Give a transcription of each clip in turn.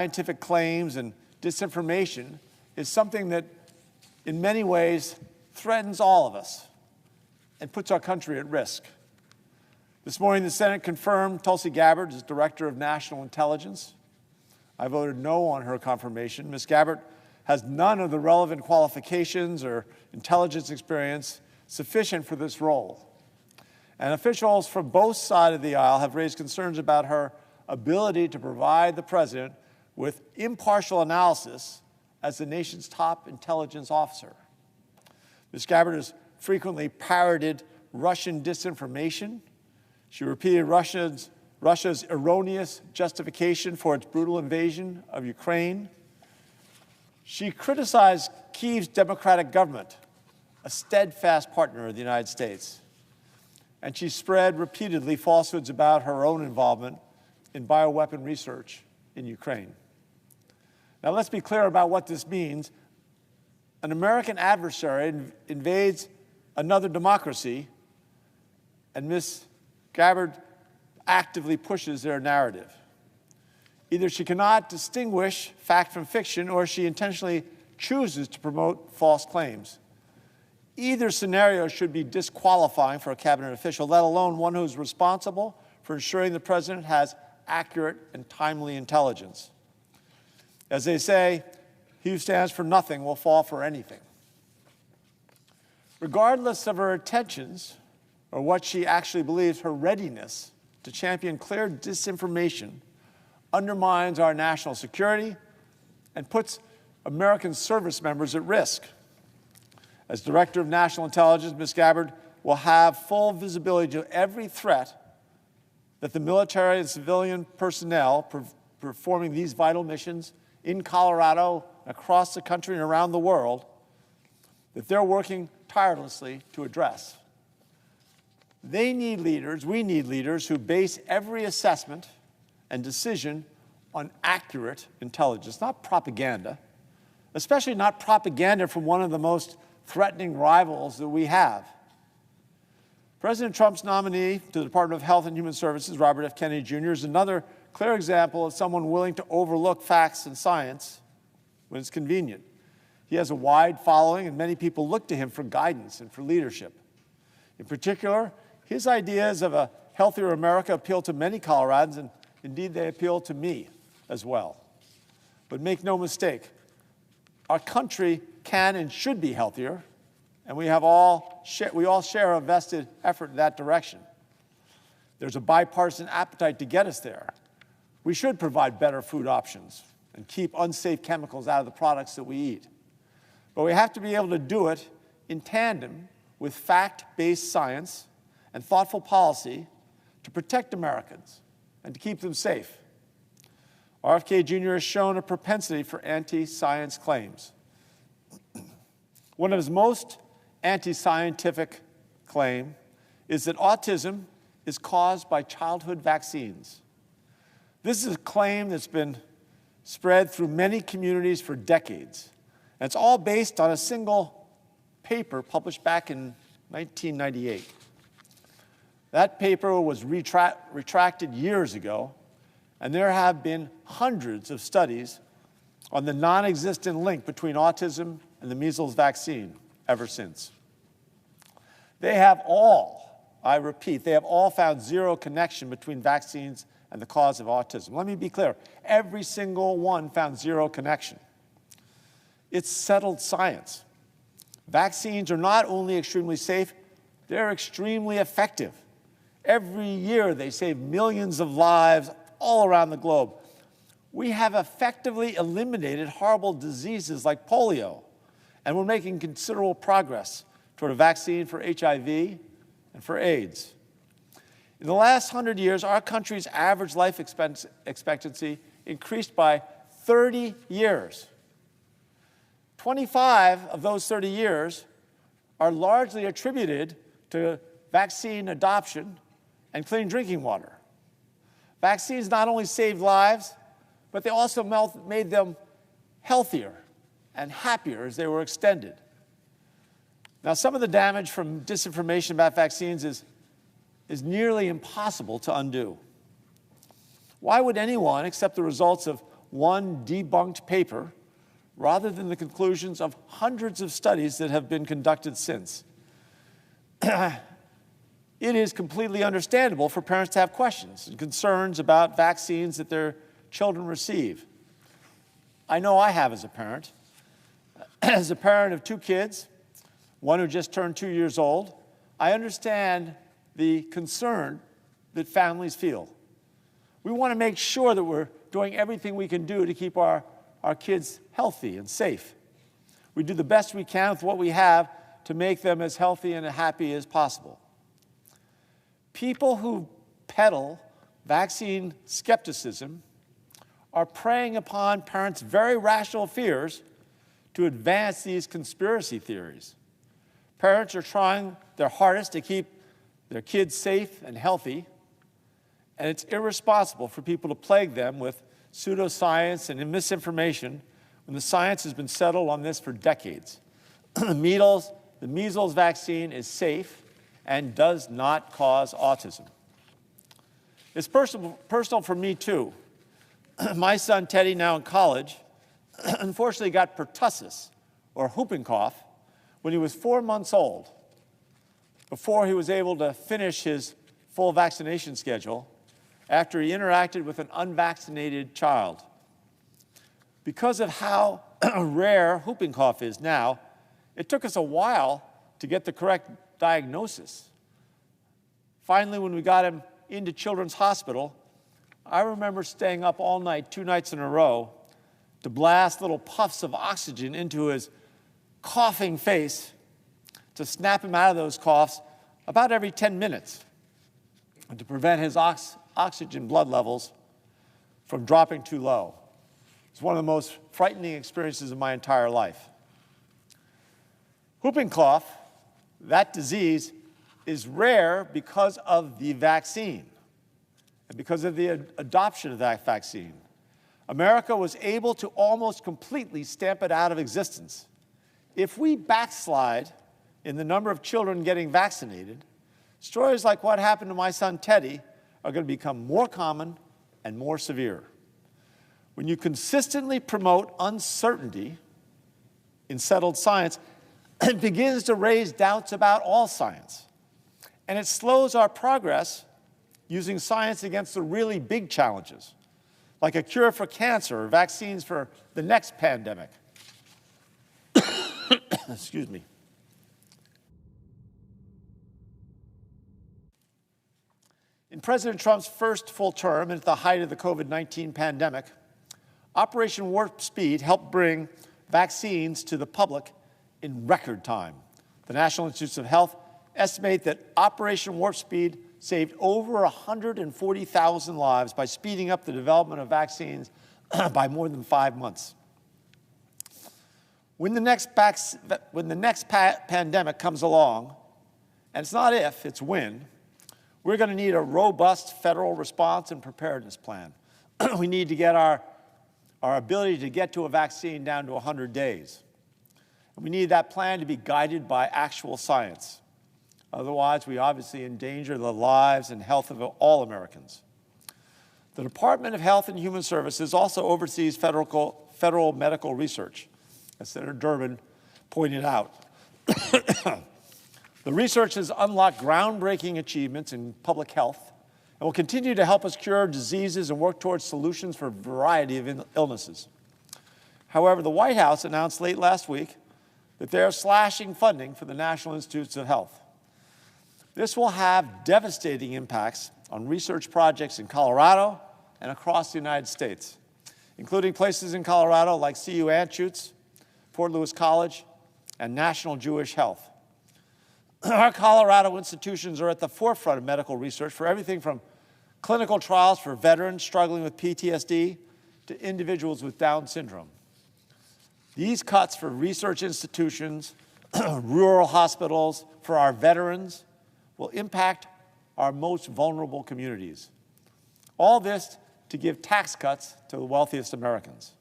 Scientific claims and disinformation is something that, in many ways, threatens all of us and puts our country at risk. This morning, the Senate confirmed Tulsi Gabbard as Director of National Intelligence. I voted no on her confirmation. Ms. Gabbard has none of the relevant qualifications or intelligence experience sufficient for this role. And officials from both sides of the aisle have raised concerns about her ability to provide the president with impartial analysis as the nation's top intelligence officer. Ms. Gabbard has frequently parroted Russian disinformation. She repeated Russia's erroneous justification for its brutal invasion of Ukraine. She criticized Kyiv's democratic government, a steadfast partner of the United States. And she spread repeatedly falsehoods about her own involvement in bioweapon research in Ukraine. Now, let's be clear about what this means. An American adversary invades another democracy, and Ms. Gabbard actively pushes their narrative. Either she cannot distinguish fact from fiction, or she intentionally chooses to promote false claims. Either scenario should be disqualifying for a cabinet official, let alone one who is responsible for ensuring the president has accurate and timely intelligence. As they say, he who stands for nothing will fall for anything. Regardless of her intentions or what she actually believes, her readiness to champion clear disinformation undermines our national security and puts American service members at risk. As Director of National Intelligence, Ms. Gabbard will have full visibility to every threat that the military and civilian personnel performing these vital missions in Colorado, across the country, and around the world, that they're working tirelessly to address. They need leaders, we need leaders who base every assessment and decision on accurate intelligence, not propaganda, especially not propaganda from one of the most threatening rivals that we have. President Trump's nominee to the Department of Health and Human Services, Robert F. Kennedy Jr., is another clear example of someone willing to overlook facts and science when it's convenient. He has a wide following, and many people look to him for guidance and for leadership. In particular, his ideas of a healthier America appeal to many Coloradans, and indeed they appeal to me as well. But make no mistake, our country can and should be healthier, and we all share a vested effort in that direction. There's a bipartisan appetite to get us there. We should provide better food options and keep unsafe chemicals out of the products that we eat. But we have to be able to do it in tandem with fact-based science and thoughtful policy to protect Americans and to keep them safe. RFK Jr. has shown a propensity for anti-science claims. One of his most anti-scientific claims is that autism is caused by childhood vaccines. This is a claim that's been spread through many communities for decades. And it's all based on a single paper published back in 1998. That paper was retracted years ago, and there have been hundreds of studies on the non-existent link between autism and the measles vaccine ever since. They have all, I repeat, they have all found zero connection between vaccines and the cause of autism. Let me be clear. Every single one found zero connection. It's settled science. Vaccines are not only extremely safe, they're extremely effective. Every year they save millions of lives all around the globe. We have effectively eliminated horrible diseases like polio, and we're making considerable progress toward a vaccine for HIV and for AIDS. In the last 100 years, our country's average life expectancy increased by 30 years. 25 of those 30 years are largely attributed to vaccine adoption and clean drinking water. Vaccines not only saved lives, but they also made them healthier and happier as they were extended. Now, some of the damage from disinformation about vaccines is nearly impossible to undo. Why would anyone accept the results of one debunked paper rather than the conclusions of hundreds of studies that have been conducted since. It is completely understandable for parents to have questions and concerns about vaccines that their children receive. I know I have as a parent. As a parent of two kids, one who just turned 2 years old, I understand the concern that families feel. We want to make sure that we're doing everything we can do to keep our kids healthy and safe. We do the best we can with what we have to make them as healthy and happy as possible. People who peddle vaccine skepticism are preying upon parents' very rational fears to advance these conspiracy theories. Parents are trying their hardest to keep their kids safe and healthy, and it's irresponsible for people to plague them with pseudoscience and misinformation when the science has been settled on this for decades. The measles vaccine is safe and does not cause autism. It's personal for me, too. My son, Teddy, now in college, unfortunately got pertussis, or whooping cough, when he was 4 months old, before he was able to finish his full vaccination schedule after he interacted with an unvaccinated child. Because of how rare whooping cough is now, it took us a while to get the correct diagnosis. Finally, when we got him into Children's Hospital, I remember staying up all night, 2 nights in a row, to blast little puffs of oxygen into his coughing face to snap him out of those coughs about every 10 minutes and to prevent his oxygen blood levels from dropping too low. It's one of the most frightening experiences of my entire life. Whooping cough, that disease, is rare because of the vaccine and because of the adoption of that vaccine. America was able to almost completely stamp it out of existence. If we backslide in the number of children getting vaccinated, stories like what happened to my son Teddy are going to become more common and more severe. When you consistently promote uncertainty in settled science, it begins to raise doubts about all science. And it slows our progress using science against the really big challenges, like a cure for cancer or vaccines for the next pandemic. Excuse me. In President Trump's first full term and at the height of the COVID-19 pandemic, Operation Warp Speed helped bring vaccines to the public in record time. The National Institutes of Health estimate that Operation Warp Speed saved over 140,000 lives by speeding up the development of vaccines by more than 5 months. When the next pandemic comes along, and it's not if, it's when, we're going to need a robust federal response and preparedness plan. We need to get our ability to get to a vaccine down to 100 days. And we need that plan to be guided by actual science. Otherwise, we obviously endanger the lives and health of all Americans. The Department of Health and Human Services also oversees federal medical research, as Senator Durbin pointed out. The research has unlocked groundbreaking achievements in public health and will continue to help us cure diseases and work towards solutions for a variety of illnesses. However, the White House announced late last week that they are slashing funding for the National Institutes of Health. This will have devastating impacts on research projects in Colorado and across the United States, including places in Colorado like CU Anschutz, Fort Lewis College, and National Jewish Health. Our Colorado institutions are at the forefront of medical research for everything from clinical trials for veterans struggling with PTSD to individuals with Down syndrome. These cuts for research institutions, rural hospitals, for our veterans, will impact our most vulnerable communities. All this to give tax cuts to the wealthiest Americans.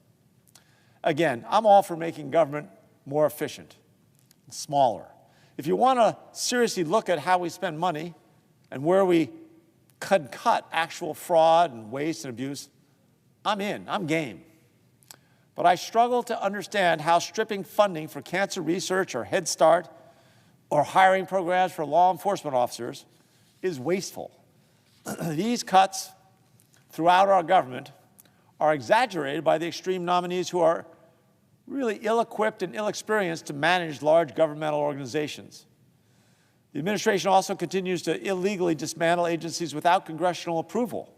Again, I'm all for making government more efficient and smaller. If you want to seriously look at how we spend money and where we could cut actual fraud and waste and abuse, I'm in, I'm game. but I struggle to understand how stripping funding for cancer research or Head Start or hiring programs for law enforcement officers is wasteful. These cuts throughout our government are exaggerated by the extreme nominees who are really ill-equipped and ill-experienced to manage large governmental organizations. The administration also continues to illegally dismantle agencies without congressional approval.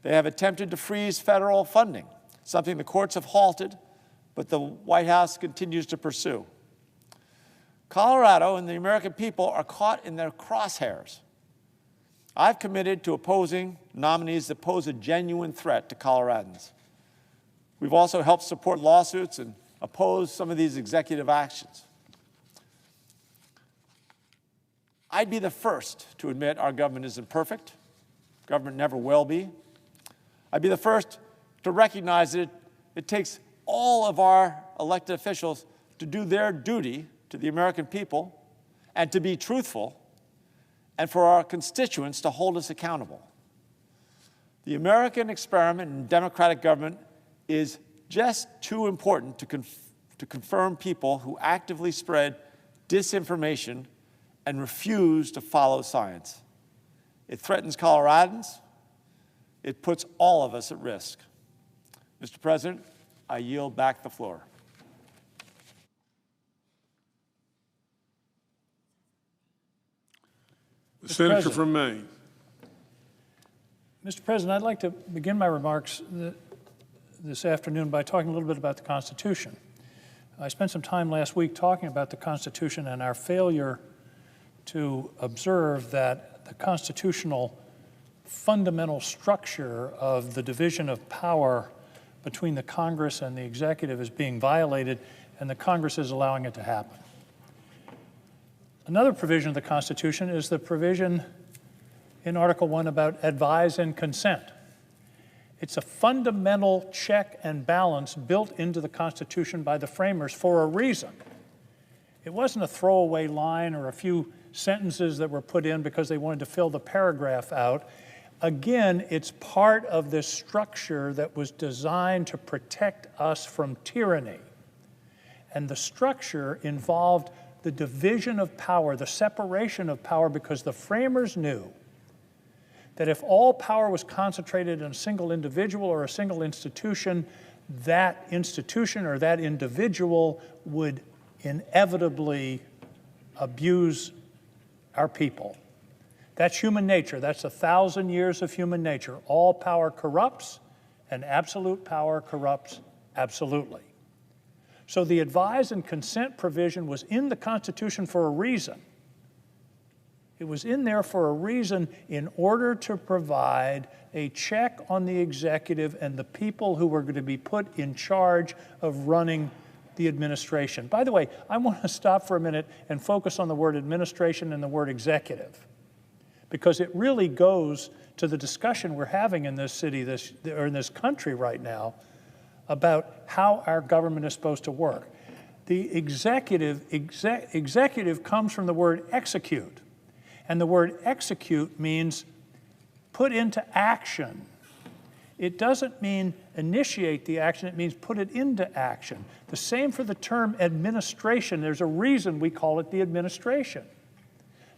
They have attempted to freeze federal funding, something the courts have halted, but the White House continues to pursue. Colorado and the American people are caught in their crosshairs. I've committed to opposing nominees that pose a genuine threat to Coloradans. We've also helped support lawsuits and oppose some of these executive actions. I'd be the first to admit our government isn't perfect. Government never will be. I'd be the first to recognize that it takes all of our elected officials to do their duty to the American people and to be truthful, and for our constituents to hold us accountable. The American experiment in democratic government is just too important to confirm people who actively spread disinformation and refuse to follow science. It threatens Coloradans. It puts all of us at risk. Mr. President, I yield back the floor. The Senator from Maine. Mr. President, I'd like to begin my remarks this afternoon by talking a little bit about the Constitution. I spent some time last week talking about the Constitution and our failure to observe that the constitutional fundamental structure of the division of power between the Congress and the executive is being violated, and the Congress is allowing it to happen. Another provision of the Constitution is the provision in Article 1 about advise and consent. It's a fundamental check and balance built into the Constitution by the framers for a reason. It wasn't a throwaway line or a few sentences that were put in because they wanted to fill the paragraph out. Again, it's part of this structure that was designed to protect us from tyranny. And the structure involved the division of power, the separation of power, because the framers knew that if all power was concentrated in a single individual or a single institution, that institution or that individual would inevitably abuse our people. That's human nature. That's 1,000 years of human nature. All power corrupts, and absolute power corrupts absolutely. So the advise and consent provision was in the Constitution for a reason. It was in there for a reason in order to provide a check on the executive and the people who were going to be put in charge of running the administration. By the way, I want to stop for a minute and focus on the word administration and the word executive, because it really goes to the discussion we're having in this city, or in this country right now, about how our government is supposed to work. The executive comes from the word execute. And the word execute means put into action. It doesn't mean initiate the action, it means put it into action. The same for the term administration. There's a reason we call it the administration.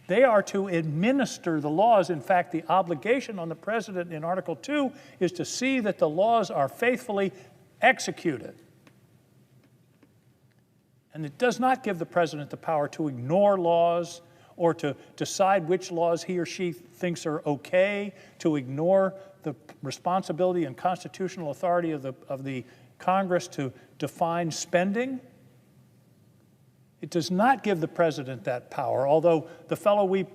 They are to administer the laws. In fact, the obligation on the president in Article 2 is to see that the laws are faithfully executed. And it does not give the president the power to ignore laws or to decide which laws he or she thinks are okay, to ignore the responsibility and constitutional authority of the Congress to define spending. It does not give the president that power, although the fellow we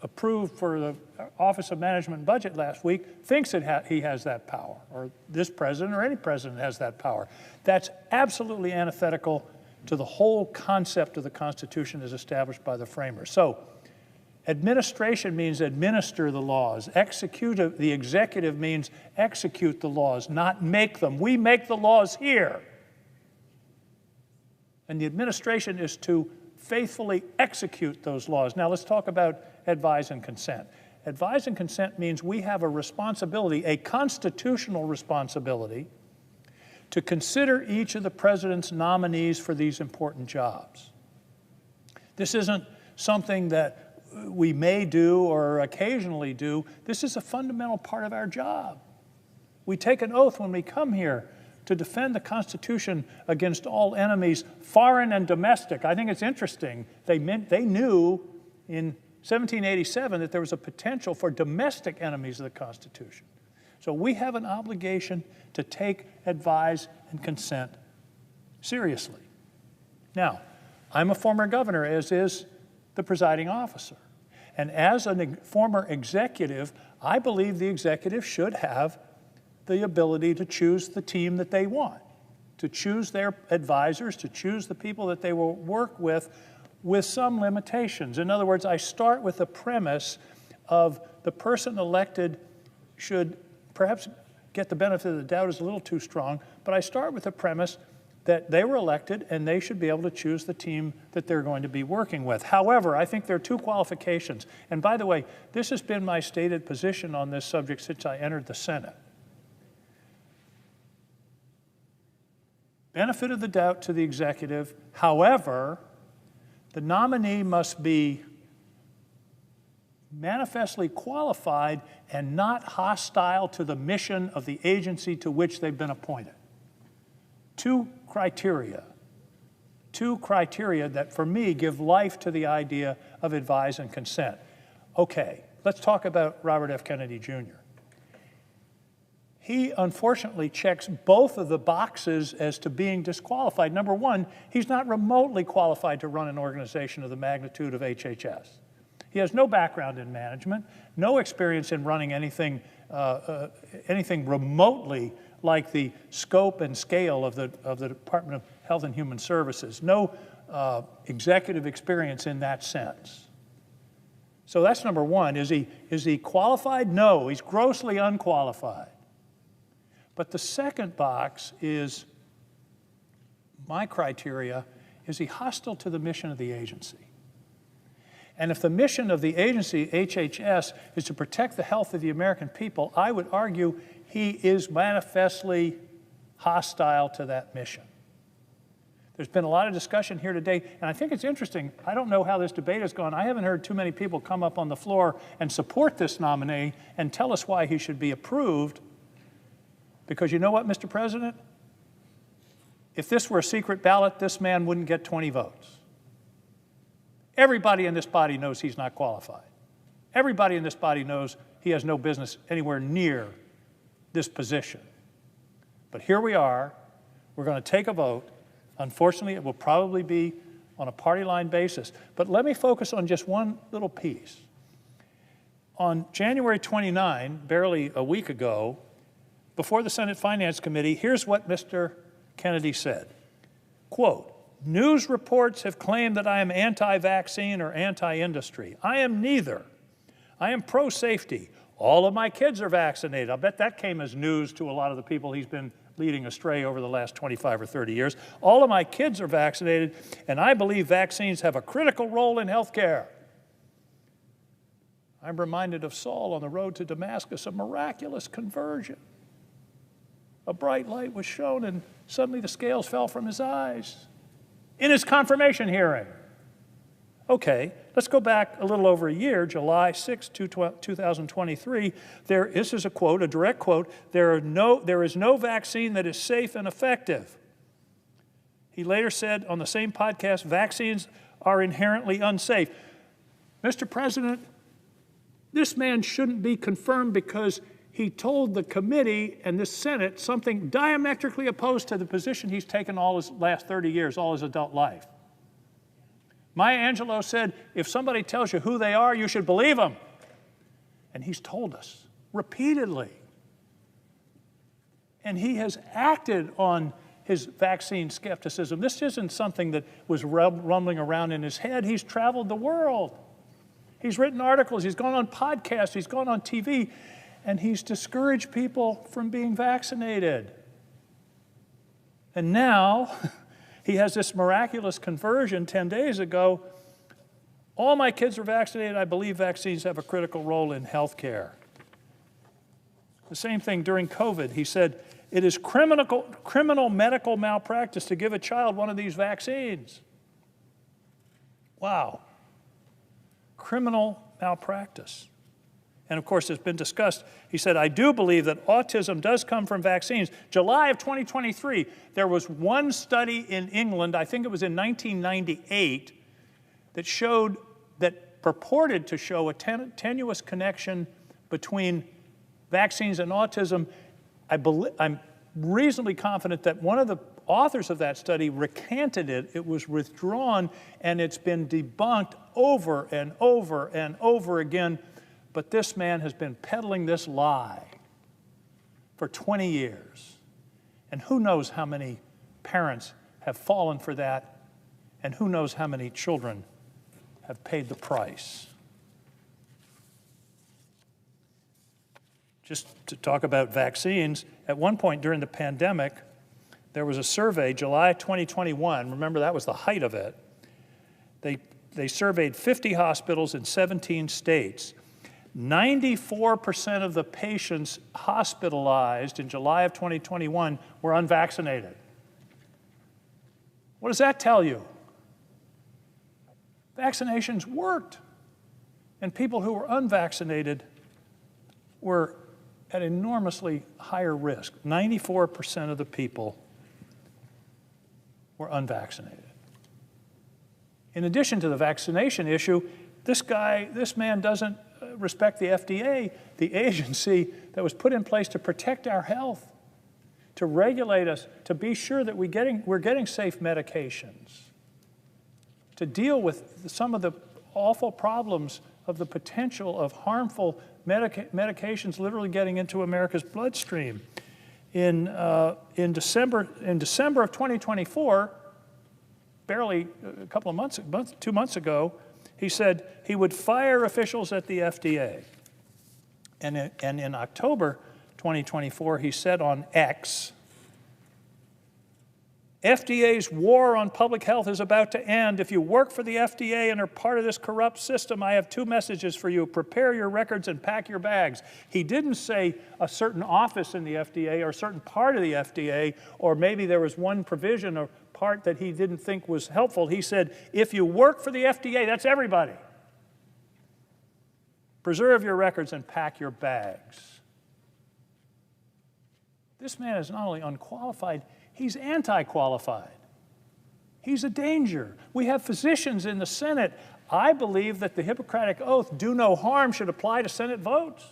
approved for the Office of Management and Budget last week thinks he has that power, or this president or any president has that power. That's absolutely antithetical to the whole concept of the Constitution as established by the framers. So, administration means administer the laws. The executive means execute the laws, not make them. We make the laws here. And the administration is to faithfully execute those laws. Now let's talk about advise and consent. Advise and consent means we have a responsibility, a constitutional responsibility, to consider each of the president's nominees for these important jobs. This isn't something that we may do or occasionally do. This is a fundamental part of our job. We take an oath when we come here to defend the Constitution against all enemies, foreign and domestic. I think it's interesting. They knew in 1787 that there was a potential for domestic enemies of the Constitution. So we have an obligation to take, advise, and consent seriously. Now, I'm a former governor, as is the presiding officer. And as a former executive, I believe the executive should have the ability to choose the team that they want, to choose their advisors, to choose the people that they will work with some limitations. In other words, I start with the premise of the person elected should perhaps get the benefit of the doubt is a little too strong, but I start with the premise that they were elected and they should be able to choose the team that they're going to be working with. However, I think there are two qualifications. And by the way, this has been my stated position on this subject since I entered the Senate. Benefit of the doubt to the executive. However, the nominee must be manifestly qualified and not hostile to the mission of the agency to which they've been appointed. Two criteria that for me give life to the idea of advise and consent. Okay, let's talk about Robert F. Kennedy Jr. He unfortunately checks both of the boxes as to being disqualified. Number one, he's not remotely qualified to run an organization of the magnitude of HHS. He has no background in management, no experience in running anything remotely like the scope and scale of the Department of Health and Human Services, no executive experience in that sense. So that's number one. Is he qualified? No, he's grossly unqualified. But the second box is my criteria. Is he hostile to the mission of the agency? And if the mission of the agency, HHS, is to protect the health of the American people, I would argue he is manifestly hostile to that mission. There's been a lot of discussion here today, and I think it's interesting. I don't know how this debate has gone. I haven't heard too many people come up on the floor and support this nominee and tell us why he should be approved. Because you know what, Mr. President? If this were a secret ballot, this man wouldn't get 20 votes. Everybody in this body knows he's not qualified. Everybody in this body knows he has no business anywhere near this position. But here we are. We're going to take a vote. Unfortunately, it will probably be on a party line basis. But let me focus on just one little piece. On January 29, barely a week ago, before the Senate Finance Committee, here's what Mr. Kennedy said. Quote, "News reports have claimed that I am anti-vaccine or anti-industry. I am neither. I am pro-safety. All of my kids are vaccinated." I'll bet that came as news to a lot of the people he's been leading astray over the last 25 or 30 years. All of my kids are vaccinated, and I believe vaccines have a critical role in health care. I'm reminded of Saul on the road to Damascus, a miraculous conversion. A bright light was shown, and suddenly the scales fell from his eyes in his confirmation hearing. Okay, let's go back a little over a year, July 6, 2023. This is a quote, a direct quote, there is no vaccine that is safe and effective. He later said on the same podcast, vaccines are inherently unsafe. Mr. President, this man shouldn't be confirmed because he told the committee and the Senate something diametrically opposed to the position he's taken all his last 30 years, all his adult life. Maya Angelou said, if somebody tells you who they are, you should believe them. And he's told us repeatedly. And he has acted on his vaccine skepticism. This isn't something that was rumbling around in his head. He's traveled the world. He's written articles. He's gone on podcasts. He's gone on TV. And he's discouraged people from being vaccinated. And now he has this miraculous conversion 10 days ago. All my kids are vaccinated. I believe vaccines have a critical role in health care. The same thing during COVID. He said, It is criminal medical malpractice to give a child one of these vaccines. Wow. Criminal malpractice. And of course, it's been discussed. He said, I do believe that autism does come from vaccines. July of 2023, there was one study in England, I think it was in 1998, that purported to show a tenuous connection between vaccines and autism. I'm reasonably confident that one of the authors of that study recanted it. It was withdrawn, and it's been debunked over and over and over again. But this man has been peddling this lie for 20 years. And who knows how many parents have fallen for that, and who knows how many children have paid the price. Just to talk about vaccines, at one point during the pandemic, there was a survey, July 2021, remember that was the height of it. They surveyed 50 hospitals in 17 states. 94% of the patients hospitalized in July of 2021 were unvaccinated. What does that tell you? Vaccinations worked, and people who were unvaccinated were at enormously higher risk. 94% of the people were unvaccinated. In addition to the vaccination issue, this man doesn't respect the FDA, the agency that was put in place to protect our health, to regulate us, to be sure that we're getting safe medications, to deal with some of the awful problems of the potential of harmful medications literally getting into America's bloodstream. In December of 2024, barely a couple of months, 2 months ago, he said he would fire officials at the FDA. And in October 2024, he said on X, FDA's war on public health is about to end. If you work for the FDA and are part of this corrupt system, I have 2 messages for you. Prepare your records and pack your bags. He didn't say a certain office in the FDA or a certain part of the FDA, or maybe there was one provision or part that he didn't think was helpful. He said, if you work for the FDA, that's everybody. Preserve your records and pack your bags. This man is not only unqualified, he's anti-qualified. He's a danger. We have physicians in the Senate. I believe that the Hippocratic Oath, do no harm, should apply to Senate votes.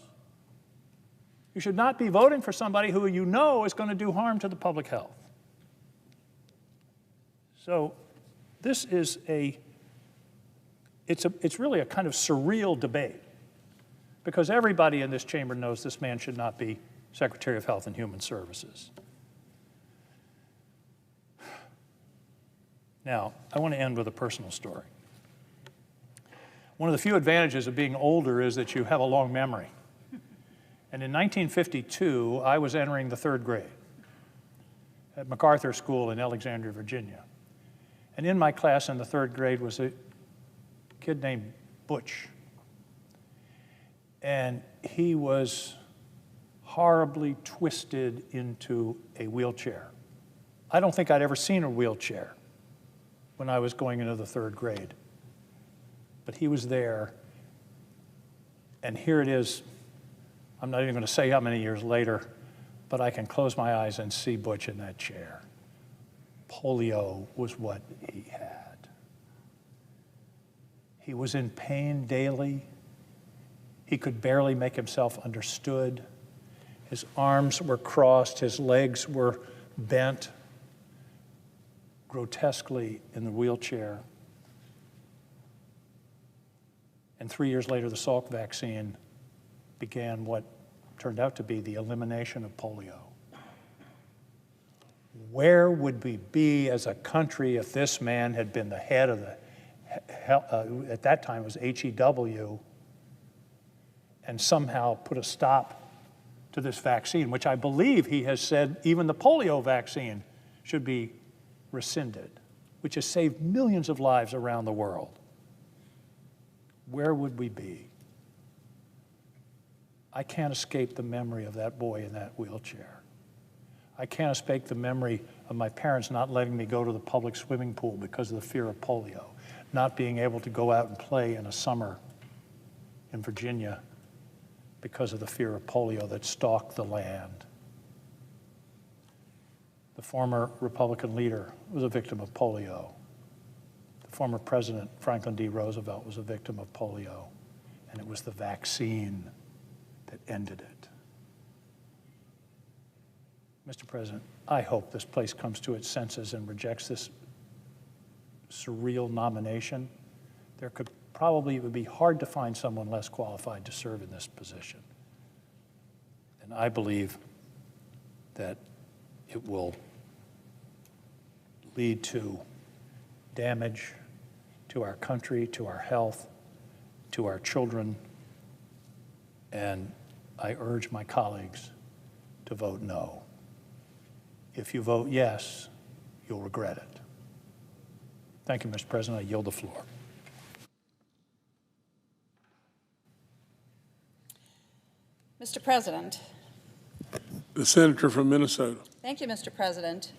You should not be voting for somebody who you know is going to do harm to the public health. So this is it's really a kind of surreal debate, because everybody in this chamber knows this man should not be Secretary of Health and Human Services. Now, I want to end with a personal story. One of the few advantages of being older is that you have a long memory. And in 1952, I was entering the 3rd grade at MacArthur School in Alexandria, Virginia. And in my class in the 3rd grade was a kid named Butch. And he was horribly twisted into a wheelchair. I don't think I'd ever seen a wheelchair when I was going into the 3rd grade. But he was there, and here it is. I'm not even going to say how many years later, but I can close my eyes and see Butch in that chair. Polio was what he had. He was in pain daily. He could barely make himself understood. His arms were crossed, his legs were bent grotesquely in the wheelchair. And 3 years later, the Salk vaccine began what turned out to be the elimination of polio. Where would we be as a country if this man had been the head of the, at that time it was HEW, and somehow put a stop to this vaccine, which I believe he has said even the polio vaccine should be rescinded, which has saved millions of lives around the world. Where would we be? I can't escape the memory of that boy in that wheelchair. I can't escape the memory of my parents not letting me go to the public swimming pool because of the fear of polio, not being able to go out and play in a summer in Virginia because of the fear of polio that stalked the land. The former Republican leader was a victim of polio. The former President, Franklin D. Roosevelt, was a victim of polio, and it was the vaccine that ended it. Mr. President, I hope this place comes to its senses and rejects this surreal nomination. There could probably, it would be hard to find someone less qualified to serve in this position. And I believe that it will lead to damage to our country, to our health, to our children, and I urge my colleagues to vote no. If you vote yes, you'll regret it. Thank you, Mr. President. I yield the floor. Mr. President. The senator from Minnesota. Thank you, Mr. President.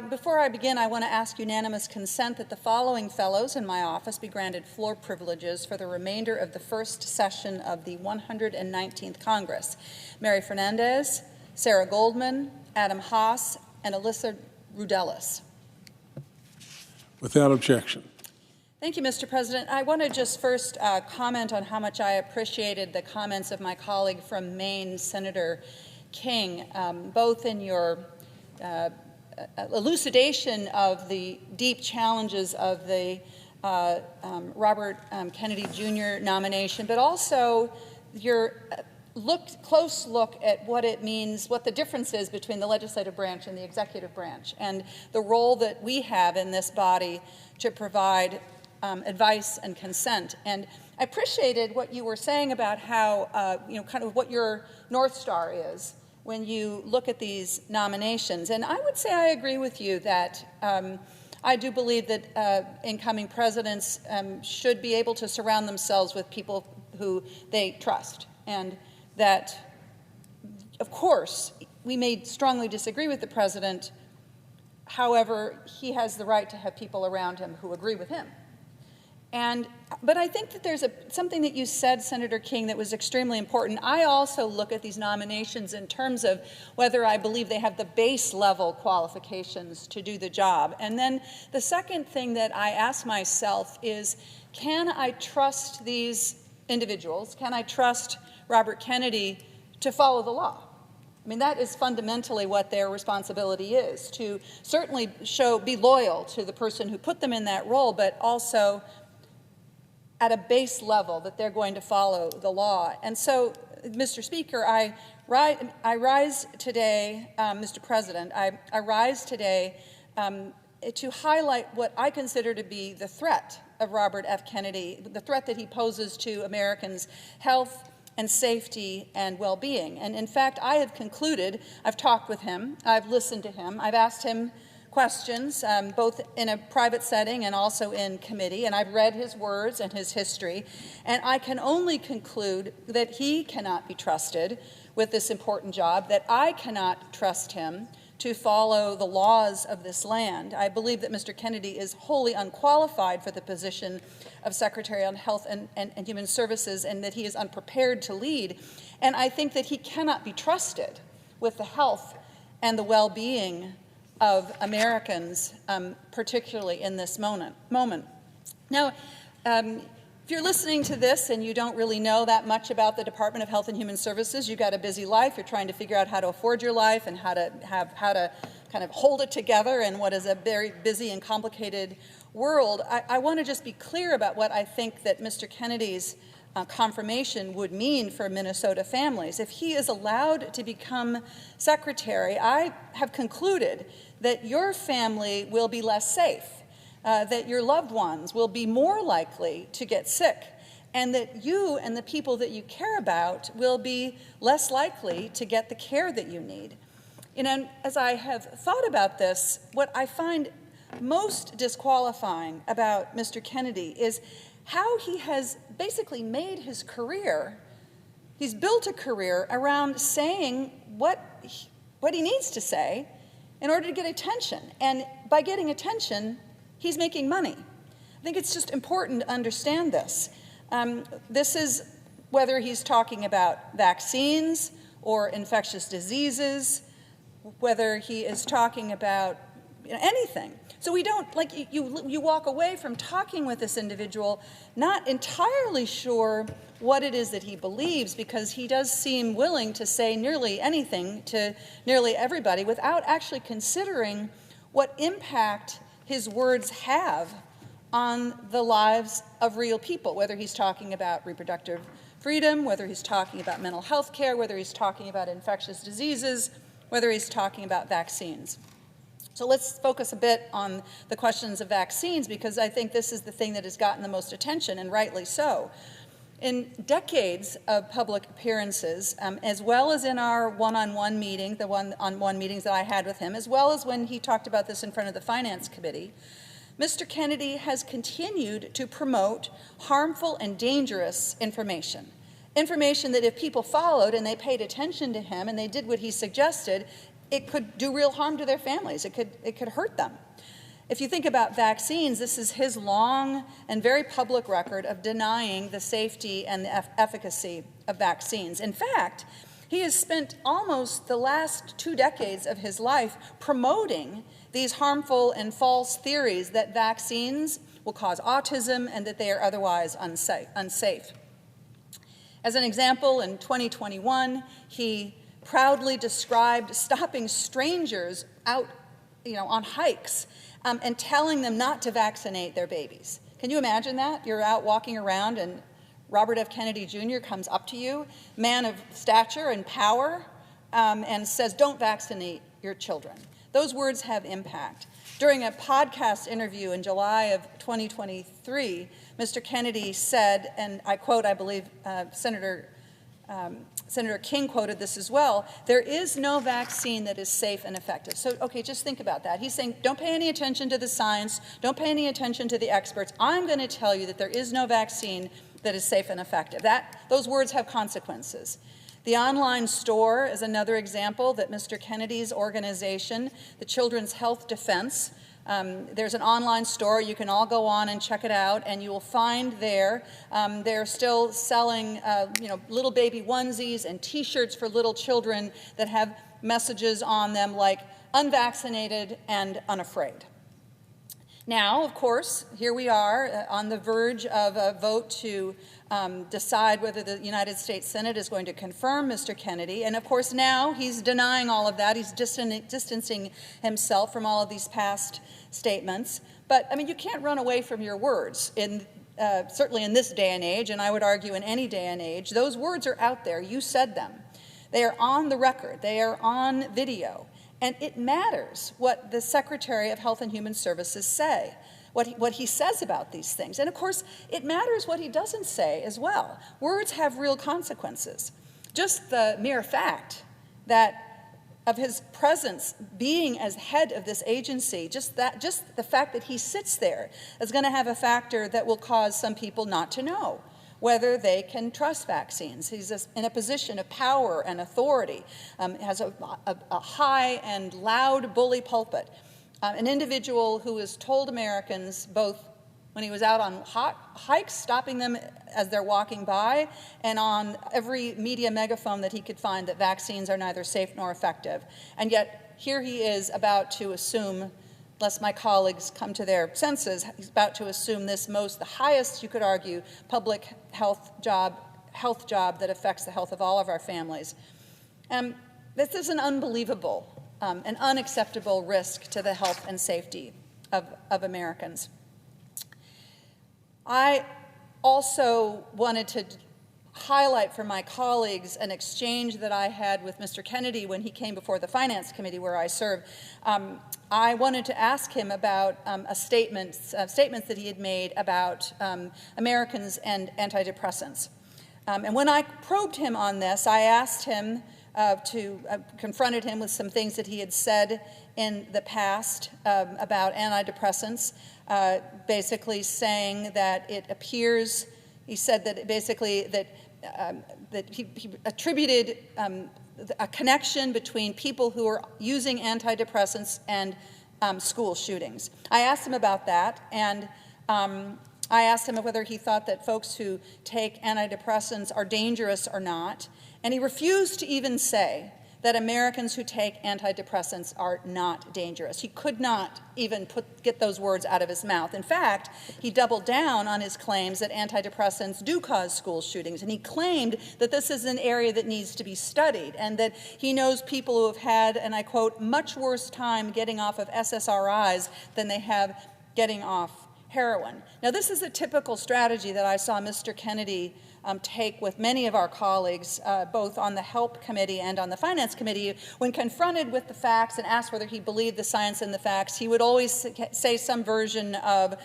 Before I begin, I want to ask unanimous consent that the following fellows in my office be granted floor privileges for the remainder of the first session of the 119th Congress. Mary Fernandez, Sarah Goldman, Adam Haas, and Alyssa Rudelis. Without objection. Thank you, Mr. President. I want to just first comment on how much I appreciated the comments of my colleague from Maine, Senator King, both in your elucidation of the deep challenges of the Robert Kennedy Jr. nomination, but also your close look at what it means, what the difference is between the legislative branch and the executive branch, and the role that we have in this body to provide advice and consent. And I appreciated what you were saying about how, kind of what your North Star is when you look at these nominations. And I would say I agree with you that I do believe that incoming presidents should be able to surround themselves with people who they trust. And that, of course, we may strongly disagree with the president. However, he has the right to have people around him who agree with him. But I think that there's something that you said, Senator King, that was extremely important. I also look at these nominations in terms of whether I believe they have the base level qualifications to do the job. And then the second thing that I ask myself is, can I trust these individuals? Can I trust Robert Kennedy to follow the law? I mean, that is fundamentally what their responsibility is, to certainly be loyal to the person who put them in that role, but also at a base level that they're going to follow the law. And so, Mr. Speaker, I rise today, Mr. President, I rise today to highlight what I consider to be the threat of Robert F. Kennedy, the threat that he poses to Americans' health and safety and well-being. And in fact, I have concluded, I've talked with him, I've listened to him, I've asked him questions, both in a private setting and also in committee, and I've read his words and his history, and I can only conclude that he cannot be trusted with this important job, that I cannot trust him to follow the laws of this land. I believe that Mr. Kennedy is wholly unqualified for the position of Secretary on Health and Human Services, and that he is unprepared to lead. And I think that he cannot be trusted with the health and the well-being of Americans, particularly in this moment. Now, if you're listening to this and you don't really know that much about the Department of Health and Human Services, you've got a busy life, you're trying to figure out how to afford your life and how to kind of hold it together in what is a very busy and complicated world, I want to just be clear about what I think that Mr. Kennedy's confirmation would mean for Minnesota families. If he is allowed to become secretary, I have concluded that your family will be less safe, that your loved ones will be more likely to get sick, and that you and the people that you care about will be less likely to get the care that you need. As I have thought about this, what I find most disqualifying about Mr. Kennedy is how he has basically made his career, he's built a career around saying what what he needs to say in order to get attention. And by getting attention, he's making money. I think it's just important to understand this. This is whether he's talking about vaccines or infectious diseases, whether he is talking about anything. So we don't, like, you walk away from talking with this individual not entirely sure what it is that he believes, because he does seem willing to say nearly anything to nearly everybody without actually considering what impact his words have on the lives of real people, whether he's talking about reproductive freedom, whether he's talking about mental health care, whether he's talking about infectious diseases, whether he's talking about vaccines. So let's focus a bit on the questions of vaccines, because I think this is the thing that has gotten the most attention, and rightly so. In decades of public appearances, as well as in our one-on-one meeting, the one-on-one meetings that I had with him, as well as when he talked about this in front of the Finance Committee, Mr. Kennedy has continued to promote harmful and dangerous information. Information that if people followed and they paid attention to him and they did what he suggested, it could do real harm to their families. It could hurt them. If you think about vaccines, this is his long and very public record of denying the safety and the efficacy of vaccines. In fact, he has spent almost the last 2 decades of his life promoting these harmful and false theories that vaccines will cause autism and that they are otherwise unsafe. As an example, in 2021, he proudly described stopping strangers out, on hikes and telling them not to vaccinate their babies. Can you imagine that? You're out walking around and Robert F. Kennedy Jr. comes up to you, man of stature and power, and says, don't vaccinate your children. Those words have impact. During a podcast interview in July of 2023, Mr. Kennedy said, and I quote, I believe Senator King quoted this as well, there is no vaccine that is safe and effective. So, okay, just think about that. He's saying, don't pay any attention to the science, don't pay any attention to the experts. I'm going to tell you that there is no vaccine that is safe and effective. Those words have consequences. The online store is another example that Mr. Kennedy's organization, the Children's Health Defense, there's an online store. You can all go on and check it out, and you will find there they're still selling little baby onesies and T-shirts for little children that have messages on them like unvaccinated and unafraid. Now, of course, here we are on the verge of a vote to decide whether the United States Senate is going to confirm Mr. Kennedy. And of course, now he's denying all of that. He's distancing himself from all of these past statements. But, I mean, you can't run away from your words. Certainly in this day and age, and I would argue in any day and age, those words are out there. You said them. They are on the record. They are on video. And it matters what the Secretary of Health and Human Services say, what he says about these things. And of course, it matters what he doesn't say as well. Words have real consequences. Just the mere fact that of his presence being as head of this agency, just the fact that he sits there is going to have a factor that will cause some people not to know whether they can trust vaccines. He's in a position of power and authority, has a high and loud bully pulpit, an individual who has told Americans, both when he was out on hikes, stopping them as they're walking by, and on every media megaphone that he could find, that vaccines are neither safe nor effective. And yet, here he is about to assume, lest my colleagues come to their senses, he's about to assume the highest, you could argue, public health job that affects the health of all of our families. This is an unbelievable, an unacceptable risk to the health and safety of Americans. I also wanted to highlight for my colleagues an exchange that I had with Mr. Kennedy when he came before the Finance Committee where I serve. I wanted to ask him about statements that he had made about Americans and antidepressants. And when I probed him on this, I asked him confronted him with some things that he had said in the past about antidepressants, basically saying that it appears, he said that basically that he attributed a connection between people who are using antidepressants and school shootings. I asked him about that, and I asked him whether he thought that folks who take antidepressants are dangerous or not, and he refused to even say that Americans who take antidepressants are not dangerous. He could not even get those words out of his mouth. In fact, he doubled down on his claims that antidepressants do cause school shootings, and he claimed that this is an area that needs to be studied, and that he knows people who have had, and I quote, much worse time getting off of SSRIs than they have getting off heroin. Now, this is a typical strategy that I saw Mr. Kennedy take with many of our colleagues, both on the HELP committee and on the finance committee. When confronted with the facts and asked whether he believed the science and the facts, he would always say some version of,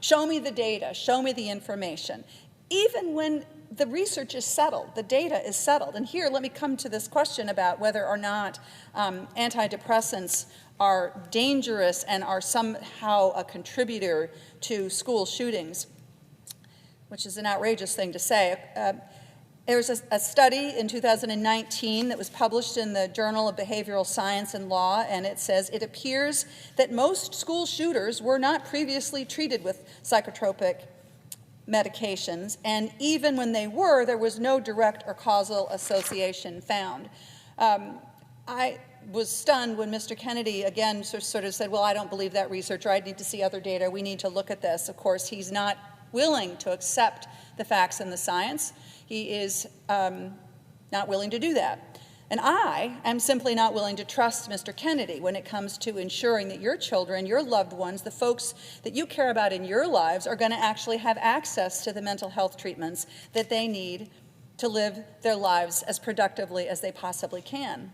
show me the data, show me the information. Even when the research is settled, the data is settled. And here, let me come to this question about whether or not antidepressants are dangerous and are somehow a contributor to school shootings, which is an outrageous thing to say. There was a study in 2019 that was published in the Journal of Behavioral Science and Law, and it says, it appears that most school shooters were not previously treated with psychotropic medications, and even when they were, there was no direct or causal association found. I was stunned when Mr. Kennedy again sort of said, well, I don't believe that research, or I need to see other data, we need to look at this. Of course, he's not willing to accept the facts and the science. He is not willing to do that. And I am simply not willing to trust Mr. Kennedy when it comes to ensuring that your children, your loved ones, the folks that you care about in your lives are going to actually have access to the mental health treatments that they need to live their lives as productively as they possibly can.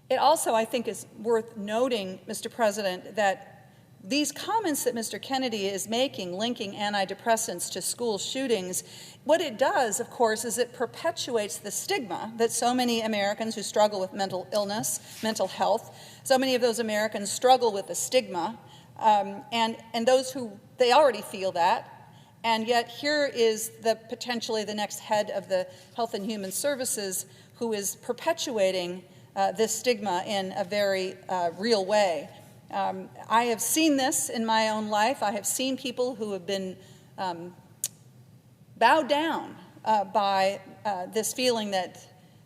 It also, I think, is worth noting, Mr. President, that these comments that Mr. Kennedy is making, linking antidepressants to school shootings, what it does, of course, is it perpetuates the stigma that so many Americans who struggle with mental illness, mental health, so many of those Americans struggle with the stigma, and those who, they already feel that, and yet here is potentially the next head of the Health and Human Services who is perpetuating this stigma in a very real way. I have seen this in my own life. I have seen people who have been bowed down by this feeling that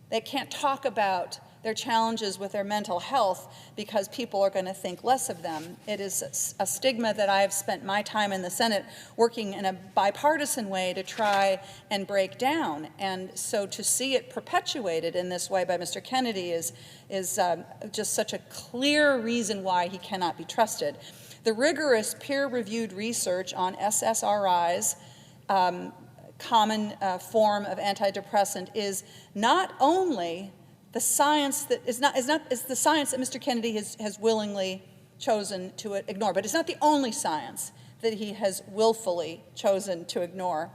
they can't talk about their challenges with their mental health because people are going to think less of them. It is a stigma that I have spent my time in the Senate working in a bipartisan way to try and break down. And so to see it perpetuated in this way by Mr. Kennedy is just such a clear reason why he cannot be trusted. The rigorous peer-reviewed research on SSRIs, common form of antidepressant, is not only the science that is the science that Mr. Kennedy has willingly chosen to ignore, but it's not the only science that he has willfully chosen to ignore.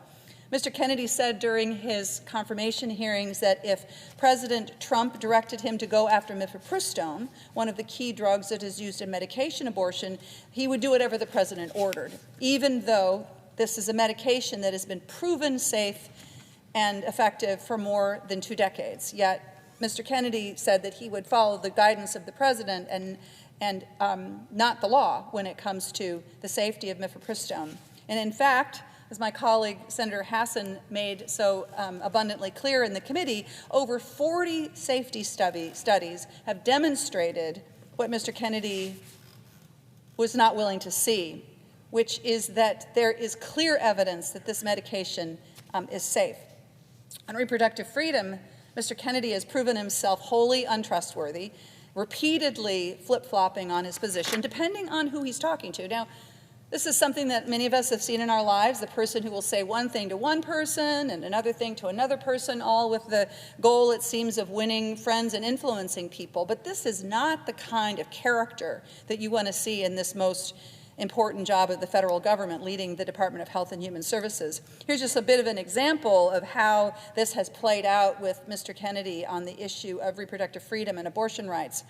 Mr. Kennedy said during his confirmation hearings that if President Trump directed him to go after mifepristone, one of the key drugs that is used in medication abortion, he would do whatever the president ordered, even though this is a medication that has been proven safe and effective for more than 2 decades. Yet Mr. Kennedy said that he would follow the guidance of the president and not the law when it comes to the safety of mifepristone. And in fact, as my colleague Senator Hassan made so abundantly clear in the committee, over 40 safety studies have demonstrated what Mr. Kennedy was not willing to see, which is that there is clear evidence that this medication is safe. On reproductive freedom, Mr. Kennedy has proven himself wholly untrustworthy, repeatedly flip-flopping on his position, depending on who he's talking to. Now, this is something that many of us have seen in our lives, the person who will say one thing to one person and another thing to another person, all with the goal, it seems, of winning friends and influencing people. But this is not the kind of character that you want to see in this most important job of the federal government, leading the Department of Health and Human Services. Here's just a bit of an example of how this has played out with Mr. Kennedy on the issue of reproductive freedom and abortion rights.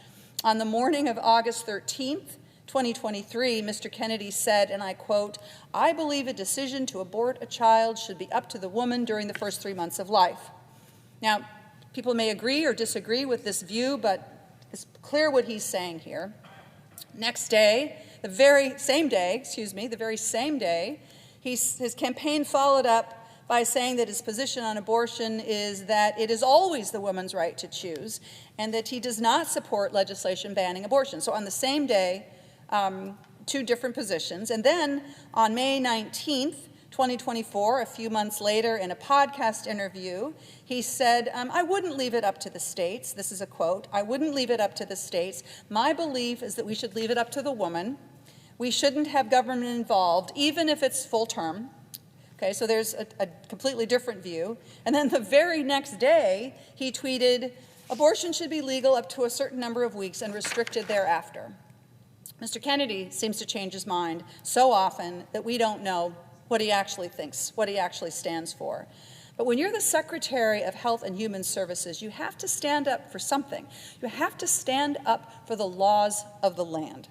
On the morning of August 13th, 2023, Mr. Kennedy said, and I quote, "I believe a decision to abort a child should be up to the woman during the first 3 months of life." Now, People may agree or disagree with this view, but it's clear what he's saying here. Next day, the very same day, his campaign followed up by saying that his position on abortion is that it is always the woman's right to choose, and that he does not support legislation banning abortion. So on the same day, two different positions. And then on May 19th, 2024, a few months later, in a podcast interview, he said, I wouldn't leave it up to the states. This is a quote. I wouldn't leave it up to the states. My belief is that we should leave it up to the woman. We shouldn't have government involved, even if it's full term. Okay, so there's a completely different view. And then the very next day, he tweeted, abortion should be legal up to a certain number of weeks and restricted thereafter. Mr. Kennedy seems to change his mind so often that we don't know what he actually thinks, what he actually stands for. But when you're the Secretary of Health and Human Services, you have to stand up for something. You have to stand up for the laws of the land.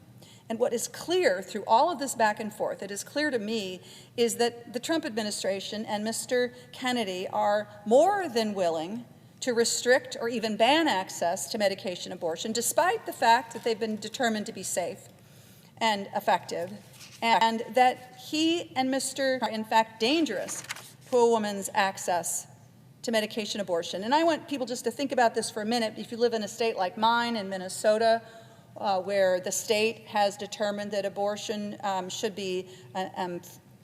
And what is clear through all of this back and forth, it is clear to me, is that the Trump administration and Mr. Kennedy are more than willing to restrict or even ban access to medication abortion, despite the fact that they've been determined to be safe and effective, and that he and Mr. are in fact dangerous to a woman's access to medication abortion. And I want people just to think about this for a minute. If you live in a state like mine in Minnesota, where the state has determined that abortion should be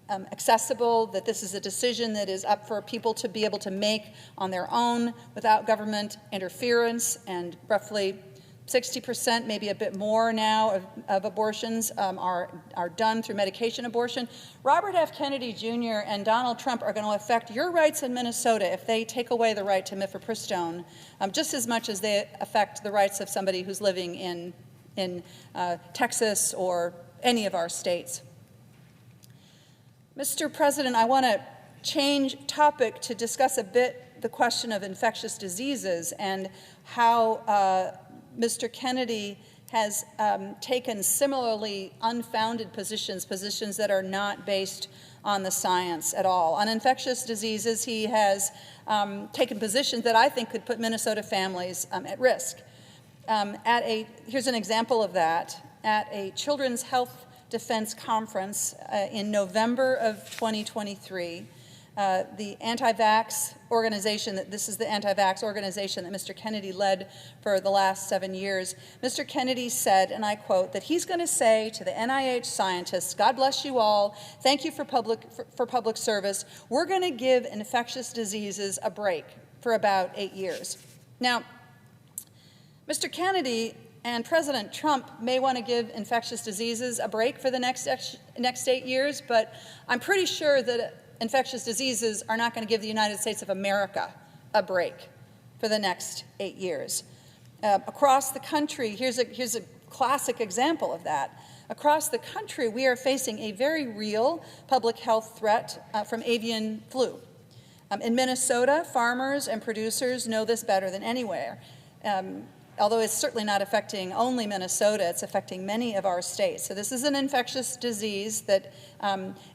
accessible, that this is a decision that is up for people to be able to make on their own without government interference, and roughly 60%, maybe a bit more now, of abortions are done through medication abortion. Robert F. Kennedy Jr. and Donald Trump are going to affect your rights in Minnesota if they take away the right to mifepristone, just as much as they affect the rights of somebody who's living in Texas or any of our states. Mr. President, I want to change topic to discuss a bit the question of infectious diseases and how Mr. Kennedy has taken similarly unfounded positions that are not based on the science at all. On infectious diseases, he has taken positions that I think could put Minnesota families at risk. Here's an example of that. At a Children's Health Defense Conference in November of 2023, the anti-vax organization, this is the anti-vax organization that Mr. Kennedy led for the last 7 years, Mr. Kennedy said, and I quote, that he's going to say to the NIH scientists, God bless you all, thank you for public service, we're going to give infectious diseases a break for about 8 years. Now, Mr. Kennedy and President Trump may want to give infectious diseases a break for the next 8 years, but I'm pretty sure that infectious diseases are not going to give the United States of America a break for the next 8 years. Across the country, here's a classic example of that. Across the country, we are facing a very real public health threat from avian flu. In Minnesota, farmers and producers know this better than anywhere. Although it's certainly not affecting only Minnesota, it's affecting many of our states. So this is an infectious disease that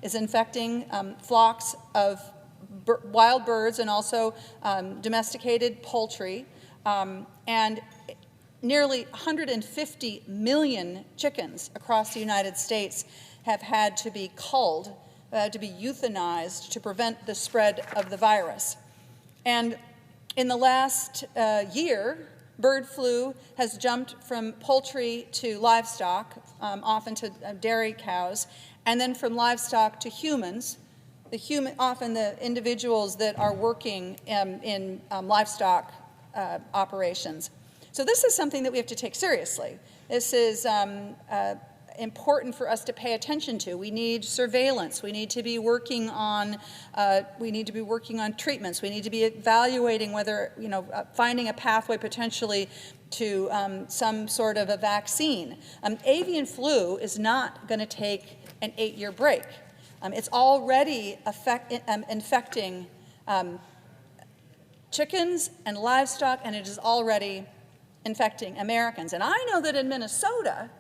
is infecting flocks of wild birds and also domesticated poultry. And nearly 150 million chickens across the United States have had to be culled, to be euthanized to prevent the spread of the virus. And in the last year, bird flu has jumped from poultry to livestock, often to dairy cows, and then from livestock to humans. Often the individuals that are working in livestock operations. So this is something that we have to take seriously. This is important for us to pay attention to. We need surveillance. We need to be working on treatments. We need to be evaluating whether, finding a pathway potentially to some sort of a vaccine. Avian flu is not going to take an 8-year break. It's already infecting chickens and livestock, and it is already infecting Americans. And I know that in Minnesota,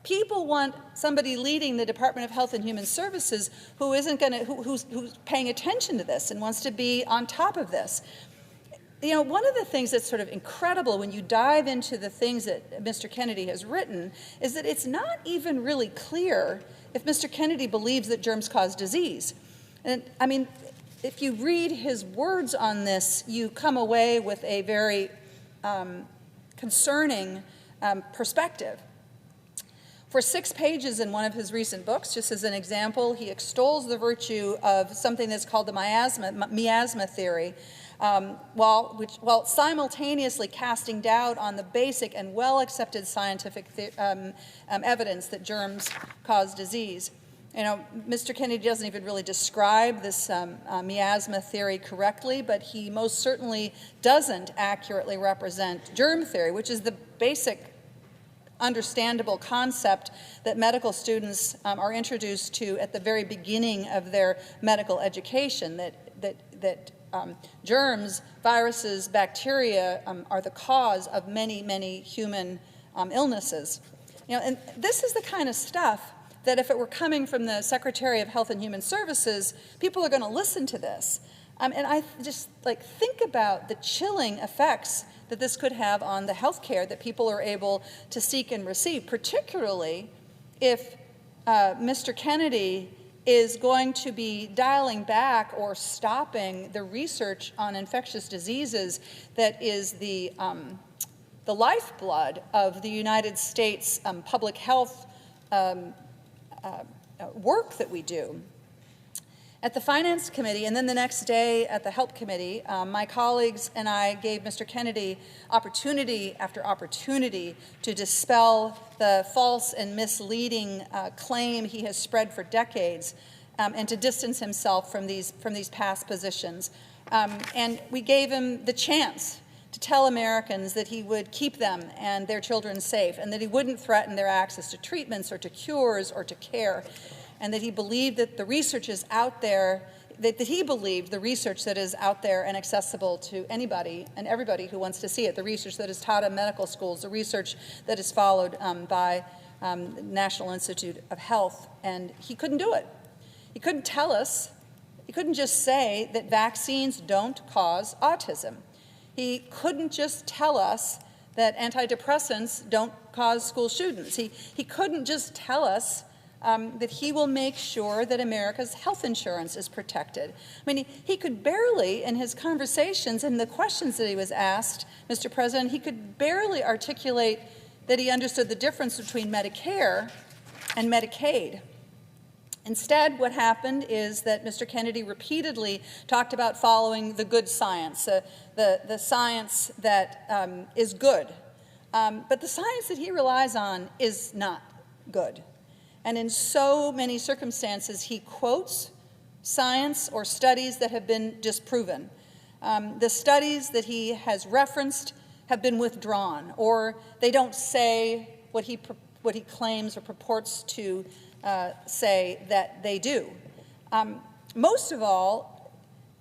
people want somebody leading the Department of Health and Human Services who's paying attention to this and wants to be on top of this. you know, one of the things that's sort of incredible when you dive into the things that Mr. Kennedy has written is that it's not even really clear if Mr. Kennedy believes that germs cause disease. And I mean, if you read his words on this, you come away with a very concerning perspective. For 6 pages in one of his recent books, just as an example, he extols the virtue of something that's called the miasma theory, while simultaneously casting doubt on the basic and well-accepted scientific evidence that germs cause disease. You know, Mr. Kennedy doesn't even really describe this miasma theory correctly, but he most certainly doesn't accurately represent germ theory, which is the basic understandable concept that medical students are introduced to at the very beginning of their medical education, that germs, viruses, bacteria are the cause of many, many human illnesses. You know, and this is the kind of stuff that if it were coming from the Secretary of Health and Human Services, people are going to listen to this. And I just think about the chilling effects that this could have on the health care that people are able to seek and receive, particularly if Mr. Kennedy is going to be dialing back or stopping the research on infectious diseases that is the lifeblood of the United States public health work that we do. At the Finance Committee, and then the next day at the Help Committee, my colleagues and I gave Mr. Kennedy opportunity after opportunity to dispel the false and misleading claim he has spread for decades, and to distance himself from these past positions. And we gave him the chance to tell Americans that he would keep them and their children safe, and that he wouldn't threaten their access to treatments or to cures or to care, and that he believed that the research is out there, that he believed the research that is out there and accessible to anybody and everybody who wants to see it, the research that is taught in medical schools, the research that is followed by the National Institute of Health, and he couldn't do it. He couldn't tell us, he couldn't just say that vaccines don't cause autism. He couldn't just tell us that antidepressants don't cause school shootings. He couldn't just tell us that he will make sure that America's health insurance is protected. I mean, he could barely, in his conversations and the questions that he was asked, Mr. President, he could barely articulate that he understood the difference between Medicare and Medicaid. Instead, what happened is that Mr. Kennedy repeatedly talked about following the good science, the science that is good. But the science that he relies on is not good. And in so many circumstances, he quotes science or studies that have been disproven. The studies that he has referenced have been withdrawn, or they don't say what he claims or purports to say that they do. Most of all,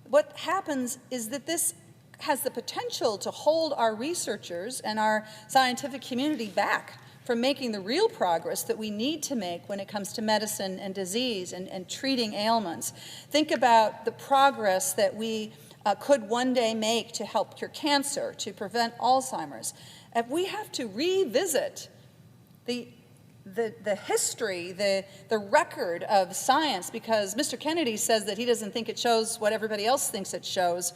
what happens is that this has the potential to hold our researchers and our scientific community back from making the real progress that we need to make when it comes to medicine and disease and treating ailments. Think about the progress that we could one day make to help cure cancer, to prevent Alzheimer's. If we have to revisit the history, the record of science, because Mr. Kennedy says that he doesn't think it shows what everybody else thinks it shows,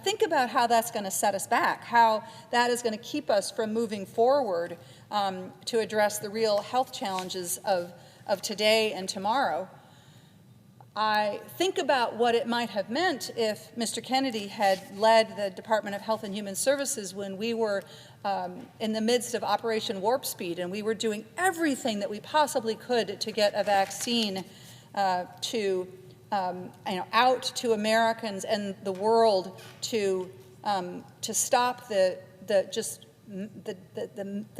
think about how that's going to set us back, how that is going to keep us from moving forward to address the real health challenges of today and tomorrow. I think about what it might have meant if Mr. Kennedy had led the Department of Health and Human Services when we were in the midst of Operation Warp Speed, and we were doing everything that we possibly could to get a vaccine out to Americans and the world to stop the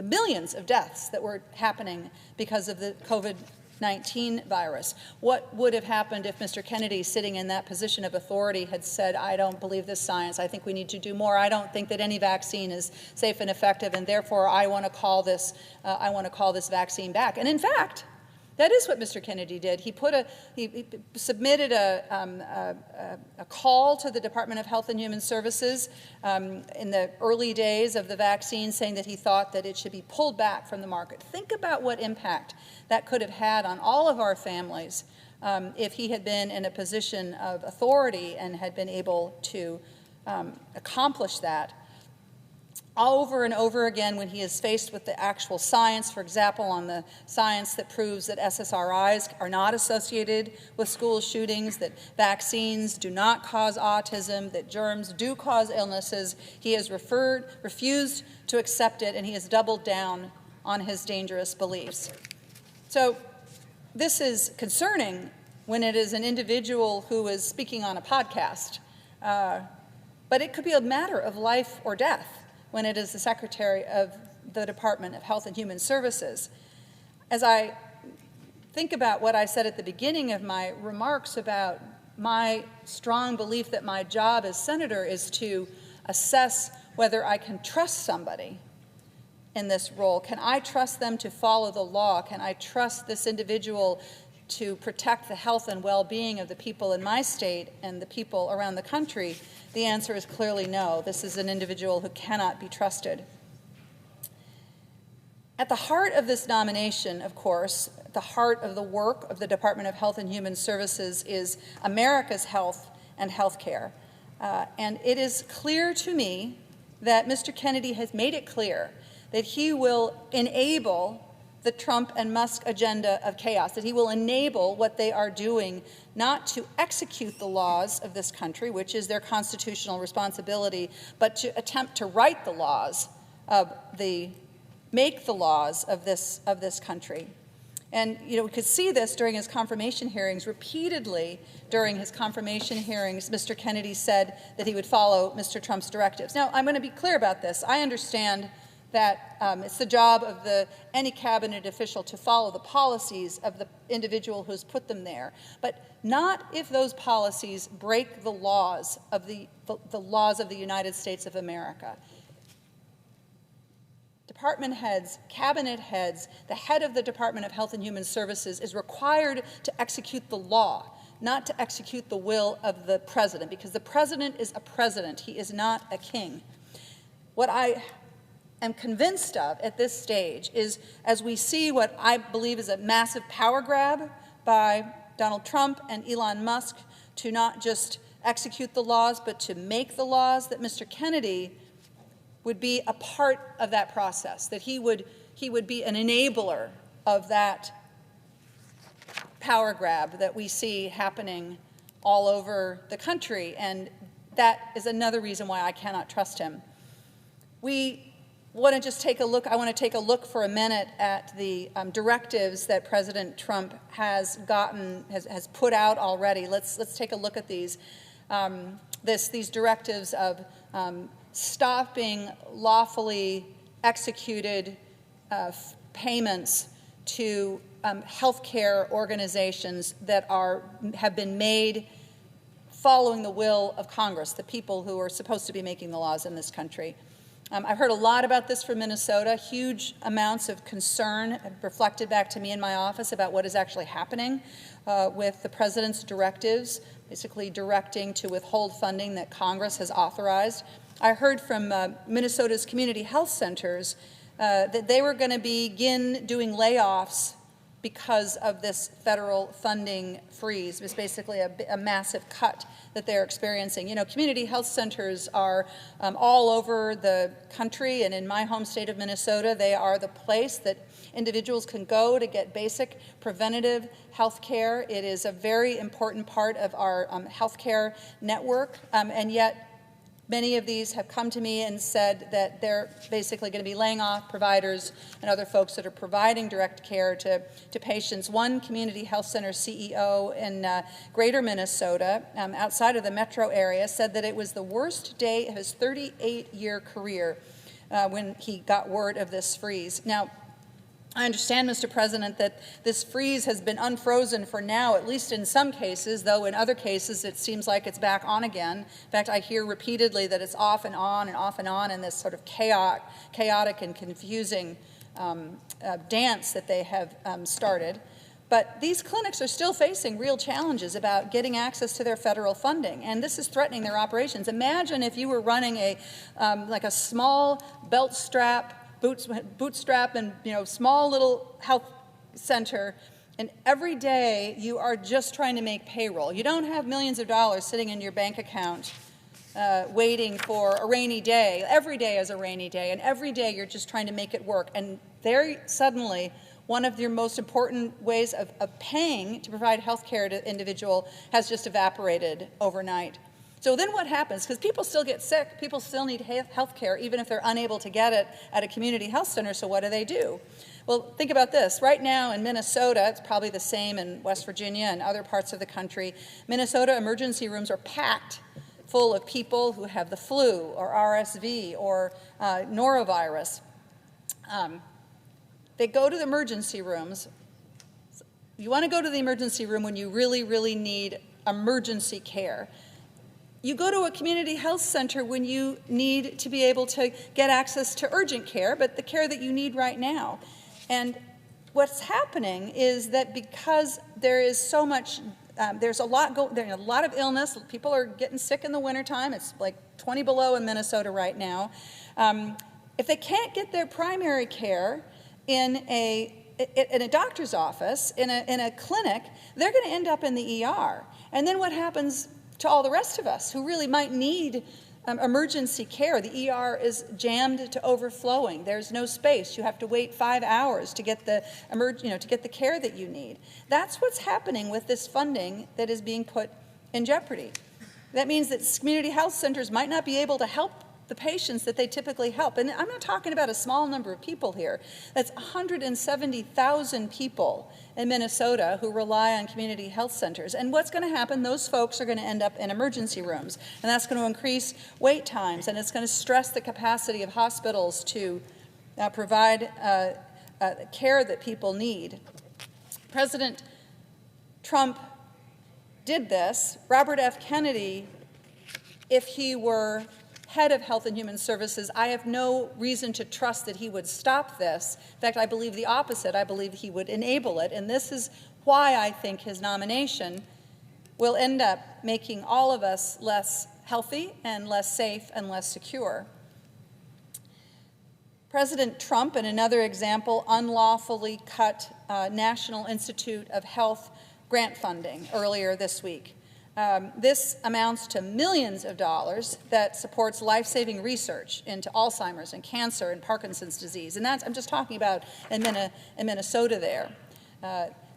millions of deaths that were happening because of the COVID-19 virus. What would have happened if Mr. Kennedy, sitting in that position of authority, had said, I don't believe this science, I think we need to do more, I don't think that any vaccine is safe and effective, and therefore I want to call this vaccine back. And in fact, That is what Mr. Kennedy did. He submitted a call to the Department of Health and Human Services in the early days of the vaccine, saying that he thought that it should be pulled back from the market. Think about what impact that could have had on all of our families if he had been in a position of authority and had been able to accomplish that. Over and over again, when he is faced with the actual science, for example, on the science that proves that SSRIs are not associated with school shootings, that vaccines do not cause autism, that germs do cause illnesses, he has refused to accept it, and he has doubled down on his dangerous beliefs. So this is concerning when it is an individual who is speaking on a podcast, but it could be a matter of life or death when it is the Secretary of the Department of Health and Human Services. As I think about what I said at the beginning of my remarks about my strong belief that my job as senator is to assess whether I can trust somebody in this role. Can I trust them to follow the law? Can I trust this individual to protect the health and well-being of the people in my state and the people around the country? The answer is clearly no. This is an individual who cannot be trusted. At the heart of this nomination, of course, at the heart of the work of the Department of Health and Human Services is America's health and health care. And it is clear to me that Mr. Kennedy has made it clear that he will enable the Trump and Musk agenda of chaos, that he will enable what they are doing not to execute the laws of this country, which is their constitutional responsibility, but to attempt to write the laws make the laws of this country. And, you know, we could see this during his confirmation hearings. Repeatedly during his confirmation hearings, Mr. Kennedy said that he would follow Mr. Trump's directives. Now, I'm going to be clear about this. I understand that it's the job of any cabinet official to follow the policies of the individual who's put them there, but not if those policies break the laws of the laws of the United States of America. Department heads, cabinet heads, the head of the Department of Health and Human Services is required to execute the law, not to execute the will of the president, because the president is a president. He is not a king. What I am convinced of at this stage is, as we see what I believe is a massive power grab by Donald Trump and Elon Musk to not just execute the laws, but to make the laws, that Mr. Kennedy would be a part of that process, that he would be an enabler of that power grab that we see happening all over the country. And that is another reason why I cannot trust him. I want to take a look for a minute at the directives that President Trump has put out already. Let's take a look at these. These directives of stopping lawfully executed payments to healthcare organizations that have been made following the will of Congress, the people who are supposed to be making the laws in this country. I've heard a lot about this from Minnesota. Huge amounts of concern have reflected back to me in my office about what is actually happening with the president's directives, basically directing to withhold funding that Congress has authorized. I heard from Minnesota's community health centers that they were going to begin doing layoffs because of this federal funding freeze. It's basically a massive cut that they're experiencing. You know, community health centers are all over the country, and in my home state of Minnesota, they are the place that individuals can go to get basic preventative health care. It is a very important part of our health care network, and yet many of these have come to me and said that they're basically going to be laying off providers and other folks that are providing direct care to patients. One community health center CEO in greater Minnesota, outside of the metro area, said that it was the worst day of his 38-year career when he got word of this freeze. Now, I understand, Mr. President, that this freeze has been unfrozen for now, at least in some cases, though in other cases it seems like it's back on again. In fact, I hear repeatedly that it's off and on and off and on in this sort of chaotic and confusing dance that they have started. But these clinics are still facing real challenges about getting access to their federal funding, and this is threatening their operations. Imagine if you were running like a small bootstrap and small little health center, and every day you are just trying to make payroll. You don't have millions of dollars sitting in your bank account waiting for a rainy day. Every day is a rainy day, and every day you're just trying to make it work. And there suddenly, one of your most important ways of paying to provide health care to individual has just evaporated overnight. So then what happens? Because people still get sick, people still need health care, even if they're unable to get it at a community health center, so what do? Well, think about this. Right now in Minnesota, it's probably the same in West Virginia and other parts of the country, Minnesota emergency rooms are packed full of people who have the flu or RSV or norovirus. They go to the emergency rooms. You want to go to the emergency room when you really, really need emergency care. You go to a community health center when you need to be able to get access to urgent care, but the care that you need right now. And what's happening is that because there is so much, there's a lot of illness. People are getting sick in the wintertime. It's like 20 below in Minnesota right now. If they can't get their primary care in a doctor's office, in a clinic, they're going to end up in the ER. And then what happens to all the rest of us who really might need emergency care? The ER is jammed to overflowing. There's no space. You have to wait 5 hours to get the to get the care that you need. That's what's happening with this funding that is being put in jeopardy. That means that community health centers might not be able to help the patients that they typically help. And I'm not talking about a small number of people here. That's 170,000 people in Minnesota who rely on community health centers. And what's going to happen? Those folks are going to end up in emergency rooms. And that's going to increase wait times, and it's going to stress the capacity of hospitals to provide care that people need. President Trump did this. Robert F. Kennedy, if he were head of Health and Human Services, I have no reason to trust that he would stop this. In fact, I believe the opposite. I believe he would enable it. And this is why I think his nomination will end up making all of us less healthy and less safe and less secure. President Trump, in another example, unlawfully cut National Institute of Health grant funding earlier this week. This amounts to millions of dollars that supports life-saving research into Alzheimer's and cancer and Parkinson's disease. And I'm just talking about in Minnesota there.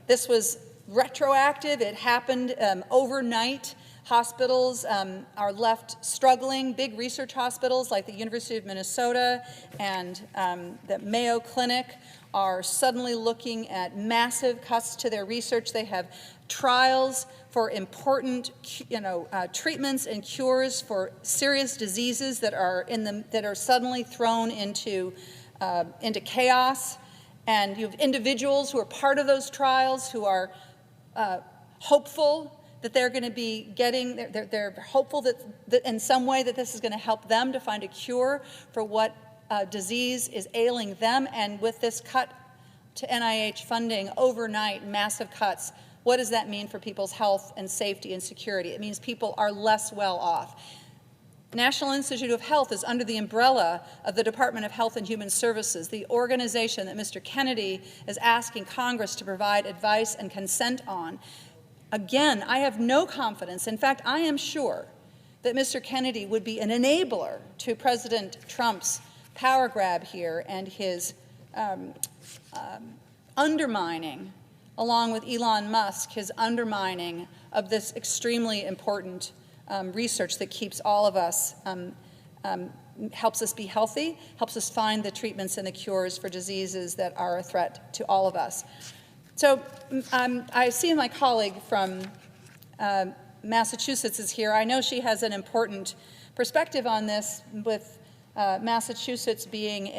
This was retroactive. It happened overnight. Hospitals are left struggling. Big research hospitals like the University of Minnesota and the Mayo Clinic are suddenly looking at massive cuts to their research. They have trials for important, treatments and cures for serious diseases that are suddenly thrown into chaos. And you have individuals who are part of those trials who are hopeful that they're going to be getting. They're hopeful that in some way that this is going to help them to find a cure for what disease is ailing them. And with this cut to NIH funding overnight, massive cuts, what does that mean for people's health and safety and security? It means people are less well off. National Institute of Health is under the umbrella of the Department of Health and Human Services, the organization that Mr. Kennedy is asking Congress to provide advice and consent on. Again, I have no confidence. In fact, I am sure that Mr. Kennedy would be an enabler to President Trump's power grab here and his undermining, along with Elon Musk, his undermining of this extremely important research that keeps all of us, helps us be healthy, helps us find the treatments and the cures for diseases that are a threat to all of us. So I see my colleague from Massachusetts is here. I know she has an important perspective on this, with Massachusetts being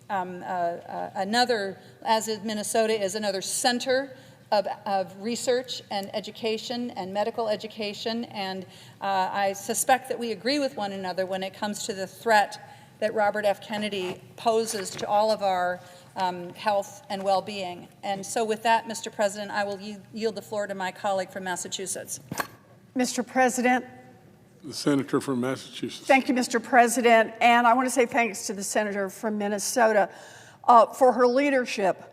another, as is Minnesota, is another center of research and education and medical education. And I suspect that we agree with one another when it comes to the threat that Robert F. Kennedy poses to all of our health and well-being. And so with that, Mr. President, I will yield the floor to my colleague from Massachusetts. Mr. President. The senator from Massachusetts. Thank you, Mr. President. And I want to say thanks to the senator from Minnesota for her leadership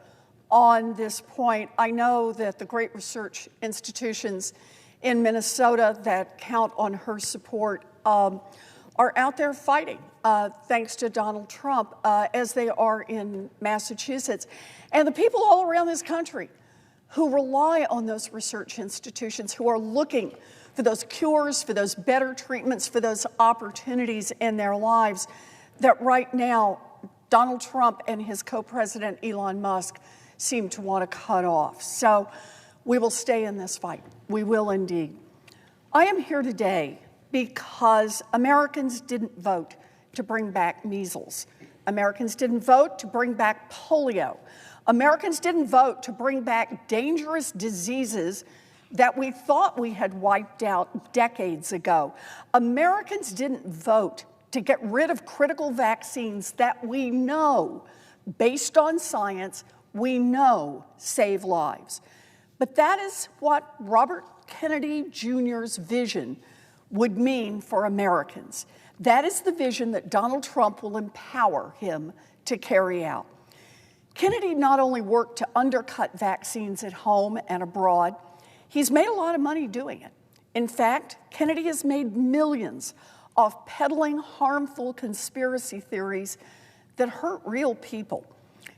on this point. I know that the great research institutions in Minnesota that count on her support are out there fighting, thanks to Donald Trump, as they are in Massachusetts. And the people all around this country who rely on those research institutions, who are looking for those cures, for those better treatments, for those opportunities in their lives that right now Donald Trump and his co-president Elon Musk seem to want to cut off. So we will stay in this fight. We will indeed. I am here today because Americans didn't vote to bring back measles. Americans didn't vote to bring back polio. Americans didn't vote to bring back dangerous diseases that we thought we had wiped out decades ago. Americans didn't vote to get rid of critical vaccines that we know, based on science, we know save lives. But that is what Robert Kennedy Jr.'s vision would mean for Americans. That is the vision that Donald Trump will empower him to carry out. Kennedy not only worked to undercut vaccines at home and abroad, he's made a lot of money doing it. In fact, Kennedy has made millions off peddling harmful conspiracy theories that hurt real people.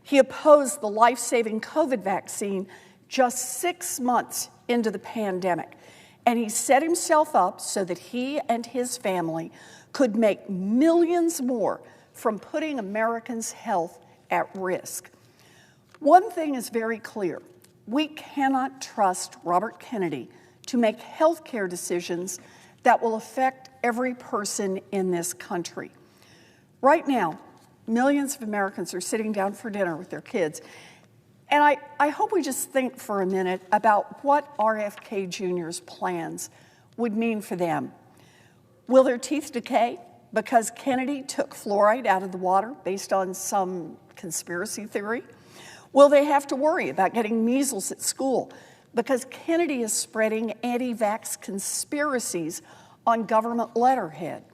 He opposed the life-saving COVID vaccine just 6 months into the pandemic, and he set himself up so that he and his family could make millions more from putting Americans' health at risk. One thing is very clear. We cannot trust Robert Kennedy to make health care decisions that will affect every person in this country. Right now, millions of Americans are sitting down for dinner with their kids. And I hope we just think for a minute about what RFK Jr.'s plans would mean for them. Will their teeth decay because Kennedy took fluoride out of the water based on some conspiracy theory? Will they have to worry about getting measles at school because Kennedy is spreading anti-vax conspiracies on government letterhead?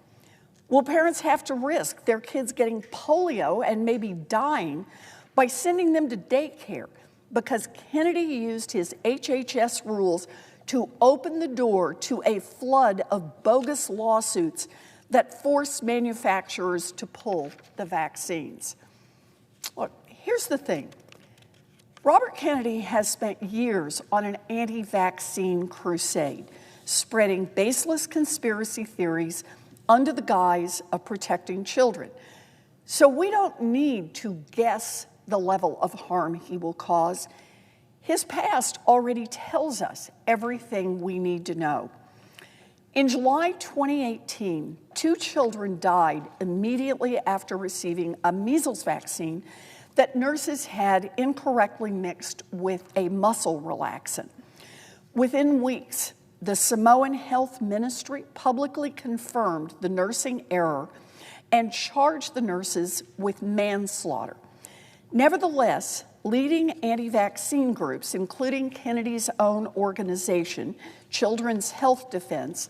Will parents have to risk their kids getting polio and maybe dying by sending them to daycare because Kennedy used his HHS rules to open the door to a flood of bogus lawsuits that forced manufacturers to pull the vaccines? Look, here's the thing. Robert Kennedy has spent years on an anti-vaccine crusade, spreading baseless conspiracy theories under the guise of protecting children. So we don't need to guess the level of harm he will cause. His past already tells us everything we need to know. In July 2018, 2 children died immediately after receiving a measles vaccine that nurses had incorrectly mixed with a muscle relaxant. Within weeks, the Samoan Health Ministry publicly confirmed the nursing error and charged the nurses with manslaughter. Nevertheless, leading anti-vaccine groups, including Kennedy's own organization, Children's Health Defense,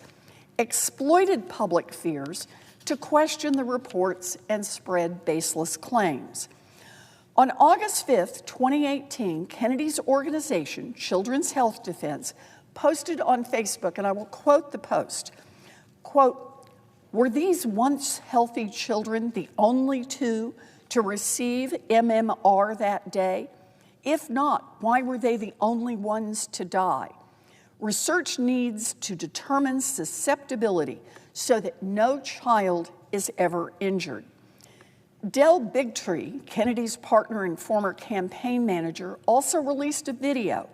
exploited public fears to question the reports and spread baseless claims. On August 5th, 2018, Kennedy's organization, Children's Health Defense, posted on Facebook, and I will quote the post, quote, "Were these once healthy children the only 2 to receive MMR that day? If not, why were they the only ones to die? Research needs to determine susceptibility so that no child is ever injured." Del Bigtree, Kennedy's partner and former campaign manager, also released a video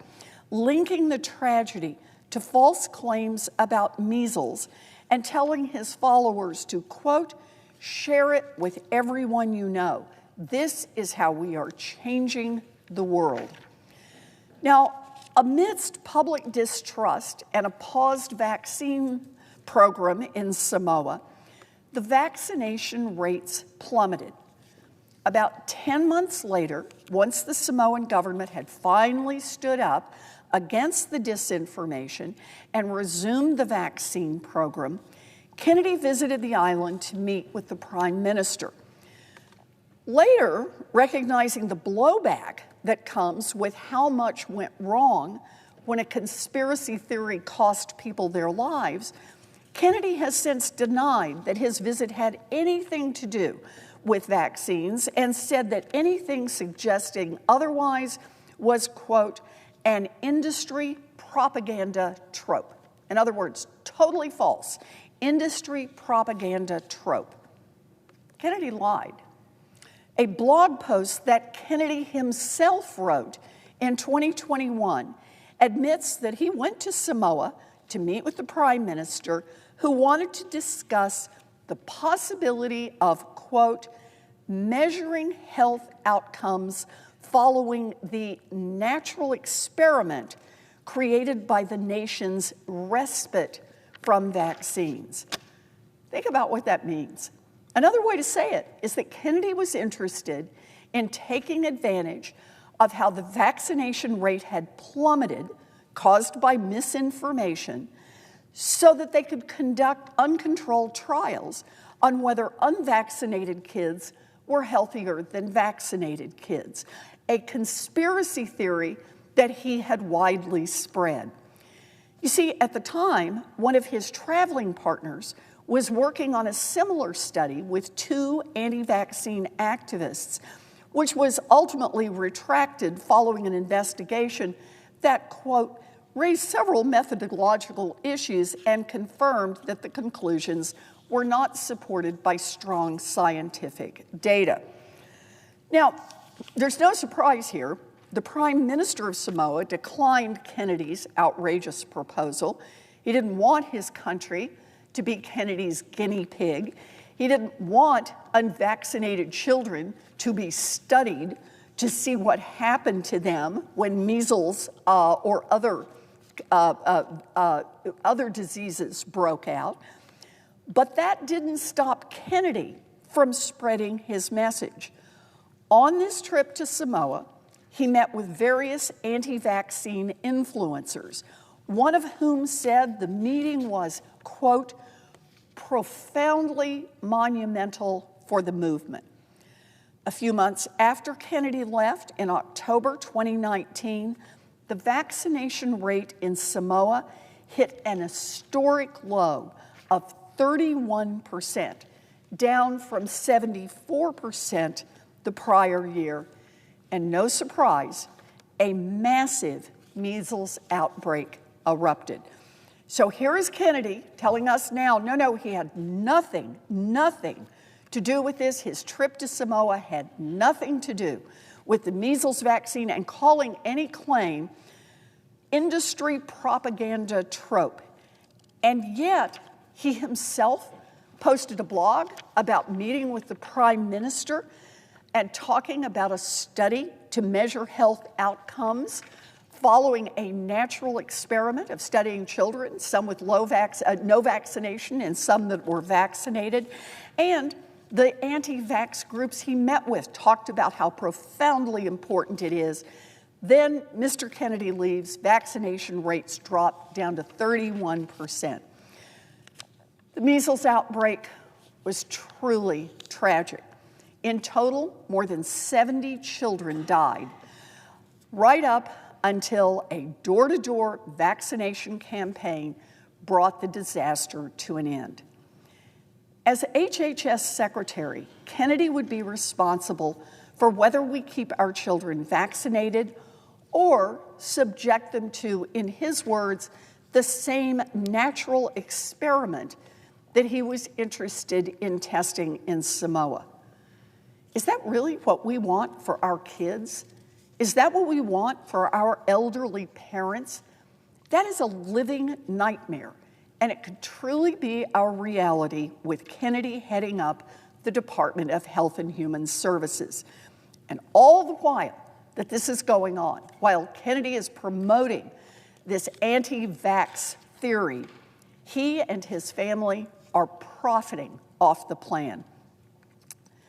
linking the tragedy to false claims about measles and telling his followers to, quote, "Share it with everyone you know. This is how we are changing the world." Now, amidst public distrust and a paused vaccine program in Samoa, the vaccination rates plummeted. About 10 months later, once the Samoan government had finally stood up against the disinformation and resumed the vaccine program, Kennedy visited the island to meet with the Prime Minister. Later, recognizing the blowback that comes with how much went wrong when a conspiracy theory cost people their lives, Kennedy has since denied that his visit had anything to do with vaccines and said that anything suggesting otherwise was, quote, an industry propaganda trope. In other words, totally false. Industry propaganda trope. Kennedy lied. A blog post that Kennedy himself wrote in 2021 admits that he went to Samoa to meet with the Prime Minister, who wanted to discuss the possibility of, quote, measuring health outcomes following the natural experiment created by the nation's respite from vaccines. Think about what that means. Another way to say it is that Kennedy was interested in taking advantage of how the vaccination rate had plummeted, caused by misinformation, so that they could conduct uncontrolled trials on whether unvaccinated kids were healthier than vaccinated kids, a conspiracy theory that he had widely spread. You see, at the time, one of his traveling partners was working on a similar study with two anti-vaccine activists, which was ultimately retracted following an investigation that, quote, raised several methodological issues and confirmed that the conclusions were not supported by strong scientific data. Now, there's no surprise here. The Prime Minister of Samoa declined Kennedy's outrageous proposal. He didn't want his country to be Kennedy's guinea pig. He didn't want unvaccinated children to be studied to see what happened to them when measles or other diseases broke out. But that didn't stop Kennedy from spreading his message. On this trip to Samoa, he met with various anti-vaccine influencers, one of whom said the meeting was, quote, profoundly monumental for the movement. A few months after Kennedy left, in October 2019, the vaccination rate in Samoa hit an historic low of 31%, down from 74% the prior year. And no surprise, a massive measles outbreak erupted. So here is Kennedy telling us now, no, he had nothing to do with this. His trip to Samoa had nothing to do with the measles vaccine, and calling any claim industry propaganda trope. And yet, he himself posted a blog about meeting with the Prime Minister and talking about a study to measure health outcomes following a natural experiment of studying children, some with no vaccination and some that were vaccinated. And the anti-vax groups he met with talked about how profoundly important it is. Then Mr. Kennedy leaves, vaccination rates drop down to 31%. The measles outbreak was truly tragic. In total, more than 70 children died, right up until a door-to-door vaccination campaign brought the disaster to an end. As HHS Secretary, Kennedy would be responsible for whether we keep our children vaccinated or subject them to, in his words, the same natural experiment that he was interested in testing in Samoa. Is that really what we want for our kids? Is that what we want for our elderly parents? That is a living nightmare, and it could truly be our reality with Kennedy heading up the Department of Health and Human Services. And all the while that this is going on, while Kennedy is promoting this anti-vax theory, he and his family are profiting off the plan.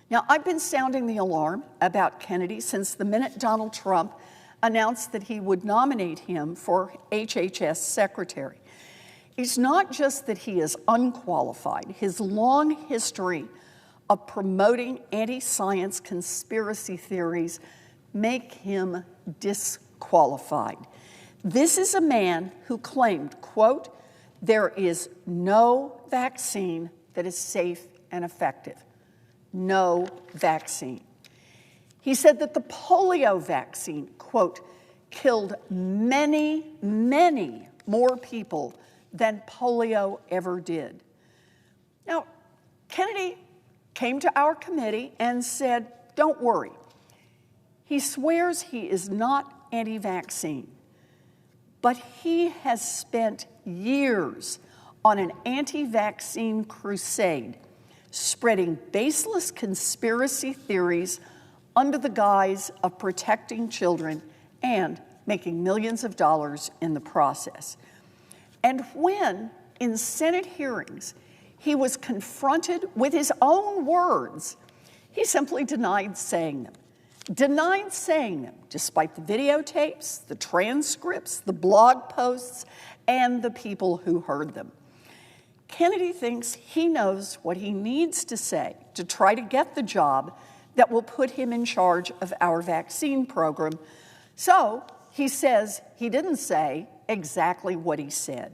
Now, I've been sounding the alarm about Kennedy since the minute Donald Trump announced that he would nominate him for HHS secretary. It's not just that he is unqualified. His long history of promoting anti-science conspiracy theories make him disqualified. This is a man who claimed, quote, "There is no vaccine that is safe and effective." No vaccine. He said that the polio vaccine, quote, "killed many, many more people than polio ever did." Now, Kennedy came to our committee and said, "Don't worry." He swears he is not anti-vaccine, but he has spent years on an anti-vaccine crusade, spreading baseless conspiracy theories under the guise of protecting children and making millions of dollars in the process. And when, in Senate hearings, he was confronted with his own words, he simply denied saying them. Denied saying them, despite the videotapes, the transcripts, the blog posts, and the people who heard them. Kennedy thinks he knows what he needs to say to try to get the job that will put him in charge of our vaccine program. So he says he didn't say exactly what he said.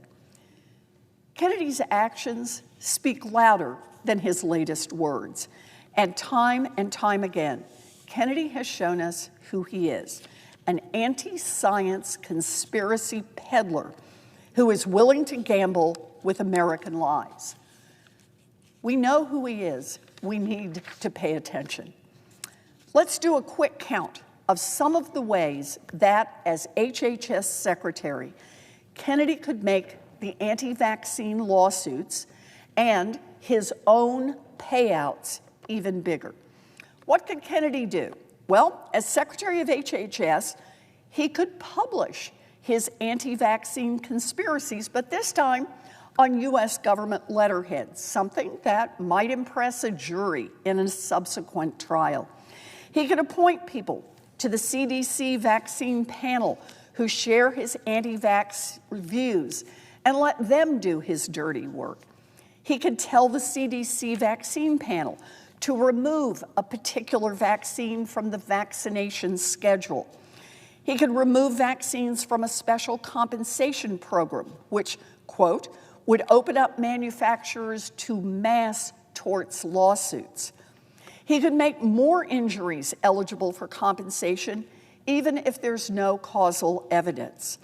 Kennedy's actions speak louder than his latest words. And time again, Kennedy has shown us who he is, an anti-science conspiracy peddler who is willing to gamble with American lives. We know who he is. We need to pay attention. Let's do a quick count of some of the ways that, as HHS secretary, Kennedy could make the anti-vaccine lawsuits and his own payouts even bigger. What could Kennedy do? Well, as secretary of HHS, he could publish his anti-vaccine conspiracies, but this time on U.S. government letterheads, something that might impress a jury in a subsequent trial. He could appoint people to the CDC vaccine panel who share his anti-vax views and let them do his dirty work. He could tell the CDC vaccine panel to remove a particular vaccine from the vaccination schedule. He could remove vaccines from a special compensation program, which, quote, would open up manufacturers to mass torts lawsuits. He could make more injuries eligible for compensation, even if there's no causal evidence.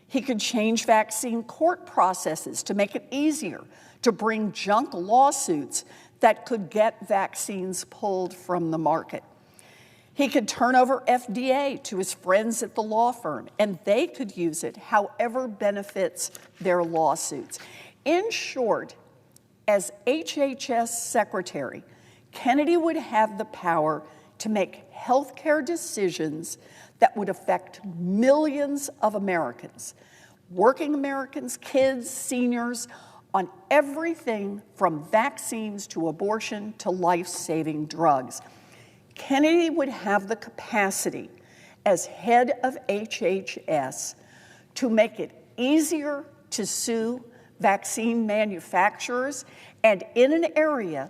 He could change vaccine court processes to make it easier to bring junk lawsuits that could get vaccines pulled from the market. He could turn over FDA to his friends at the law firm, and they could use it however benefits their lawsuits. In short, as HHS secretary, Kennedy would have the power to make healthcare decisions that would affect millions of Americans, working Americans, kids, seniors, on everything from vaccines to abortion to life-saving drugs. Kennedy would have the capacity, as head of HHS, to make it easier to sue vaccine manufacturers, and in an area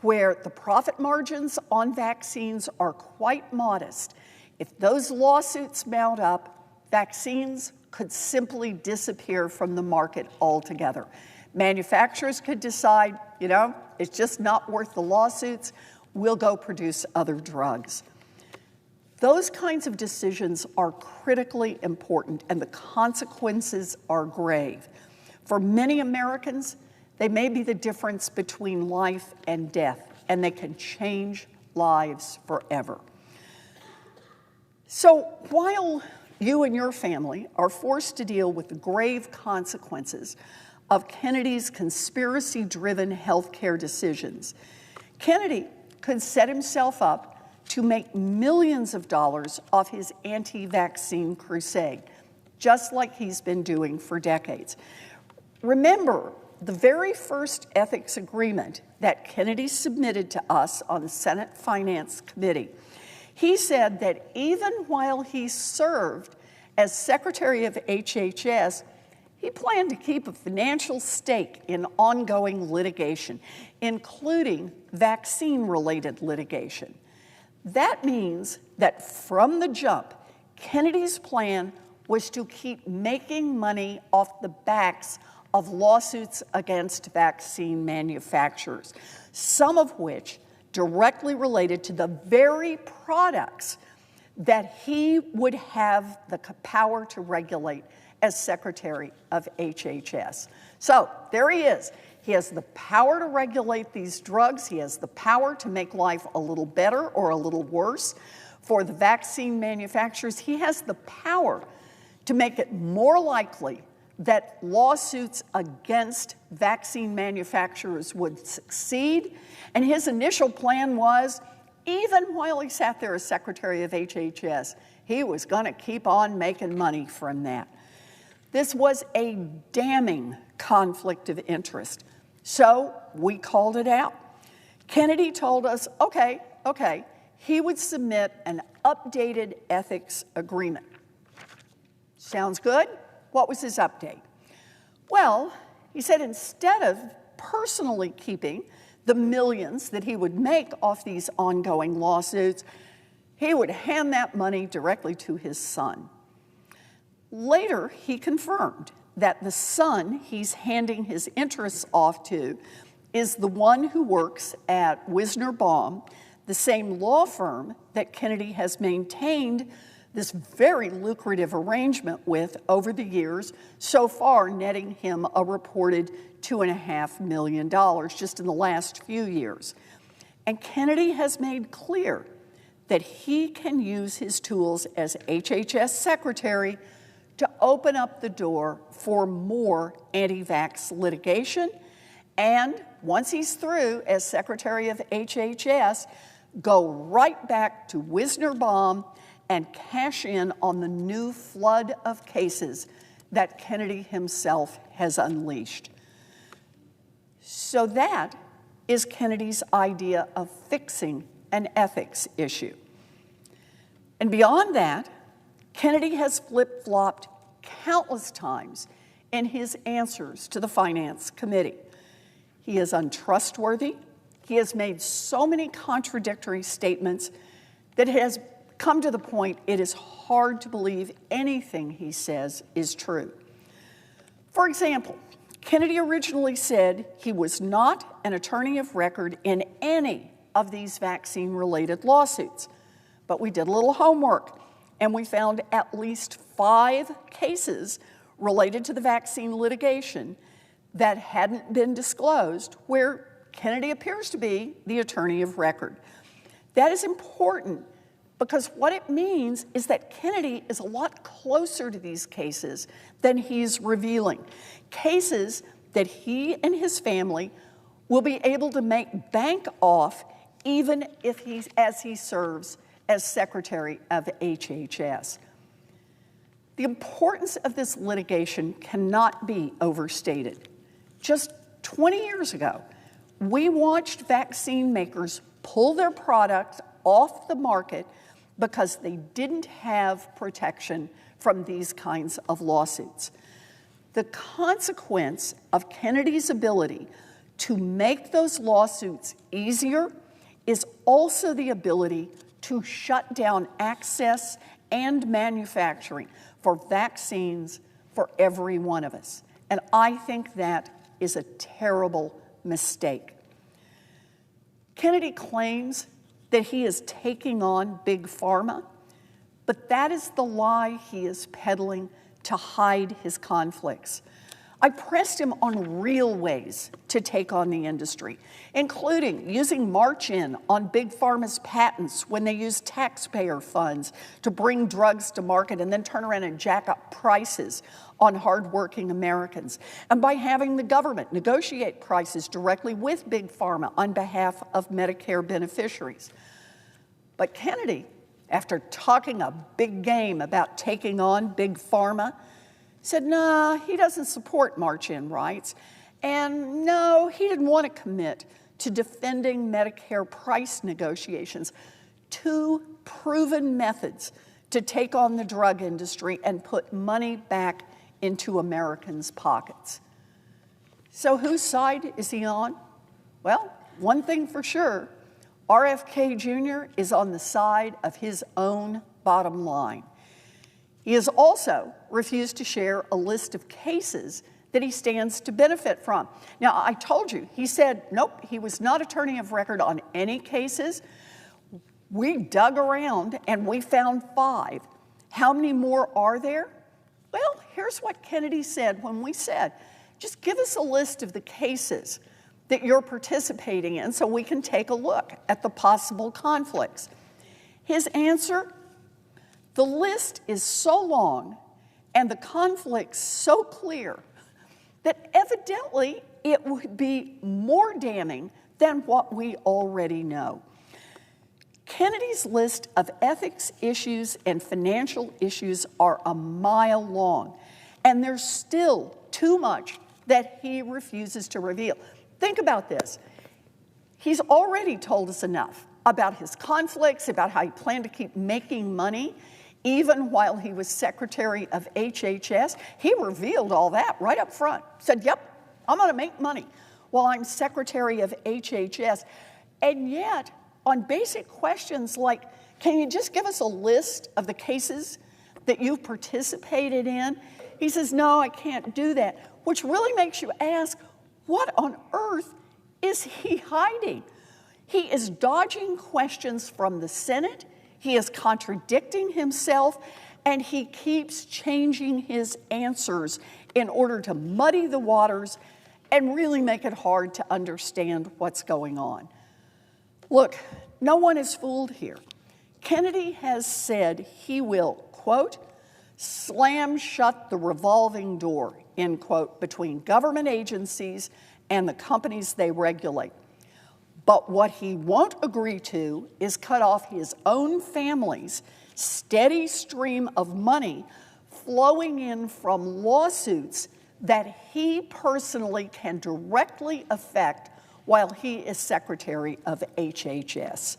where the profit margins on vaccines are quite modest, if those lawsuits mount up, vaccines could simply disappear from the market altogether. Manufacturers could decide, it's just not worth the lawsuits, we'll go produce other drugs. Those kinds of decisions are critically important, and the consequences are grave. For many Americans, they may be the difference between life and death, and they can change lives forever. So while you and your family are forced to deal with the grave consequences of Kennedy's conspiracy-driven healthcare decisions, Kennedy could set himself up to make millions of dollars off his anti-vaccine crusade, just like he's been doing for decades. Remember the very first ethics agreement that Kennedy submitted to us on the Senate Finance Committee, he said that even while he served as Secretary of HHS, he planned to keep a financial stake in ongoing litigation, including vaccine-related litigation. That means that from the jump, Kennedy's plan was to keep making money off the backs of lawsuits against vaccine manufacturers, some of which directly related to the very products that he would have the power to regulate as Secretary of HHS. So there he is. He has the power to regulate these drugs. He has the power to make life a little better or a little worse for the vaccine manufacturers. He has the power to make it more likely that lawsuits against vaccine manufacturers would succeed. And his initial plan was, even while he sat there as Secretary of HHS, he was going to keep on making money from that. This was a damning conflict of interest. So we called it out. Kennedy told us, okay, he would submit an updated ethics agreement. Sounds good? What was his update? Well, he said instead of personally keeping the millions that he would make off these ongoing lawsuits, he would hand that money directly to his son. Later, he confirmed that the son he's handing his interests off to is the one who works at Wisner Baum, the same law firm that Kennedy has maintained this very lucrative arrangement with over the years, so far netting him a reported $2.5 million just in the last few years. And Kennedy has made clear that he can use his tools as HHS Secretary to open up the door for more anti-vax litigation, and once he's through as Secretary of HHS, go right back to Wisner Baum and cash in on the new flood of cases that Kennedy himself has unleashed. So that is Kennedy's idea of fixing an ethics issue. And beyond that, Kennedy has flip-flopped countless times in his answers to the Finance Committee. He is untrustworthy. He has made so many contradictory statements that it has come to the point it is hard to believe anything he says is true. For example, Kennedy originally said he was not an attorney of record in any of these vaccine-related lawsuits. But we did a little homework, and we found at least 5 cases related to the vaccine litigation that hadn't been disclosed where Kennedy appears to be the attorney of record. That is important because what it means is that Kennedy is a lot closer to these cases than he's revealing. Cases that he and his family will be able to make bank off even if as he serves as Secretary of HHS. The importance of this litigation cannot be overstated. Just 20 years ago, we watched vaccine makers pull their products off the market because they didn't have protection from these kinds of lawsuits. The consequence of Kennedy's ability to make those lawsuits easier is also the ability to shut down access and manufacturing for vaccines for every one of us. And I think that is a terrible mistake. Kennedy claims that he is taking on Big Pharma, but that is the lie he is peddling to hide his conflicts. I pressed him on real ways to take on the industry, including using march-in on Big Pharma's patents when they use taxpayer funds to bring drugs to market and then turn around and jack up prices on hardworking Americans, and by having the government negotiate prices directly with Big Pharma on behalf of Medicare beneficiaries. But Kennedy, after talking a big game about taking on Big Pharma, said, nah, he doesn't support march-in rights. And no, he didn't want to commit to defending Medicare price negotiations, two proven methods to take on the drug industry and put money back into Americans' pockets. So whose side is he on? Well, one thing for sure, RFK Jr. is on the side of his own bottom line. He has also refused to share a list of cases that he stands to benefit from. Now, I told you, he said, nope, he was not attorney of record on any cases. We dug around and we found 5. How many more are there? Well, here's what Kennedy said when we said, just give us a list of the cases that you're participating in so we can take a look at the possible conflicts. His answer, the list is so long and the conflicts so clear that evidently it would be more damning than what we already know. Kennedy's list of ethics issues and financial issues are a mile long, and there's still too much that he refuses to reveal. Think about this. He's already told us enough about his conflicts, about how he planned to keep making money, even while he was Secretary of HHS. He revealed all that right up front. Said, yep, I'm going to make money while I'm Secretary of HHS. And yet, on basic questions like, can you just give us a list of the cases that you've participated in? He says, no, I can't do that, which really makes you ask, what on earth is he hiding? He is dodging questions from the Senate. He is contradicting himself, and he keeps changing his answers in order to muddy the waters and really make it hard to understand what's going on. Look, no one is fooled here. Kennedy has said he will, quote, slam shut the revolving door, end quote, between government agencies and the companies they regulate. But what he won't agree to is cut off his own family's steady stream of money flowing in from lawsuits that he personally can directly affect while he is Secretary of HHS.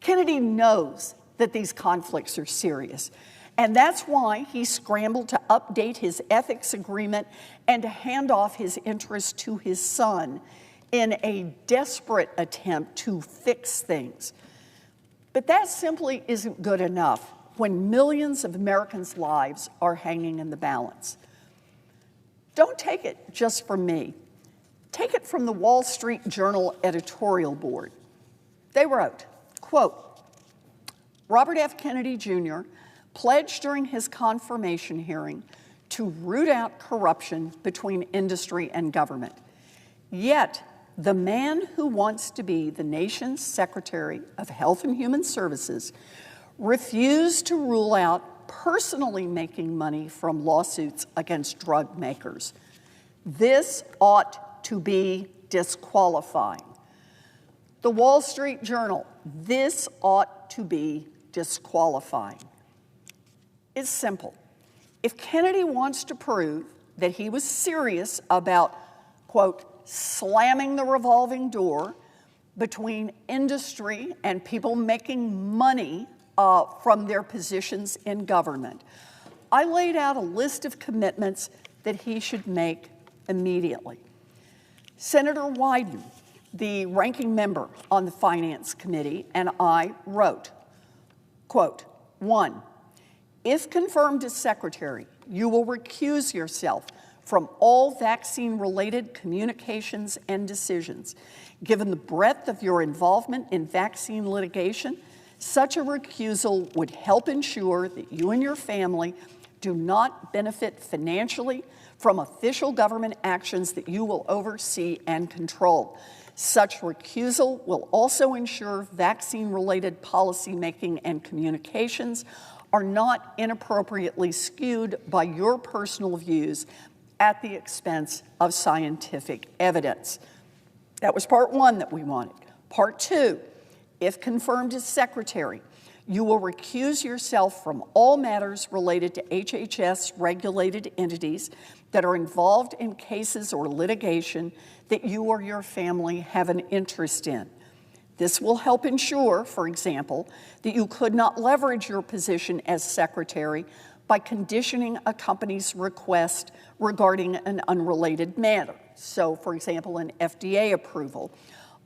Kennedy knows that these conflicts are serious, and that's why he scrambled to update his ethics agreement and to hand off his interests to his son in a desperate attempt to fix things. But that simply isn't good enough when millions of Americans' lives are hanging in the balance. Don't take it just from me. Take it from the Wall Street Journal editorial board. They wrote, quote, Robert F. Kennedy Jr. pledged during his confirmation hearing to root out corruption between industry and government. Yet, the man who wants to be the nation's Secretary of Health and Human Services refused to rule out personally making money from lawsuits against drug makers. This ought to be disqualifying. The Wall Street Journal, this ought to be disqualifying. It's simple. If Kennedy wants to prove that he was serious about, quote, slamming the revolving door between industry and people making money from their positions in government, I laid out a list of commitments that he should make immediately. Senator Wyden, the ranking member on the Finance Committee, and I wrote, quote, 1, if confirmed as Secretary, you will recuse yourself from all vaccine-related communications and decisions. Given the breadth of your involvement in vaccine litigation, such a recusal would help ensure that you and your family do not benefit financially from official government actions that you will oversee and control. Such recusal will also ensure vaccine-related policymaking and communications are not inappropriately skewed by your personal views at the expense of scientific evidence. That was part 1 that we wanted. Part 2, if confirmed as Secretary, You will recuse yourself from all matters related to HHS-regulated entities that are involved in cases or litigation that you or your family have an interest in. This will help ensure, for example, that you could not leverage your position as secretary by conditioning a company's request regarding an unrelated matter. So, for example, an FDA approval,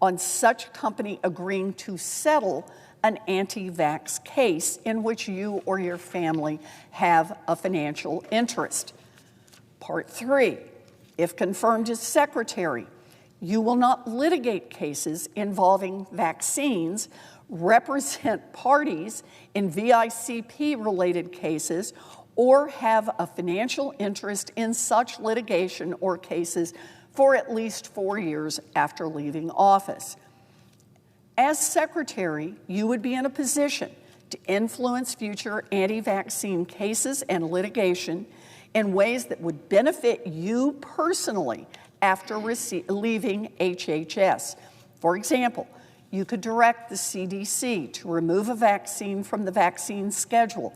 on such company agreeing to settle an anti-vax case in which you or your family have a financial interest. Part 3, if confirmed as secretary, you will not litigate cases involving vaccines, represent parties in VICP-related cases, or have a financial interest in such litigation or cases for at least 4 years after leaving office. As secretary, you would be in a position to influence future anti-vaccine cases and litigation in ways that would benefit you personally after leaving HHS. For example, you could direct the CDC to remove a vaccine from the vaccine schedule,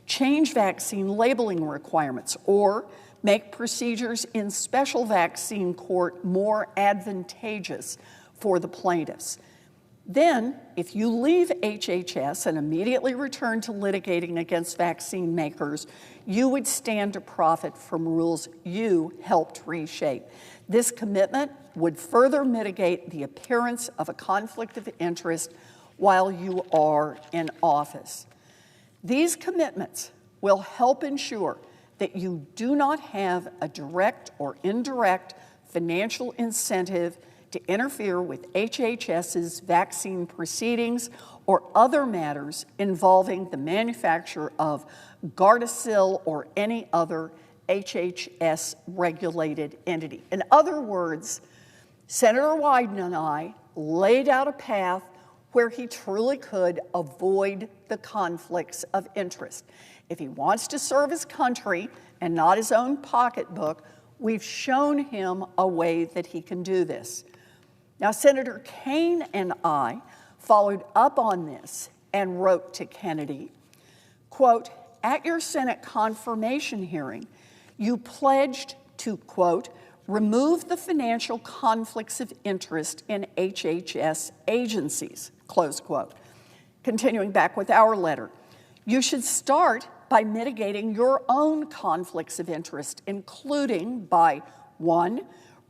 change vaccine labeling requirements, or make procedures in special vaccine court more advantageous for the plaintiffs. Then, if you leave HHS and immediately return to litigating against vaccine makers, you would stand to profit from rules you helped reshape. This commitment would further mitigate the appearance of a conflict of interest while you are in office. These commitments will help ensure that you do not have a direct or indirect financial incentive to interfere with HHS's vaccine proceedings or other matters involving the manufacture of Gardasil or any other HHS-regulated entity. In other words, Senator Wyden and I laid out a path where he truly could avoid the conflicts of interest. If he wants to serve his country and not his own pocketbook, we've shown him a way that he can do this. Now, Senator Kaine and I followed up on this and wrote to Kennedy, quote, at your Senate confirmation hearing, you pledged to, quote, remove the financial conflicts of interest in HHS agencies, close quote. Continuing back with our letter, you should start by mitigating your own conflicts of interest, including by, 1,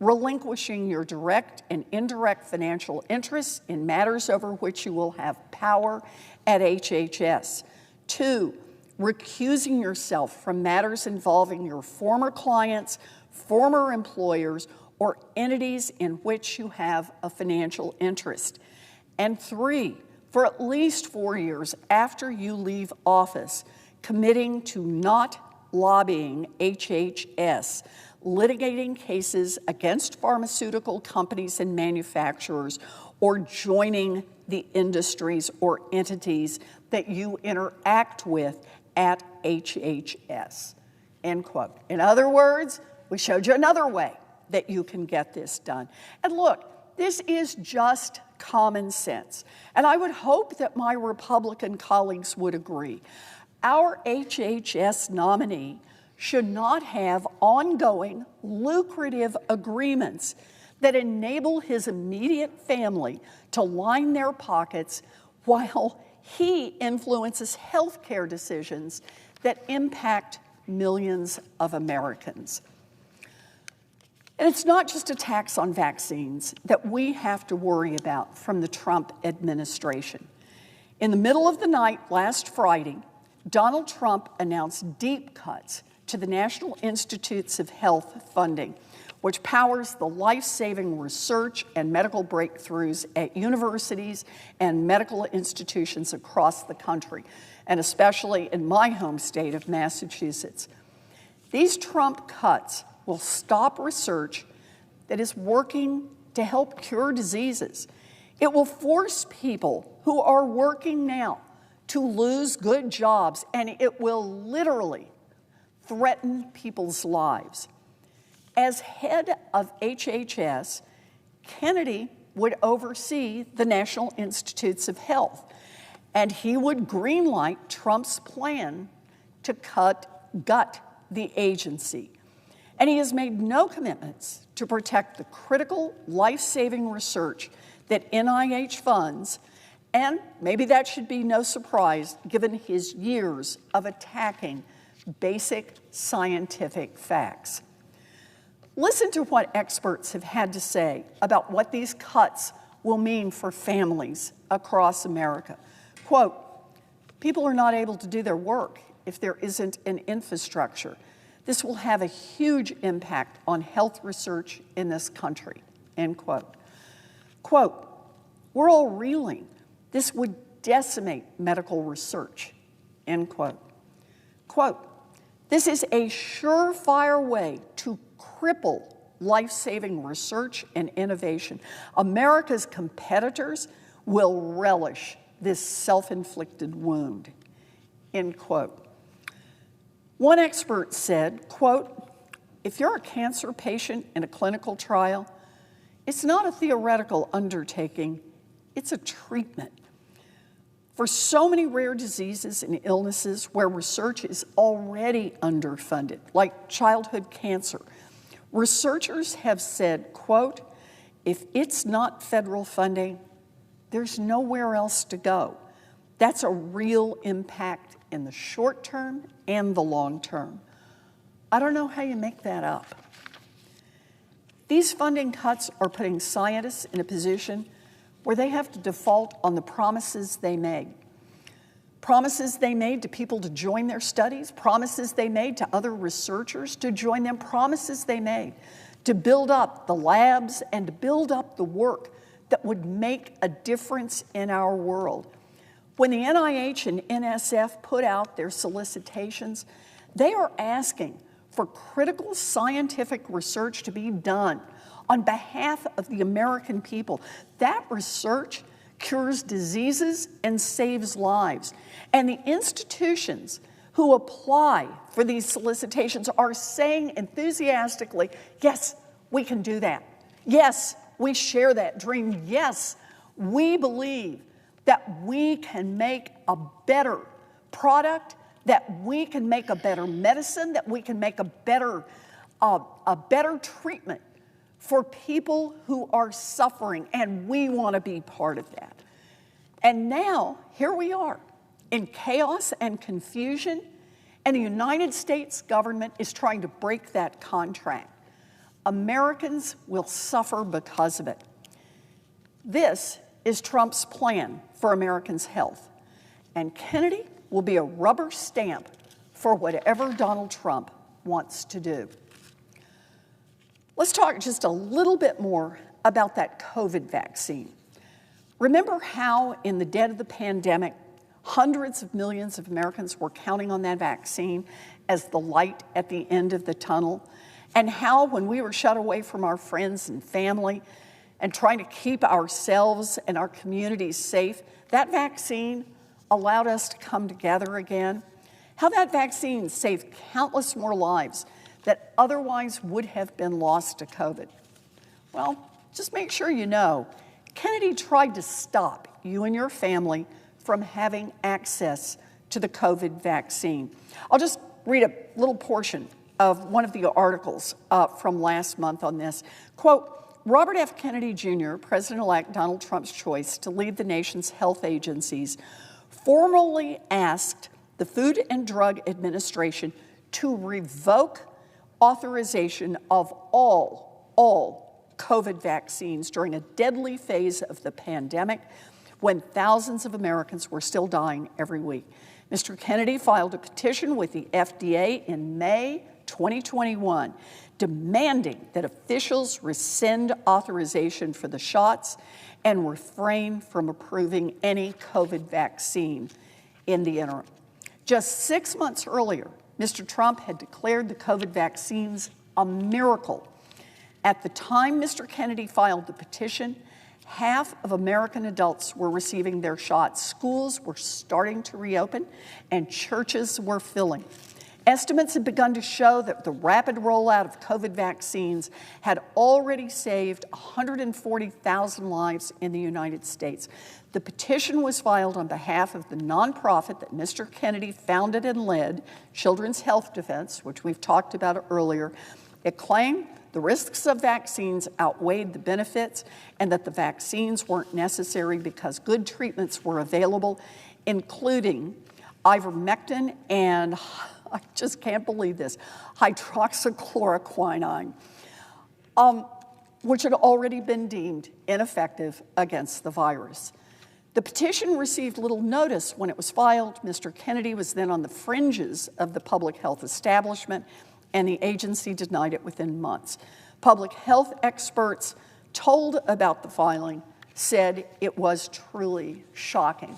relinquishing your direct and indirect financial interests in matters over which you will have power at HHS. 2, recusing yourself from matters involving your former clients, former employers, or entities in which you have a financial interest. And 3, for at least 4 years after you leave office, committing to not lobbying HHS, litigating cases against pharmaceutical companies and manufacturers, or joining the industries or entities that you interact with at HHS, end quote. In other words, we showed you another way that you can get this done. And look, this is just common sense. And I would hope that my Republican colleagues would agree. Our HHS nominee should not have ongoing lucrative agreements that enable his immediate family to line their pockets while he influences healthcare decisions that impact millions of Americans. And it's not just a tax on vaccines that we have to worry about from the Trump administration. In the middle of the night last Friday, Donald Trump announced deep cuts to the National Institutes of Health funding, which powers the life-saving research and medical breakthroughs at universities and medical institutions across the country, and especially in my home state of Massachusetts. These Trump cuts will stop research that is working to help cure diseases. It will force people who are working now to lose good jobs, and it will literally threaten people's lives. As head of HHS, Kennedy would oversee the National Institutes of Health. and he would greenlight Trump's plan to gut the agency. And he has made no commitments to protect the critical life-saving research that NIH funds, and maybe that should be no surprise given his years of attacking basic scientific facts. Listen to what experts have had to say about what these cuts will mean for families across America. Quote, people are not able to do their work if there isn't an infrastructure. This will have a huge impact on health research in this country, end quote. Quote, we're all reeling. This would decimate medical research, end quote. Quote, this is a surefire way to cripple life-saving research and innovation. America's competitors will relish this self-inflicted wound, end quote. One expert said, quote, if you're a cancer patient in a clinical trial, it's not a theoretical undertaking, it's a treatment. For so many rare diseases and illnesses where research is already underfunded, like childhood cancer, researchers have said, quote, if it's not federal funding, there's nowhere else to go. That's a real impact in the short term and the long term. I don't know how you make that up. These funding cuts are putting scientists in a position where they have to default on the promises they made. Promises they made to people to join their studies, promises they made to other researchers to join them, promises they made to build up the labs and to build up the work that would make a difference in our world. When the NIH and NSF put out their solicitations, they are asking for critical scientific research to be done on behalf of the American people. That research cures diseases and saves lives. And the institutions who apply for these solicitations are saying enthusiastically, yes, we can do that. Yes, we share that dream. Yes, we believe that we can make a better product, that we can make a better medicine, that we can make a better treatment for people who are suffering, and we want to be part of that. And now, here we are, in chaos and confusion, and the United States government is trying to break that contract. Americans will suffer because of it. This is Trump's plan for Americans' health, and Kennedy will be a rubber stamp for whatever Donald Trump wants to do. Let's talk just a little bit more about that COVID vaccine. Remember how in the dead of the pandemic, hundreds of millions of Americans were counting on that vaccine as the light at the end of the tunnel? And how when we were shut away from our friends and family and trying to keep ourselves and our communities safe, that vaccine allowed us to come together again? How that vaccine saved countless more lives that otherwise would have been lost to COVID? Well, just make sure you know, Kennedy tried to stop you and your family from having access to the COVID vaccine. I'll just read a little portion of one of the articles from last month on this. Quote, Robert F. Kennedy Jr., President-elect Donald Trump's choice to lead the nation's health agencies, formally asked the Food and Drug Administration to revoke authorization of all COVID vaccines during a deadly phase of the pandemic when thousands of Americans were still dying every week. Mr. Kennedy filed a petition with the FDA in May 2021, demanding that officials rescind authorization for the shots and refrain from approving any COVID vaccine in the interim. Just 6 months earlier, Mr. Trump had declared the COVID vaccines a miracle. At the time Mr. Kennedy filed the petition, half of American adults were receiving their shots. Schools were starting to reopen, and churches were filling. Estimates had begun to show that the rapid rollout of COVID vaccines had already saved 140,000 lives in the United States. The petition was filed on behalf of the nonprofit that Mr. Kennedy founded and led, Children's Health Defense, which we've talked about earlier. It claimed the risks of vaccines outweighed the benefits and that the vaccines weren't necessary because good treatments were available, including ivermectin and, I just can't believe this, hydroxychloroquine, which had already been deemed ineffective against the virus. The petition received little notice when it was filed. Mr. Kennedy was then on the fringes of the public health establishment, and the agency denied it within months. Public health experts told about the filing said it was truly shocking.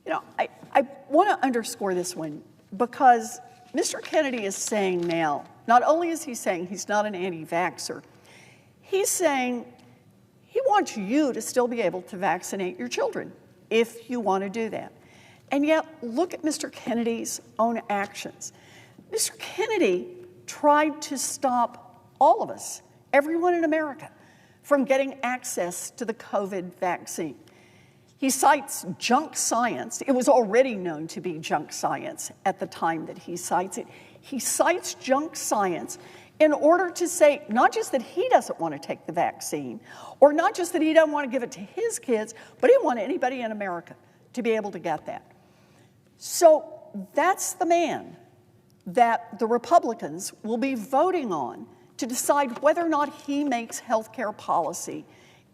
You know, I want to underscore this one because Mr. Kennedy is saying now, not only is he saying he's not an anti-vaxxer, he's saying he wants you to still be able to vaccinate your children if you want to do that. And yet, look at Mr. Kennedy's own actions. Mr. Kennedy tried to stop all of us, everyone in America, from getting access to the COVID vaccine. He cites junk science. It was already known to be junk science at the time that he cites it. He cites junk science in order to say not just that he doesn't want to take the vaccine, or not just that he doesn't want to give it to his kids, but he doesn't want anybody in America to be able to get that. So that's the man that the Republicans will be voting on to decide whether or not he makes healthcare policy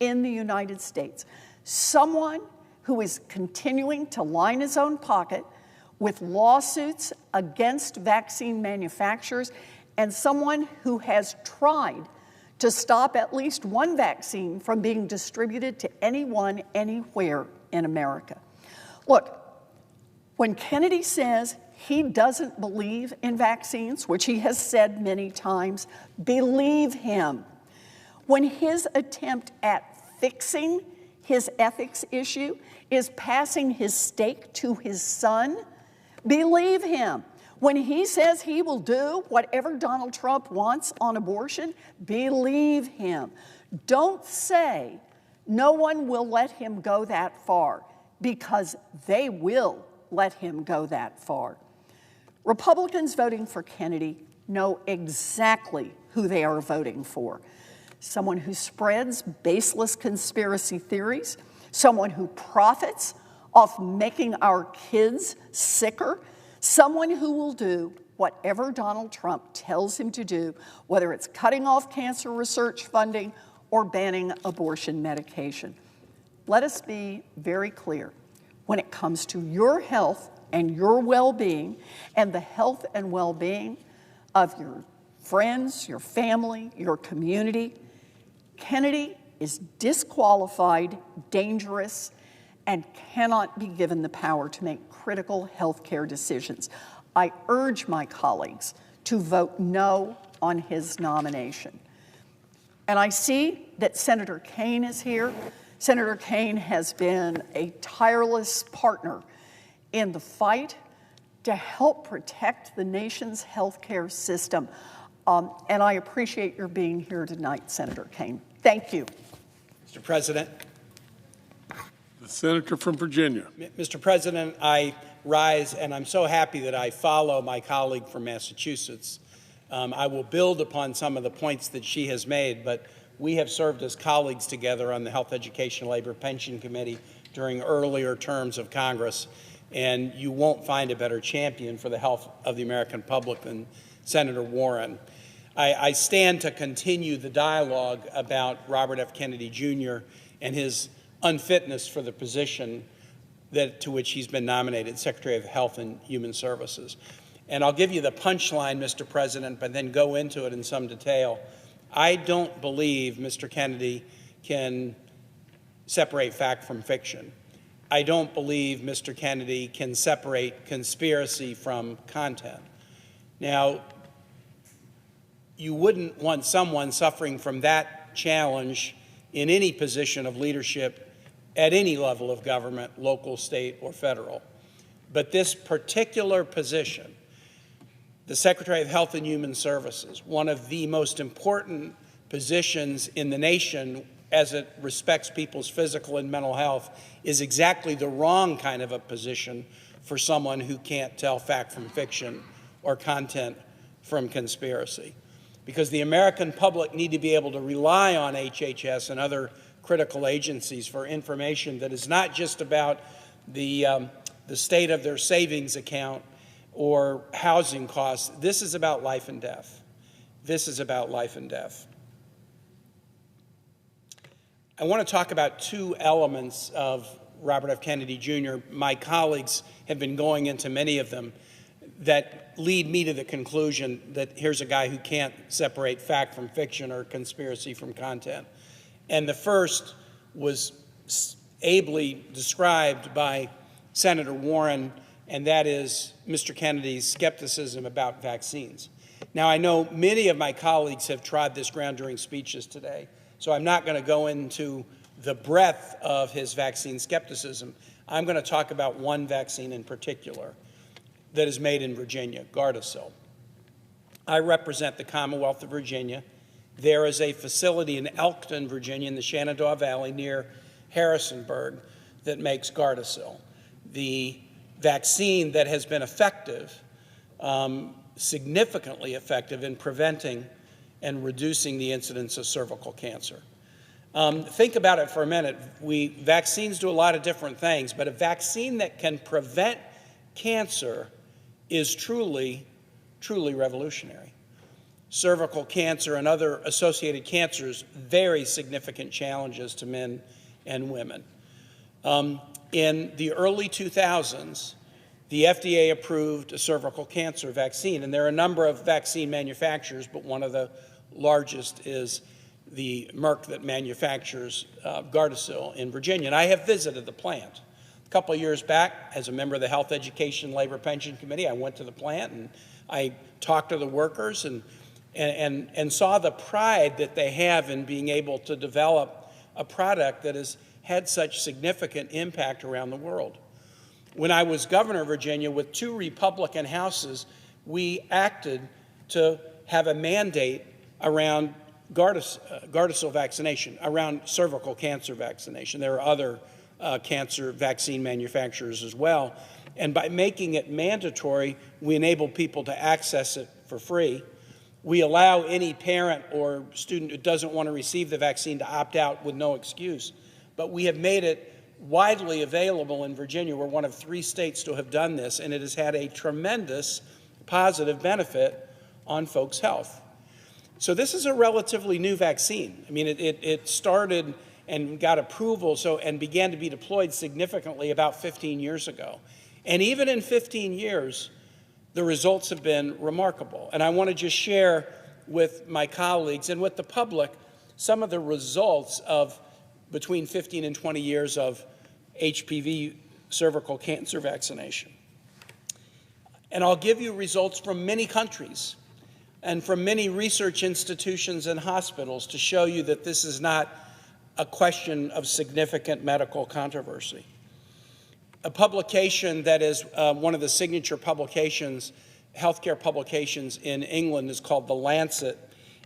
in the United States. Someone who is continuing to line his own pocket with lawsuits against vaccine manufacturers, and someone who has tried to stop at least one vaccine from being distributed to anyone, anywhere in America. Look, when Kennedy says he doesn't believe in vaccines, which he has said many times, believe him. When his attempt at fixing his ethics issue is passing his stake to his son, believe him. When he says he will do whatever Donald Trump wants on abortion, believe him. Don't say no one will let him go that far, because they will let him go that far. Republicans voting for Kennedy know exactly who they are voting for. Someone who spreads baseless conspiracy theories, someone who profits off making our kids sicker, someone who will do whatever Donald Trump tells him to do, whether it's cutting off cancer research funding or banning abortion medication. Let us be very clear. When it comes to your health and your well-being and the health and well-being of your friends, your family, your community, Kennedy is disqualified, dangerous, and cannot be given the power to make critical health care decisions. I urge my colleagues to vote no on his nomination. And I see that Senator Kaine is here. Senator Kaine has been a tireless partner in the fight to help protect the nation's health care system. And I appreciate your being here tonight, Senator Kaine. Thank you. Mr. President. The senator from Virginia. Mr. President, I rise, and I'm so happy that I follow my colleague from Massachusetts. I will build upon some of the points that she has made, but we have served as colleagues together on the Health, Education, Labor, Pension Committee during earlier terms of Congress, and you won't find a better champion for the health of the American public than Senator Warren. I stand to continue the dialogue about Robert F. Kennedy Jr. and his unfitness for the position to which he's been nominated, Secretary of Health and Human Services. And I'll give you the punchline, Mr. President, but then go into it in some detail. I don't believe Mr. Kennedy can separate fact from fiction. I don't believe Mr. Kennedy can separate conspiracy from content. Now, you wouldn't want someone suffering from that challenge in any position of leadership at any level of government, local, state, or federal. But this particular position the Secretary of Health and Human Services, one of the most important positions in the nation as it respects people's physical and mental health, is exactly the wrong kind of a position for someone who can't tell fact from fiction or content from conspiracy. Because the American public need to be able to rely on HHS and other critical agencies for information that is not just about the state of their savings account or housing costs. This is about life and death. This is about life and death. I want to talk about two elements of Robert F. Kennedy Jr. My colleagues have been going into many of them that lead me to the conclusion that here's a guy who can't separate fact from fiction or conspiracy from content. And the first was ably described by Senator Warren, and that is Mr. Kennedy's skepticism about vaccines. Now, I know many of my colleagues have trod this ground during speeches today, so I'm not going to go into the breadth of his vaccine skepticism. I'm going to talk about one vaccine in particular that is made in Virginia, Gardasil. I represent the Commonwealth of Virginia. There is a facility in Elkton, Virginia, in the Shenandoah Valley near Harrisonburg that makes Gardasil, the vaccine that has been effective, significantly effective in preventing and reducing the incidence of cervical cancer. Think about it for a minute. Vaccines do a lot of different things, but a vaccine that can prevent cancer is truly, truly revolutionary. Cervical cancer and other associated cancers, very significant challenges to men and women. In the early 2000s, the FDA approved a cervical cancer vaccine, and there are a number of vaccine manufacturers, but one of the largest is the Merck that manufactures Gardasil in Virginia. And I have visited the plant. A couple of years back, as a member of the Health, Education, Labor, Pension Committee, I went to the plant and I talked to the workers and saw the pride that they have in being able to develop a product that has had such significant impact around the world. When I was governor of Virginia with 2 Republican houses, we acted to have a mandate around Gardasil vaccination, around cervical cancer vaccination. There are other cancer vaccine manufacturers as well. And by making it mandatory, we enable people to access it for free. We allow any parent or student who doesn't want to receive the vaccine to opt out with no excuse. But we have made it widely available in Virginia. We're one of 3 states to have done this, and it has had a tremendous positive benefit on folks' health. So this is a relatively new vaccine. I mean, it started and got approval and began to be deployed significantly about 15 years ago. And even in 15 years, the results have been remarkable. And I want to just share with my colleagues and with the public some of the results of between 15 and 20 years of HPV cervical cancer vaccination. And I'll give you results from many countries and from many research institutions and hospitals to show you that this is not a question of significant medical controversy. A publication that is one of the signature publications, healthcare publications in England, is called The Lancet.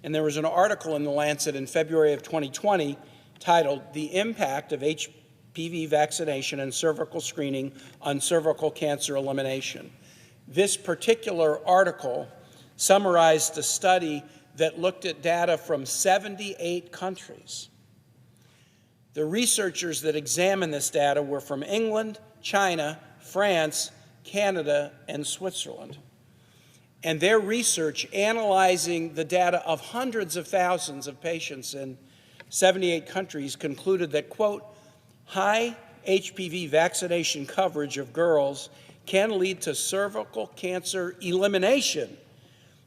And there was an article in The Lancet in February of 2020 titled "The Impact of HPV Vaccination and Cervical Screening on Cervical Cancer Elimination." This particular article summarized a study that looked at data from 78 countries. The researchers that examined this data were from England, China, France, Canada, and Switzerland. And their research analyzing the data of hundreds of thousands of patients in 78 countries concluded that, quote, high HPV vaccination coverage of girls can lead to cervical cancer elimination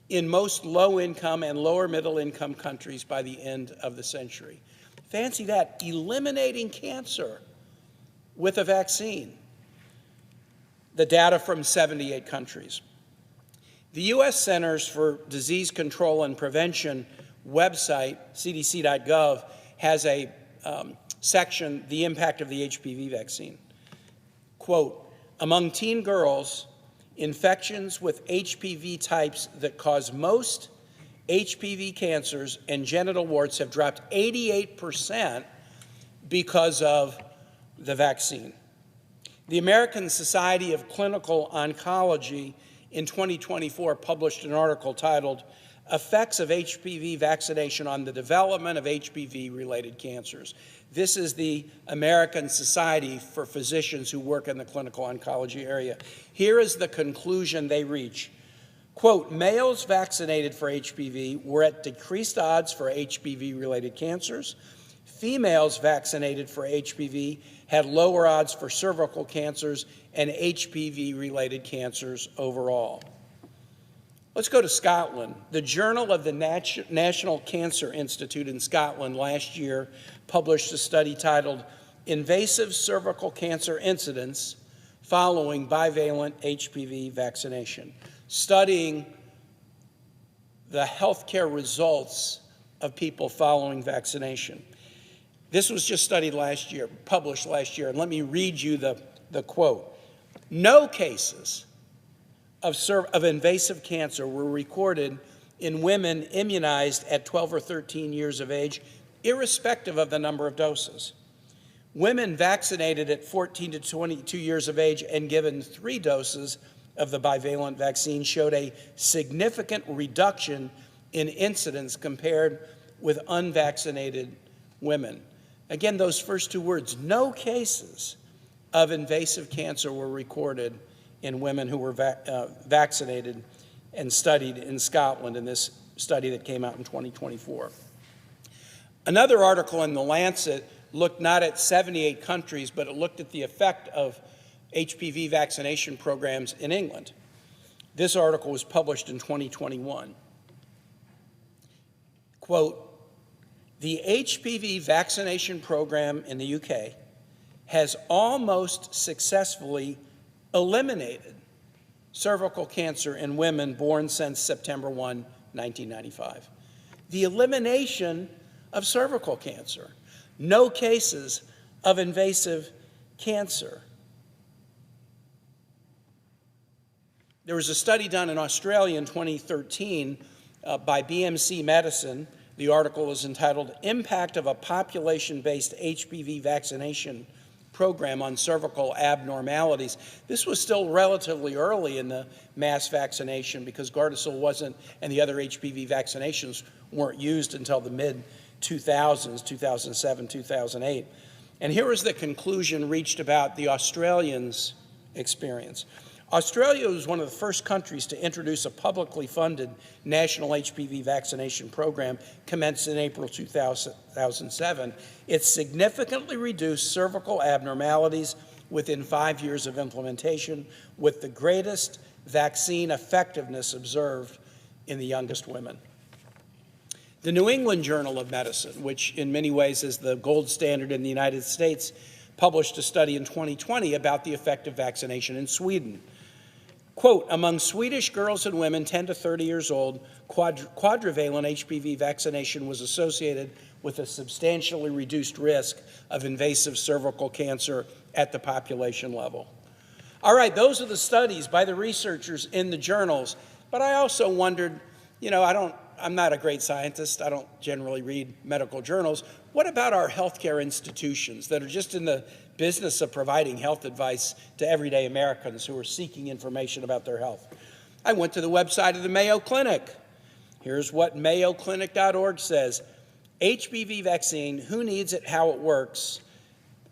in most low-income and lower-middle-income countries by the end of the century. Fancy that, eliminating cancer with a vaccine. The data from 78 countries. The U.S. Centers for Disease Control and Prevention website, cdc.gov, has a section, The Impact of the HPV Vaccine. Quote, among teen girls infections with HPV types that cause most HPV cancers and genital warts have dropped 88% because of the vaccine. The American Society of Clinical Oncology in 2024 published an article titled Effects of HPV Vaccination on the Development of HPV-Related Cancers. This is the American Society for Physicians who work in the clinical oncology area. Here is the conclusion they reach. Quote, males vaccinated for HPV were at decreased odds for HPV-related cancers. Females vaccinated for HPV had lower odds for cervical cancers and HPV-related cancers overall. Let's go to Scotland. The Journal of the National Cancer Institute in Scotland last year published a study titled Invasive Cervical Cancer Incidence Following Bivalent HPV Vaccination, studying the healthcare results of people following vaccination. This was just studied last year, published last year, and let me read you the quote. No cases of invasive cancer were recorded in women immunized at 12 or 13 years of age, irrespective of the number of doses. Women vaccinated at 14 to 22 years of age and given 3 doses of the bivalent vaccine showed a significant reduction in incidence compared with unvaccinated women. Again, those first 2 words, no cases of invasive cancer were recorded in women who were vaccinated and studied in Scotland in this study that came out in 2024. Another article in The Lancet looked not at 78 countries, but it looked at the effect of HPV vaccination programs in England. This article was published in 2021. Quote, the HPV vaccination program in the UK has almost successfully eliminated cervical cancer in women born since September 1, 1995. The elimination of cervical cancer. No cases of invasive cancer. There was a study done in Australia in 2013 by BMC Medicine. The article is entitled, Impact of a Population-Based HPV Vaccination Program on Cervical Abnormalities. This was still relatively early in the mass vaccination because Gardasil wasn't, and the other HPV vaccinations weren't used until the mid-2000s, 2007, 2008. And here is the conclusion reached about the Australians' experience. Australia was one of the first countries to introduce a publicly funded national HPV vaccination program commenced in April 2007. It significantly reduced cervical abnormalities within 5 years of implementation, with the greatest vaccine effectiveness observed in the youngest women. The New England Journal of Medicine, which in many ways is the gold standard in the United States, published a study in 2020 about the effect of vaccination in Sweden. Quote, among Swedish girls and women 10 to 30 years old, quadrivalent HPV vaccination was associated with a substantially reduced risk of invasive cervical cancer at the population level. All right, those are the studies by the researchers in the journals, but I also wondered, I'm not a great scientist. I don't generally read medical journals. What about our healthcare institutions that are just in the business of providing health advice to everyday Americans who are seeking information about their health? I went to the website of the Mayo Clinic. Here's what mayoclinic.org says. HPV vaccine, who needs it, how it works.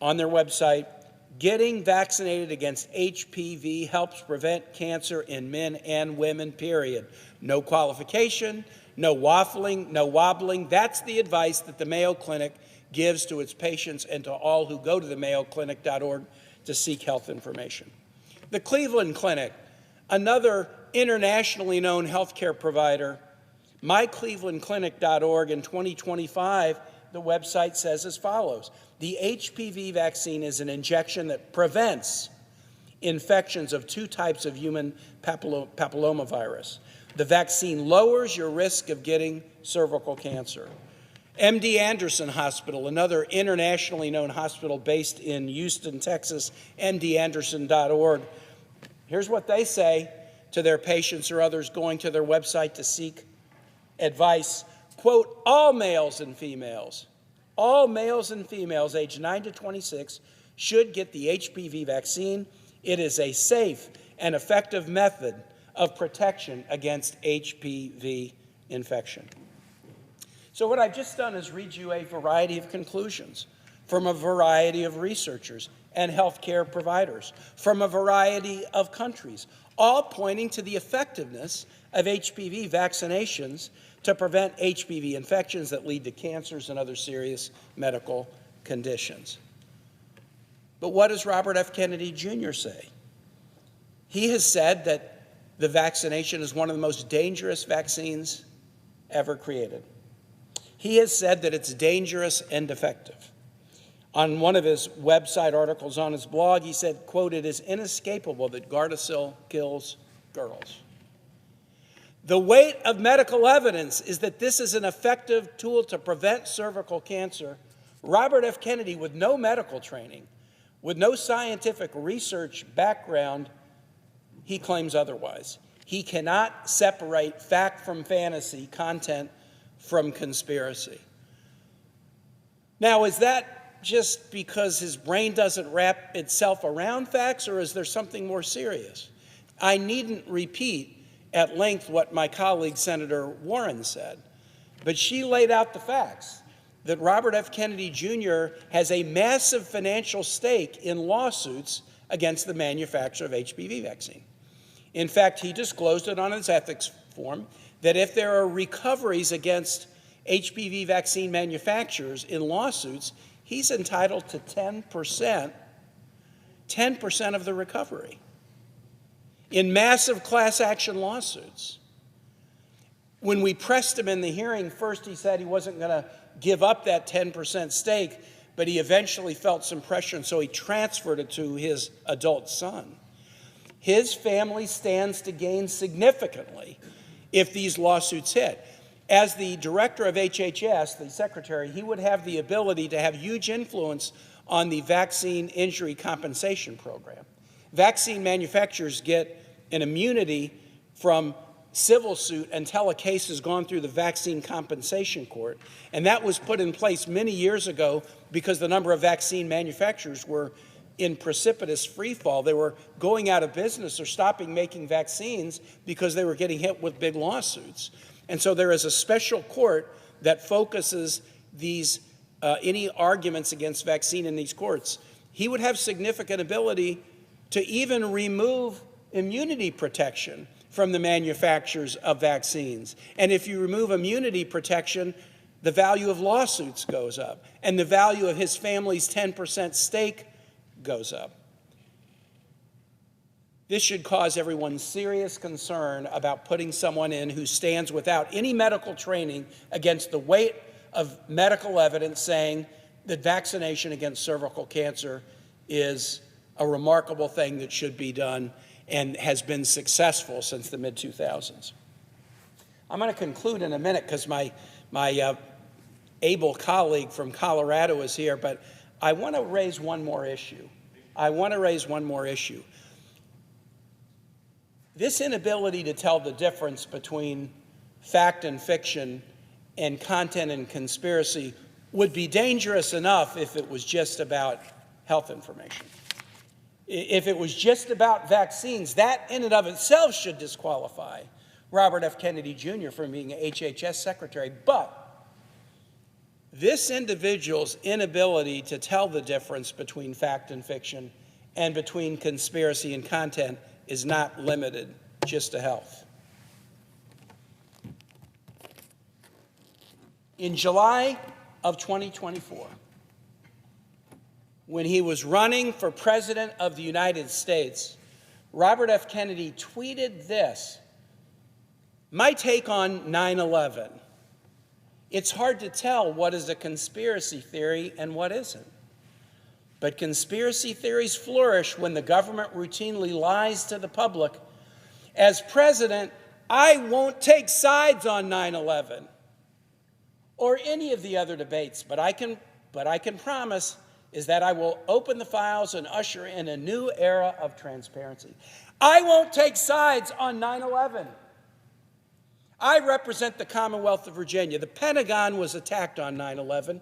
On their website, getting vaccinated against HPV helps prevent cancer in men and women, period. No qualification, no waffling, no wobbling. That's the advice that the Mayo Clinic gives to its patients and to all who go to the mayoclinic.org to seek health information. The Cleveland Clinic, another internationally known healthcare provider, myclevelandclinic.org in 2025, the website says as follows. The HPV vaccine is an injection that prevents infections of 2 types of human papillomavirus. The vaccine lowers your risk of getting cervical cancer. MD Anderson Hospital, another internationally known hospital based in Houston, Texas, mdanderson.org, Here's what they say to their patients or others going to their website to seek advice. Quote, all males and females aged 9 to 26 should get the HPV vaccine. It is a safe and effective method of protection against HPV infection. So what I've just done is read you a variety of conclusions from a variety of researchers and healthcare providers from a variety of countries, all pointing to the effectiveness of HPV vaccinations to prevent HPV infections that lead to cancers and other serious medical conditions. But what does Robert F. Kennedy Jr. say? He has said that the vaccination is one of the most dangerous vaccines ever created. He has said that it's dangerous and defective. On one of his website articles on his blog, he said, quote, it is inescapable that Gardasil kills girls. The weight of medical evidence is that this is an effective tool to prevent cervical cancer. Robert F. Kennedy, with no medical training, with no scientific research background, he claims otherwise. He cannot separate fact from fantasy, content from conspiracy. Now, is that just because his brain doesn't wrap itself around facts, or is there something more serious? I needn't repeat at length what my colleague, Senator Warren, said, but she laid out the facts that Robert F. Kennedy Jr. has a massive financial stake in lawsuits against the manufacturer of HPV vaccine. In fact, he disclosed it on his ethics form that if there are recoveries against HPV vaccine manufacturers in lawsuits, he's entitled to 10% of the recovery in massive class action lawsuits. When we pressed him in the hearing, first he said he wasn't going to give up that 10% stake, but he eventually felt some pressure, and so he transferred it to his adult son. His family stands to gain significantly if these lawsuits hit. As the director of HHS, the secretary, he would have the ability to have huge influence on the vaccine injury compensation program. Vaccine manufacturers get an immunity from civil suit until a case has gone through the vaccine compensation court. And that was put in place many years ago because the number of vaccine manufacturers were in precipitous free fall. They were going out of business or stopping making vaccines because they were getting hit with big lawsuits. And so there is a special court that focuses these any arguments against vaccine in these courts. He would have significant ability to even remove immunity protection from the manufacturers of vaccines. And if you remove immunity protection, the value of lawsuits goes up, and the value of his family's 10% stake goes up. This should cause everyone serious concern about putting someone in who stands without any medical training against the weight of medical evidence saying that vaccination against cervical cancer is a remarkable thing that should be done and has been successful since the mid-2000s. I'm going to conclude in a minute because my able colleague from Colorado is here, but I want to raise one more issue. This inability to tell the difference between fact and fiction and content and conspiracy would be dangerous enough if it was just about health information. If it was just about vaccines, that in and of itself should disqualify Robert F. Kennedy Jr. from being an HHS secretary. But this individual's inability to tell the difference between fact and fiction and between conspiracy and content is not limited just to health. In July of 2024, when he was running for president of the United States, Robert F. Kennedy tweeted this: "My take on 9/11. It's hard to tell what is a conspiracy theory and what isn't. But conspiracy theories flourish when the government routinely lies to the public. As president, I won't take sides on 9/11 or any of the other debates, but I can promise is that I will open the files and usher in a new era of transparency." I won't take sides on 9/11. I represent the Commonwealth of Virginia. The Pentagon was attacked on 9/11.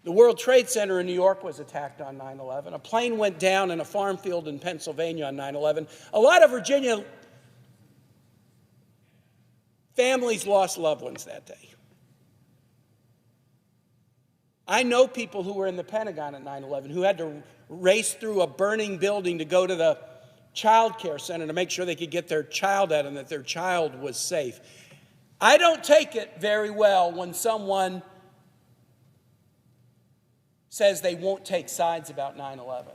The World Trade Center in New York was attacked on 9/11. A plane went down in a farm field in Pennsylvania on 9/11. A lot of Virginia families lost loved ones that day. I know people who were in the Pentagon at 9/11 who had to race through a burning building to go to the child care center to make sure they could get their child out and that their child was safe. I don't take it very well when someone says they won't take sides about 9/11.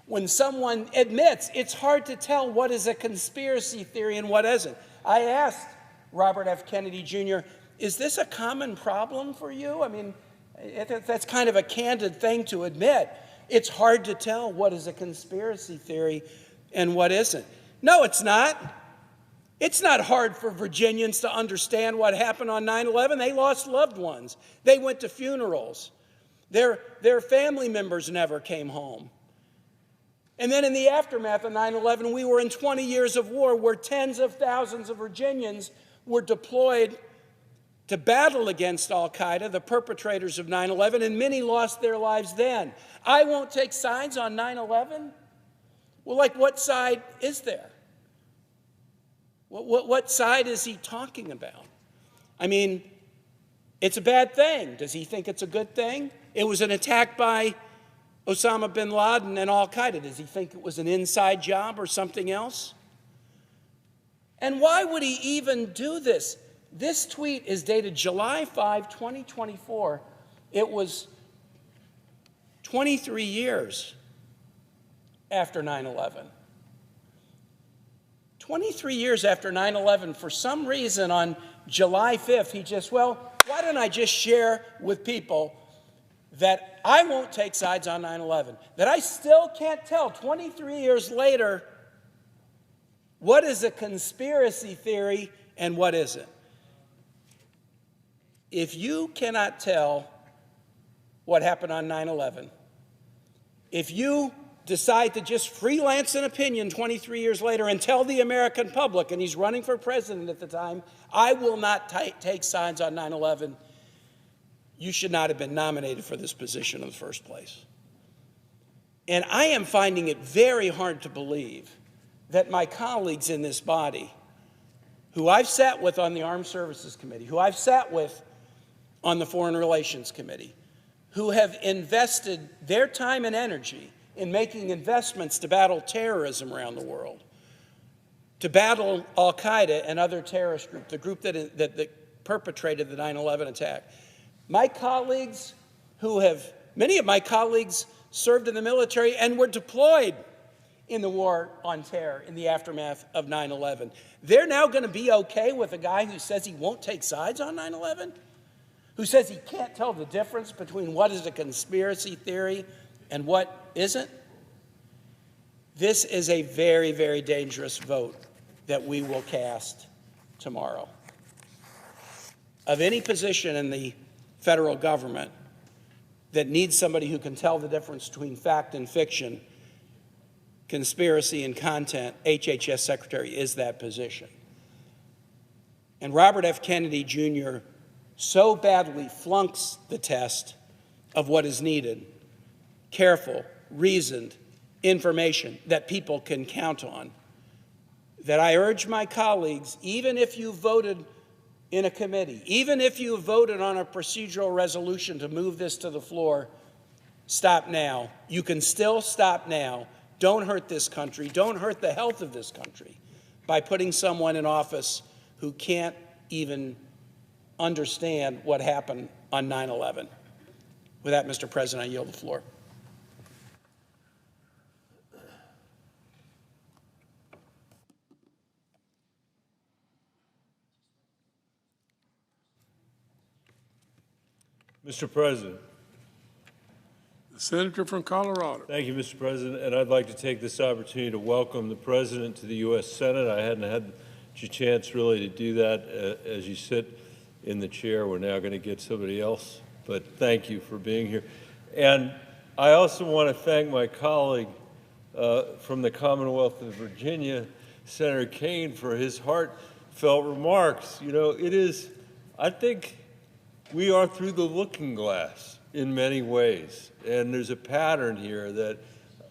When someone admits it's hard to tell what is a conspiracy theory and what isn't. I asked Robert F. Kennedy Jr., is this a common problem for you? I mean, that's kind of a candid thing to admit. It's hard to tell what is a conspiracy theory and what isn't. No, it's not. It's not hard for Virginians to understand what happened on 9/11. They lost loved ones. They went to funerals. Their family members never came home. And then in the aftermath of 9/11, we were in 20 years of war where tens of thousands of Virginians were deployed to battle against al-Qaeda, the perpetrators of 9/11, and many lost their lives then. I won't take sides on 9/11? Well, like, what side is there? What side is he talking about? I mean, it's a bad thing. Does he think it's a good thing? It was an attack by Osama bin Laden and al-Qaeda. Does he think it was an inside job or something else? And why would he even do this? This tweet is dated July 5, 2024. It was 23 years after 9/11. 23 years after 9/11, for some reason on July 5th, he just, why don't I just share with people that I won't take sides on 9/11, that I still can't tell 23 years later what is a conspiracy theory and what isn't. If you cannot tell what happened on 9/11, if you decide to just freelance an opinion 23 years later and tell the American public, and he's running for president at the time, I will not take sides on 9/11, you should not have been nominated for this position in the first place. And I am finding it very hard to believe that my colleagues in this body, who I've sat with on the Armed Services Committee, who I've sat with on the Foreign Relations Committee, who have invested their time and energy in making investments to battle terrorism around the world, to battle al-Qaeda and other terrorist groups, the group that perpetrated the 9/11 attack. My colleagues many of my colleagues served in the military and were deployed in the war on terror in the aftermath of 9/11. They're now going to be okay with a guy who says he won't take sides on 9/11? Who says he can't tell the difference between what is a conspiracy theory and what isn't? This is a very, very dangerous vote that we will cast tomorrow. Of any position in the federal government that needs somebody who can tell the difference between fact and fiction, conspiracy and content, HHS Secretary is that position. And Robert F. Kennedy Jr. so badly flunks the test of what is needed: careful, reasoned information that people can count on, that I urge my colleagues, even if you voted in a committee, even if you voted on a procedural resolution to move this to the floor, stop now. You can still stop now. Don't hurt this country. Don't hurt the health of this country by putting someone in office who can't even understand what happened on 9/11. With that, Mr. President, I yield the floor. Mr. President. The senator from Colorado. Thank you, Mr. President, and I'd like to take this opportunity to welcome the President to the U.S. Senate. I hadn't had a chance really to do that as you sit in the chair. We're now going to get somebody else, but thank you for being here. And I also want to thank my colleague, from the Commonwealth of Virginia, Senator Kaine, for his heartfelt remarks. You know, I think we are through the looking glass in many ways, and there's a pattern here that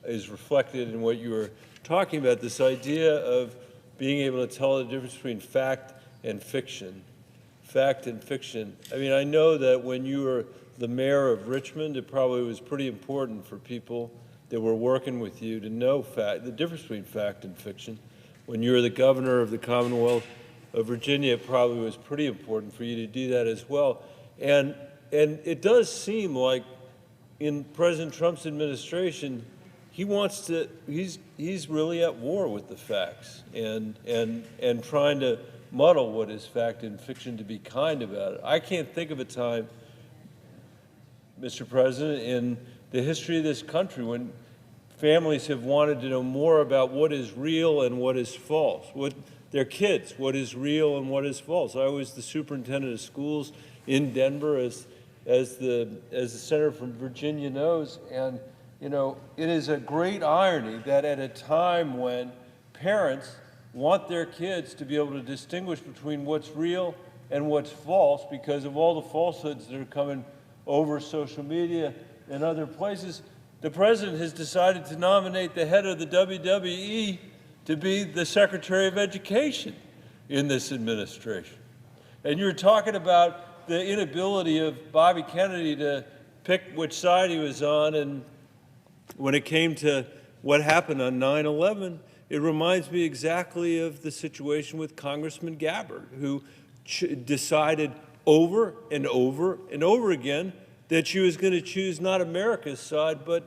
is reflected in what you were talking about, this idea of being able to tell the difference between fact and fiction. Fact and fiction. I mean, I know that when you were the mayor of Richmond, it probably was pretty important for people that were working with you to know the difference between fact and fiction. When you were the governor of the Commonwealth of Virginia, it probably was pretty important for you to do that as well. And it does seem like in President Trump's administration, he's really at war with the facts and trying to muddle what is fact and fiction to be kind about it. I can't think of a time, Mr. President, in the history of this country when families have wanted to know more about what is real and what is false. What their kids, what is real and what is false. I was the superintendent of schools in Denver, as the senator from Virginia knows, and you know, it is a great irony that at a time when parents want their kids to be able to distinguish between what's real and what's false because of all the falsehoods that are coming over social media and other places, the president has decided to nominate the head of the WWE to be the Secretary of Education in this administration. And you're talking about the inability of Bobby Kennedy to pick which side he was on, and when it came to what happened on 9/11, it reminds me exactly of the situation with Congressman Gabbard, who decided over and over and over again that she was going to choose not America's side, but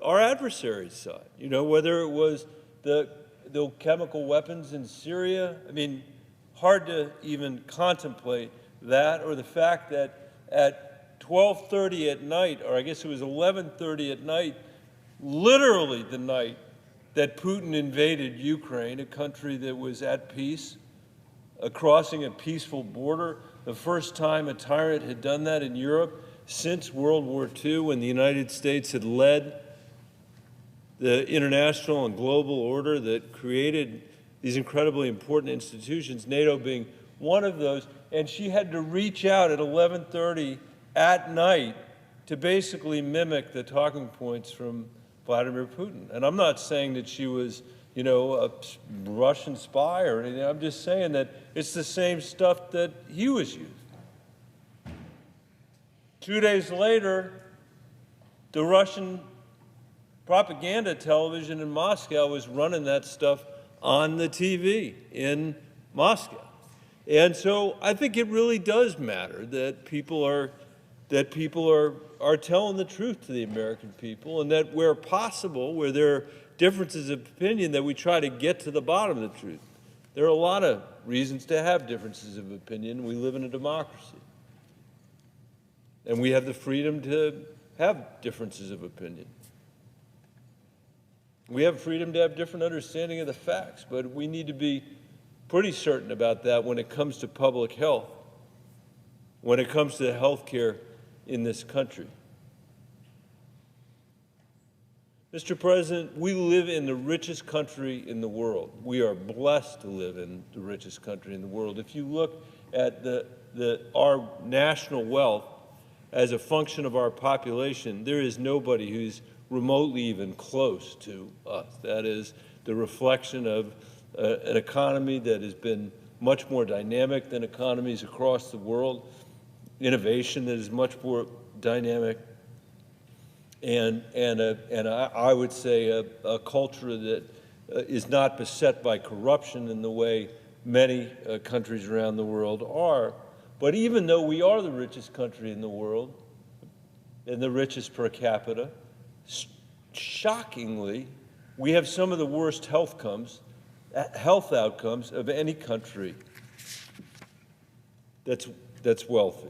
our adversary's side. You know, whether it was the chemical weapons in Syria, I mean, hard to even contemplate that, or the fact that at 12:30 at night, or I guess it was 11:30 at night, literally the night that Putin invaded Ukraine, a country that was at peace, crossing a peaceful border, the first time a tyrant had done that in Europe since World War II, when the United States had led the international and global order that created these incredibly important institutions, NATO being one of those. And she had to reach out at 11:30 at night to basically mimic the talking points from Vladimir Putin. And I'm not saying that she was, you know, a Russian spy or anything. I'm just saying that it's the same stuff that he was using. 2 days later, the Russian propaganda television in Moscow was running that stuff on the TV in Moscow. And so I think it really does matter that people are telling the truth to the American people, and that where possible, where there are differences of opinion, that we try to get to the bottom of the truth. There are a lot of reasons to have differences of opinion. We live in a democracy. And we have the freedom to have differences of opinion. We have freedom to have different understanding of the facts, but we need to be pretty certain about that when it comes to public health, when it comes to health care in this country. Mr. President, we live in the richest country in the world. We are blessed to live in the richest country in the world. If you look at our national wealth as a function of our population, there is nobody who's remotely even close to us. That is the reflection of an economy that has been much more dynamic than economies across the world, innovation that is much more dynamic, and I would say a culture that is not beset by corruption in the way many countries around the world are. But even though we are the richest country in the world and the richest per capita, shockingly, we have some of the worst health outcomes of any country that's wealthy.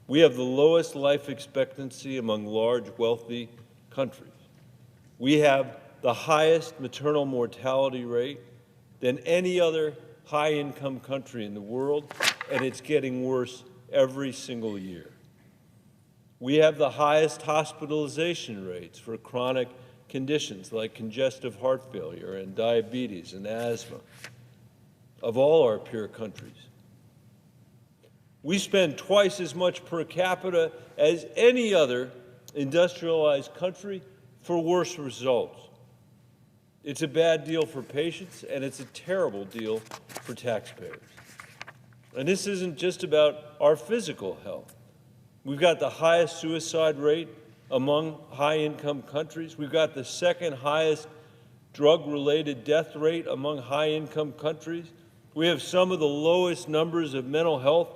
We have the lowest life expectancy among large, wealthy countries. We have the highest maternal mortality rate than any other high-income country in the world, and it's getting worse every single year. We have the highest hospitalization rates for chronic conditions like congestive heart failure and diabetes and asthma of all our peer countries. We spend twice as much per capita as any other industrialized country for worse results. It's a bad deal for patients, and it's a terrible deal for taxpayers. And this isn't just about our physical health. We've got the highest suicide rate among high-income countries. We've got the second highest drug-related death rate among high-income countries. We have some of the lowest numbers of mental health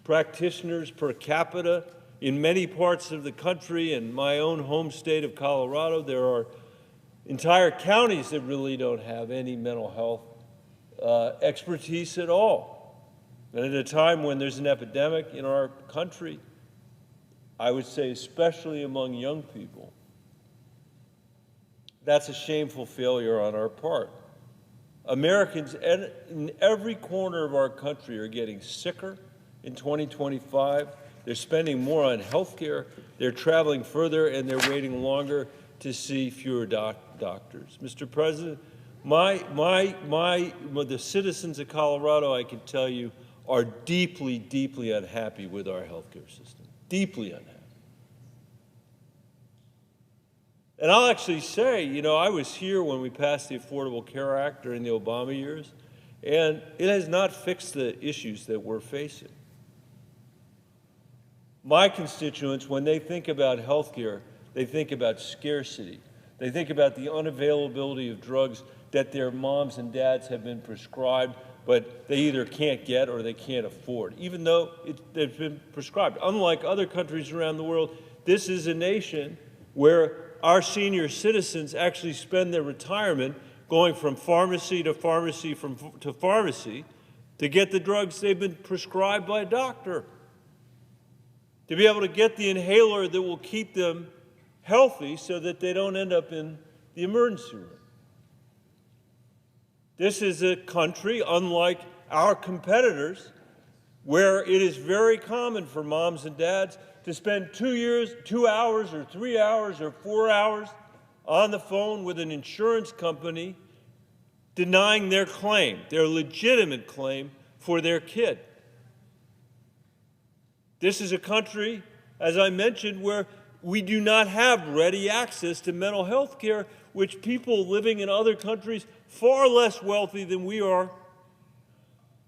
practitioners per capita in many parts of the country. In my own home state of Colorado, there are entire counties that really don't have any mental health expertise at all. And at a time when there's an epidemic in our country, I would say especially among young people, that's a shameful failure on our part. Americans in every corner of our country are getting sicker in 2025. They're spending more on health care, they're traveling further, and they're waiting longer to see fewer doctors. Mr. President, the citizens of Colorado, I can tell you, are deeply, deeply unhappy with our health care system, deeply unhappy. And I'll actually say, you know, I was here when we passed the Affordable Care Act during the Obama years, and it has not fixed the issues that we're facing. My constituents, when they think about health care, they think about scarcity. They think about the unavailability of drugs that their moms and dads have been prescribed, but they either can't get or they can't afford, even though they've been prescribed. Unlike other countries around the world, this is a nation where our senior citizens actually spend their retirement going from pharmacy to pharmacy to pharmacy to get the drugs they've been prescribed by a doctor, to be able to get the inhaler that will keep them healthy so that they don't end up in the emergency room. This is a country, unlike our competitors, where it is very common for moms and dads to spend 2 hours or 3 hours or 4 hours on the phone with an insurance company denying their claim, their legitimate claim for their kid. This is a country, as I mentioned, where we do not have ready access to mental health care, which people living in other countries far less wealthy than we are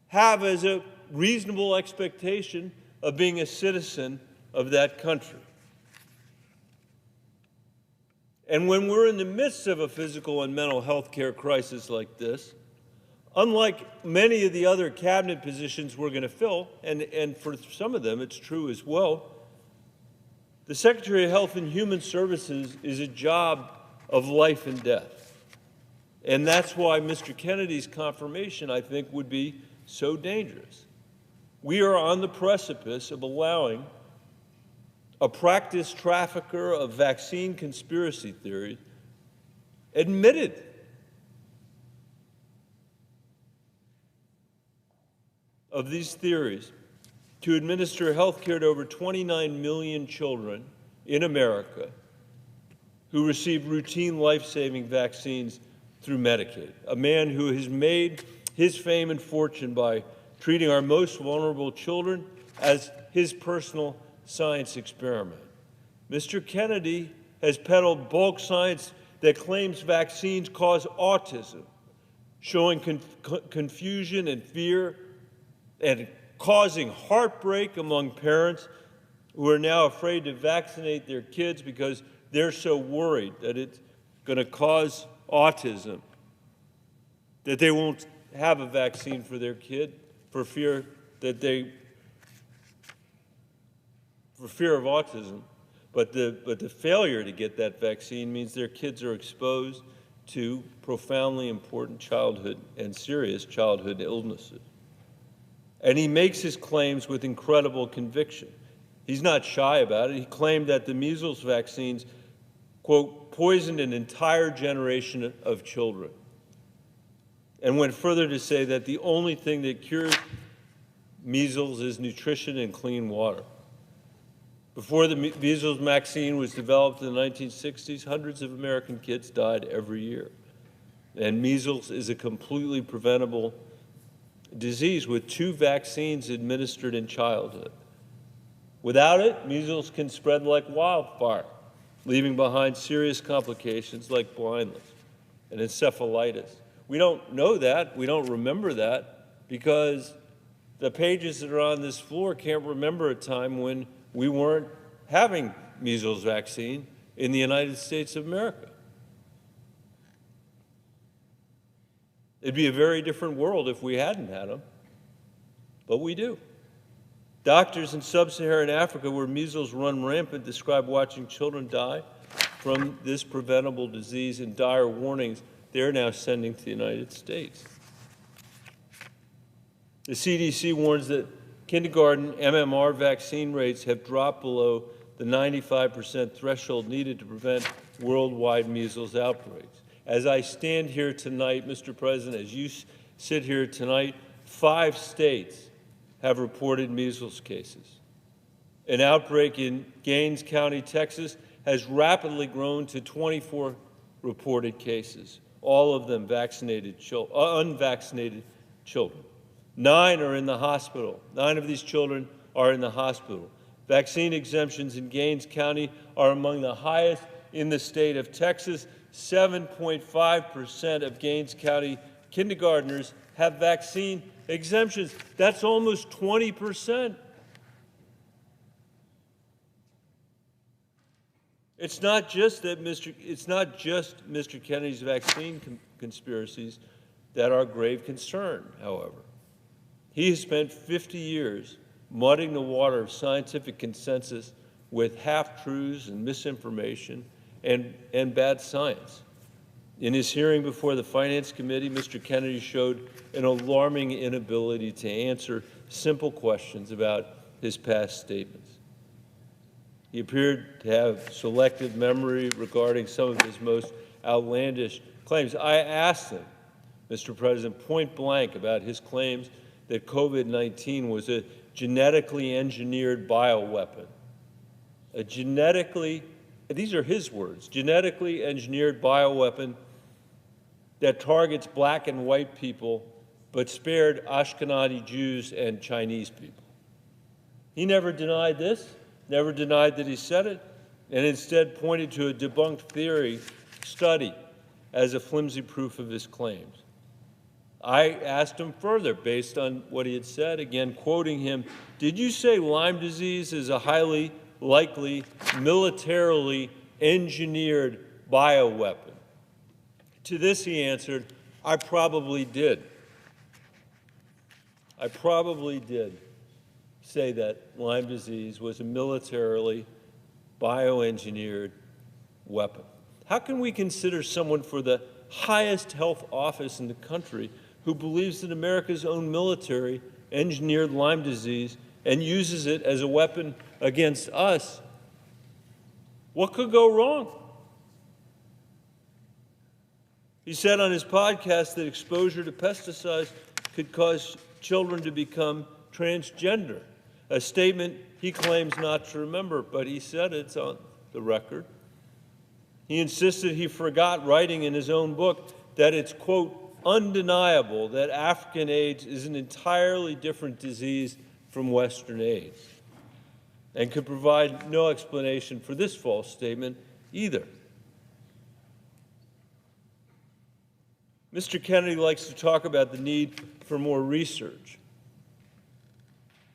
have as a reasonable expectation of being a citizen of that country. And when we're in the midst of a physical and mental health care crisis like this, unlike many of the other cabinet positions we're going to fill, and for some of them it's true as well, the Secretary of Health and Human Services is a job of life and death. And that's why Mr. Kennedy's confirmation, I think, would be so dangerous. We are on the precipice of allowing a practice trafficker of vaccine conspiracy theories admitted of these theories to administer health care to over 29 million children in America who receive routine life-saving vaccines through Medicaid, a man who has made his fame and fortune by treating our most vulnerable children as his personal science experiment. Mr. Kennedy has peddled bulk science that claims vaccines cause autism, showing confusion and fear and causing heartbreak among parents who are now afraid to vaccinate their kids because they're so worried that it's going to cause autism, that they won't have a vaccine for their kid for fear of autism. But the failure to get that vaccine means their kids are exposed to profoundly important childhood and serious childhood illnesses. And he makes his claims with incredible conviction. He's not shy about it. He claimed that the measles vaccines, quote, poisoned an entire generation of children, and went further to say that the only thing that cures measles is nutrition and clean water. Before the measles vaccine was developed in the 1960s, hundreds of American kids died every year. And measles is a completely preventable disease with 2 vaccines administered in childhood. Without it, measles can spread like wildfire, leaving behind serious complications like blindness and encephalitis. We don't know that, we don't remember that, because the pages that are on this floor can't remember a time when we weren't having measles vaccine in the United States of America. It'd be a very different world if we hadn't had them, but we do. Doctors in sub-Saharan Africa, where measles run rampant, describe watching children die from this preventable disease in dire warnings they're now sending to the United States. The CDC warns that kindergarten MMR vaccine rates have dropped below the 95% threshold needed to prevent worldwide measles outbreaks. As I stand here tonight, Mr. President, as you sit here tonight, 5 states have reported measles cases. An outbreak in Gaines County, Texas, has rapidly grown to 24 reported cases, all of them unvaccinated children. 9 are in the hospital. 9 of these children are in the hospital. Vaccine exemptions in Gaines County are among the highest in the state of Texas. 7.5% of Gaines County kindergartners have vaccine exemptions. That's almost 20%. It's not just Mr. Kennedy's vaccine conspiracies that are grave concern, however. He has spent 50 years muddying the water of scientific consensus with half-truths and misinformation and bad science. In his hearing before the Finance Committee, Mr. Kennedy showed an alarming inability to answer simple questions about his past statements. He appeared to have selective memory regarding some of his most outlandish claims. I asked him, Mr. President, point blank about his claims that COVID-19 was a genetically engineered bioweapon. These are his words, genetically engineered bioweapon that targets black and white people but spared Ashkenazi Jews and Chinese people. He never denied this, never denied that he said it, and instead pointed to a debunked theory study as a flimsy proof of his claims. I asked him further, based on what he had said, again quoting him, did you say Lyme disease is a highly likely militarily engineered bioweapon? To this he answered, I probably did. I probably did say that Lyme disease was a militarily bioengineered weapon. How can we consider someone for the highest health office in the country who believes that America's own military engineered Lyme disease and uses it as a weapon against us? What could go wrong? He said on his podcast that exposure to pesticides could cause children to become transgender, a statement he claims not to remember, but he said it's on the record. He insisted he forgot, writing in his own book, that it's, quote, undeniable that African AIDS is an entirely different disease from Western AIDS, and could provide no explanation for this false statement either. Mr. Kennedy likes to talk about the need for more research.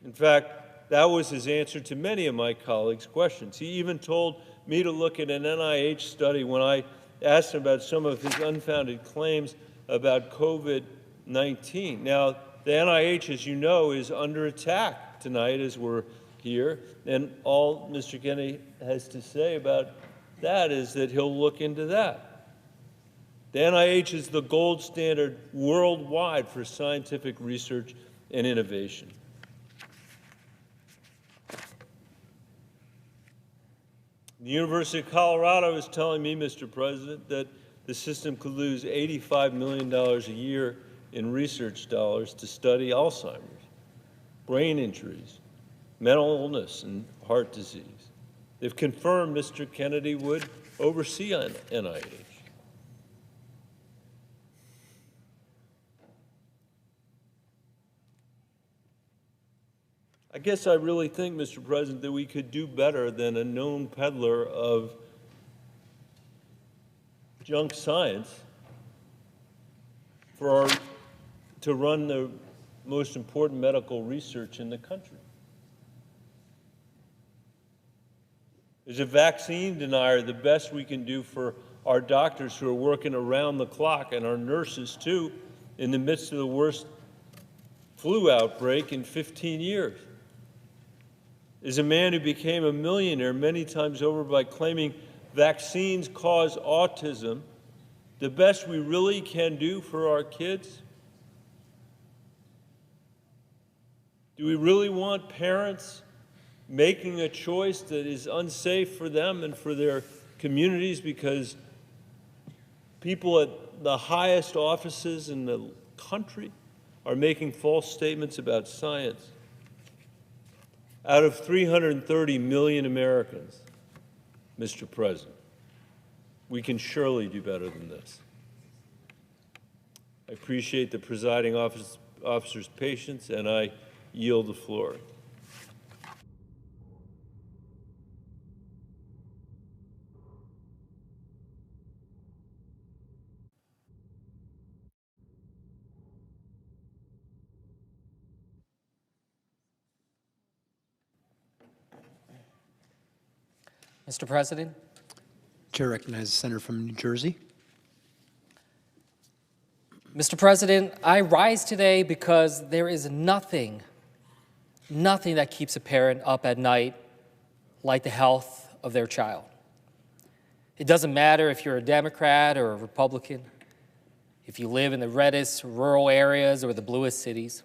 In fact, that was his answer to many of my colleagues' questions. He even told me to look at an NIH study when I asked him about some of his unfounded claims about COVID-19. Now, the NIH, as you know, is under attack tonight as we're here, and all Mr. Kennedy has to say about that is that he'll look into that. The NIH is the gold standard worldwide for scientific research and innovation. The University of Colorado is telling me, Mr. President, that the system could lose $85 million a year in research dollars to study Alzheimer's, brain injuries, mental illness and heart disease. They've confirmed Mr. Kennedy would oversee NIH. I guess I really think, Mr. President, that we could do better than a known peddler of junk science to run the most important medical research in the country. As a vaccine denier, the best we can do for our doctors who are working around the clock, and our nurses too, in the midst of the worst flu outbreak in 15 years. Is a man who became a millionaire many times over by claiming vaccines cause autism, the best we really can do for our kids? Do we really want parents making a choice that is unsafe for them and for their communities because people at the highest offices in the country are making false statements about science? Out of 330 million Americans, Mr. President, we can surely do better than this. I appreciate the presiding officer's patience, and I yield the floor. Mr. President. Chair recognizes the senator from New Jersey. Mr. President, I rise today because there is nothing that keeps a parent up at night like the health of their child. It doesn't matter if you're a Democrat or a Republican, if you live in the reddest rural areas or the bluest cities.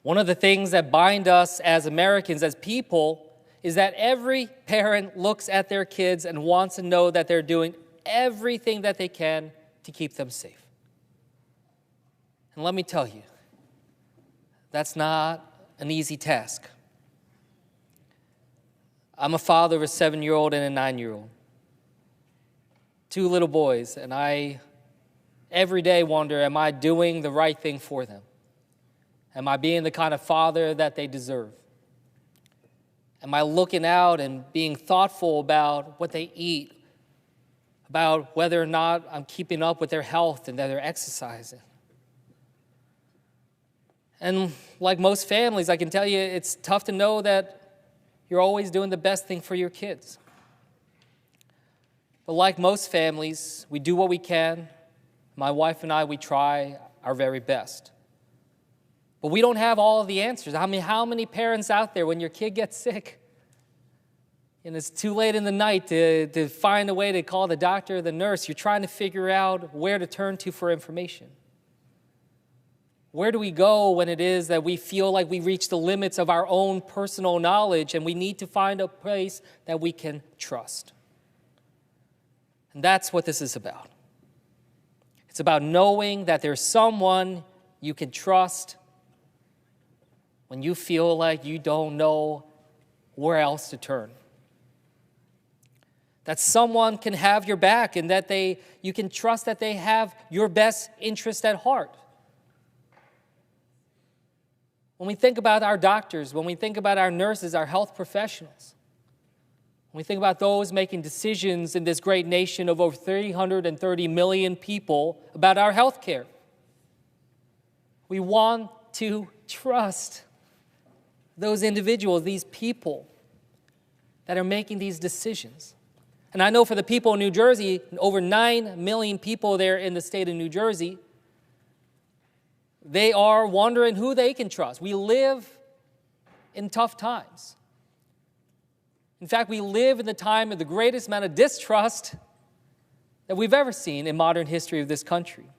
One of the things that bind us as Americans, as people, is that every parent looks at their kids and wants to know that they're doing everything that they can to keep them safe. And let me tell you, that's not an easy task. I'm a father of a 7-year-old and a 9-year-old. 2 little boys, and I every day wonder, am I doing the right thing for them? Am I being the kind of father that they deserve? Am I looking out and being thoughtful about what they eat, about whether or not I'm keeping up with their health and that they're exercising? And like most families, I can tell you it's tough to know that you're always doing the best thing for your kids. But like most families, we do what we can. My wife and I, we try our very best. But we don't have all of the answers. I mean, how many parents out there, when your kid gets sick and it's too late in the night to find a way to call the doctor or the nurse, you're trying to figure out where to turn to for information? Where do we go when it is that we feel like we reach the limits of our own personal knowledge and we need to find a place that we can trust? And that's what this is about. It's about knowing that there's someone you can trust when you feel like you don't know where else to turn. That someone can have your back and that you can trust that they have your best interest at heart. When we think about our doctors, when we think about our nurses, our health professionals, when we think about those making decisions in this great nation of over 330 million people about our health care, we want to trust those individuals, these people that are making these decisions. And I know for the people in New Jersey, over 9 million people there in the state of New Jersey, they are wondering who they can trust. We live in tough times. In fact, we live in the time of the greatest amount of distrust that we've ever seen in modern history of this country.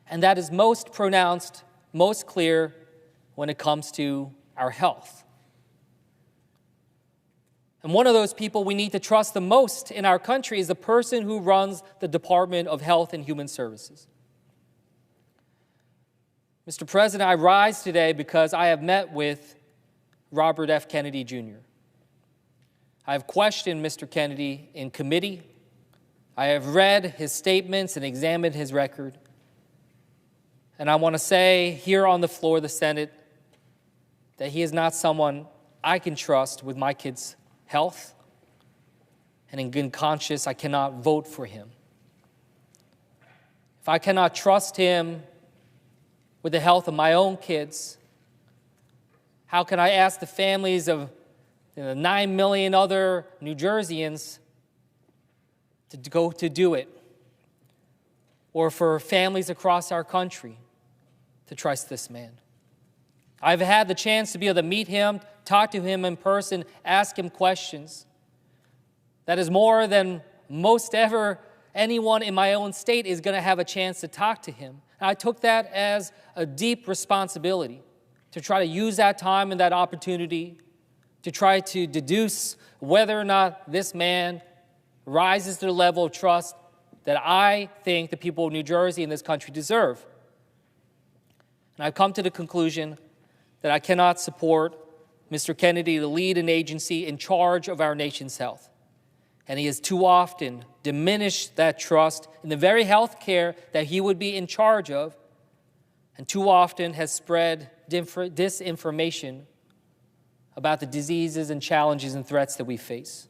And that is most pronounced, most clear when it comes to our health. And one of those people we need to trust the most in our country is the person who runs the Department of Health and Human Services. Mr. President, I rise today because I have met with Robert F. Kennedy Jr. I have questioned Mr. Kennedy in committee. I have read his statements and examined his record. And I want to say here on the floor of the Senate that he is not someone I can trust with my kids' health. And in good conscience, I cannot vote for him. If I cannot trust him with the health of my own kids, how can I ask the families of the 9 million other New Jerseyans to go to do it? Or for families across our country to trust this man? I've had the chance to be able to meet him, talk to him in person, ask him questions. That is more than most ever anyone in my own state is going to have a chance to talk to him. And I took that as a deep responsibility to try to use that time and that opportunity to try to deduce whether or not this man rises to the level of trust that I think the people of New Jersey and this country deserve. And I've come to the conclusion that I cannot support Mr. Kennedy to lead an agency in charge of our nation's health. And he has too often diminished that trust in the very health care that he would be in charge of, and too often has spread disinformation about the diseases and challenges and threats that we face.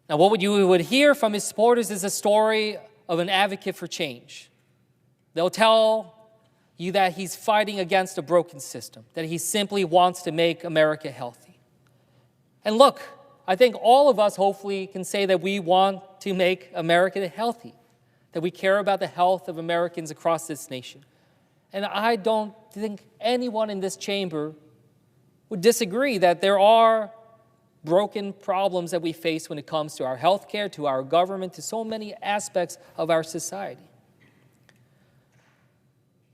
Now, what you would hear from his supporters is a story of an advocate for change. They'll tell you that he's fighting against a broken system, that he simply wants to make America healthy. And look, I think all of us hopefully can say that we want to make America healthy, that we care about the health of Americans across this nation. And I don't think anyone in this chamber would disagree that there are broken problems that we face when it comes to our health care, to our government, to so many aspects of our society.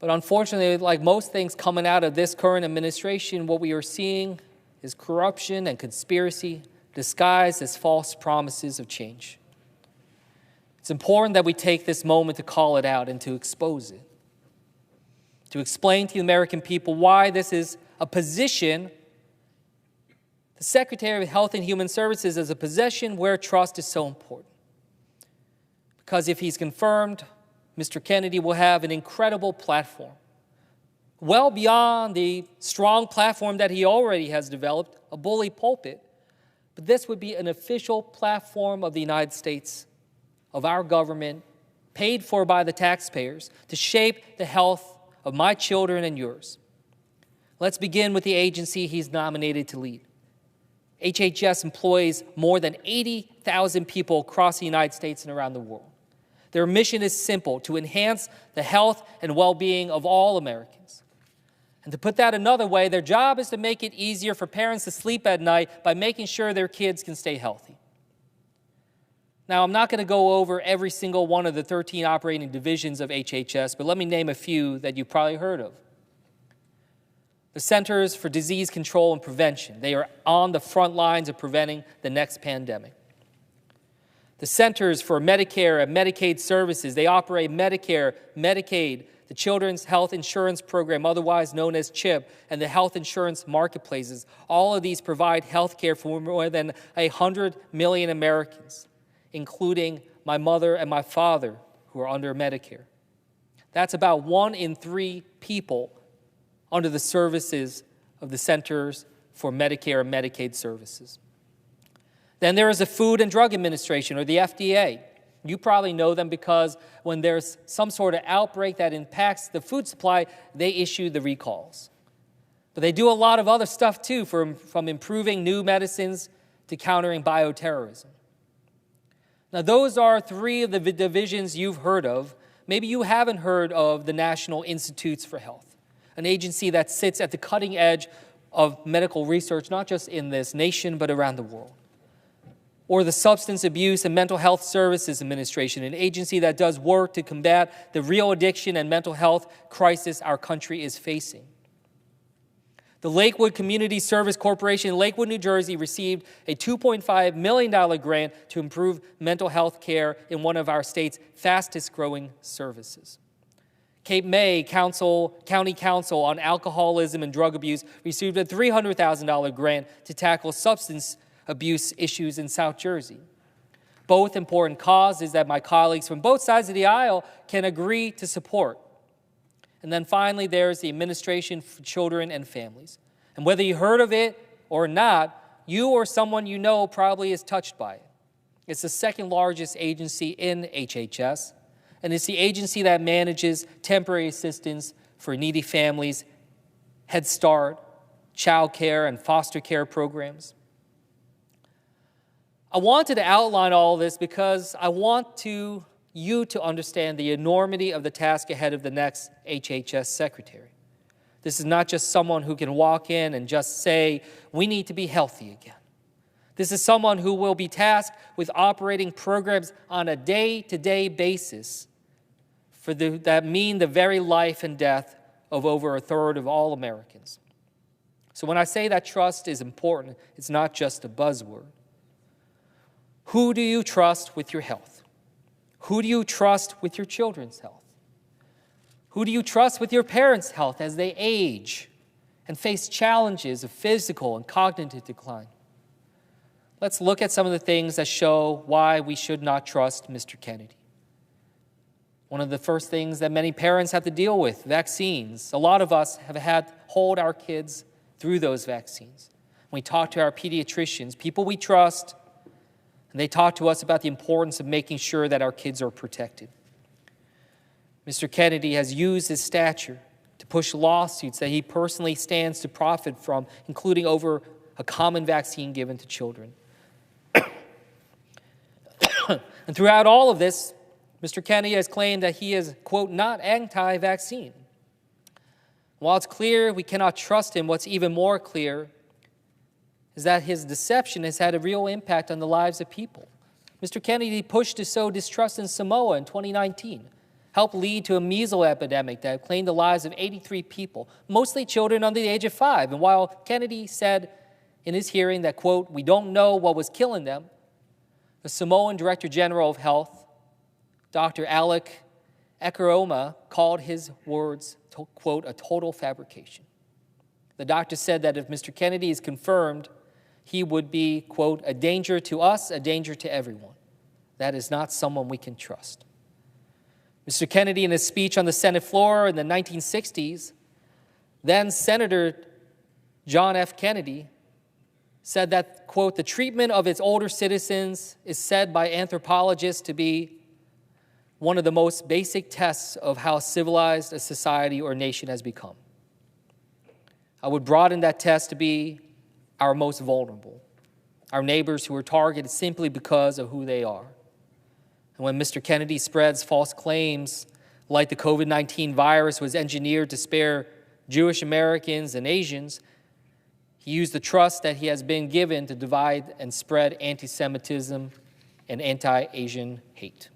But unfortunately, like most things coming out of this current administration, what we are seeing is corruption and conspiracy disguised as false promises of change. It's important that we take this moment to call it out and to expose it, to explain to the American people why this is a position. The Secretary of Health and Human Services is a position where trust is so important. Because if he's confirmed, Mr. Kennedy will have an incredible platform, well beyond the strong platform that he already has developed, a bully pulpit. But this would be an official platform of the United States, of our government, paid for by the taxpayers, to shape the health of my children and yours. Let's begin with the agency he's nominated to lead. HHS employs more than 80,000 people across the United States and around the world. Their mission is simple: to enhance the health and well-being of all Americans. And to put that another way, their job is to make it easier for parents to sleep at night by making sure their kids can stay healthy. Now, I'm not going to go over every single one of the 13 operating divisions of HHS, but let me name a few that you've probably heard of. The Centers for Disease Control and Prevention. They are on the front lines of preventing the next pandemic. The Centers for Medicare and Medicaid Services. They operate Medicare, Medicaid, the Children's Health Insurance Program, otherwise known as CHIP, and the health insurance marketplaces. All of these provide health care for more than 100 million Americans, including my mother and my father, who are under Medicare. That's about 1 in 3 people under the services of the Centers for Medicare and Medicaid Services. Then there is the Food and Drug Administration, or the FDA. You probably know them because when there's some sort of outbreak that impacts the food supply, they issue the recalls. But they do a lot of other stuff too, from improving new medicines to countering bioterrorism. Now, those are 3 of the divisions you've heard of. Maybe you haven't heard of the National Institutes for Health, an agency that sits at the cutting edge of medical research, not just in this nation, but around the world. Or the Substance Abuse and Mental Health Services Administration, an agency that does work to combat the real addiction and mental health crisis our country is facing. The Lakewood Community Service Corporation in Lakewood, New Jersey received a $2.5 million grant to improve mental health care in one of our state's fastest growing services. Cape May County Council on Alcoholism and Drug Abuse received a $300,000 grant to tackle substance abuse issues in South Jersey. Both important causes that my colleagues from both sides of the aisle can agree to support. And then finally, there's the Administration for Children and Families. And whether you heard of it or not, you or someone you know probably is touched by it. It's the second largest agency in HHS, and it's the agency that manages temporary assistance for needy families, Head Start, child care, and foster care programs. I wanted to outline all this because I want you to understand the enormity of the task ahead of the next HHS secretary. This is not just someone who can walk in and just say, we need to be healthy again. This is someone who will be tasked with operating programs on a day-to-day basis that mean the very life and death of over a third of all Americans. So when I say that trust is important, it's not just a buzzword. Who do you trust with your health? Who do you trust with your children's health? Who do you trust with your parents' health as they age and face challenges of physical and cognitive decline? Let's look at some of the things that show why we should not trust Mr. Kennedy. One of the first things that many parents have to deal with, vaccines. A lot of us have had to hold our kids through those vaccines. When we talk to our pediatricians, people we trust, and they talk to us about the importance of making sure that our kids are protected. Mr. Kennedy has used his stature to push lawsuits that he personally stands to profit from, including over a common vaccine given to children. And throughout all of this, Mr. Kennedy has claimed that he is, quote, not anti-vaccine. While it's clear we cannot trust him, what's even more clear is that his deception has had a real impact on the lives of people. Mr. Kennedy pushed to sow distrust in Samoa in 2019, helped lead to a measles epidemic that claimed the lives of 83 people, mostly children under the age of 5. And while Kennedy said in his hearing that, quote, we don't know what was killing them, the Samoan Director General of Health, Dr. Alec Ekeroma, called his words, quote, a total fabrication. The doctor said that if Mr. Kennedy is confirmed, he would be, quote, a danger to us, a danger to everyone. That is not someone we can trust. Mr. Kennedy, in his speech on the Senate floor in the 1960s, then Senator John F. Kennedy said that, quote, the treatment of its older citizens is said by anthropologists to be one of the most basic tests of how civilized a society or nation has become. I would broaden that test to be our most vulnerable, our neighbors who are targeted simply because of who they are. And when Mr. Kennedy spreads false claims like the COVID-19 virus was engineered to spare Jewish Americans and Asians, he used the trust that he has been given to divide and spread anti-Semitism and anti-Asian hate.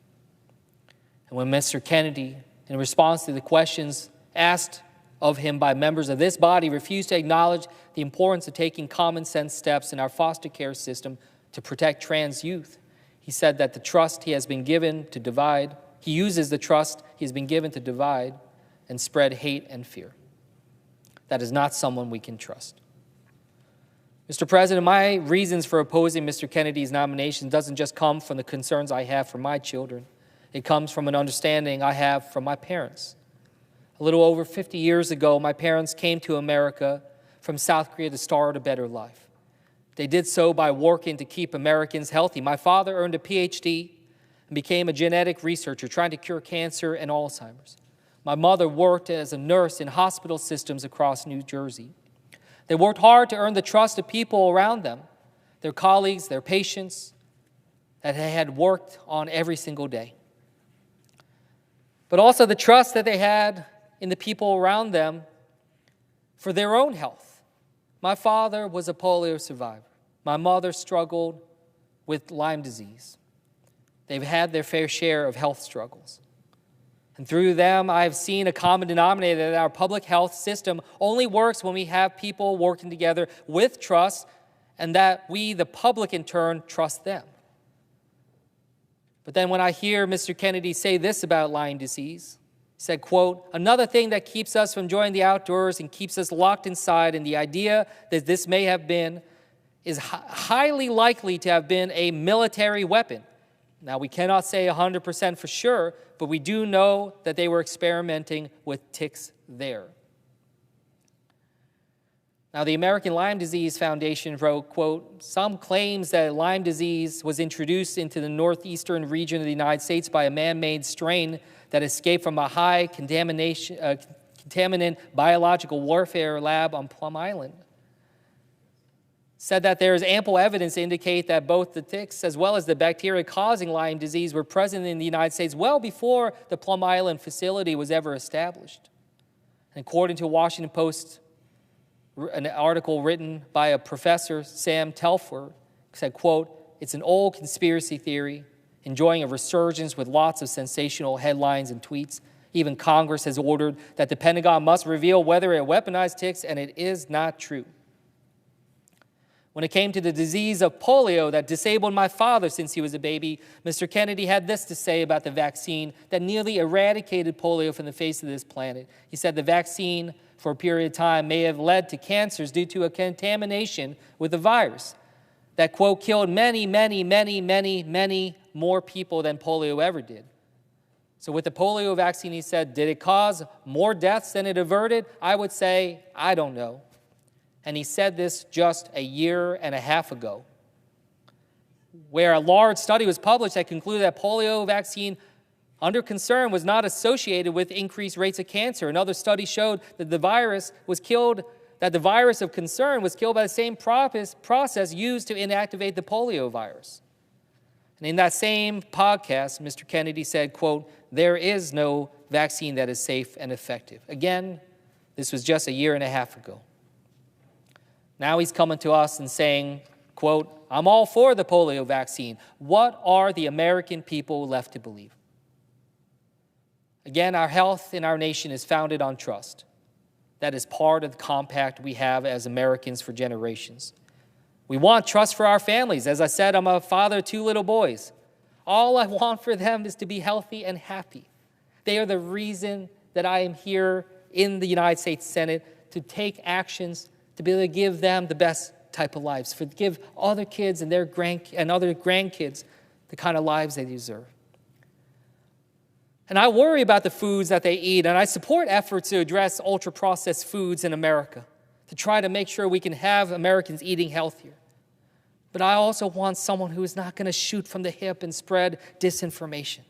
And when Mr. Kennedy, in response to the questions asked of him by members of this body, refused to acknowledge the importance of taking common sense steps in our foster care system to protect trans youth, he said that the trust he has been given to divide, he uses the trust he has been given to divide and spread hate and fear. That is not someone we can trust. Mr. President, my reasons for opposing Mr. Kennedy's nomination doesn't just come from the concerns I have for my children. It comes from an understanding I have from my parents. A little over 50 years ago, my parents came to America from South Korea to start a better life. They did so by working to keep Americans healthy. My father earned a PhD and became a genetic researcher trying to cure cancer and Alzheimer's. My mother worked as a nurse in hospital systems across New Jersey. They worked hard to earn the trust of people around them, their colleagues, their patients, that they had worked on every single day. But also the trust that they had in the people around them for their own health. My father was a polio survivor. My mother struggled with Lyme disease. They've had their fair share of health struggles. And through them, I've seen a common denominator that our public health system only works when we have people working together with trust, and that we, the public, in turn, trust them. But then when I hear Mr. Kennedy say this about Lyme disease, He said, quote, "Another thing that keeps us from enjoying the outdoors and keeps us locked inside, and the idea that this may have been, is highly likely to have been a military weapon. Now, we cannot say 100% for sure, but we do know that they were experimenting with ticks there." Now, the American Lyme Disease Foundation wrote, quote, "Some claims that Lyme disease was introduced into the northeastern region of the United States by a man-made strain that escaped from a high contaminant biological warfare lab on Plum Island. Said that there is ample evidence to indicate that both the ticks as well as the bacteria causing Lyme disease were present in the United States well before the Plum Island facility was ever established. And according to Washington Post, an article written by a professor, Sam Telfer, said, quote, "It's an old conspiracy theory, enjoying a resurgence with lots of sensational headlines and tweets. Even Congress has ordered that the Pentagon must reveal whether it weaponized ticks, and it is not true." When it came to the disease of polio that disabled my father since he was a baby, Mr. Kennedy had this to say about the vaccine that nearly eradicated polio from the face of this planet. He said the vaccine, for a period of time, may have led to cancers due to a contamination with the virus that, quote, "killed many, many, many, many, many more people than polio ever did." So with the polio vaccine, he said, did it cause more deaths than it averted? I would say, I don't know. And he said this just a year and a half ago, where a large study was published that concluded that polio vaccine under concern was not associated with increased rates of cancer. Another study showed that the virus of concern was killed by the same process used to inactivate the polio virus. And in that same podcast, Mr. Kennedy said, quote, "There is no vaccine that is safe and effective." Again, this was just a year and a half ago. Now he's coming to us and saying, quote, "I'm all for the polio vaccine." What are the American people left to believe? Again, our health in our nation is founded on trust. That is part of the compact we have as Americans for generations. We want trust for our families. As I said, I'm a father of 2 little boys. All I want for them is to be healthy and happy. They are the reason that I am here in the United States Senate to take actions to be able to give them the best type of lives, to give other kids and other grandkids the kind of lives they deserve. And I worry about the foods that they eat, and I support efforts to address ultra-processed foods in America to try to make sure we can have Americans eating healthier. But I also want someone who is not going to shoot from the hip and spread disinformation.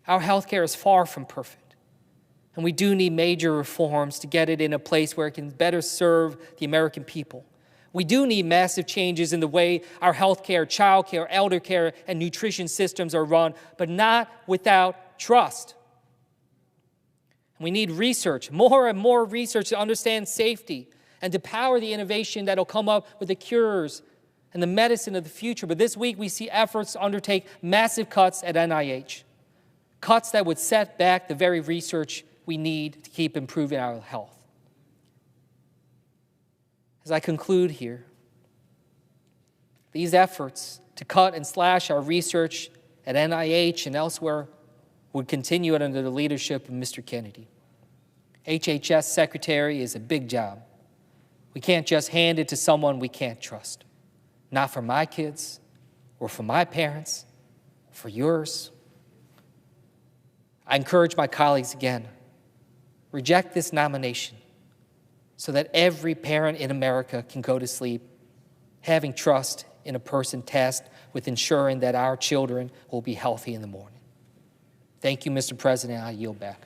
Our healthcare is far from perfect, and we do need major reforms to get it in a place where it can better serve the American people. We do need massive changes in the way our healthcare, childcare, elder care, and nutrition systems are run, but not without trust. We need research, more and more research to understand safety and to power the innovation that will come up with the cures and the medicine of the future. But this week we see efforts to undertake massive cuts at NIH, cuts that would set back the very research we need to keep improving our health. As I conclude here, these efforts to cut and slash our research at NIH and elsewhere would continue under the leadership of Mr. Kennedy. HHS secretary is a big job. We can't just hand it to someone we can't trust. Not for my kids or for my parents, for yours. I encourage my colleagues again, reject this nomination so that every parent in America can go to sleep having trust in a person tasked with ensuring that our children will be healthy in the morning. Thank you, Mr. President. I yield back.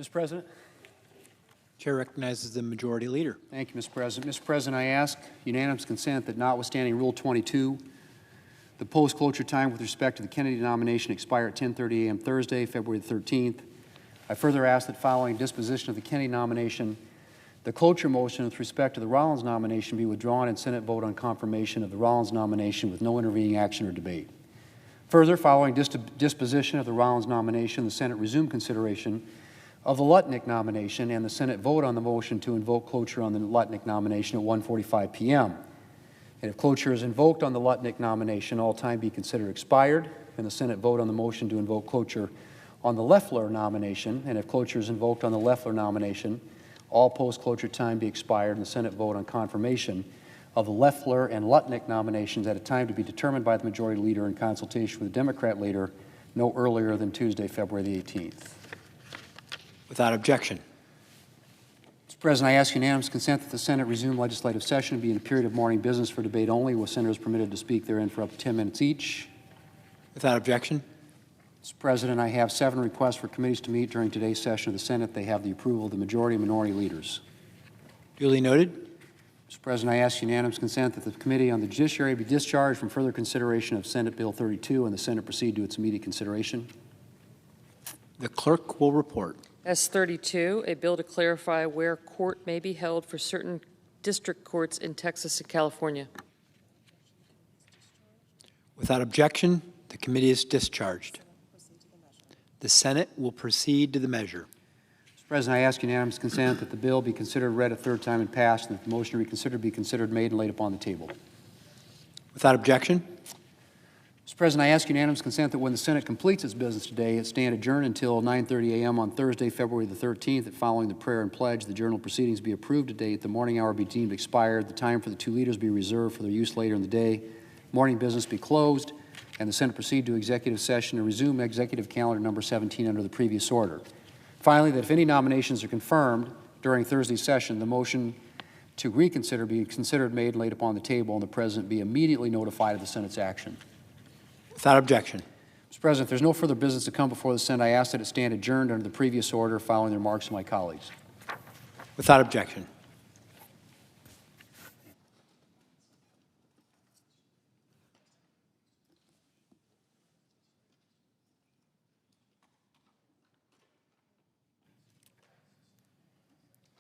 Mr. President. Chair recognizes the Majority Leader. Thank you, Mr. President. Mr. President, I ask unanimous consent that notwithstanding Rule 22, the post-cloture time with respect to the Kennedy nomination expire at 10:30 a.m. Thursday, February the 13th. I further ask that following disposition of the Kennedy nomination, the cloture motion with respect to the Rollins nomination be withdrawn and Senate vote on confirmation of the Rollins nomination with no intervening action or debate. Further, following disposition of the Rollins nomination, the Senate resume consideration of the Lutnick nomination and the Senate vote on the motion to invoke cloture on the Lutnick nomination at 1:45 p.m. And if cloture is invoked on the Lutnick nomination, all time be considered expired, and the Senate vote on the motion to invoke cloture on the Loeffler nomination. And if cloture is invoked on the Loeffler nomination, all post-cloture time be expired, and the Senate vote on confirmation of the Loeffler and Lutnick nominations at a time to be determined by the Majority Leader in consultation with the Democrat Leader no earlier than Tuesday, February the 18th. Without objection. Mr. President, I ask unanimous consent that the Senate resume legislative session and be in a period of morning business for debate only, with senators permitted to speak therein for up to 10 minutes each. Without objection. Mr. President, I have 7 requests for committees to meet during today's session of the Senate. They have the approval of the majority and minority leaders. Duly noted. Mr. President, I ask unanimous consent that the Committee on the Judiciary be discharged from further consideration of Senate Bill 32 and the Senate proceed to its immediate consideration. The clerk will report. S32, a bill to clarify where court may be held for certain district courts in Texas and California. Without objection, the committee is discharged. The Senate will proceed to the measure. Mr. President, I ask unanimous consent that the bill be considered read a third time and passed, and that the motion to reconsider be considered made and laid upon the table. Without objection. Mr. President, I ask unanimous consent that when the Senate completes its business today, it stand adjourned until 9:30 a.m. on Thursday, February the 13th, that following the prayer and pledge, the journal proceedings be approved today, at the morning hour be deemed expired, the time for the 2 leaders be reserved for their use later in the day, morning business be closed, and the Senate proceed to executive session and resume executive calendar number 17 under the previous order. Finally, that if any nominations are confirmed during Thursday's session, the motion to reconsider be considered made and laid upon the table, and the President be immediately notified of the Senate's action. Without objection. Mr. President, if there's no further business to come before the Senate, I ask that it stand adjourned under the previous order following the remarks of my colleagues. Without objection.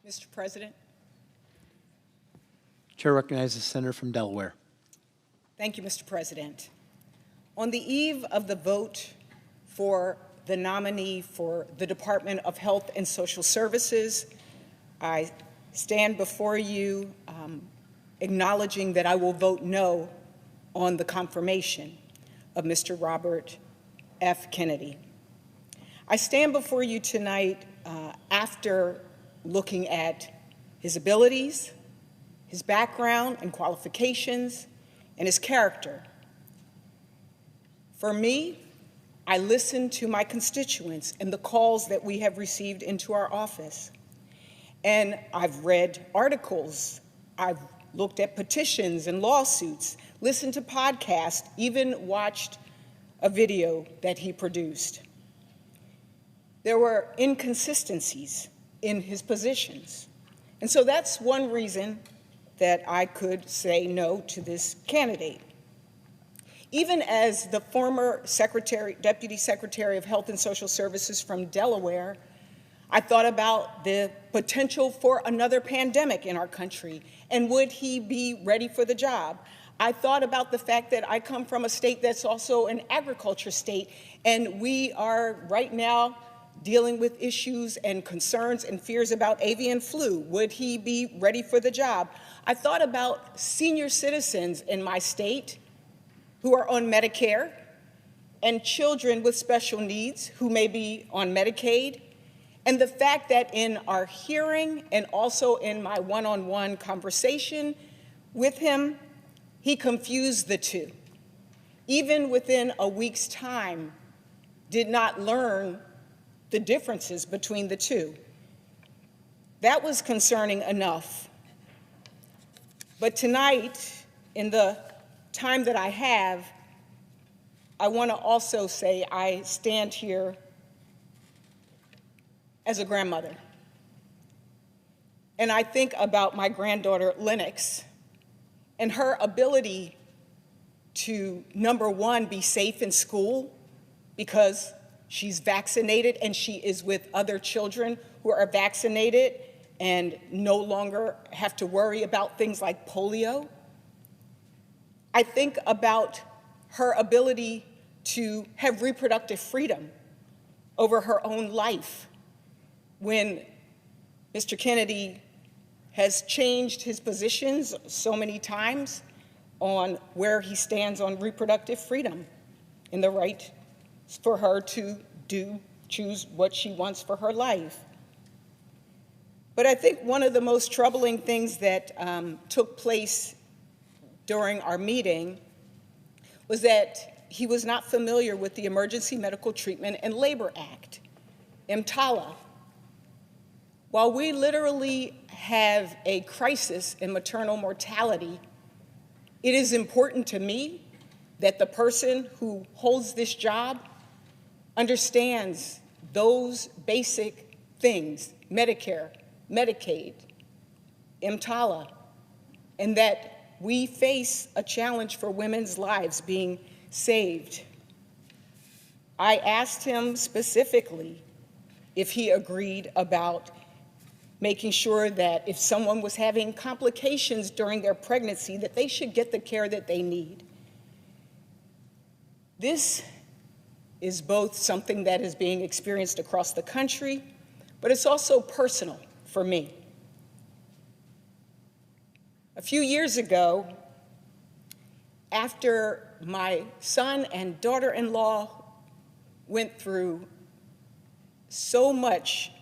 Mr. President. Chair recognizes the senator from Delaware. Thank you, Mr. President. On the eve of the vote for the nominee for the Department of Health and Social Services, I stand before you acknowledging that I will vote no on the confirmation of Mr. Robert F. Kennedy. I stand before you tonight after looking at his abilities, his background and qualifications, and his character. For me, I listen to my constituents and the calls that we have received into our office. And I've read articles, I've looked at petitions and lawsuits, listened to podcasts, even watched a video that he produced. There were inconsistencies in his positions. And so that's one reason that I could say no to this candidate. Even as the former Deputy Secretary of Health and Social Services from Delaware, I thought about the potential for another pandemic in our country, and would he be ready for the job? I thought about the fact that I come from a state that's also an agriculture state, and we are right now dealing with issues and concerns and fears about avian flu. Would he be ready for the job? I thought about senior citizens in my state who are on Medicare, and children with special needs who may be on Medicaid, and the fact that in our hearing and also in my one-on-one conversation with him, he confused the two. Even within a week's time, did not learn the differences between the two. That was concerning enough. But tonight, in the time that I have, I want to also say I stand here as a grandmother. And I think about my granddaughter, Lennox, and her ability to, number one, be safe in school because she's vaccinated and she is with other children who are vaccinated and no longer have to worry about things like polio. I think about her ability to have reproductive freedom over her own life when Mr. Kennedy has changed his positions so many times on where he stands on reproductive freedom and the right for her to choose what she wants for her life. But I think one of the most troubling things that took place during our meeting was that he was not familiar with the Emergency Medical Treatment and Labor Act, EMTALA. While we literally have a crisis in maternal mortality, it is important to me that the person who holds this job understands those basic things, Medicare, Medicaid, EMTALA, and that we face a challenge for women's lives being saved. I asked him specifically if he agreed about making sure that if someone was having complications during their pregnancy, that they should get the care that they need. This is both something that is being experienced across the country, but it's also personal for me. A few years ago, after my son and daughter-in-law went through so much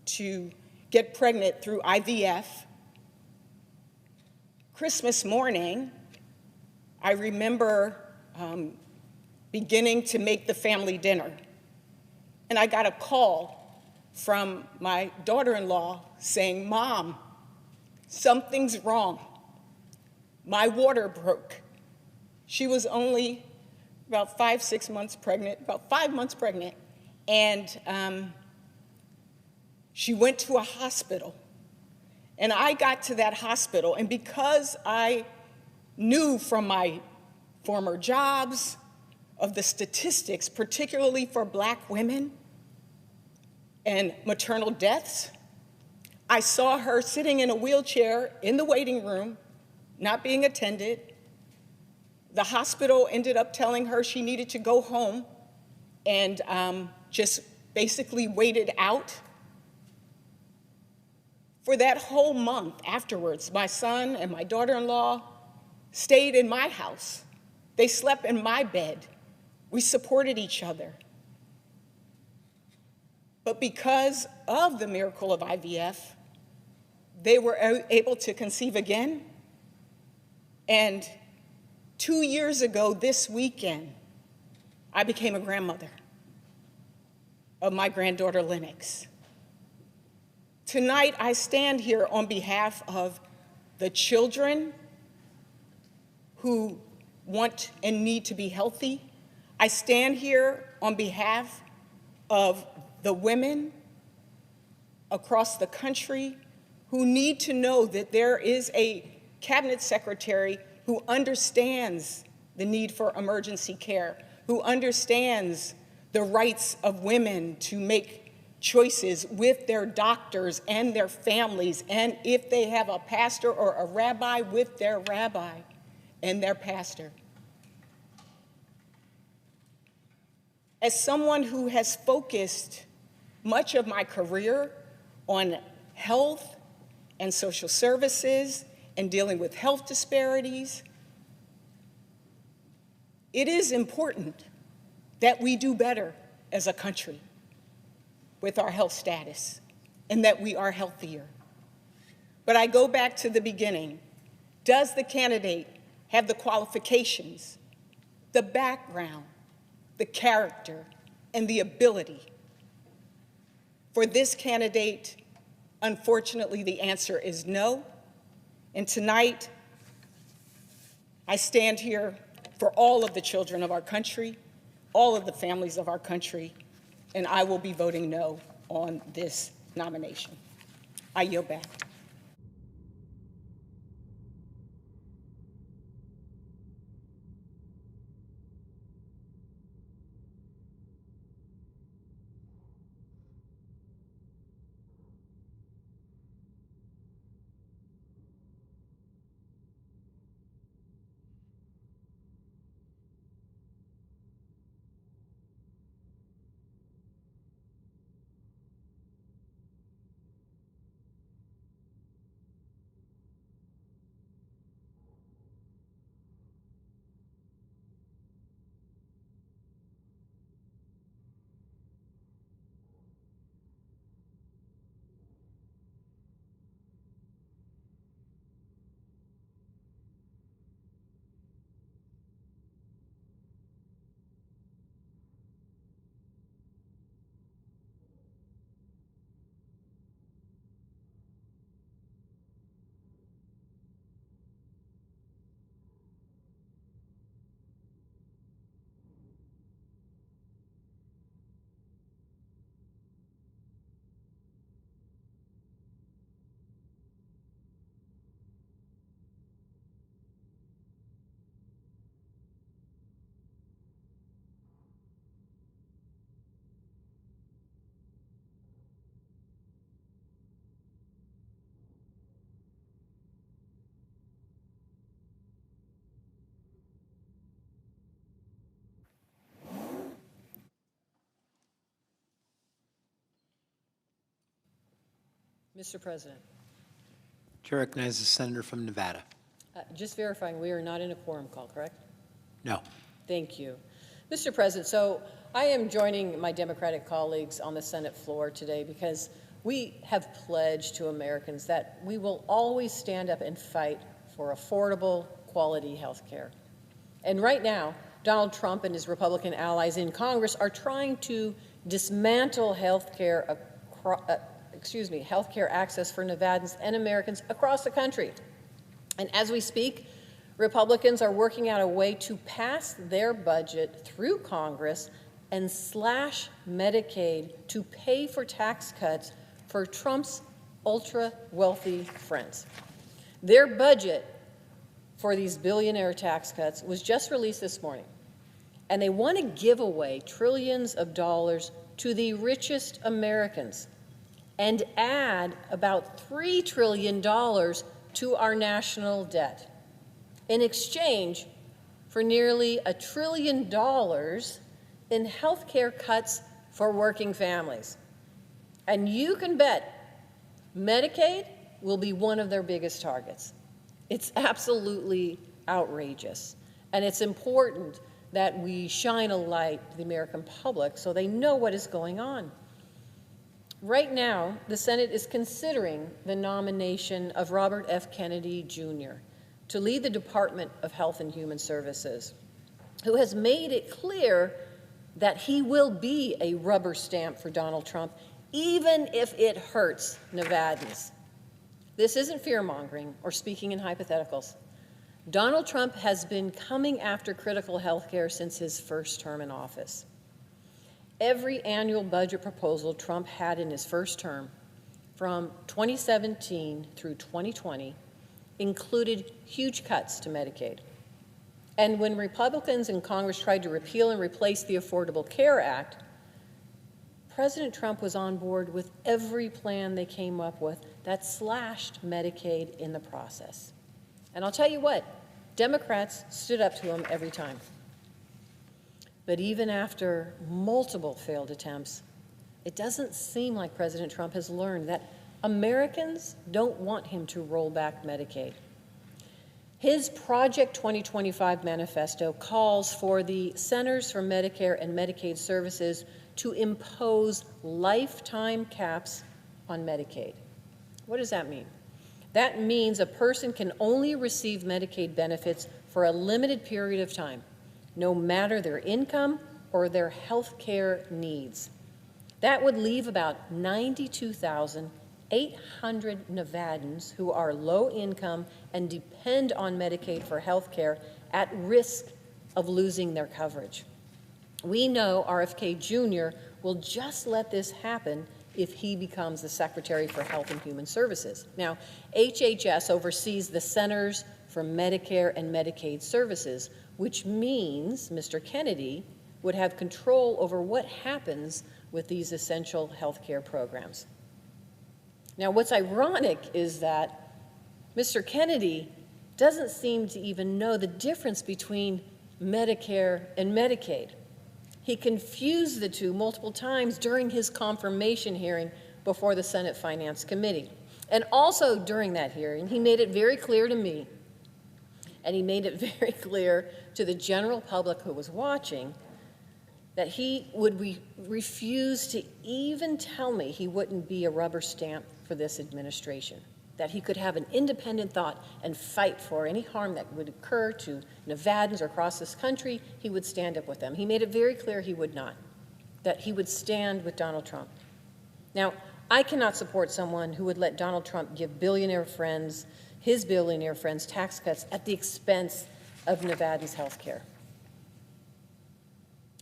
to get pregnant through IVF, Christmas morning, I remember beginning to make the family dinner. And I got a call from my daughter-in-law saying, "Mom, something's wrong. My water broke." She was only about 5 months pregnant, and she went to a hospital. And I got to that hospital, and because I knew from my former jobs of the statistics, particularly for Black women and maternal deaths, I saw her sitting in a wheelchair in the waiting room, not being attended. The hospital ended up telling her she needed to go home and just basically waited out. For that whole month afterwards, my son and my daughter-in-law stayed in my house. They slept in my bed. We supported each other. But because of the miracle of IVF, they were able to conceive again. And 2 years ago this weekend, I became a grandmother of my granddaughter, Lennox. Tonight, I stand here on behalf of the children who want and need to be healthy. I stand here on behalf of the women across the country who need to know that there is a cabinet secretary who understands the need for emergency care, who understands the rights of women to make choices with their doctors and their families, and if they have a pastor or a rabbi, with their rabbi and their pastor. As someone who has focused much of my career on health and social services and dealing with health disparities, it is important that we do better as a country with our health status and that we are healthier. But I go back to the beginning. Does the candidate have the qualifications, the background, the character, and the ability? For this candidate, unfortunately, the answer is no. And tonight, I stand here for all of the children of our country, all of the families of our country, and I will be voting no on this nomination. I yield back. Mr. President, Chair recognizes the senator from Nevada. just verifying, we are not in a quorum call, correct? No. Thank you. Mr. President, so I am joining my Democratic colleagues on the Senate floor today because we have pledged to Americans that we will always stand up and fight for affordable, quality health care. And right now, Donald Trump and his Republican allies in Congress are trying to dismantle health care access for Nevadans and Americans across the country. And as we speak, Republicans are working out a way to pass their budget through Congress and slash Medicaid to pay for tax cuts for Trump's ultra-wealthy friends. Their budget for these billionaire tax cuts was just released this morning, and they want to give away trillions of dollars to the richest Americans and add about $3 trillion to our national debt in exchange for nearly $1 trillion in health care cuts for working families. And you can bet Medicaid will be one of their biggest targets. It's absolutely outrageous. And it's important that we shine a light to the American public so they know what is going on. Right now, the Senate is considering the nomination of Robert F. Kennedy, Jr. to lead the Department of Health and Human Services, who has made it clear that he will be a rubber stamp for Donald Trump, even if it hurts Nevadans. This isn't fear-mongering or speaking in hypotheticals. Donald Trump has been coming after critical health care since his first term in office. Every annual budget proposal Trump had in his first term, from 2017 through 2020, included huge cuts to Medicaid. And when Republicans in Congress tried to repeal and replace the Affordable Care Act, President Trump was on board with every plan they came up with that slashed Medicaid in the process. And I'll tell you what, Democrats stood up to him every time. But even after multiple failed attempts, it doesn't seem like President Trump has learned that Americans don't want him to roll back Medicaid. His Project 2025 manifesto calls for the Centers for Medicare and Medicaid Services to impose lifetime caps on Medicaid. What does that mean? That means a person can only receive Medicaid benefits for a limited period of time, no matter their income or their health care needs. That would leave about 92,800 Nevadans who are low income and depend on Medicaid for health care at risk of losing their coverage. We know RFK Jr. will just let this happen if he becomes the Secretary for Health and Human Services. Now, HHS oversees the Centers for Medicare and Medicaid Services, which means Mr. Kennedy would have control over what happens with these essential health care programs. Now, what's ironic is that Mr. Kennedy doesn't seem to even know the difference between Medicare and Medicaid. He confused the two multiple times during his confirmation hearing before the Senate Finance Committee. And also during that hearing, he made it very clear to me, and he made it very clear to the general public who was watching, that he would refuse to even tell me he wouldn't be a rubber stamp for this administration, that he could have an independent thought and fight for any harm that would occur to Nevadans or across this country. He would stand up with them. He made it very clear he would not, that he would stand with Donald Trump. Now, I cannot support someone who would let Donald Trump give his billionaire friends, tax cuts at the expense of Nevadans' health care.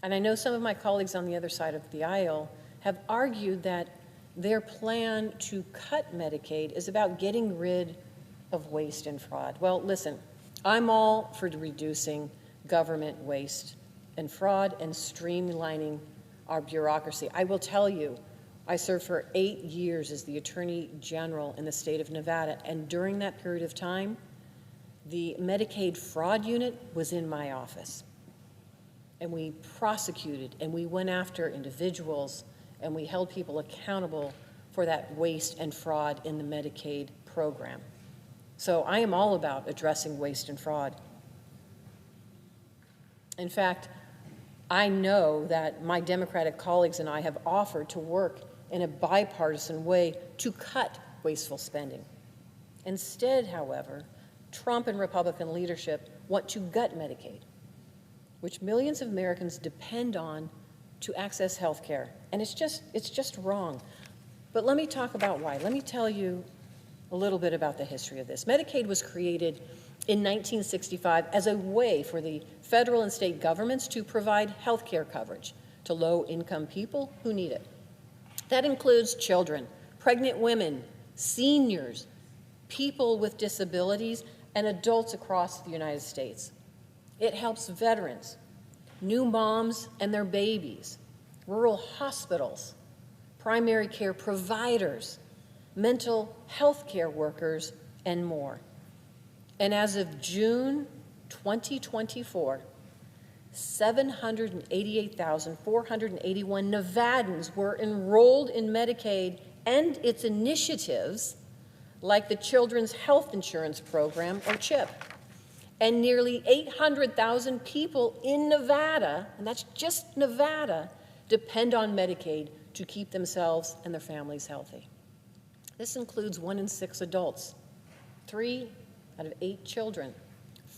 And I know some of my colleagues on the other side of the aisle have argued that their plan to cut Medicaid is about getting rid of waste and fraud. Well, listen, I'm all for reducing government waste and fraud and streamlining our bureaucracy. I will tell you, I served for 8 years as the Attorney General in the state of Nevada, and during that period of time, the Medicaid fraud unit was in my office. And we prosecuted and we went after individuals and we held people accountable for that waste and fraud in the Medicaid program. So I am all about addressing waste and fraud. In fact, I know that my Democratic colleagues and I have offered to work in a bipartisan way to cut wasteful spending. Instead, however, Trump and Republican leadership want to gut Medicaid, which millions of Americans depend on to access health care. And it's just wrong. But let me talk about why. Let me tell you a little bit about the history of this. Medicaid was created in 1965 as a way for the federal and state governments to provide health care coverage to low-income people who need it. That includes children, pregnant women, seniors, people with disabilities, and adults across the United States. It helps veterans, new moms and their babies, rural hospitals, primary care providers, mental health care workers, and more. And as of June 2024, 788,481 Nevadans were enrolled in Medicaid and its initiatives like the Children's Health Insurance Program, or CHIP. And nearly 800,000 people in Nevada, and that's just Nevada, depend on Medicaid to keep themselves and their families healthy. This includes 1 in 6 adults, 3 out of 8 children,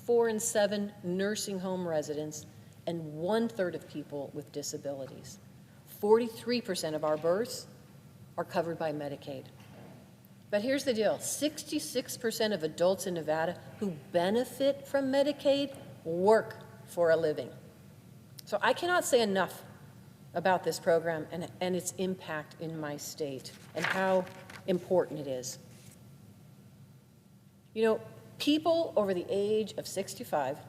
4 in 7 nursing home residents, and 1/3 of people with disabilities. 43% of our births are covered by Medicaid. But here's the deal, 66% of adults in Nevada who benefit from Medicaid work for a living. So I cannot say enough about this program and its impact in my state and how important it is. You know, people over the age of 65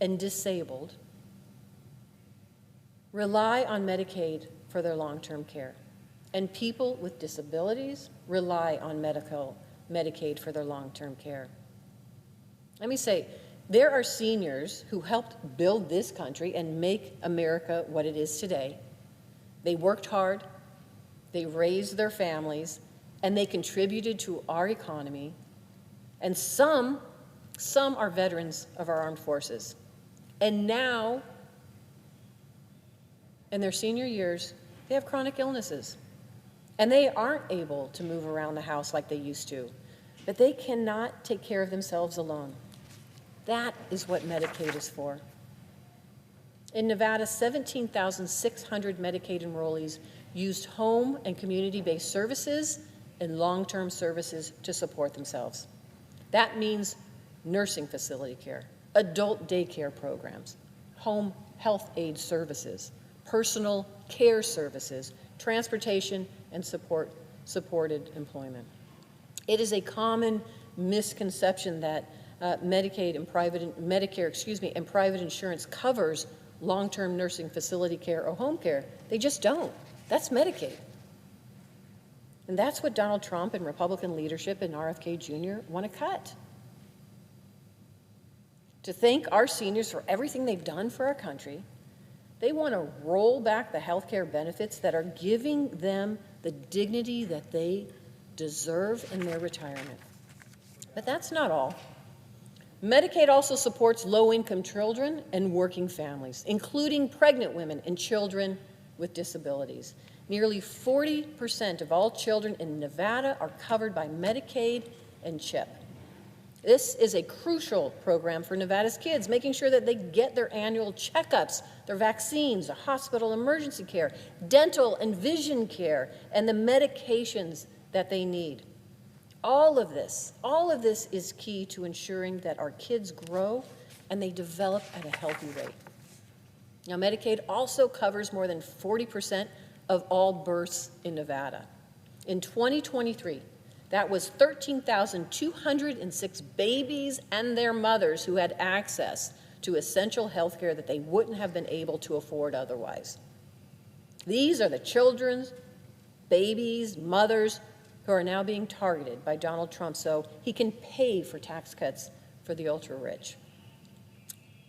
and disabled rely on Medicaid for their long-term care. And people with disabilities rely on Medicaid for their long-term care. Let me say, there are seniors who helped build this country and make America what it is today. They worked hard, they raised their families, and they contributed to our economy. And some are veterans of our armed forces. And now, in their senior years, they have chronic illnesses. And they aren't able to move around the house like they used to. But they cannot take care of themselves alone. That is what Medicaid is for. In Nevada, 17,600 Medicaid enrollees used home and community-based services and long-term services to support themselves. That means nursing facility care, adult daycare programs, home health aid services, personal care services, transportation, and supported employment. It is a common misconception that Medicare, and private insurance covers long-term nursing facility care or home care. They just don't. That's Medicaid. And that's what Donald Trump and Republican leadership and RFK Jr. want to cut. To thank our seniors for everything they've done for our country, they want to roll back the health care benefits that are giving them the dignity that they deserve in their retirement. But that's not all. Medicaid also supports low-income children and working families, including pregnant women and children with disabilities. Nearly 40% of all children in Nevada are covered by Medicaid and CHIP. This is a crucial program for Nevada's kids, making sure that they get their annual checkups, their vaccines, the hospital emergency care, dental and vision care, and the medications that they need. All of this is key to ensuring that our kids grow and they develop at a healthy rate. Now, Medicaid also covers more than 40% of all births in Nevada. In 2023, that was 13,206 babies and their mothers who had access to essential health care that they wouldn't have been able to afford otherwise. These are the children, babies, mothers who are now being targeted by Donald Trump so he can pay for tax cuts for the ultra-rich.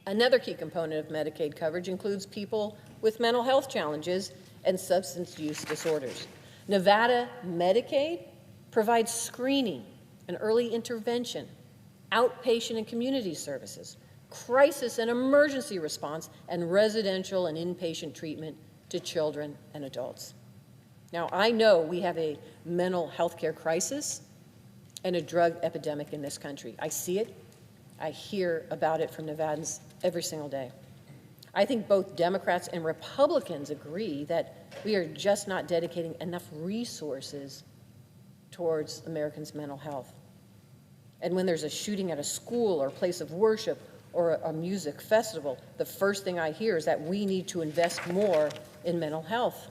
Another key component of Medicaid coverage includes people with mental health challenges and substance use disorders. Nevada Medicaid provides screening and early intervention, outpatient and community services, crisis and emergency response, and residential and inpatient treatment to children and adults. Now, I know we have a mental health care crisis and a drug epidemic in this country. I see it. I hear about it from Nevadans every single day. I think both Democrats and Republicans agree that we are just not dedicating enough resources towards Americans' mental health. And when there's a shooting at a school or a place of worship or a music festival, the first thing I hear is that we need to invest more in mental health.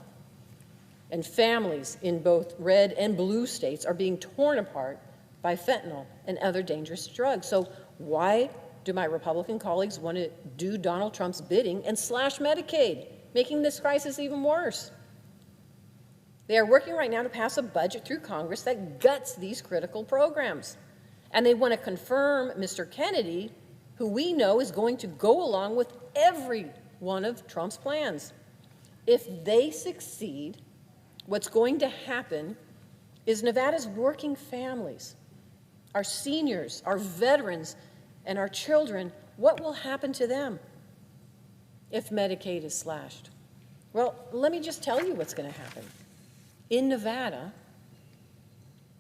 And families in both red and blue states are being torn apart by fentanyl and other dangerous drugs. So why do my Republican colleagues want to do Donald Trump's bidding and slash Medicaid, making this crisis even worse? They are working right now to pass a budget through Congress that guts these critical programs. And they want to confirm Mr. Kennedy, who we know is going to go along with every one of Trump's plans. If they succeed, what's going to happen is Nevada's working families, our seniors, our veterans, and our children, what will happen to them if Medicaid is slashed? Well, let me just tell you what's going to happen. In Nevada,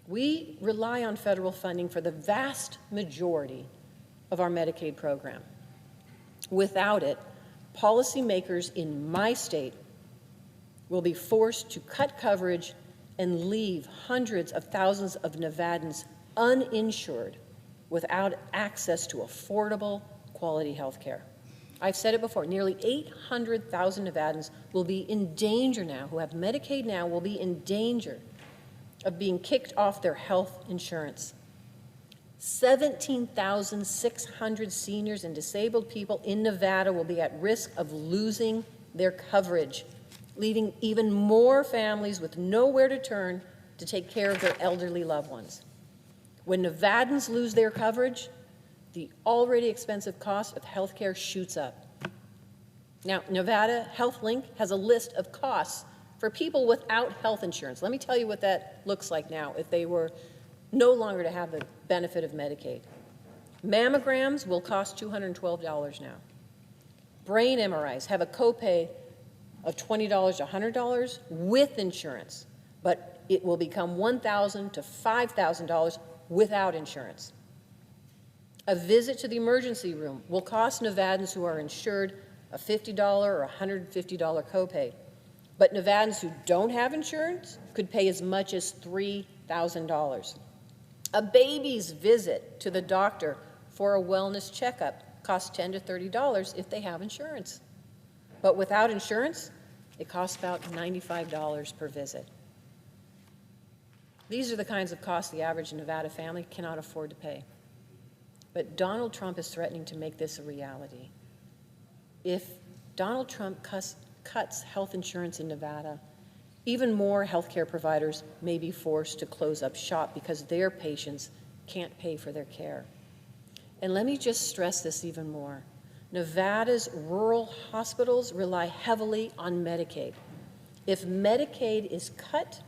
we rely on federal funding for the vast majority of our Medicaid program. Without it, policymakers in my state will be forced to cut coverage and leave hundreds of thousands of Nevadans uninsured without access to affordable, quality health care. I've said it before, nearly 800,000 Nevadans will be in danger now, who have Medicaid now, will be in danger of being kicked off their health insurance. 17,600 seniors and disabled people in Nevada will be at risk of losing their coverage, leaving even more families with nowhere to turn to take care of their elderly loved ones. When Nevadans lose their coverage, the already expensive cost of health care shoots up. Now, Nevada HealthLink has a list of costs for people without health insurance. Let me tell you what that looks like now if they were no longer to have the benefit of Medicaid. Mammograms will cost $212 now. Brain MRIs have a copay of $20 to $100 with insurance, but it will become $1,000 to $5,000 without insurance. A visit to the emergency room will cost Nevadans who are insured a $50 or $150 copay, but Nevadans who don't have insurance could pay as much as $3,000. A baby's visit to the doctor for a wellness checkup costs $10 to $30 if they have insurance. But without insurance, it costs about $95 per visit. These are the kinds of costs the average Nevada family cannot afford to pay. But Donald Trump is threatening to make this a reality. If Donald Trump cuts health insurance in Nevada, even more healthcare providers may be forced to close up shop because their patients can't pay for their care. And let me just stress this even more. Nevada's rural hospitals rely heavily on Medicaid. If Medicaid is cut,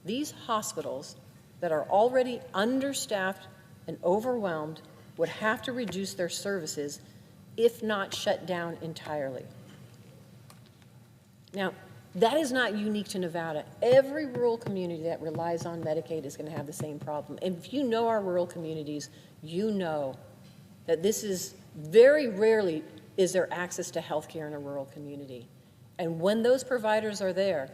these hospitals that are already understaffed and overwhelmed would have to reduce their services, if not shut down entirely. Now, that is not unique to Nevada. Every rural community that relies on Medicaid is going to have the same problem. And if you know our rural communities, you know that this is very rarely is there access to health care in a rural community. And when those providers are there,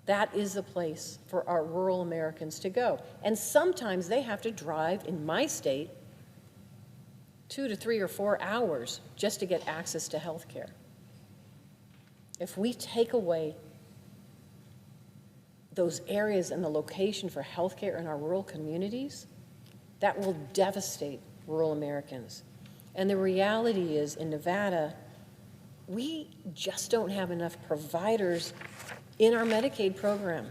that is the place for our rural Americans to go. And sometimes they have to drive, in my state, 2 to 3 or 4 hours just to get access to health care. If we take away those areas and the location for health care in our rural communities, that will devastate rural Americans. And the reality is, in Nevada, we just don't have enough providers in our Medicaid program.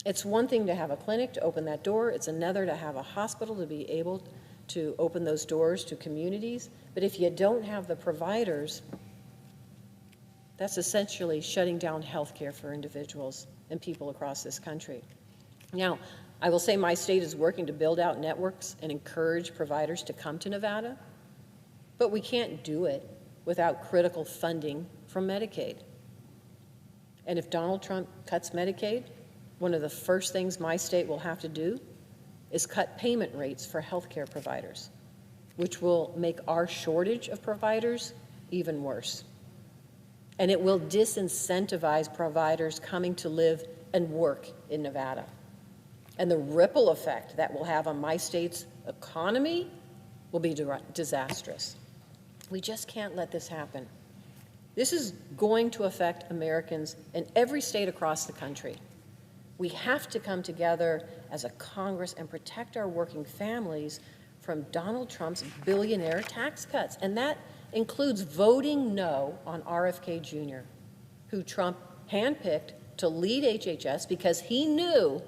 It's one thing to have a clinic to open that door. It's another to have a hospital to be able to open those doors to communities. But if you don't have the providers, that's essentially shutting down health care for individuals and people across this country. Now, I will say my state is working to build out networks and encourage providers to come to Nevada, but we can't do it without critical funding from Medicaid. And if Donald Trump cuts Medicaid, one of the first things my state will have to do is cut payment rates for healthcare providers, which will make our shortage of providers even worse. And it will disincentivize providers coming to live and work in Nevada. And the ripple effect that will have on my state's economy will be disastrous. We just can't let this happen. This is going to affect Americans in every state across the country. We have to come together as a Congress and protect our working families from Donald Trump's billionaire tax cuts. And that includes voting no on RFK Jr., who Trump handpicked to lead HHS because he knew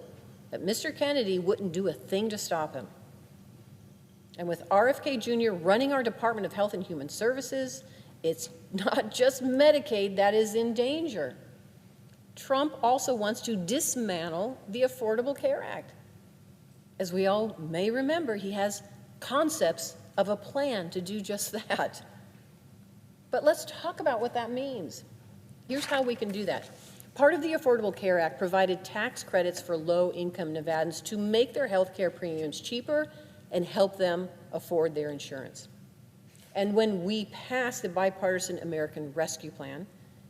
that Mr. Kennedy wouldn't do a thing to stop him. And with RFK Jr. running our Department of Health and Human Services, it's not just Medicaid that is in danger. Trump also wants to dismantle the Affordable Care Act. As we all may remember, he has concepts of a plan to do just that. But let's talk about what that means. Here's how we can do that. Part of the Affordable Care Act provided tax credits for low-income Nevadans to make their health care premiums cheaper and help them afford their insurance. And when we passed the Bipartisan American Rescue Plan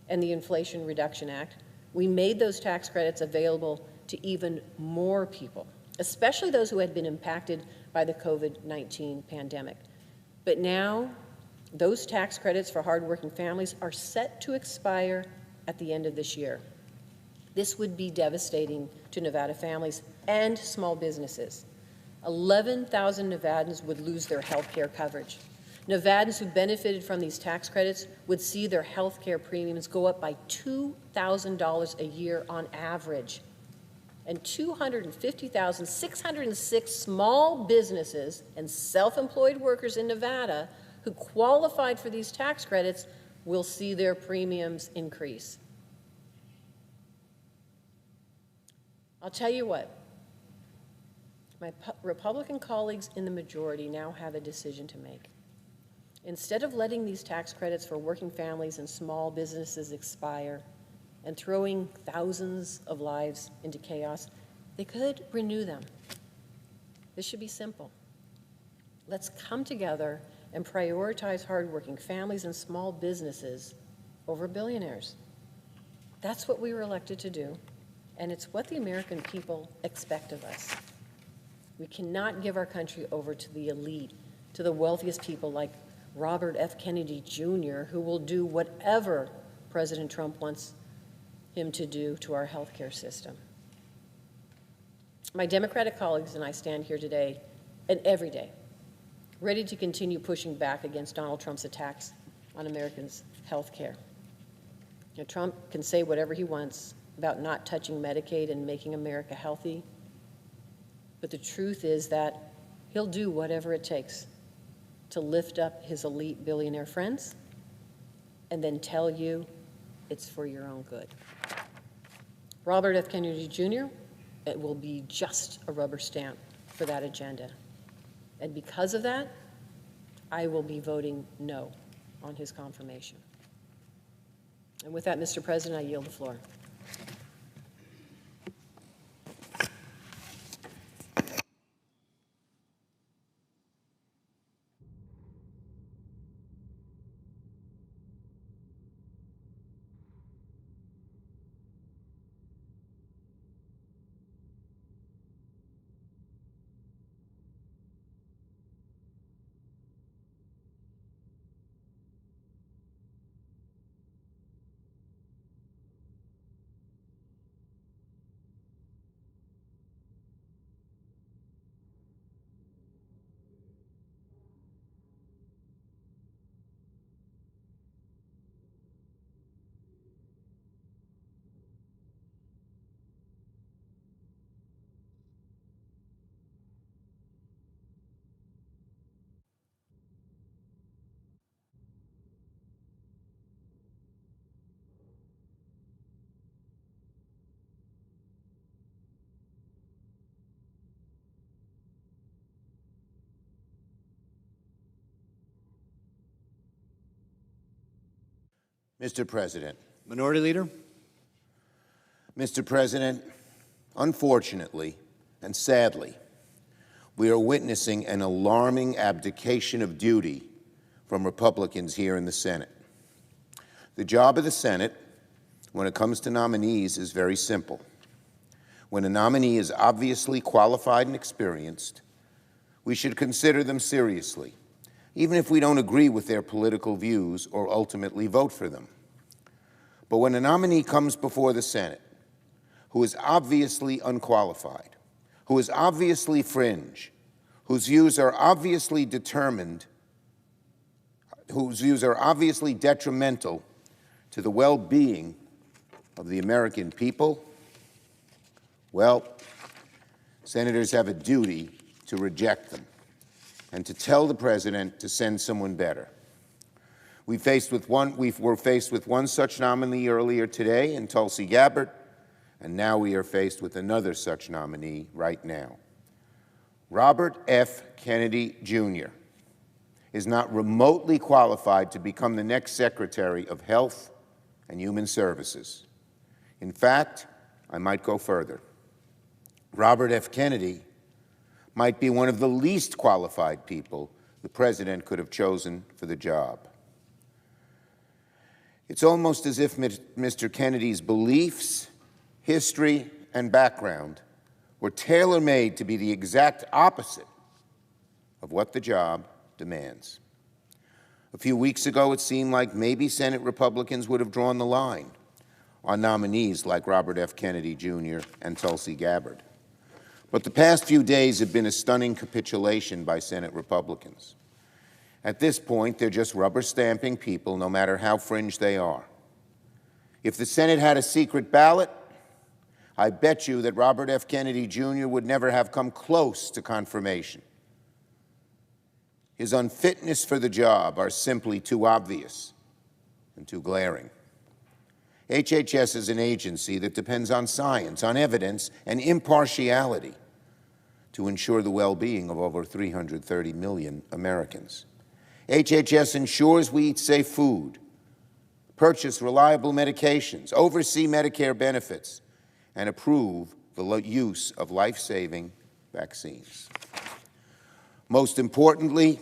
and the Inflation Reduction Act, we made those tax credits available to even more people, especially those who had been impacted by the COVID-19 pandemic. But now, those tax credits for hardworking families are set to expire at the end of this year. This would be devastating to Nevada families and small businesses. 11,000 Nevadans would lose their health care coverage. Nevadans who benefited from these tax credits would see their health care premiums go up by $2,000 a year on average. And 250,606 small businesses and self-employed workers in Nevada who qualified for these tax credits will see their premiums increase. I'll tell you what, my Republican colleagues in the majority now have a decision to make. Instead of letting these tax credits for working families and small businesses expire and throwing thousands of lives into chaos, they could renew them. This should be simple. Let's come together and prioritize hardworking families and small businesses over billionaires. That's what we were elected to do, and it's what the American people expect of us. We cannot give our country over to the elite, to the wealthiest people like Robert F. Kennedy Jr., who will do whatever President Trump wants him to do to our healthcare system. My Democratic colleagues and I stand here today and every day, ready to continue pushing back against Donald Trump's attacks on Americans' health care. You know, Trump can say whatever he wants about not touching Medicaid and making America healthy, but the truth is that he'll do whatever it takes to lift up his elite billionaire friends and then tell you it's for your own good. Robert F. Kennedy Jr., it will be just a rubber stamp for that agenda. And because of that, I will be voting no on his confirmation. And with that, Mr. President, I yield the floor. Mr. President. Minority Leader. Mr. President, unfortunately and sadly, we are witnessing an alarming abdication of duty from Republicans here in the Senate. The job of the Senate, when it comes to nominees, is very simple. When a nominee is obviously qualified and experienced, we should consider them seriously, even if we don't agree with their political views or ultimately vote for them. But when a nominee comes before the Senate who is obviously unqualified, who is obviously fringe, whose views are obviously determined, whose views are obviously detrimental to the well-being of the American people, well, senators have a duty to reject them and to tell the president to send someone better. We were faced with one such nominee earlier today in Tulsi Gabbard, and now we are faced with another such nominee right now. Robert F. Kennedy Jr. is not remotely qualified to become the next Secretary of Health and Human Services. In fact, I might go further. Robert F. Kennedy might be one of the least qualified people the president could have chosen for the job. It's almost as if Mr. Kennedy's beliefs, history, and background were tailor-made to be the exact opposite of what the job demands. A few weeks ago, it seemed like maybe Senate Republicans would have drawn the line on nominees like Robert F. Kennedy Jr. and Tulsi Gabbard. But the past few days have been a stunning capitulation by Senate Republicans. At this point, they're just rubber stamping people, no matter how fringe they are. If the Senate had a secret ballot, I bet you that Robert F. Kennedy Jr. would never have come close to confirmation. His unfitness for the job are simply too obvious and too glaring. HHS is an agency that depends on science, on evidence, and impartiality to ensure the well-being of over 330 million Americans. HHS ensures we eat safe food, purchase reliable medications, oversee Medicare benefits, and approve the use of life-saving vaccines. Most importantly,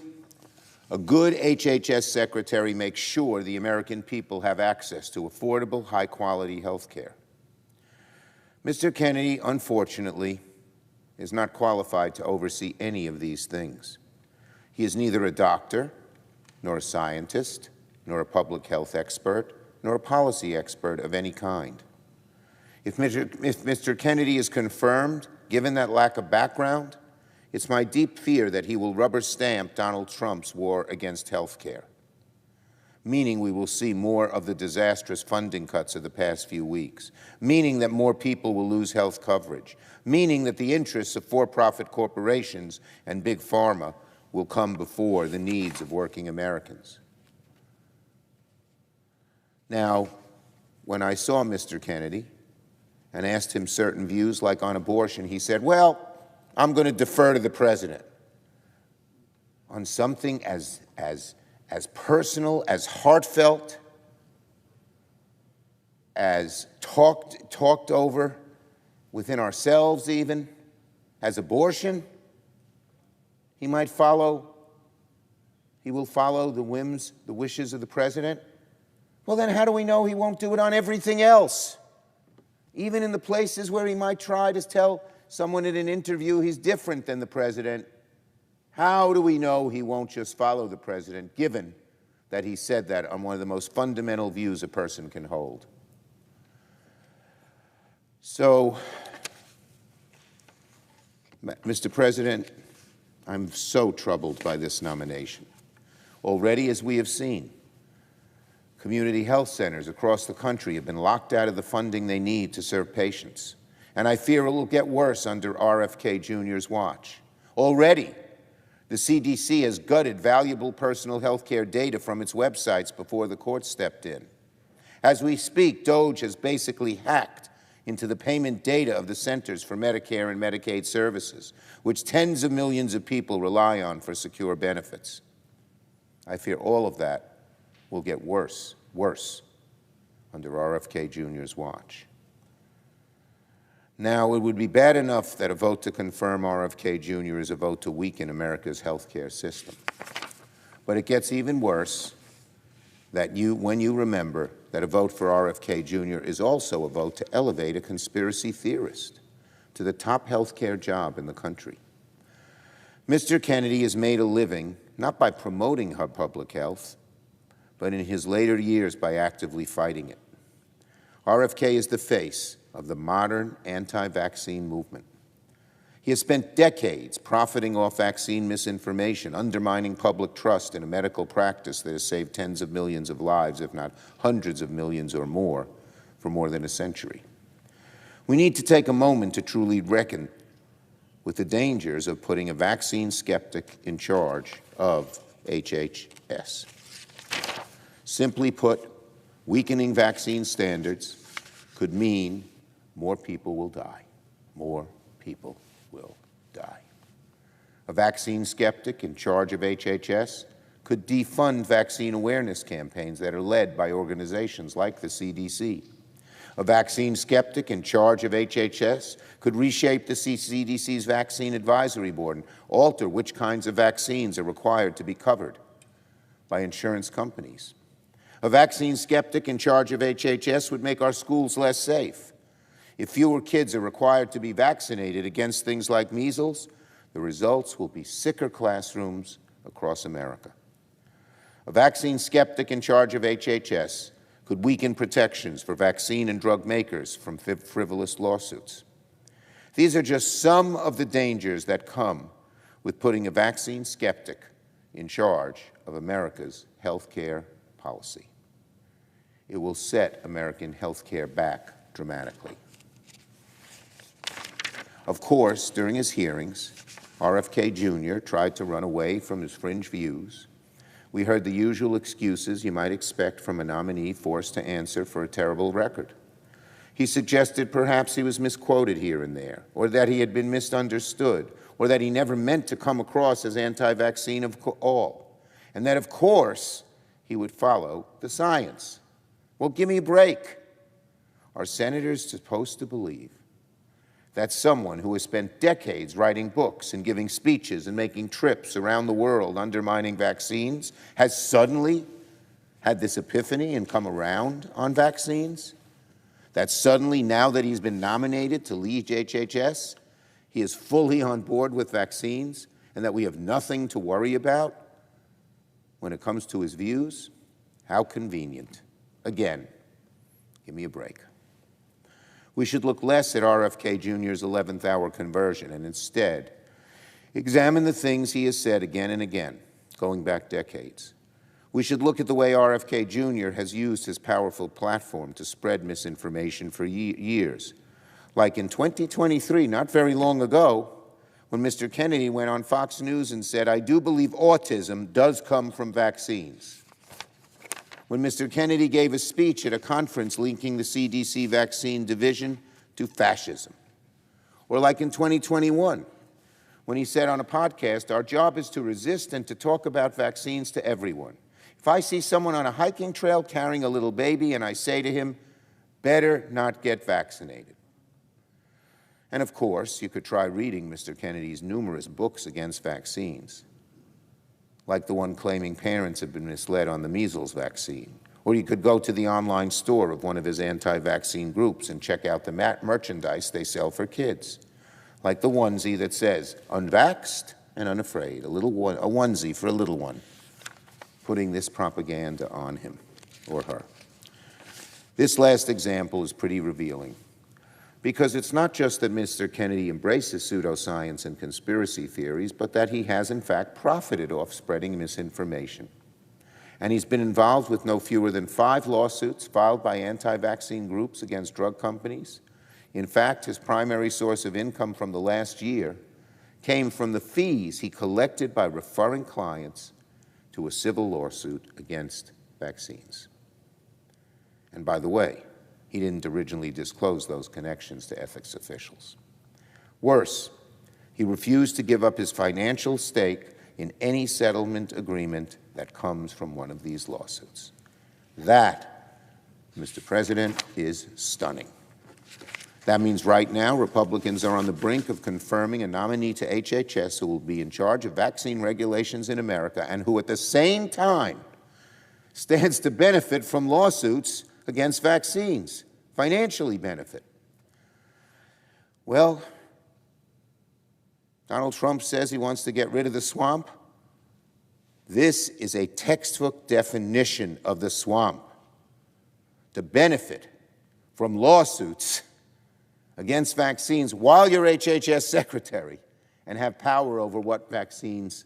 a good HHS secretary makes sure the American people have access to affordable, high-quality health care. Mr. Kennedy, unfortunately, is not qualified to oversee any of these things. He is neither a doctor, nor a scientist, nor a public health expert, nor a policy expert of any kind. If Mr. Kennedy is confirmed, given that lack of background, it's my deep fear that he will rubber stamp Donald Trump's war against health care, meaning we will see more of the disastrous funding cuts of the past few weeks, meaning that more people will lose health coverage, meaning that the interests of for-profit corporations and big pharma will come before the needs of working Americans. Now, when I saw Mr. Kennedy and asked him certain views, like on abortion, he said, well, I'm going to defer to the president on something as personal, as heartfelt, as talked over within ourselves even, as abortion. He will follow the whims, the wishes of the president. Well, then how do we know he won't do it on everything else? Even in the places where he might try to tell someone in an interview he's different than the president, how do we know he won't just follow the president, given that he said that on one of the most fundamental views a person can hold? So, Mr. President, I'm so troubled by this nomination. Already, as we have seen, community health centers across the country have been locked out of the funding they need to serve patients. And I fear it will get worse under RFK Jr.'s watch. Already, the CDC has gutted valuable personal health care data from its websites before the court stepped in. As we speak, DOJ has basically hacked into the payment data of the Centers for Medicare and Medicaid Services, which tens of millions of people rely on for secure benefits. I fear all of that will get worse under RFK Jr.'s watch. Now, it would be bad enough that a vote to confirm RFK Jr. is a vote to weaken America's health care system. But it gets even worse when you remember that a vote for RFK Jr. is also a vote to elevate a conspiracy theorist to the top health care job in the country. Mr. Kennedy has made a living not by promoting her public health, but in his later years by actively fighting it. RFK is the face of the modern anti-vaccine movement. He has spent decades profiting off vaccine misinformation, undermining public trust in a medical practice that has saved tens of millions of lives, if not hundreds of millions or more, for more than a century. We need to take a moment to truly reckon with the dangers of putting a vaccine skeptic in charge of HHS. Simply put, weakening vaccine standards could mean more people will die. More people will die. A vaccine skeptic in charge of HHS could defund vaccine awareness campaigns that are led by organizations like the CDC. A vaccine skeptic in charge of HHS could reshape the CDC's Vaccine Advisory Board and alter which kinds of vaccines are required to be covered by insurance companies. A vaccine skeptic in charge of HHS would make our schools less safe. If fewer kids are required to be vaccinated against things like measles, the results will be sicker classrooms across America. A vaccine skeptic in charge of HHS could weaken protections for vaccine and drug makers from frivolous lawsuits. These are just some of the dangers that come with putting a vaccine skeptic in charge of America's health care policy. It will set American health care back dramatically. Of course, during his hearings, RFK Jr. tried to run away from his fringe views. We heard the usual excuses you might expect from a nominee forced to answer for a terrible record. He suggested perhaps he was misquoted here and there, or that he had been misunderstood, or that he never meant to come across as anti-vaccine of all, and that, of course, he would follow the science. Well, give me a break. Are senators supposed to believe that someone who has spent decades writing books and giving speeches and making trips around the world undermining vaccines has suddenly had this epiphany and come around on vaccines? That suddenly, now that he's been nominated to lead HHS, he is fully on board with vaccines and that we have nothing to worry about when it comes to his views? How convenient. Again, give me a break. We should look less at RFK Jr.'s 11th hour conversion and instead examine the things he has said again and again, going back decades. We should look at the way RFK Jr. has used his powerful platform to spread misinformation for years. Like in 2023, not very long ago, when Mr. Kennedy went on Fox News and said, "I do believe autism does come from vaccines." When Mr. Kennedy gave a speech at a conference linking the CDC vaccine division to fascism. Or like in 2021, when he said on a podcast, "Our job is to resist and to talk about vaccines to everyone. If I see someone on a hiking trail carrying a little baby and I say to him, better not get vaccinated." And of course, you could try reading Mr. Kennedy's numerous books against vaccines, like the one claiming parents have been misled on the measles vaccine. Or you could go to the online store of one of his anti-vaccine groups and check out the merchandise they sell for kids, like the onesie that says, "Unvaxxed and unafraid," a onesie for a little one, putting this propaganda on him or her. This last example is pretty revealing, because it's not just that Mr. Kennedy embraces pseudoscience and conspiracy theories, but that he has, in fact, profited off spreading misinformation. And he's been involved with no fewer than 5 lawsuits filed by anti-vaccine groups against drug companies. In fact, his primary source of income from the last year came from the fees he collected by referring clients to a civil lawsuit against vaccines. And by the way, he didn't originally disclose those connections to ethics officials. Worse, he refused to give up his financial stake in any settlement agreement that comes from one of these lawsuits. That, Mr. President, is stunning. That means right now Republicans are on the brink of confirming a nominee to HHS who will be in charge of vaccine regulations in America and who at the same time stands to benefit from lawsuits against vaccines, financially benefit. Well, Donald Trump says he wants to get rid of the swamp. This is a textbook definition of the swamp. To benefit from lawsuits against vaccines while you're HHS secretary and have power over what vaccines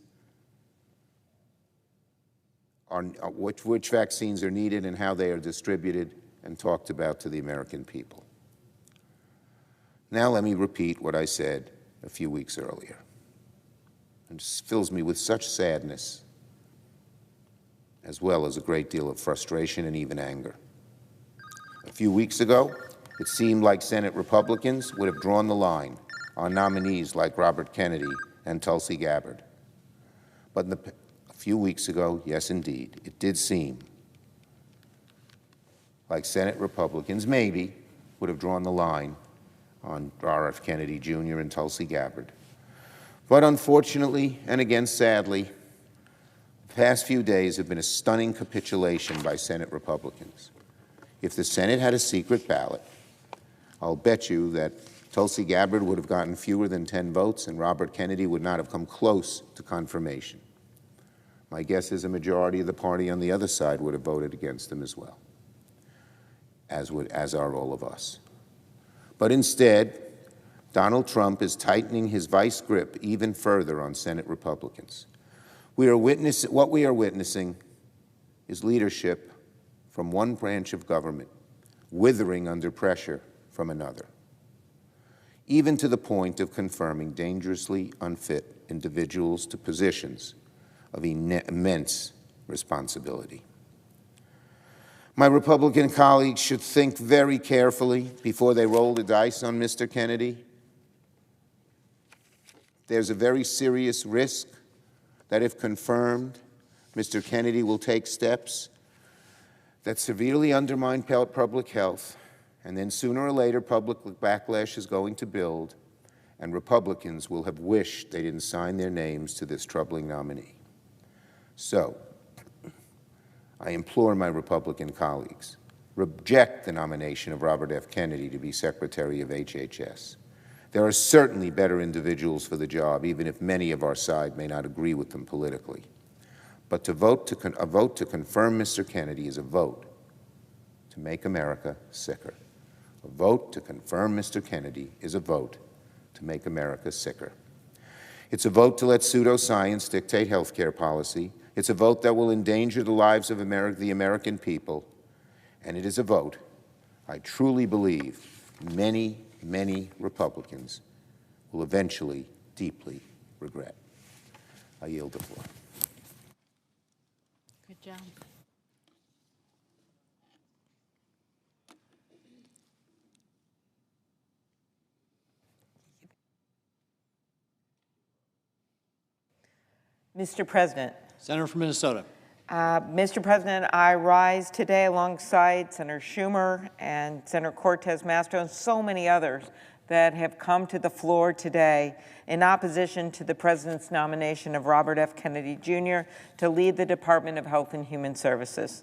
are, which vaccines are needed and how they are distributed and talked about to the American people. Now let me repeat what I said a few weeks earlier. It just fills me with such sadness, as well as a great deal of frustration and even anger. A few weeks ago, it seemed like Senate Republicans would have drawn the line on nominees like Robert Kennedy and Tulsi Gabbard. But a few weeks ago, yes, indeed, it did seem like Senate Republicans maybe would have drawn the line on R.F. Kennedy Jr. and Tulsi Gabbard. But unfortunately, and again sadly, the past few days have been a stunning capitulation by Senate Republicans. If the Senate had a secret ballot, I'll bet you that Tulsi Gabbard would have gotten fewer than 10 votes and Robert Kennedy would not have come close to confirmation. My guess is a majority of the party on the other side would have voted against him as well, as are all of us. But instead, Donald Trump is tightening his vice grip even further on Senate Republicans. What we are witnessing is leadership from one branch of government withering under pressure from another, even to the point of confirming dangerously unfit individuals to positions of immense responsibility. My Republican colleagues should think very carefully before they roll the dice on Mr. Kennedy. There's a very serious risk that if confirmed, Mr. Kennedy will take steps that severely undermine public health, and then sooner or later public backlash is going to build, and Republicans will have wished they didn't sign their names to this troubling nominee. So, I implore my Republican colleagues, reject the nomination of Robert F. Kennedy to be Secretary of HHS. There are certainly better individuals for the job, even if many of our side may not agree with them politically. But a vote to confirm Mr. Kennedy is a vote to make America sicker. A vote to confirm Mr. Kennedy is a vote to make America sicker. It's a vote to let pseudoscience dictate health care policy. It's a vote that will endanger the lives of the American people. And it is a vote I truly believe many, many Republicans will eventually deeply regret. I yield the floor. Good job. Mr. President. Senator from Minnesota. Mr. President, I rise today alongside Senator Schumer and Senator Cortez Masto and so many others that have come to the floor today in opposition to the President's nomination of Robert F. Kennedy Jr. to lead the Department of Health and Human Services.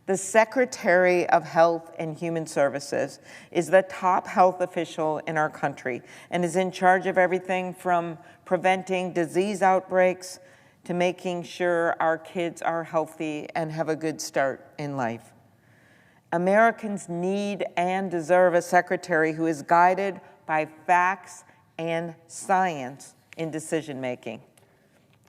The Secretary of Health and Human Services is the top health official in our country and is in charge of everything from preventing disease outbreaks to making sure our kids are healthy and have a good start in life. Americans need and deserve a secretary who is guided by facts and science in decision-making.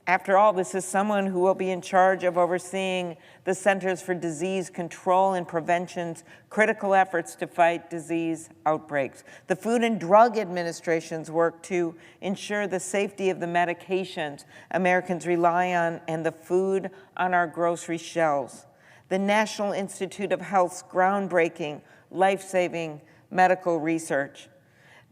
After all, this is someone who will be in charge of overseeing the Centers for Disease Control and Prevention's critical efforts to fight disease outbreaks, the Food and Drug Administration's work to ensure the safety of the medications Americans rely on and the food on our grocery shelves, the National Institute of Health's groundbreaking, life-saving medical research,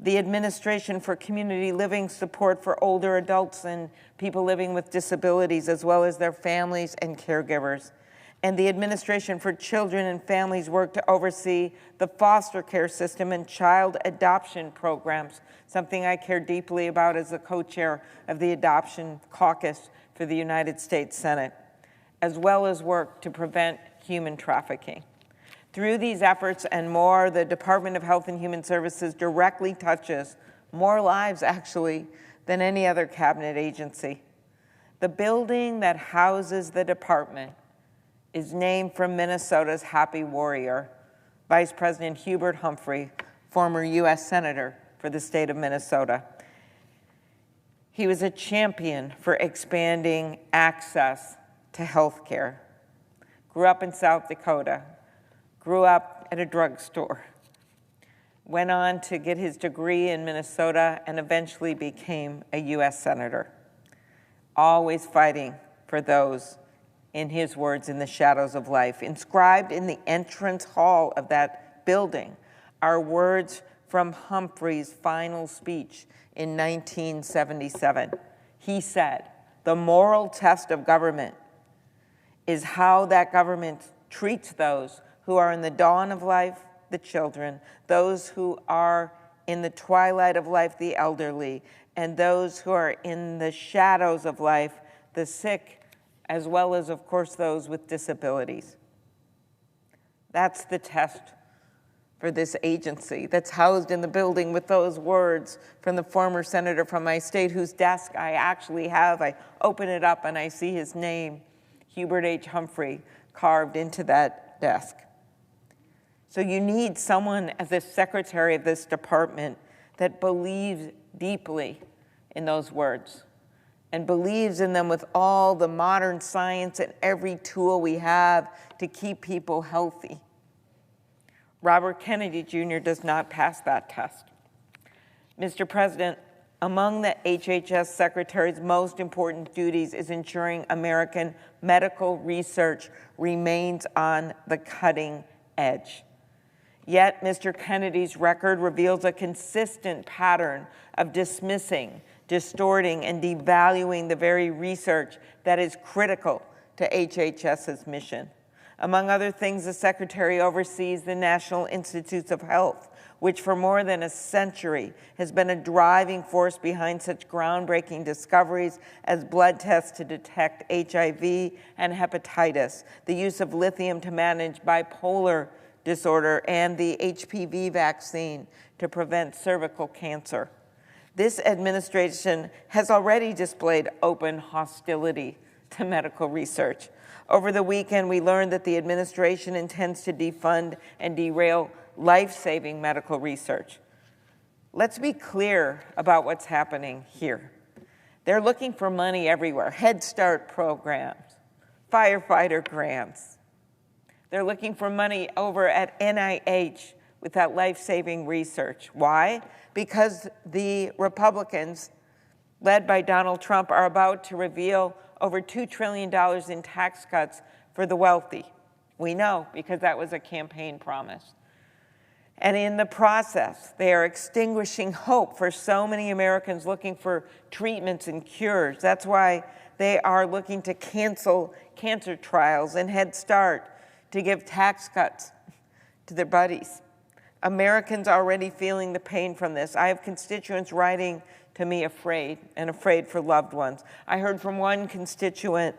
the Administration for Community Living support for older adults and people living with disabilities, as well as their families and caregivers, and the Administration for Children and Families work to oversee the foster care system and child adoption programs, something I care deeply about as the co-chair of the Adoption Caucus for the United States Senate, as well as work to prevent human trafficking. Through these efforts and more, the Department of Health and Human Services directly touches more lives, actually, than any other cabinet agency. The building that houses the department is named from Minnesota's happy warrior, Vice President Hubert Humphrey, former U.S. Senator for the state of Minnesota. He was a champion for expanding access to health care. Grew up in South Dakota, grew up at a drugstore, went on to get his degree in Minnesota, and eventually became a U.S. Senator, always fighting for those, in his words, in the shadows of life. Inscribed in the entrance hall of that building are words from Humphrey's final speech in 1977. He said, "The moral test of government is how that government treats those who are in the dawn of life, the children, those who are in the twilight of life, the elderly, and those who are in the shadows of life, the sick, as well as, of course, those with disabilities." That's the test for this agency that's housed in the building with those words from the former senator from my state, whose desk I actually have. I open it up and I see his name, Hubert H. Humphrey, carved into that desk. So you need someone as the secretary of this department that believes deeply in those words and believes in them with all the modern science and every tool we have to keep people healthy. Robert Kennedy Jr. does not pass that test. Mr. President, among the HHS Secretary's most important duties is ensuring American medical research remains on the cutting edge. Yet, Mr. Kennedy's record reveals a consistent pattern of dismissing, distorting, and devaluing the very research that is critical to HHS's mission. Among other things, the Secretary oversees the National Institutes of Health, which for more than a century has been a driving force behind such groundbreaking discoveries as blood tests to detect HIV and hepatitis, the use of lithium to manage bipolar disorder, and the HPV vaccine to prevent cervical cancer. This administration has already displayed open hostility to medical research. Over the weekend, we learned that the administration intends to defund and derail life-saving medical research. Let's be clear about what's happening here. They're looking for money everywhere. Head Start programs, firefighter grants. They're looking for money over at NIH with that life-saving research. Why? Because the Republicans, led by Donald Trump, are about to reveal over $2 trillion in tax cuts for the wealthy. We know because that was a campaign promise. And in the process, they are extinguishing hope for so many Americans looking for treatments and cures. That's why they are looking to cancel cancer trials and Head Start to give tax cuts to their buddies. Americans are already feeling the pain from this. I have constituents writing to me afraid for loved ones. I heard from one constituent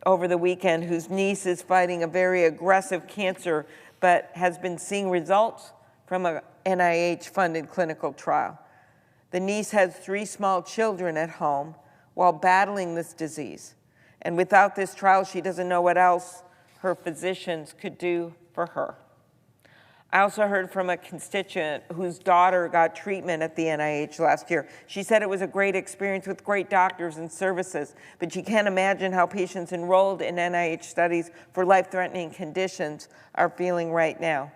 over the weekend whose niece is fighting a very aggressive cancer but has been seeing results from a NIH-funded clinical trial. The niece has 3 small children at home while battling this disease. And without this trial, she doesn't know what else her physicians could do for her. I also heard from a constituent whose daughter got treatment at the NIH last year. She said it was a great experience with great doctors and services, but she can't imagine how patients enrolled in NIH studies for life-threatening conditions are feeling right now.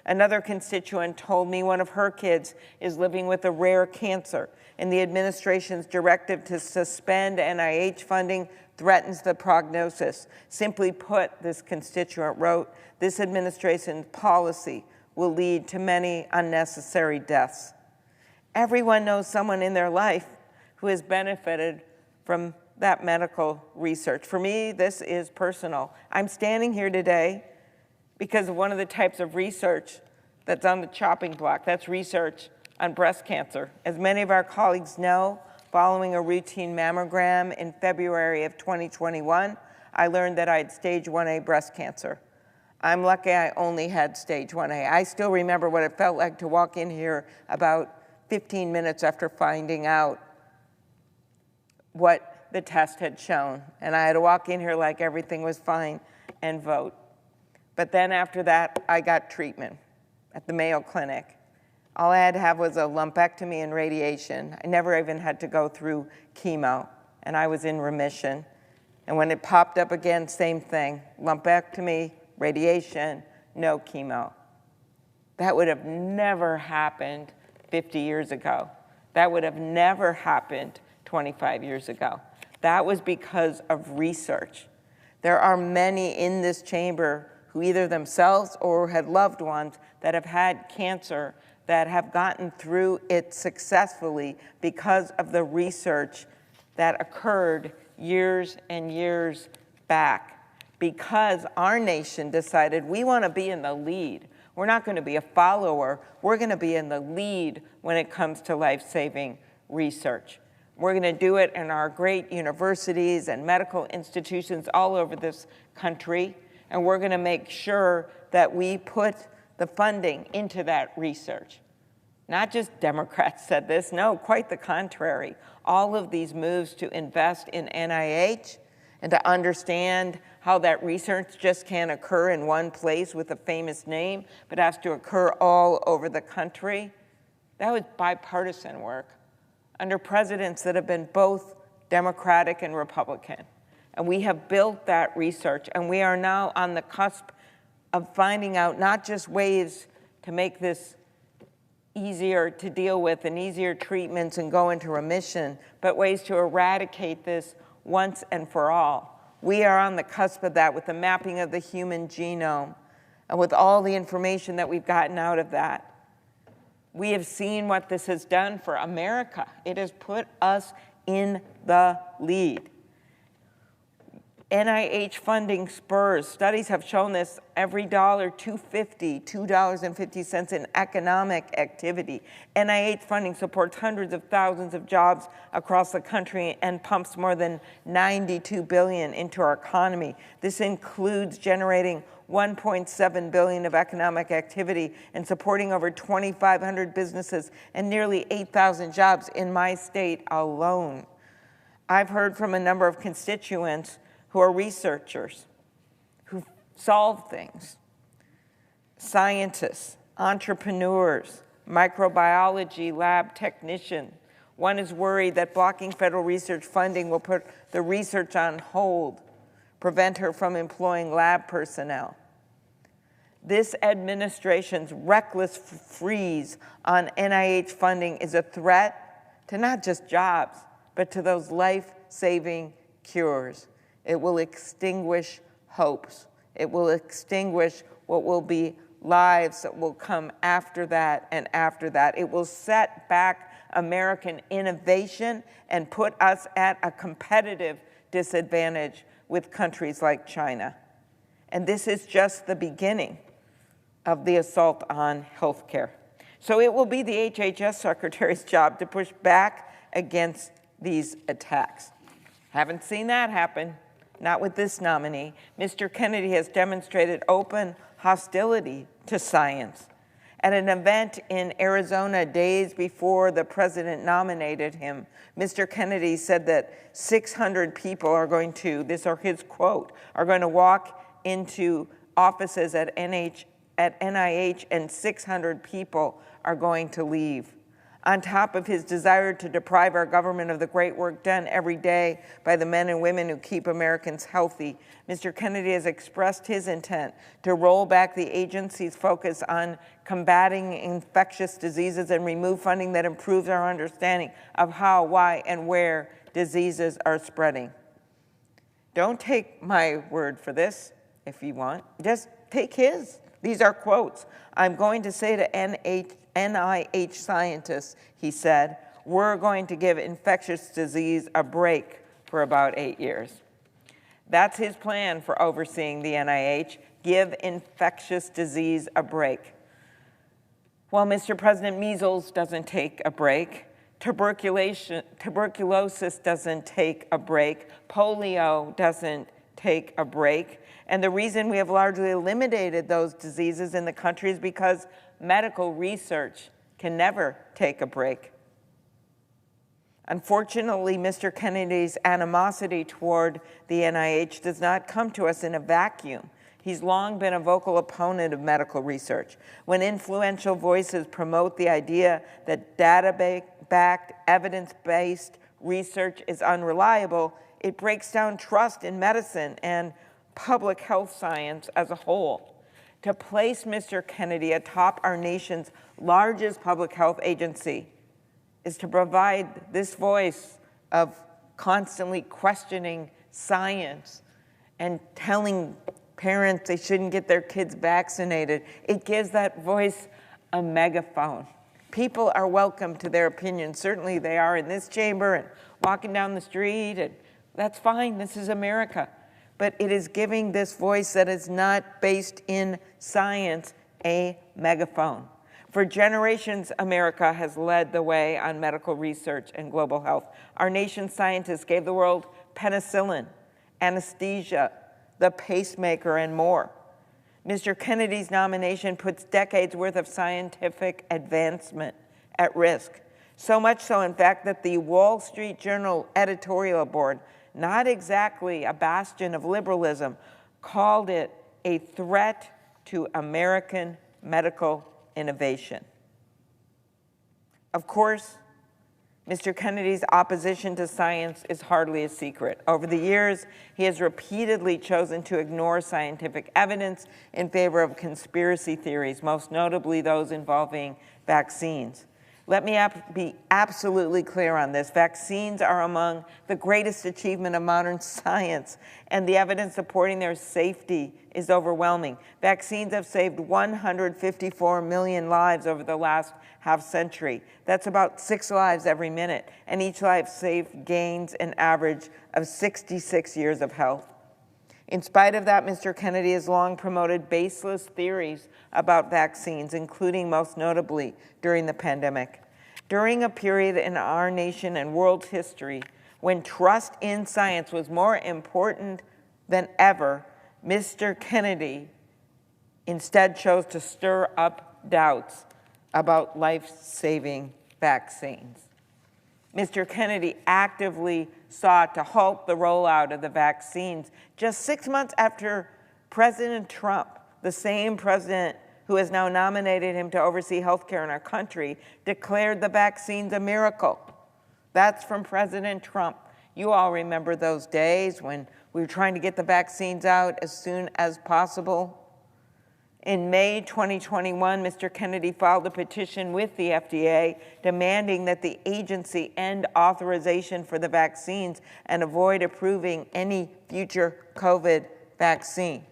Another constituent told me one of her kids is living with a rare cancer, and the administration's directive to suspend NIH funding threatens the prognosis. Simply put, this constituent wrote, this administration's policy will lead to many unnecessary deaths. Everyone knows someone in their life who has benefited from that medical research. For me, this is personal. I'm standing here today because of one of the types of research that's on the chopping block. That's research on breast cancer. As many of our colleagues know, following a routine mammogram in February of 2021, I learned that I had stage 1A breast cancer. I'm lucky I only had stage 1A. I still remember what it felt like to walk in here about 15 minutes after finding out what the test had shown. And I had to walk in here like everything was fine and vote. But then after that, I got treatment at the Mayo Clinic. All I had to have was a lumpectomy and radiation. I never even had to go through chemo, and I was in remission. And when it popped up again, same thing, lumpectomy, radiation, no chemo. That would have never happened 50 years ago. That would have never happened 25 years ago. That was because of research. There are many in this chamber who either themselves or had loved ones that have had cancer that have gotten through it successfully because of the research that occurred years and years back. Because our nation decided we want to be in the lead. We're not going to be a follower. We're going to be in the lead when it comes to life-saving research. We're going to do it in our great universities and medical institutions all over this country, and we're going to make sure that we put the funding into that research. Not just Democrats said this, no, quite the contrary. All of these moves to invest in NIH and to understand how that research just can't occur in one place with a famous name, but has to occur all over the country, that was bipartisan work under presidents that have been both Democratic and Republican. And we have built that research, and we are now on the cusp of finding out not just ways to make this easier to deal with and easier treatments and go into remission, but ways to eradicate this once and for all. We are on the cusp of that with the mapping of the human genome and with all the information that we've gotten out of that. We have seen what this has done for America. It has put us in the lead. NIH funding spurs. Studies have shown this every dollar, $2.50 in economic activity. NIH funding supports hundreds of thousands of jobs across the country and pumps more than $92 billion into our economy. This includes generating $1.7 billion of economic activity and supporting over 2,500 businesses and nearly 8,000 jobs in my state alone. I've heard from a number of constituents who are researchers, who solve things, scientists, entrepreneurs, microbiology lab technicians. One is worried that blocking federal research funding will put the research on hold, prevent her from employing lab personnel. This administration's reckless freeze on NIH funding is a threat to not just jobs, but to those life-saving cures. It will extinguish hopes. It will extinguish what will be lives that will come after that and after that. It will set back American innovation and put us at a competitive disadvantage with countries like China. And this is just the beginning of the assault on healthcare. So it will be the HHS Secretary's job to push back against these attacks. Haven't seen that happen, not with this nominee. Mr. Kennedy has demonstrated open hostility to science. At an event in Arizona days before the president nominated him, Mr. Kennedy said that 600 people are going to, this are his quote, are going to walk into offices at NIH and 600 people are going to leave. On top of his desire to deprive our government of the great work done every day by the men and women who keep Americans healthy, Mr. Kennedy has expressed his intent to roll back the agency's focus on combating infectious diseases and remove funding that improves our understanding of how, why, and where diseases are spreading. Don't take my word for this if you want. Just take his. These are quotes. I'm going to say to NIH scientists, he said, we're going to give infectious disease a break for about 8 years. That's his plan for overseeing the NIH, give infectious disease a break. Well, Mr. President, measles doesn't take a break. Tuberculosis doesn't take a break. Polio doesn't take a break. And the reason we have largely eliminated those diseases in the country is because medical research can never take a break. Unfortunately, Mr. Kennedy's animosity toward the NIH does not come to us in a vacuum. He's long been a vocal opponent of medical research. When influential voices promote the idea that data-backed, evidence-based research is unreliable, it breaks down trust in medicine and public health science as a whole. To place Mr. Kennedy atop our nation's largest public health agency is to provide this voice of constantly questioning science and telling parents they shouldn't get their kids vaccinated. It gives that voice a megaphone. People are welcome to their opinions. Certainly they are in this chamber and walking down the street, and that's fine. This is America. But it is giving this voice that is not based in science a megaphone. For generations, America has led the way on medical research and global health. Our nation's scientists gave the world penicillin, anesthesia, the pacemaker, and more. Mr. Kennedy's nomination puts decades worth of scientific advancement at risk. So much so, in fact, that the Wall Street Journal editorial board, not exactly a bastion of liberalism, called it a threat to American medical innovation. Of course, Mr. Kennedy's opposition to science is hardly a secret. Over the years, he has repeatedly chosen to ignore scientific evidence in favor of conspiracy theories, most notably those involving vaccines. Let me be absolutely clear on this. Vaccines are among the greatest achievement of modern science, and the evidence supporting their safety is overwhelming. Vaccines have saved 154 million lives over the last half century. That's about 6 lives every minute, and each life saved gains an average of 66 years of health. In spite of that, Mr. Kennedy has long promoted baseless theories about vaccines, including most notably during the pandemic. During a period in our nation and world history when trust in science was more important than ever, Mr. Kennedy instead chose to stir up doubts about life-saving vaccines. Mr. Kennedy actively sought to halt the rollout of the vaccines just 6 months after President Trump, the same president who has now nominated him to oversee healthcare in our country, declared the vaccines a miracle. That's from President Trump. You all remember those days when we were trying to get the vaccines out as soon as possible. In May 2021, Mr. Kennedy filed a petition with the FDA demanding that the agency end authorization for the vaccines and avoid approving any future COVID vaccine.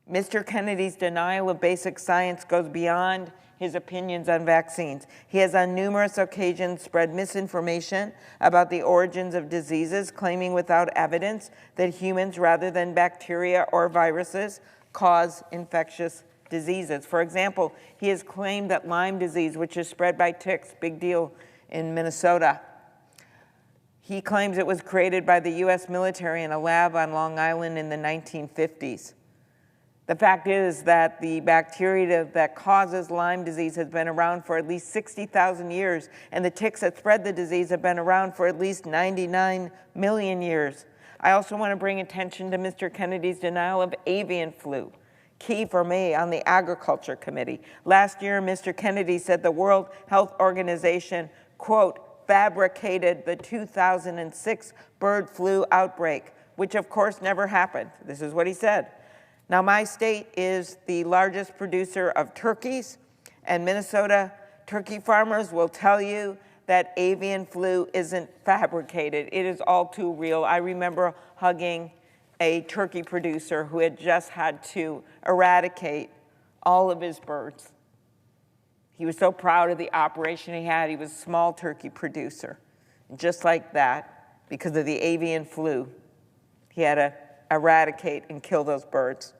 Mr. Kennedy's denial of basic science goes beyond his opinions on vaccines. He has on numerous occasions spread misinformation about the origins of diseases, claiming without evidence that humans rather than bacteria or viruses cause infectious diseases. For example, he has claimed that Lyme disease, which is spread by ticks, big deal in Minnesota, he claims it was created by the US military in a lab on Long Island in the 1950s. The fact is that the bacteria that causes Lyme disease has been around for at least 60,000 years, and the ticks that spread the disease have been around for at least 99 million years. I also want to bring attention to Mr. Kennedy's denial of avian flu, key for me on the Agriculture Committee. Last year, Mr. Kennedy said the World Health Organization, quote, fabricated the 2006 bird flu outbreak, which of course never happened. This is what he said. Now, my state is the largest producer of turkeys, and Minnesota turkey farmers will tell you that avian flu isn't fabricated. It is all too real. I remember hugging a turkey producer who had just had to eradicate all of his birds. He was so proud of the operation he had. He was a small turkey producer. And just like that, because of the avian flu, he had to eradicate and kill those birds.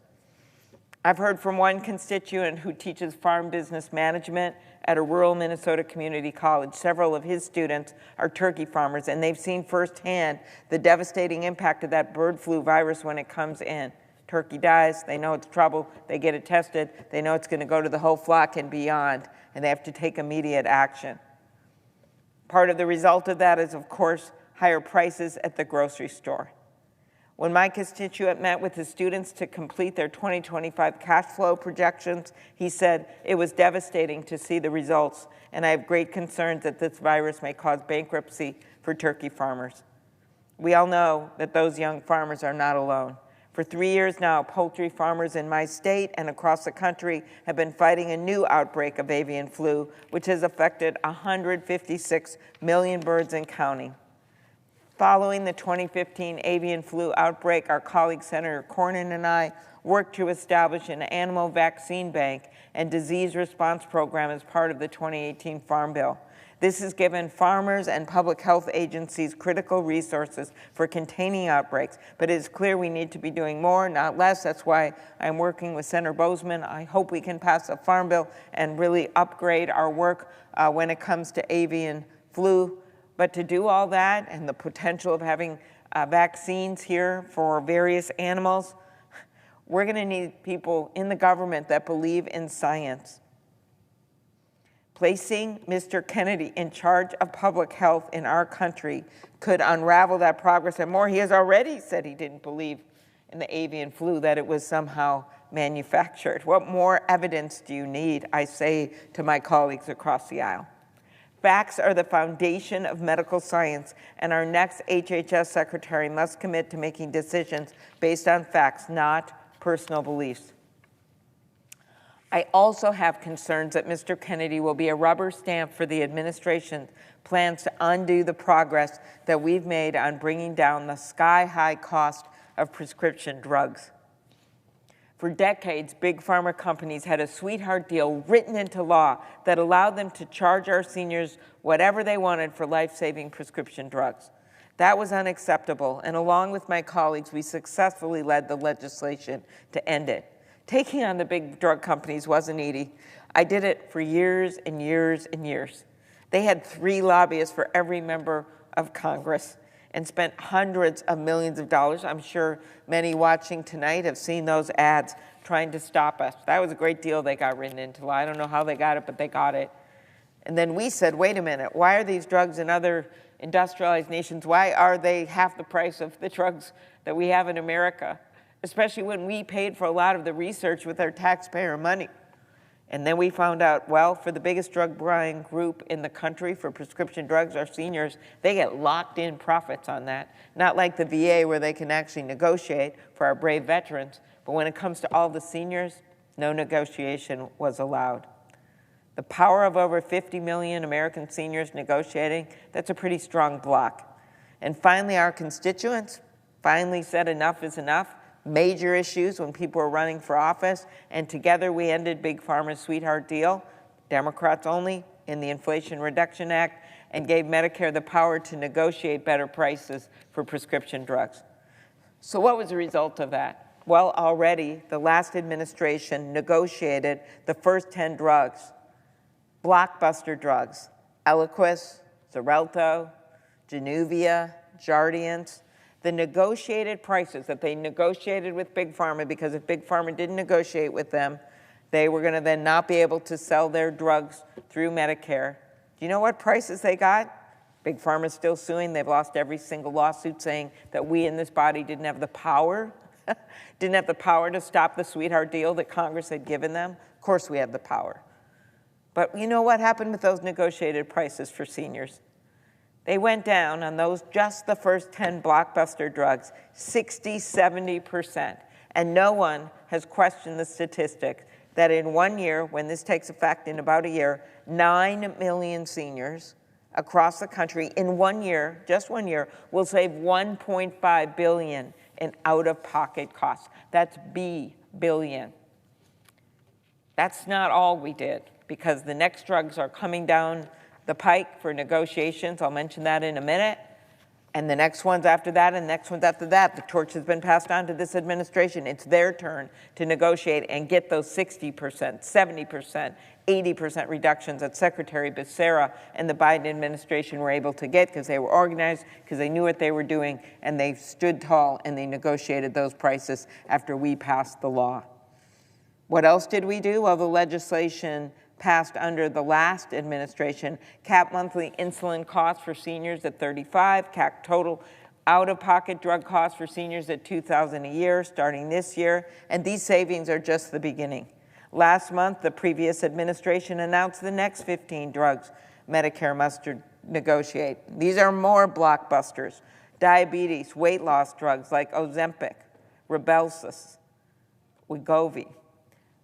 I've heard from one constituent who teaches farm business management at a rural Minnesota community college. Several of his students are turkey farmers, and they've seen firsthand the devastating impact of that bird flu virus when it comes in. Turkey dies, they know it's trouble, they get it tested, they know it's going to go to the whole flock and beyond, and they have to take immediate action. Part of the result of that is, of course, higher prices at the grocery store. When my constituent met with his students to complete their 2025 cash flow projections, he said, it was devastating to see the results, and I have great concerns that this virus may cause bankruptcy for turkey farmers. We all know that those young farmers are not alone. For 3 years now, poultry farmers in my state and across the country have been fighting a new outbreak of avian flu, which has affected 156 million birds and counting. Following the 2015 avian flu outbreak, our colleague Senator Cornyn and I worked to establish an animal vaccine bank and disease response program as part of the 2018 Farm Bill. This has given farmers and public health agencies critical resources for containing outbreaks, but it is clear we need to be doing more, not less. That's why I'm working with Senator Boozman. I hope we can pass a Farm Bill and really upgrade our work when it comes to avian flu. But to do all that and the potential of having vaccines here for various animals, we're going to need people in the government that believe in science. Placing Mr. Kennedy in charge of public health in our country could unravel that progress and more. He has already said he didn't believe in the avian flu, that it was somehow manufactured. What more evidence do you need, I say to my colleagues across the aisle? Facts are the foundation of medical science, and our next HHS secretary must commit to making decisions based on facts, not personal beliefs. I also have concerns that Mr. Kennedy will be a rubber stamp for the administration's plans to undo the progress that we've made on bringing down the sky-high cost of prescription drugs. For decades, big pharma companies had a sweetheart deal written into law that allowed them to charge our seniors whatever they wanted for life-saving prescription drugs. That was unacceptable, and along with my colleagues, we successfully led the legislation to end it. Taking on the big drug companies wasn't easy. I did it for years and years and years. They had 3 lobbyists for every member of Congress and spent hundreds of millions of dollars. I'm sure many watching tonight have seen those ads trying to stop us. That was a great deal they got written into law. I don't know how they got it, but they got it. And then we said, wait a minute, why are these drugs in other industrialized nations, why are they half the price of the drugs that we have in America? especially when we paid for a lot of the research with our taxpayer money. And then we found out, well, for the biggest drug buying group in the country for prescription drugs, our seniors, they get locked in profits on that. Not like the VA where they can actually negotiate for our brave veterans, but when it comes to all the seniors, no negotiation was allowed. The power of over 50 million American seniors negotiating, that's a pretty strong block. And finally, our constituents finally said enough is enough. Major issues when people were running for office, and together we ended Big Pharma's sweetheart deal, Democrats only, in the Inflation Reduction Act, and gave Medicare the power to negotiate better prices for prescription drugs. So what was the result of that? Well, already the last administration negotiated the first 10 drugs, blockbuster drugs, Eliquis, Xarelto, Januvia, Jardiance. The negotiated prices that they negotiated with Big Pharma, because if Big Pharma didn't negotiate with them, they were going to then not be able to sell their drugs through Medicare. Do you know what prices they got? Big Pharma's still suing. They've lost every single lawsuit saying that we in this body didn't have the power, to stop the sweetheart deal that Congress had given them. Of course we had the power. But you know what happened with those negotiated prices for seniors? They went down on those, just the first 10 blockbuster drugs, 60, 70%. And no one has questioned the statistic that in 1 year, when this takes effect in about a year, 9 million seniors across the country in 1 year, just 1 year, will save $1.5 billion in out-of-pocket costs. That's billion. That's not all we did, because the next drugs are coming down the pike for negotiations. I'll mention that in a minute. And the next ones after that, and the next ones after that. The torch has been passed on to this administration. It's their turn to negotiate and get those 60%, 70%, 80% reductions that Secretary Becerra and the Biden administration were able to get because they were organized, because they knew what they were doing, and they stood tall and they negotiated those prices after we passed the law. What else did we do? Well, the legislation passed under the last administration capped monthly insulin costs for seniors at $35, capped total out-of-pocket drug costs for seniors at $2,000 a year starting this year, and these savings are just the beginning. Last month, the previous administration announced the next 15 drugs Medicare must negotiate. These are more blockbusters: diabetes, weight loss drugs like Ozempic, Rybelsus, Wegovy,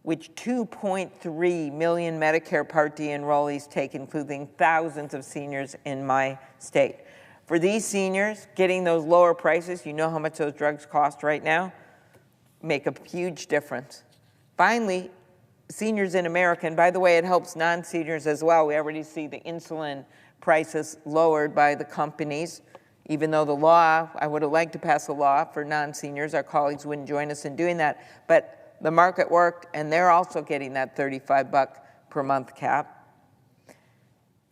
which 2.3 million Medicare Part D enrollees take, including thousands of seniors in my state. For these seniors, getting those lower prices, you know how much those drugs cost right now, make a huge difference. Finally, seniors in America, and by the way, it helps non-seniors as well. We already see the insulin prices lowered by the companies, even though the law, I would have liked to pass a law for non-seniors. Our colleagues wouldn't join us in doing that. But the market worked, and they're also getting that $35 per month cap.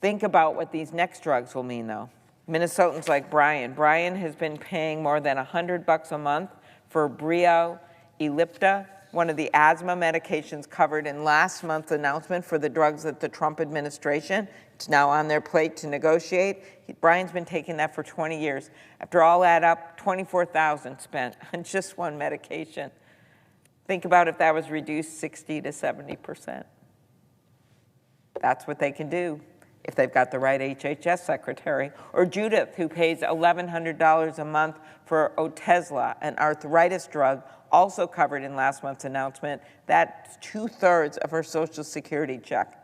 Think about what these next drugs will mean, though. Minnesotans like Brian. Brian has been paying more than $100 a month for Breo Ellipta, one of the asthma medications covered in last month's announcement for the drugs that the Trump administration. It's now on their plate to negotiate. Brian's been taking that for 20 years. After all that up, $24,000 spent on just one medication. Think about if that was reduced 60 to 70%. That's what they can do if they've got the right HHS secretary. Or Judith, who pays $1,100 a month for Otezla, an arthritis drug, also covered in last month's announcement. That's 2/3 of her Social Security check.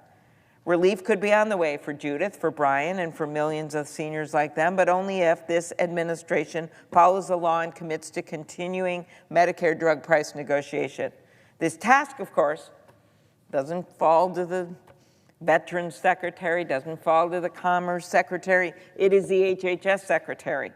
Relief could be on the way for Judith, for Brian, and for millions of seniors like them, but only if this administration follows the law and commits to continuing Medicare drug price negotiation. This task, of course, doesn't fall to the Veterans Secretary, doesn't fall to the Commerce Secretary. It is the HHS Secretary.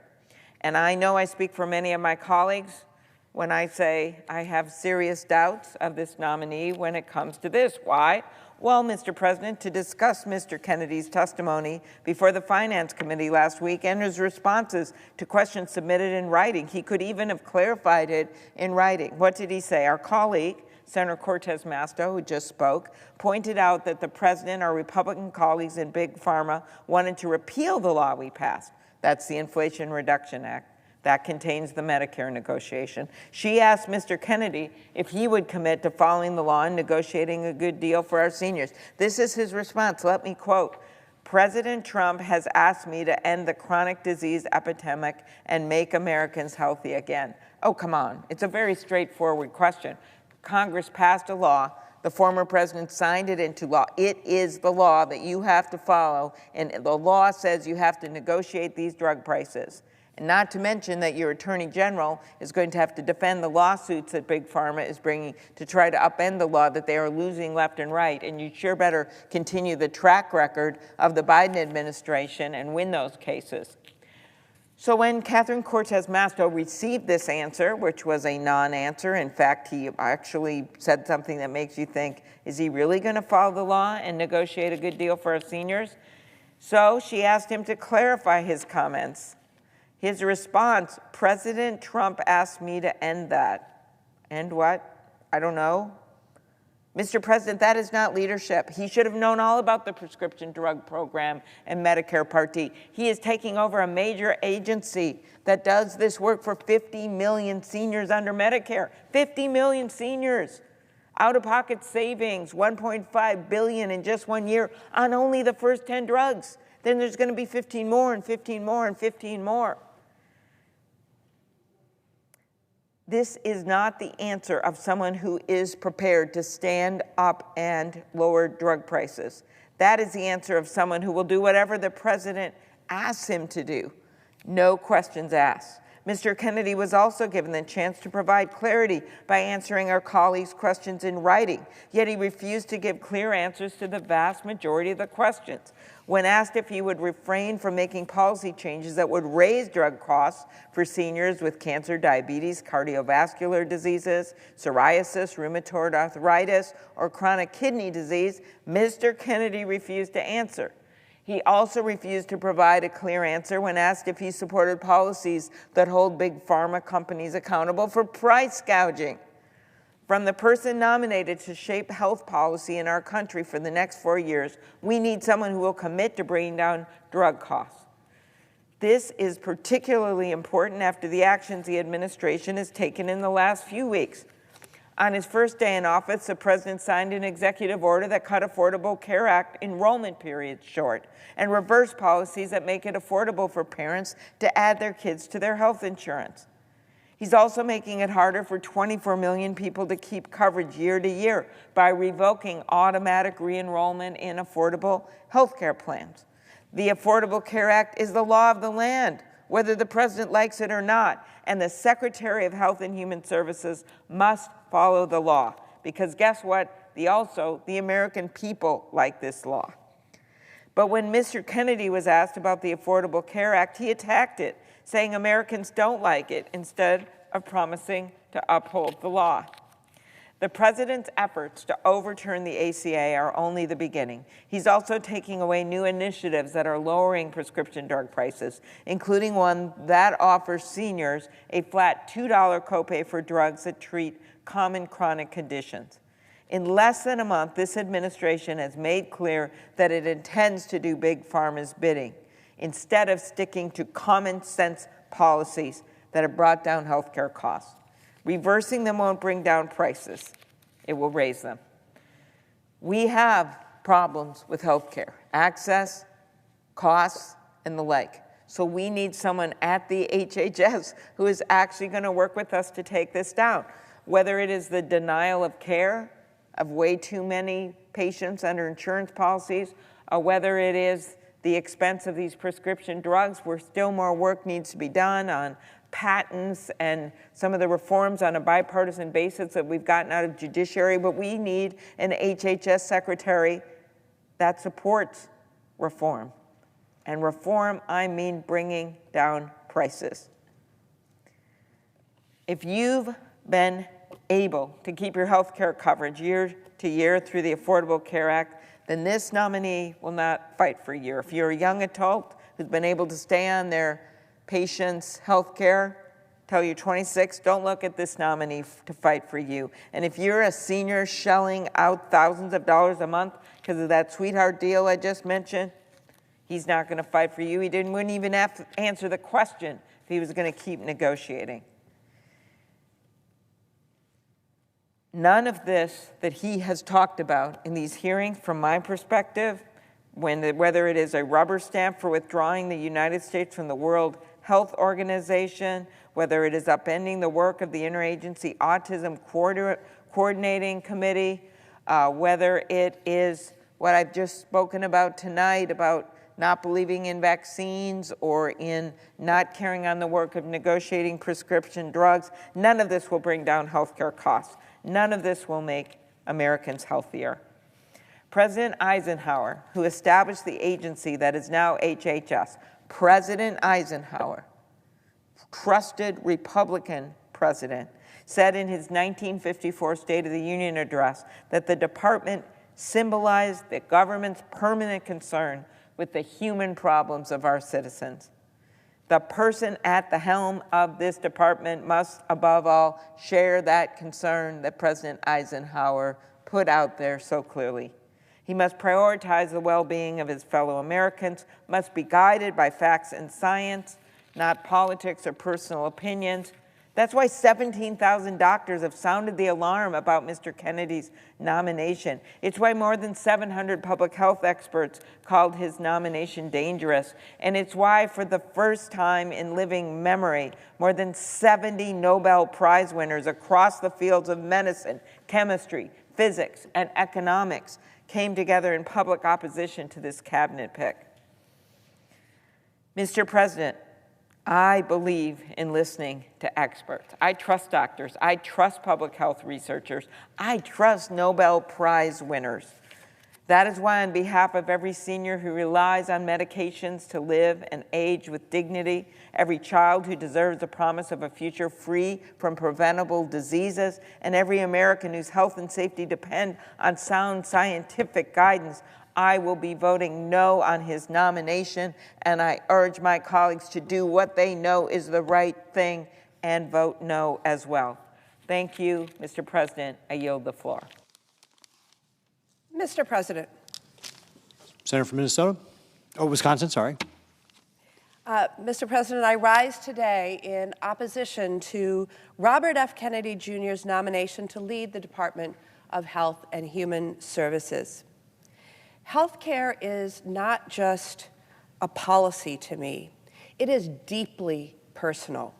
And I know I speak for many of my colleagues when I say I have serious doubts of this nominee when it comes to this. Why? Well, Mr. President, to discuss Mr. Kennedy's testimony before the Finance Committee last week and his responses to questions submitted in writing. He could even have clarified it in writing. What did he say? Our colleague, Senator Cortez Masto, who just spoke, pointed out that the President, our Republican colleagues in Big Pharma, wanted to repeal the law we passed. That's the Inflation Reduction Act. That contains the Medicare negotiation. She asked Mr. Kennedy if he would commit to following the law and negotiating a good deal for our seniors. This is his response. Let me quote. President Trump has asked me to end the chronic disease epidemic and make Americans healthy again. Oh, come on. It's a very straightforward question. Congress passed a law. The former president signed it into law. It is the law that you have to follow, and the law says you have to negotiate these drug prices. And not to mention that your attorney general is going to have to defend the lawsuits that Big Pharma is bringing to try to upend the law that they are losing left and right. And you sure better continue the track record of the Biden administration and win those cases. So when Catherine Cortez Masto received this answer, which was a non-answer, in fact, he actually said something that makes you think, is he really going to follow the law and negotiate a good deal for our seniors? So she asked him to clarify his comments. His response, President Trump asked me to end that. End what? I don't know. Mr. President, that is not leadership. He should have known all about the prescription drug program and Medicare Part D. He is taking over a major agency that does this work for 50 million seniors under Medicare. 50 million seniors. Out-of-pocket savings, $1.5 billion in just 1 year on only the first 10 drugs. Then there's going to be 15 more and 15 more and 15 more. This is not the answer of someone who is prepared to stand up and lower drug prices. That is the answer of someone who will do whatever the president asks him to do. No questions asked. Mr. Kennedy was also given the chance to provide clarity by answering our colleagues' questions in writing, yet he refused to give clear answers to the vast majority of the questions. When asked if he would refrain from making policy changes that would raise drug costs for seniors with cancer, diabetes, cardiovascular diseases, psoriasis, rheumatoid arthritis, or chronic kidney disease, Mr. Kennedy refused to answer. He also refused to provide a clear answer when asked if he supported policies that hold big pharma companies accountable for price gouging. From the person nominated to shape health policy in our country for the next 4 years, we need someone who will commit to bringing down drug costs. This is particularly important after the actions the administration has taken in the last few weeks. On his first day in office, the president signed an executive order that cut Affordable Care Act enrollment periods short and reversed policies that make it affordable for parents to add their kids to their health insurance. He's also making it harder for 24 million people to keep coverage year to year by revoking automatic re-enrollment in affordable health care plans. The Affordable Care Act is the law of the land, whether the president likes it or not, and the Secretary of Health and Human Services must follow the law, because guess what? The American people like this law. But when Mr. Kennedy was asked about the Affordable Care Act, he attacked it, saying Americans don't like it, instead of promising to uphold the law. The president's efforts to overturn the ACA are only the beginning. He's also taking away new initiatives that are lowering prescription drug prices, including one that offers seniors a flat $2 copay for drugs that treat common chronic conditions. In less than a month, this administration has made clear that it intends to do Big Pharma's bidding, instead of sticking to common sense policies that have brought down healthcare costs. Reversing them won't bring down prices. It will raise them. We have problems with healthcare, access, costs, and the like. So we need someone at the HHS who is actually going to work with us to take this down. Whether it is the denial of care of way too many patients under insurance policies, or whether it is the expense of these prescription drugs, where still more work needs to be done on patents and some of the reforms on a bipartisan basis that we've gotten out of judiciary, but we need an HHS secretary that supports reform. And reform, I mean bringing down prices. If you've been able to keep your health care coverage year to year through the Affordable Care Act, then this nominee will not fight for a year. If you're a young adult who's been able to stay on their patients' health care till you're 26, don't look at this nominee to fight for you. And if you're a senior shelling out thousands of dollars a month because of that sweetheart deal I just mentioned, he's not going to fight for you. He wouldn't even have to answer the question if he was going to keep negotiating. None of this that he has talked about in these hearings, from my perspective, whether it is a rubber stamp for withdrawing the United States from the World Health Organization, whether it is upending the work of the Interagency Autism Coordinating Committee, whether it is what I've just spoken about tonight about not believing in vaccines or in not carrying on the work of negotiating prescription drugs, none of this will bring down healthcare costs. None of this will make Americans healthier. President Eisenhower, who established the agency that is now HHS, President Eisenhower, trusted Republican president, said in his 1954 State of the Union address that the department symbolized the government's permanent concern with the human problems of our citizens. The person at the helm of this department must, above all, share that concern that President Eisenhower put out there so clearly. He must prioritize the well-being of his fellow Americans, must be guided by facts and science, not politics or personal opinions. That's why 17,000 doctors have sounded the alarm about Mr. Kennedy's nomination. It's why more than 700 public health experts called his nomination dangerous. And it's why, for the first time in living memory, more than 70 Nobel Prize winners across the fields of medicine, chemistry, physics, and economics came together in public opposition to this cabinet pick. Mr. President, I believe in listening to experts. I trust doctors. I trust public health researchers. I trust Nobel Prize winners. That is why, on behalf of every senior who relies on medications to live and age with dignity, every child who deserves the promise of a future free from preventable diseases, and every American whose health and safety depend on sound scientific guidance, I will be voting no on his nomination, and I urge my colleagues to do what they know is the right thing and vote no as well. Thank you, Mr. President. I yield the floor. Mr. President. Senator from Minnesota. Oh, Wisconsin, sorry. Mr. President, I rise today in opposition to Robert F. Kennedy Jr.'s nomination to lead the Department of Health and Human Services. Healthcare is not just a policy to me. It is deeply personal.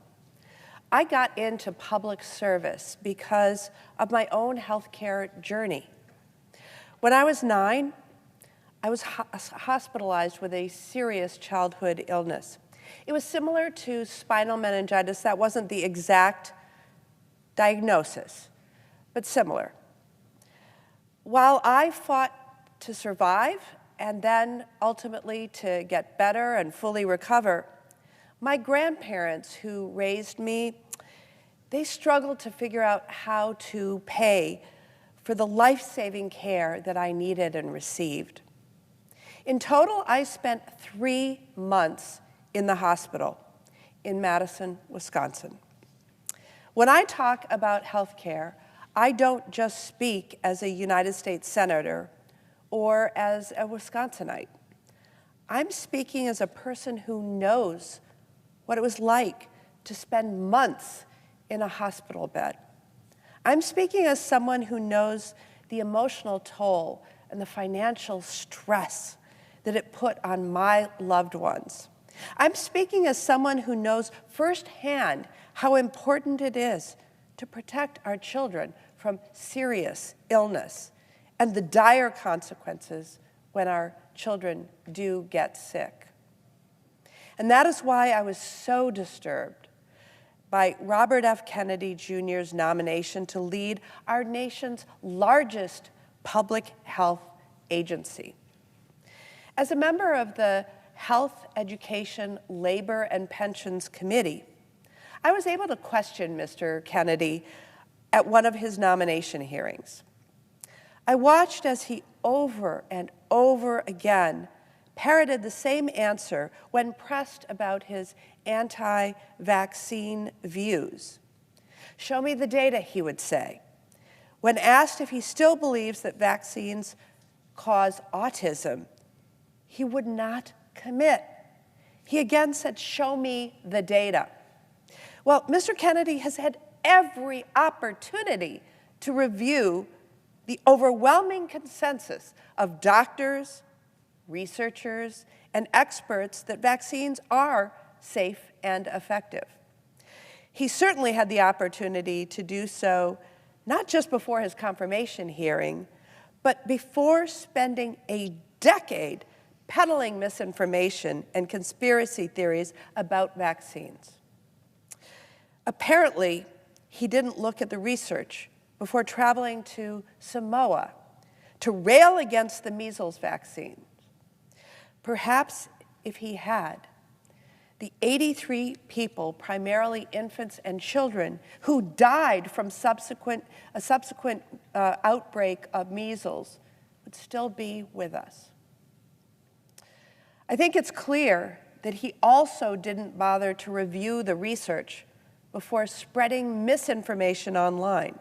I got into public service because of my own healthcare journey. When I was 9, I was hospitalized with a serious childhood illness. It was similar to spinal meningitis. That wasn't the exact diagnosis, but similar. While I fought to survive and then ultimately to get better and fully recover, my grandparents who raised me, they struggled to figure out how to pay for the life-saving care that I needed and received. In total, I spent 3 months in the hospital in Madison, Wisconsin. When I talk about health care, I don't just speak as a United States Senator or as a Wisconsinite. I'm speaking as a person who knows what it was like to spend months in a hospital bed. I'm speaking as someone who knows the emotional toll and the financial stress that it put on my loved ones. I'm speaking as someone who knows firsthand how important it is to protect our children from serious illness and the dire consequences when our children do get sick. And that is why I was so disturbed by Robert F. Kennedy Jr.'s nomination to lead our nation's largest public health agency. As a member of the Health, Education, Labor, and Pensions Committee, I was able to question Mr. Kennedy at one of his nomination hearings. I watched as he over and over again parroted the same answer when pressed about his anti-vaccine views. "Show me the data," he would say. When asked if he still believes that vaccines cause autism, he would not commit. He again said, "Show me the data." Well, Mr. Kennedy has had every opportunity to review the overwhelming consensus of doctors, researchers, and experts that vaccines are safe and effective. He certainly had the opportunity to do so not just before his confirmation hearing, but before spending a decade peddling misinformation and conspiracy theories about vaccines. Apparently, he didn't look at the research before traveling to Samoa to rail against the measles vaccine. Perhaps if he had, the 83 people, primarily infants and children, who died from a subsequent outbreak of measles would still be with us. I think it's clear that he also didn't bother to review the research before spreading misinformation online,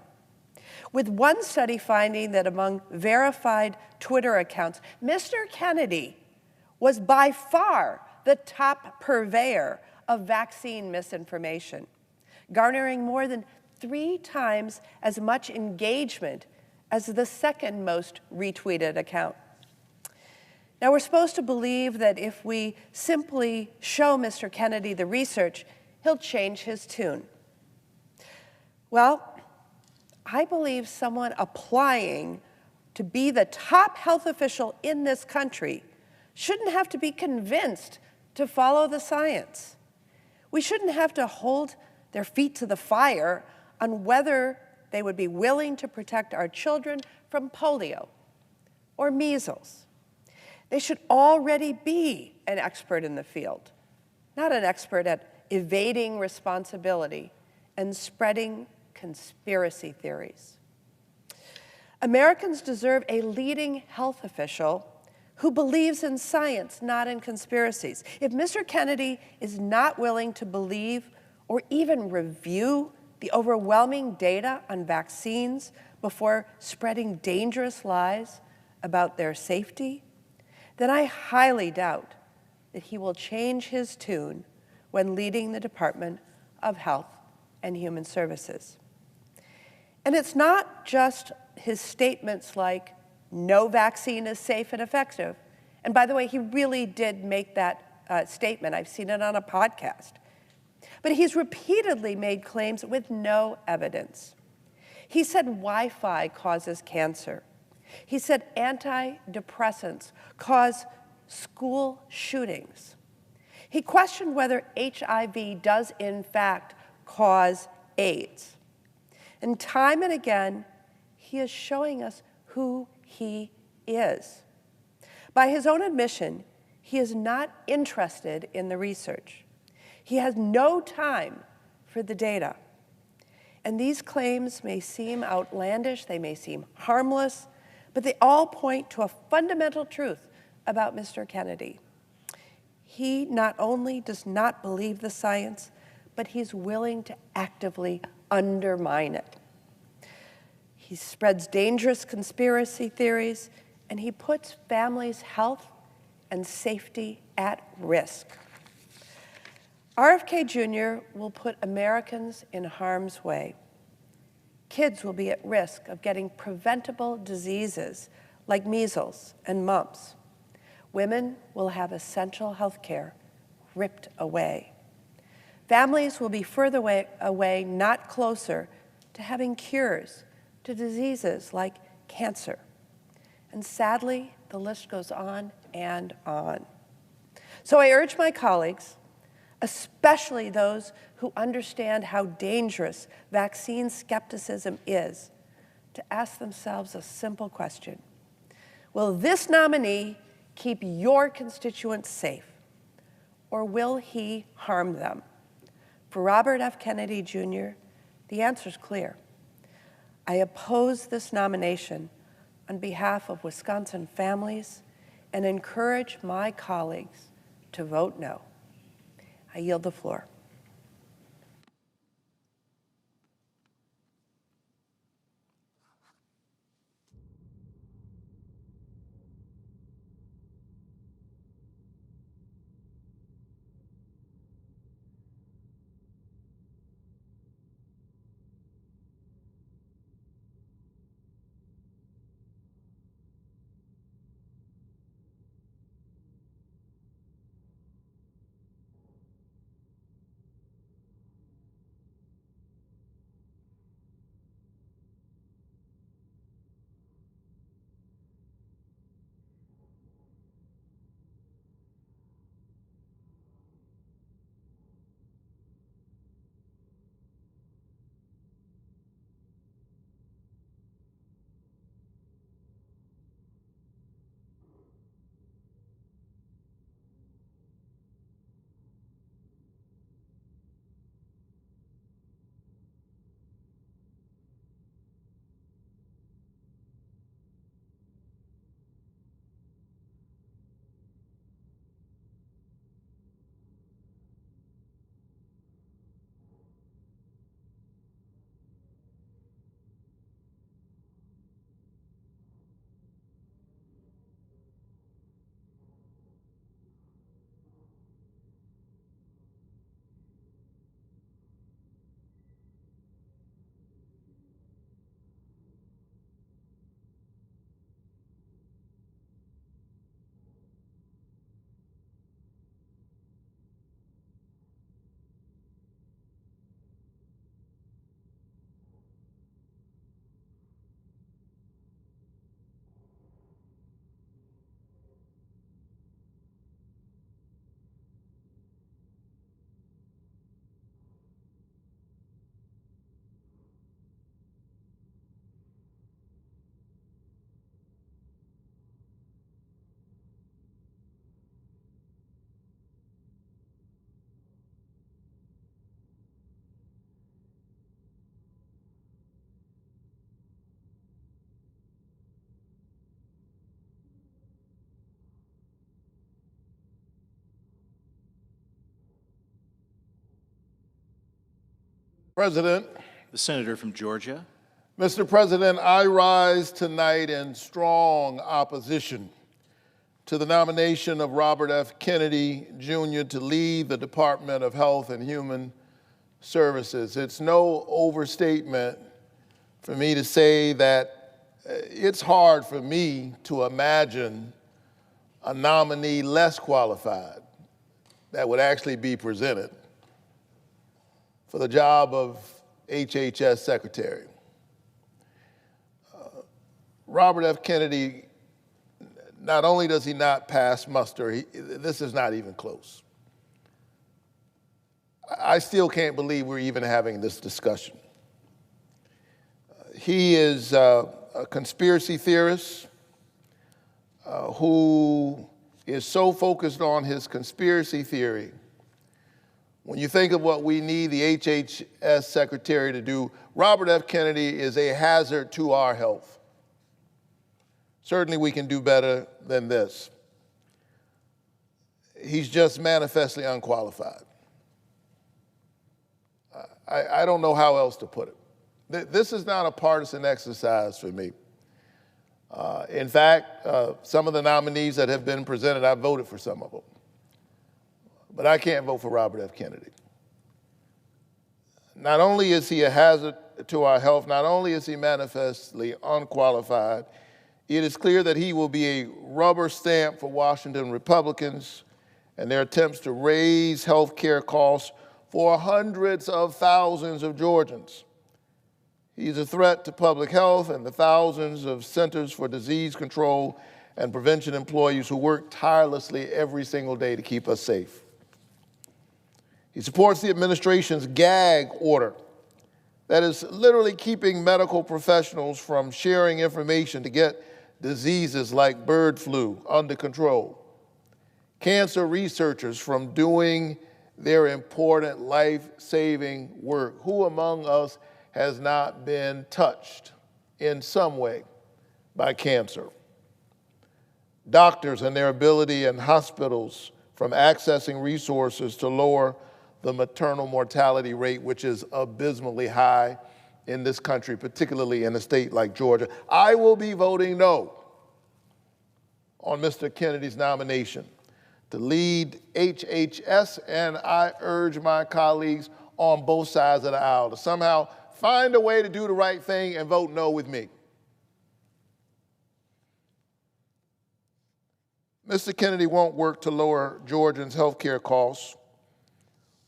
with one study finding that among verified Twitter accounts, Mr. Kennedy was by far the top purveyor of vaccine misinformation, garnering more than 3 times as much engagement as the second most retweeted account. Now, we're supposed to believe that if we simply show Mr. Kennedy the research, he'll change his tune. Well, I believe someone applying to be the top health official in this country shouldn't have to be convinced to follow the science. We shouldn't have to hold their feet to the fire on whether they would be willing to protect our children from polio or measles. They should already be an expert in the field, not an expert at evading responsibility and spreading conspiracy theories. Americans deserve a leading health official who believes in science, not in conspiracies. If Mr. Kennedy is not willing to believe or even review the overwhelming data on vaccines before spreading dangerous lies about their safety, then I highly doubt that he will change his tune when leading the Department of Health and Human Services. And it's not just his statements like, "No vaccine is safe and effective." And by the way, he really did make that statement. I've seen it on a podcast. But he's repeatedly made claims with no evidence. He said Wi-Fi causes cancer. He said antidepressants cause school shootings. He questioned whether HIV does in fact cause AIDS. And time and again, he is showing us who he is. By his own admission, he is not interested in the research. He has no time for the data. And these claims may seem outlandish, they may seem harmless, but they all point to a fundamental truth about Mr. Kennedy. He not only does not believe the science, but he's willing to actively undermine it. He spreads dangerous conspiracy theories, and he puts families' health and safety at risk. RFK Jr. will put Americans in harm's way. Kids will be at risk of getting preventable diseases like measles and mumps. Women will have essential health care ripped away. Families will be further away, not closer, to having cures to diseases like cancer. And sadly, the list goes on and on. So I urge my colleagues, especially those who understand how dangerous vaccine skepticism is, to ask themselves a simple question. Will this nominee keep your constituents safe, or will he harm them? For Robert F. Kennedy Jr., the answer is clear. I oppose this nomination on behalf of Wisconsin families and encourage my colleagues to vote no. I yield the floor. President. The senator from Georgia. Mr. President, I rise tonight in strong opposition to the nomination of Robert F. Kennedy, Jr. to lead the Department of Health and Human Services. It's no overstatement for me to say that it's hard for me to imagine a nominee less qualified that would actually be presented for the job of HHS Secretary. Robert F. Kennedy, not only does he not pass muster, this is not even close. I still can't believe we're even having this discussion. He is a conspiracy theorist who is so focused on his conspiracy theory. When you think of what we need the HHS Secretary to do, Robert F. Kennedy is a hazard to our health. Certainly we can do better than this. He's just manifestly unqualified. I don't know how else to put it. This is not a partisan exercise for me. In fact, some of the nominees that have been presented, I voted for some of them. But I can't vote for Robert F. Kennedy. Not only is he a hazard to our health, not only is he manifestly unqualified, it is clear that he will be a rubber stamp for Washington Republicans and their attempts to raise health care costs for hundreds of thousands of Georgians. He's a threat to public health and the thousands of Centers for Disease Control and Prevention employees who work tirelessly every single day to keep us safe. He supports the administration's gag order that is literally keeping medical professionals from sharing information to get diseases like bird flu under control, cancer researchers from doing their important life-saving work. Who among us has not been touched in some way by cancer? Doctors and their ability and hospitals from accessing resources to lower the maternal mortality rate, which is abysmally high in this country, particularly in a state like Georgia. I will be voting no on Mr. Kennedy's nomination to lead HHS, and I urge my colleagues on both sides of the aisle to somehow find a way to do the right thing and vote no with me. Mr. Kennedy won't work to lower Georgians' health care costs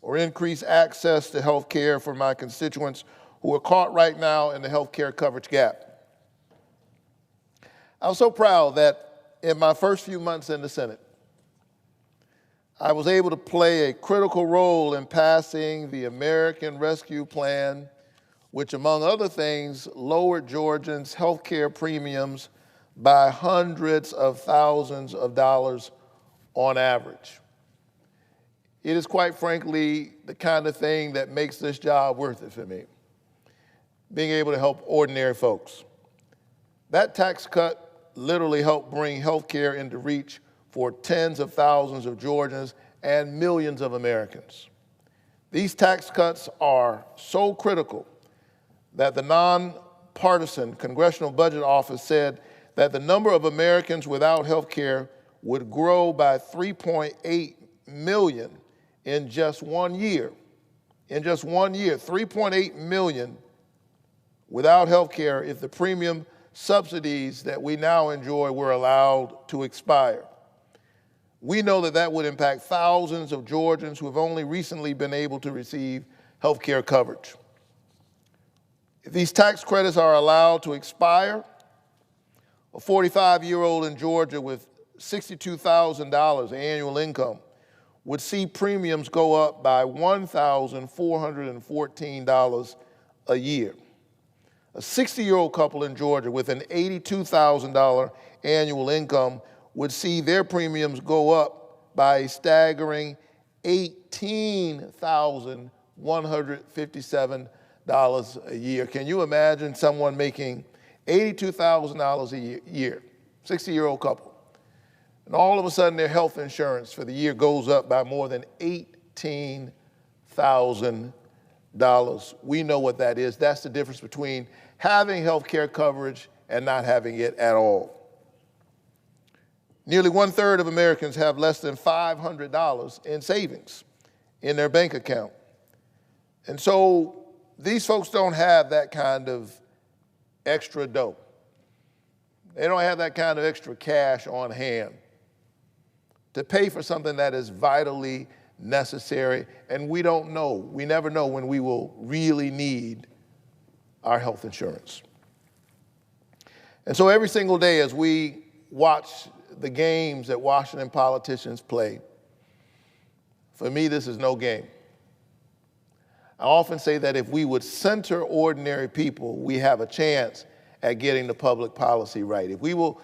or increase access to health care for my constituents who are caught right now in the health care coverage gap. I was so proud that in my first few months in the Senate, I was able to play a critical role in passing the American Rescue Plan, which, among other things, lowered Georgians' health care premiums by hundreds of thousands of dollars on average. It is quite frankly the kind of thing that makes this job worth it for me, being able to help ordinary folks. That tax cut literally helped bring health care into reach for tens of thousands of Georgians and millions of Americans. These tax cuts are so critical that the nonpartisan Congressional Budget Office said that the number of Americans without health care would grow by 3.8 million in just 1 year. In just 1 year, 3.8 million without health care if the premium subsidies that we now enjoy were allowed to expire. We know that that would impact thousands of Georgians who have only recently been able to receive health care coverage. If these tax credits are allowed to expire, a 45-year-old in Georgia with $62,000 annual income would see premiums go up by $1,414 a year. A 60-year-old couple in Georgia with an $82,000 annual income would see their premiums go up by a staggering $18,157 a year. Can you imagine someone making $82,000 a year, 60-year-old couple, and all of a sudden their health insurance for the year goes up by more than $18,000? We know what that is. That's the difference between having health care coverage and not having it at all. Nearly 1/3 of Americans have less than $500 in savings in their bank account. And so these folks don't have that kind of extra dough. They don't have that kind of extra cash on hand to pay for something that is vitally necessary, and we don't know, we never know when we will really need our health insurance. And so every single day as we watch the games that Washington politicians play, for me, this is no game. I often say that if we would center ordinary people, we have a chance at getting the public policy right. If we will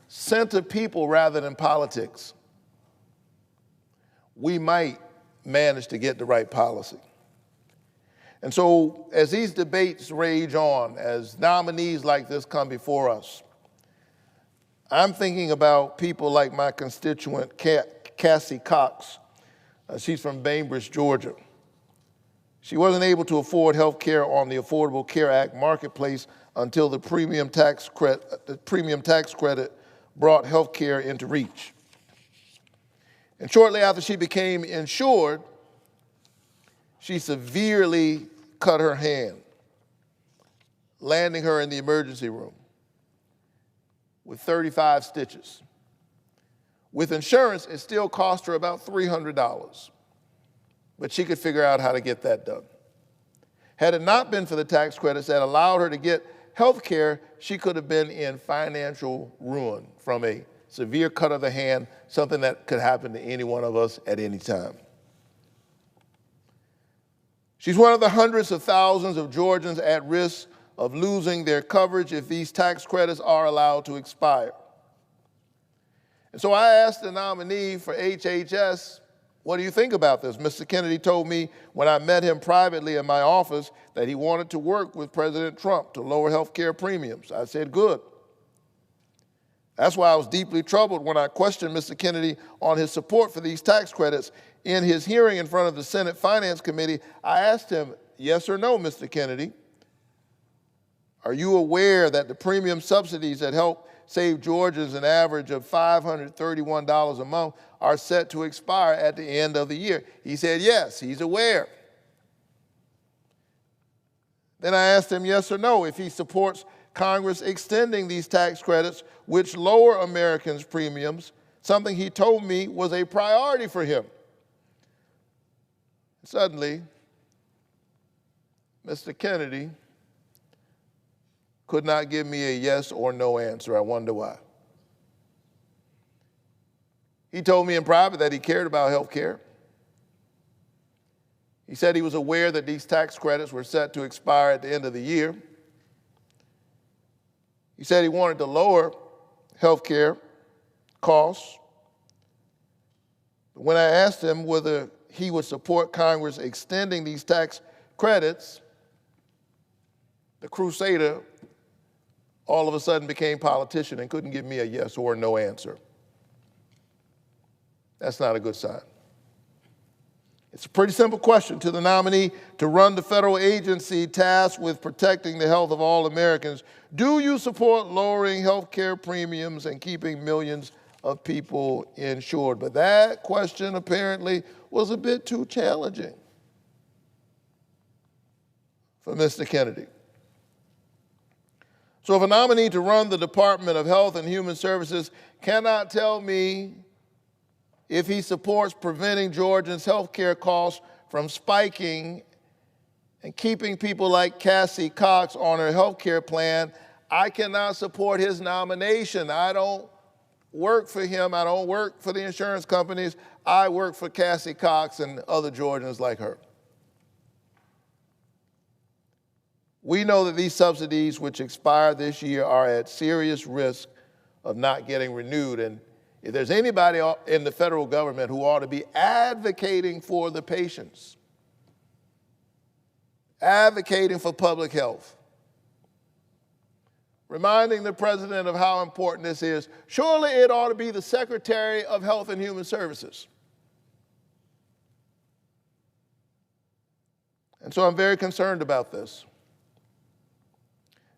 center people rather than politics, we might manage to get the right policy. And so as these debates rage on, as nominees like this come before us, I'm thinking about people like my constituent, Cassie Cox. She's from Bainbridge, Georgia. She wasn't able to afford health care on the Affordable Care Act marketplace until the premium tax credit brought health care into reach. And shortly after she became insured, she severely cut her hand, landing her in the emergency room with 35 stitches. With insurance, it still cost her about $300, but she could figure out how to get that done. Had it not been for the tax credits that allowed her to get health care, she could have been in financial ruin from a severe cut of the hand, something that could happen to any one of us at any time. She's one of the hundreds of thousands of Georgians at risk of losing their coverage if these tax credits are allowed to expire. And so I asked the nominee for HHS, what do you think about this? Mr. Kennedy told me when I met him privately in my office that he wanted to work with President Trump to lower health care premiums. I said, good. That's why I was deeply troubled when I questioned Mr. Kennedy on his support for these tax credits. In his hearing in front of the Senate Finance Committee, I asked him, yes or no, Mr. Kennedy, are you aware that the premium subsidies that help save Georgians an average of $531 a month are set to expire at the end of the year? He said, yes, he's aware. Then I asked him yes or no if he supports Congress extending these tax credits, which lower Americans' premiums, something he told me was a priority for him. Suddenly, Mr. Kennedy could not give me a yes or no answer. I wonder why. He told me in private that he cared about health care. He said he was aware that these tax credits were set to expire at the end of the year. He said he wanted to lower health care costs. When I asked him whether he would support Congress extending these tax credits, the crusader all of a sudden became politician and couldn't give me a yes or no answer. That's not a good sign. It's a pretty simple question to the nominee to run the federal agency tasked with protecting the health of all Americans. Do you support lowering health care premiums and keeping millions of people insured? But that question apparently was a bit too challenging for Mr. Kennedy. So if a nominee to run the Department of Health and Human Services cannot tell me if he supports preventing Georgians' health care costs from spiking and keeping people like Cassie Cox on her health care plan, I cannot support his nomination. I don't work for him. I don't work for the insurance companies. I work for Cassie Cox and other Georgians like her. We know that these subsidies, which expire this year, are at serious risk of not getting renewed. And if there's anybody in the federal government who ought to be advocating for the patients, advocating for public health, reminding the president of how important this is, surely it ought to be the Secretary of Health and Human Services. And so I'm very concerned about this.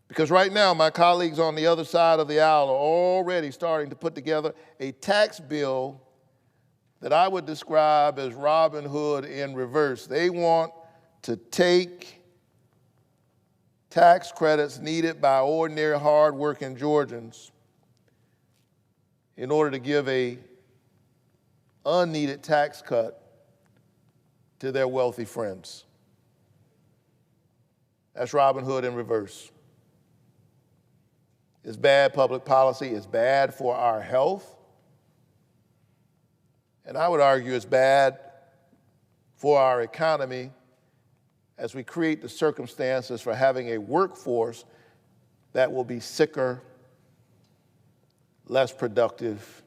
Because right now, my colleagues on the other side of the aisle are already starting to put together a tax bill that I would describe as Robin Hood in reverse. They want to take tax credits needed by ordinary, hard-working Georgians in order to give a unneeded tax cut to their wealthy friends. That's Robin Hood in reverse. It's bad public policy. It's bad for our health. And I would argue it's bad for our economy as we create the circumstances for having a workforce that will be sicker, less productive,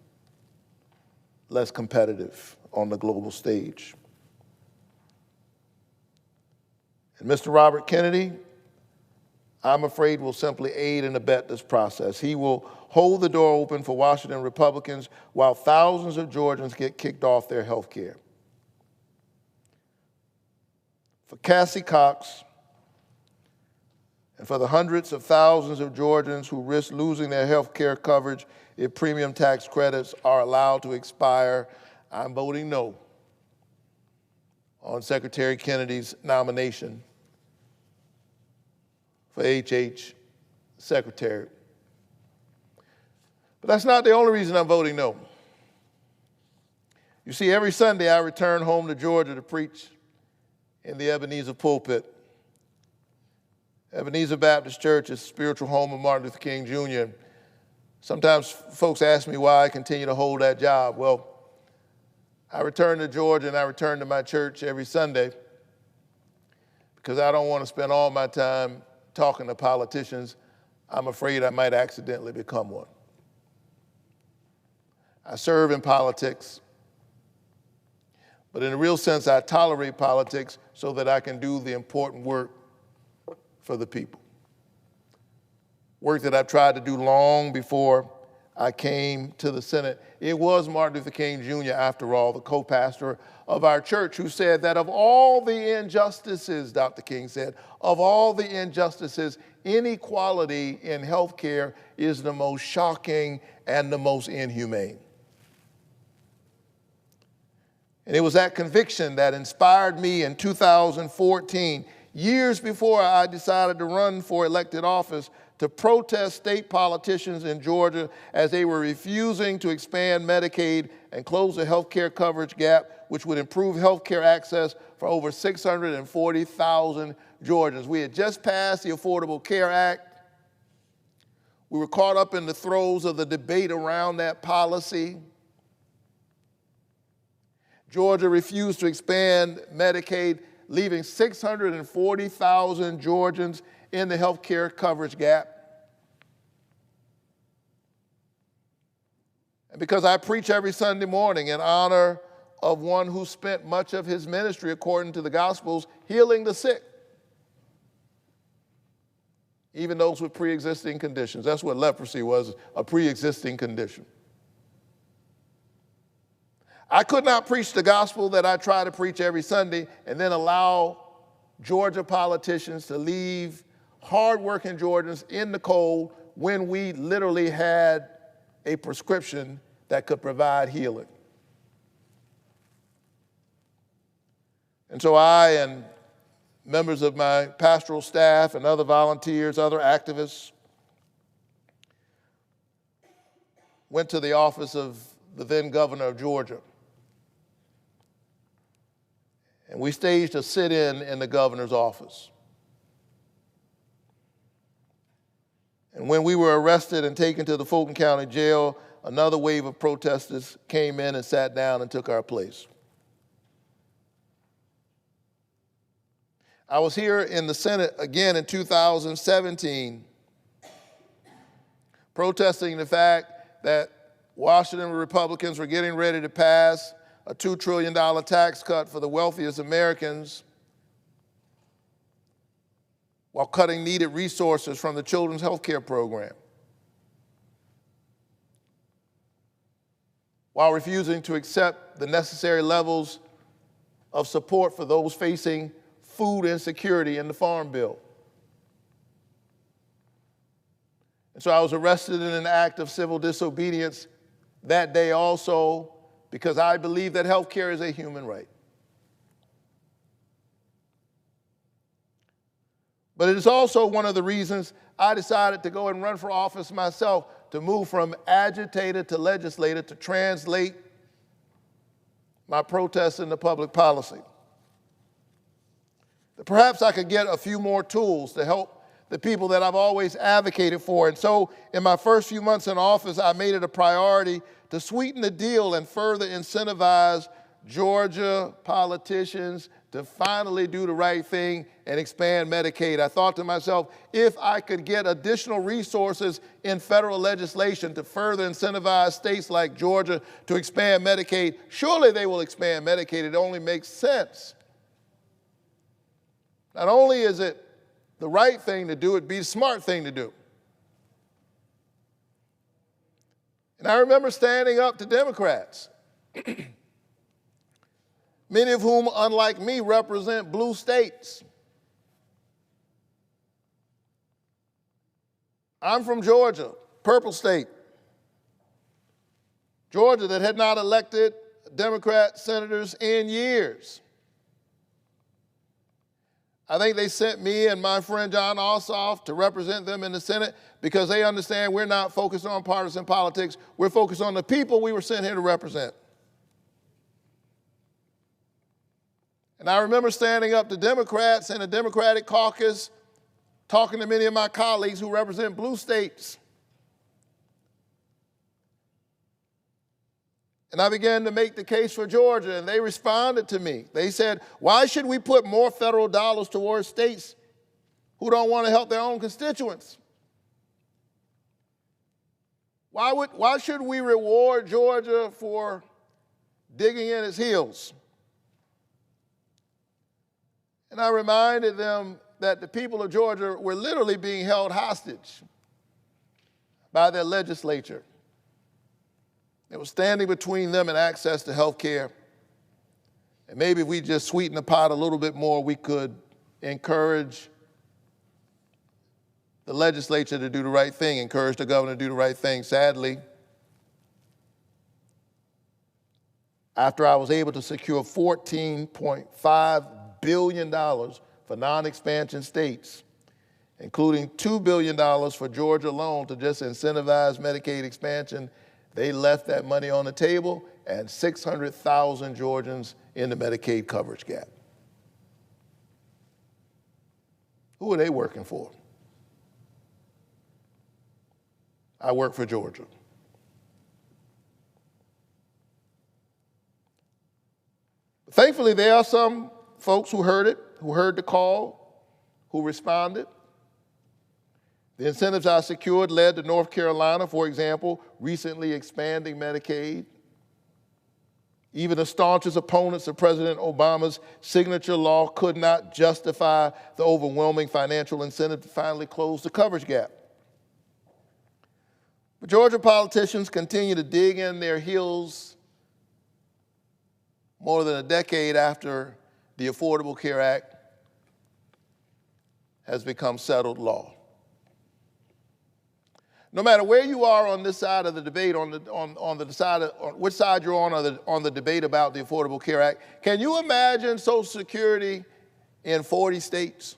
less competitive on the global stage. And Mr. Robert Kennedy, I'm afraid, will simply aid and abet this process. He will hold the door open for Washington Republicans while thousands of Georgians get kicked off their health care. For Cassie Cox and for the hundreds of thousands of Georgians who risk losing their health care coverage if premium tax credits are allowed to expire, I'm voting no on Secretary Kennedy's nomination for HH Secretary. But that's not the only reason I'm voting no. You see, every Sunday I return home to Georgia to preach in the Ebenezer pulpit. Ebenezer Baptist Church is the spiritual home of Martin Luther King Jr. Sometimes folks ask me why I continue to hold that job. Well, I return to Georgia and I return to my church every Sunday because I don't want to spend all my time talking to politicians. I'm afraid I might accidentally become one. I serve in politics, but in a real sense, I tolerate politics so that I can do the important work for the people. Work that I've tried to do long before I came to the Senate. It was Martin Luther King Jr., after all, the co-pastor of our church, who said that of all the injustices, Dr. King said, of all the injustices, inequality in health care is the most shocking and the most inhumane. And it was that conviction that inspired me in 2014, years before I decided to run for elected office, to protest state politicians in Georgia as they were refusing to expand Medicaid and close the health care coverage gap, which would improve health care access for over 640,000 Georgians. We had just passed the Affordable Care Act. We were caught up in the throes of the debate around that policy. Georgia refused to expand Medicaid, leaving 640,000 Georgians in the health care coverage gap. And because I preach every Sunday morning in honor of one who spent much of his ministry, according to the Gospels, healing the sick, even those with pre-existing conditions. That's what leprosy was, a pre-existing condition. I could not preach the gospel that I try to preach every Sunday and then allow Georgia politicians to leave hardworking Georgians in the cold when we literally had a prescription that could provide healing. And so I and members of my pastoral staff and other volunteers, other activists, went to the office of the then governor of Georgia. And we staged a sit-in the governor's office. And when we were arrested and taken to the Fulton County Jail, another wave of protesters came in and sat down and took our place. I was here in the Senate again in 2017, protesting the fact that Washington Republicans were getting ready to pass a $2 trillion tax cut for the wealthiest Americans while cutting needed resources from the Children's Health Care Program, while refusing to accept the necessary levels of support for those facing food insecurity in the Farm Bill. And so I was arrested in an act of civil disobedience that day also because I believe that health care is a human right. But it is also one of the reasons I decided to go and run for office myself, to move from agitator to legislator, to translate my protests into public policy. Perhaps I could get a few more tools to help the people that I've always advocated for. And so in my first few months in office, I made it a priority to sweeten the deal and further incentivize Georgia politicians to finally do the right thing and expand Medicaid. I thought to myself, if I could get additional resources in federal legislation to further incentivize states like Georgia to expand Medicaid, surely they will expand Medicaid. It only makes sense. Not only is it the right thing to do, it'd be the smart thing to do. And I remember standing up to Democrats, many of whom, unlike me, represent blue states. I'm from Georgia, purple state. Georgia that had not elected Democrat senators in years. I think they sent me and my friend Jon Ossoff to represent them in the Senate because they understand we're not focused on partisan politics. We're focused on the people we were sent here to represent. And I remember standing up to Democrats in the Democratic caucus, talking to many of my colleagues who represent blue states. And I began to make the case for Georgia, and they responded to me. They said, why should we put more federal dollars towards states who don't want to help their own constituents? Why should we reward Georgia for digging in its heels? And I reminded them that the people of Georgia were literally being held hostage by their legislature. It was standing between them and access to health care. And maybe if we just sweeten the pot a little bit more, we could encourage the legislature to do the right thing, encourage the governor to do the right thing. Sadly, after I was able to secure $14.5 billion for non-expansion states, including $2 billion for Georgia alone to just incentivize Medicaid expansion, they left that money on the table and 600,000 Georgians in the Medicaid coverage gap. Who are they working for? I work for Georgia. Thankfully, there are some folks who heard it, who heard the call, who responded. The incentives I secured led to North Carolina, for example, recently expanding Medicaid. Even the staunchest opponents of President Obama's signature law could not justify the overwhelming financial incentive to finally close the coverage gap. But Georgia politicians continue to dig in their heels more than a decade after the Affordable Care Act has become settled law. No matter where you are on this side of the debate, on which side you're on the debate about the Affordable Care Act, can you imagine Social Security in 40 states?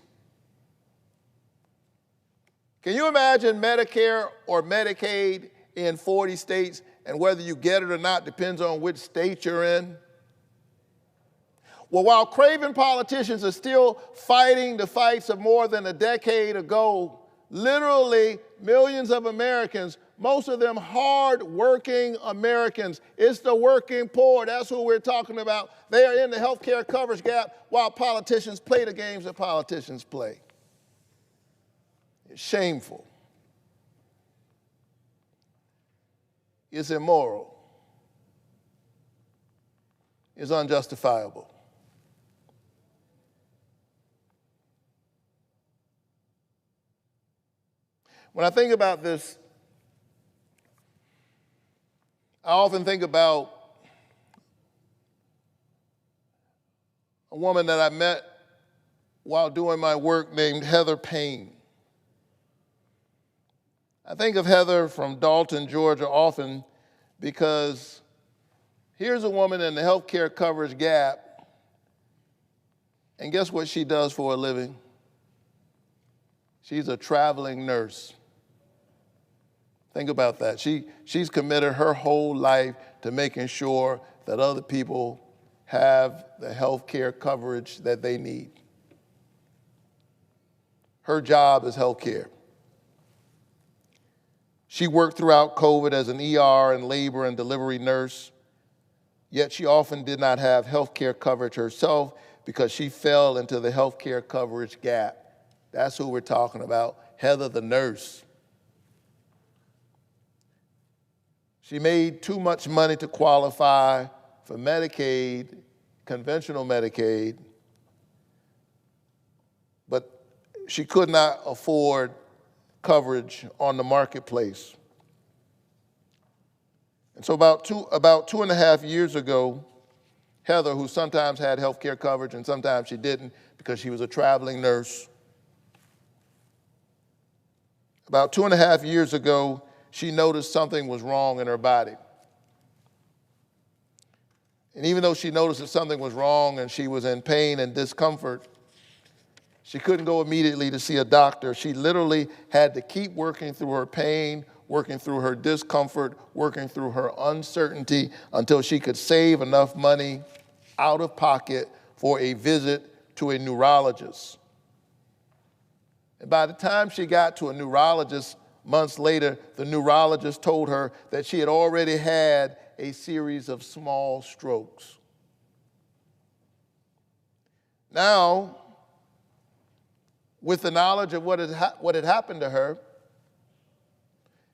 Can you imagine Medicare or Medicaid in 40 states, and whether you get it or not depends on which state you're in? Well, while craven politicians are still fighting the fights of more than a decade ago, literally millions of Americans, most of them hard-working Americans, it's the working poor, that's who we're talking about. They are in the health care coverage gap while politicians play the games that politicians play. It's shameful. It's immoral. It's unjustifiable. When I think about this, I often think about a woman that I met while doing my work named Heather Payne. I think of Heather from Dalton, Georgia often because here's a woman in the healthcare coverage gap, and guess what she does for a living? She's a traveling nurse. Think about that. She's committed her whole life to making sure that other people have the health care coverage that they need. Her job is health care. She worked throughout COVID as an ER and labor and delivery nurse, yet she often did not have health care coverage herself because she fell into the health care coverage gap. That's who we're talking about, Heather the nurse. She made too much money to qualify for Medicaid, conventional Medicaid, but she could not afford coverage on the marketplace. And so about 2.5 years ago, Heather, who sometimes had health care coverage and sometimes she didn't because she was a traveling nurse, about 2.5 years ago, she noticed something was wrong in her body. And even though she noticed that something was wrong and she was in pain and discomfort, she couldn't go immediately to see a doctor. She literally had to keep working through her pain, working through her discomfort, working through her uncertainty until she could save enough money out of pocket for a visit to a neurologist. And by the time she got to a neurologist months later, the neurologist told her that she had already had a series of small strokes. Now, with the knowledge of what had happened to her,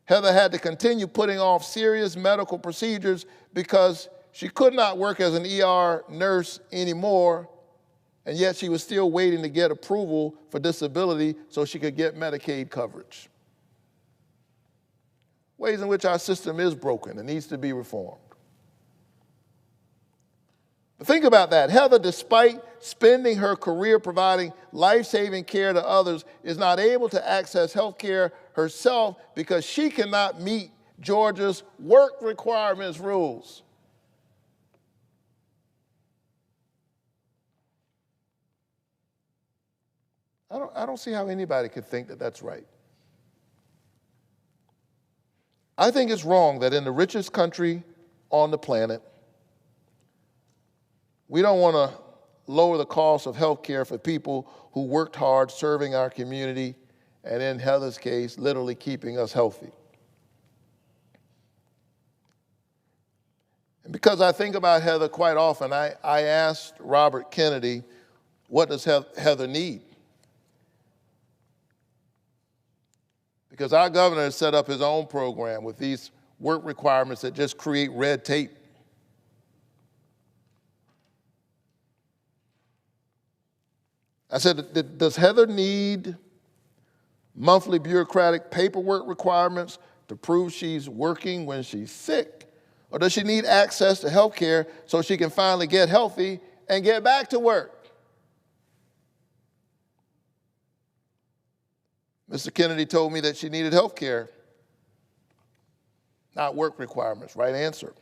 Heather had to continue putting off serious medical procedures because she could not work as an ER nurse anymore, and yet she was still waiting to get approval for disability so she could get Medicaid coverage. Ways in which our system is broken and needs to be reformed. But think about that. Heather, despite spending her career providing life-saving care to others, is not able to access health care herself because she cannot meet Georgia's work requirements rules. I don't see how anybody could think that that's right. I think it's wrong that in the richest country on the planet, we don't want to lower the cost of health care for people who worked hard serving our community and, in Heather's case, literally keeping us healthy. And because I think about Heather quite often, I asked Robert Kennedy, what does Heather need? Because our governor has set up his own program with these work requirements that just create red tape. I said, does Heather need monthly bureaucratic paperwork requirements to prove she's working when she's sick? Or does she need access to health care so she can finally get healthy and get back to work? Mr. Kennedy told me that she needed health care, not work requirements. Right answer.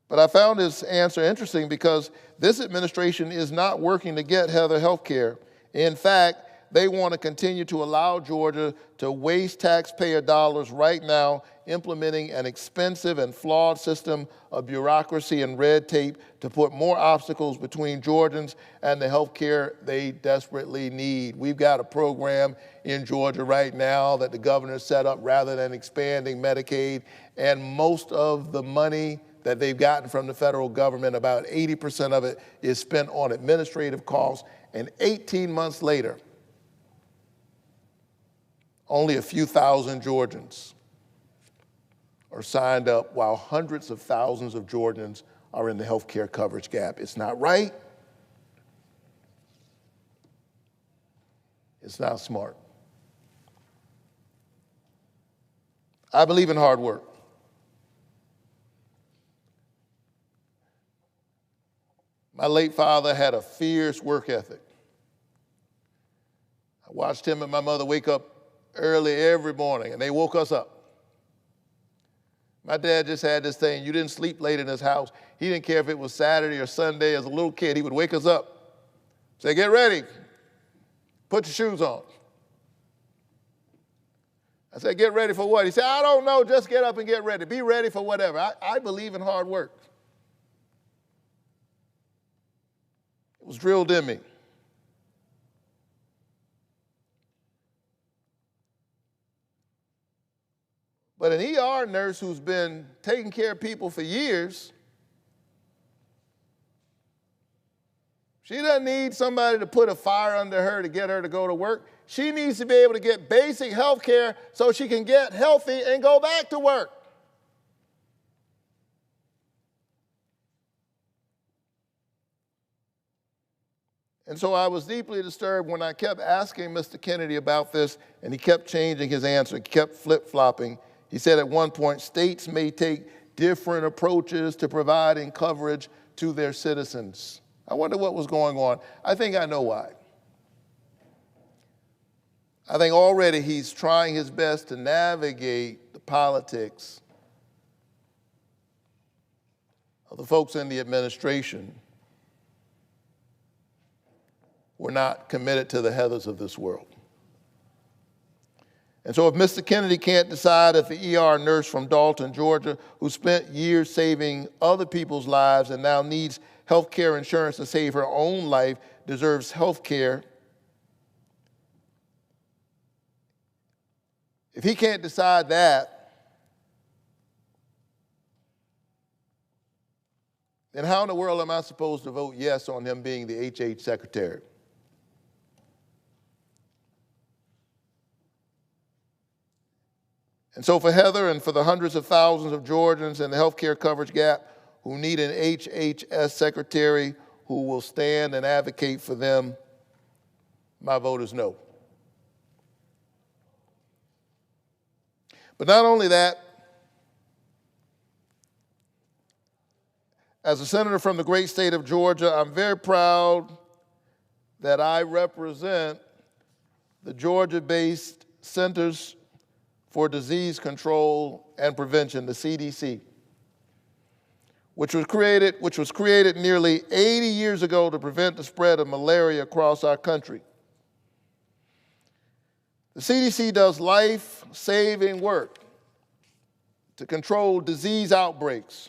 But I found his answer interesting because this administration is not working to get Heather health care. In fact, they want to continue to allow Georgia to waste taxpayer dollars right now, implementing an expensive and flawed system of bureaucracy and red tape to put more obstacles between Georgians and the health care they desperately need. We've got a program in Georgia right now that the governor set up rather than expanding Medicaid, and most of the money that they've gotten from the federal government, about 80% of it is spent on administrative costs, and 18 months later, only a few thousand Georgians are signed up while hundreds of thousands of Georgians are in the health care coverage gap. It's not right. It's not smart. I believe in hard work. My late father had a fierce work ethic. I watched him and my mother wake up early every morning, and they woke us up. My dad just had this thing, you didn't sleep late in his house. He didn't care if it was Saturday or Sunday. As a little kid, he would wake us up, say, get ready, put your shoes on. I said, get ready for what? He said, I don't know, just get up and get ready. Be ready for whatever. I believe in hard work. It was drilled in me. But an ER nurse who's been taking care of people for years, she doesn't need somebody to put a fire under her to get her to go to work. She needs to be able to get basic health care so she can get healthy and go back to work. And so I was deeply disturbed when I kept asking Mr. Kennedy about this, and he kept changing his answer, he kept flip-flopping. He said at one point, states may take different approaches to providing coverage to their citizens. I wonder what was going on. I think I know why. I think already he's trying his best to navigate the politics of the folks in the administration who are not committed to the Heathers of this world. And so if Mr. Kennedy can't decide if the ER nurse from Dalton, Georgia, who spent years saving other people's lives and now needs health care insurance to save her own life, deserves health care, if he can't decide that, then how in the world am I supposed to vote yes on him being the HH secretary? And so for Heather and for the hundreds of thousands of Georgians in the health care coverage gap who need an HHS secretary who will stand and advocate for them, my vote is no. But not only that, as a senator from the great state of Georgia, I'm very proud that I represent the Georgia-based Centers for Disease Control and Prevention, the CDC, which was created nearly 80 years ago to prevent the spread of malaria across our country. The CDC does life-saving work to control disease outbreaks,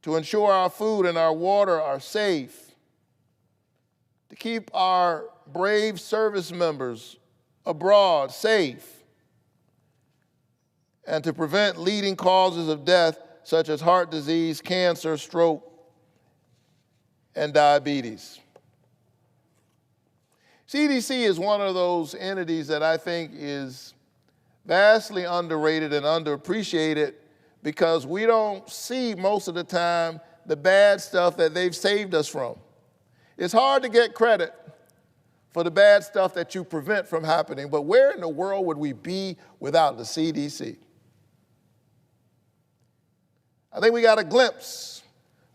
to ensure our food and our water are safe, to keep our brave service members abroad safe, and to prevent leading causes of death such as heart disease, cancer, stroke, and diabetes. CDC is one of those entities that I think is vastly underrated and underappreciated because we don't see most of the time the bad stuff that they've saved us from. It's hard to get credit for the bad stuff that you prevent from happening, but where in the world would we be without the CDC? I think we got a glimpse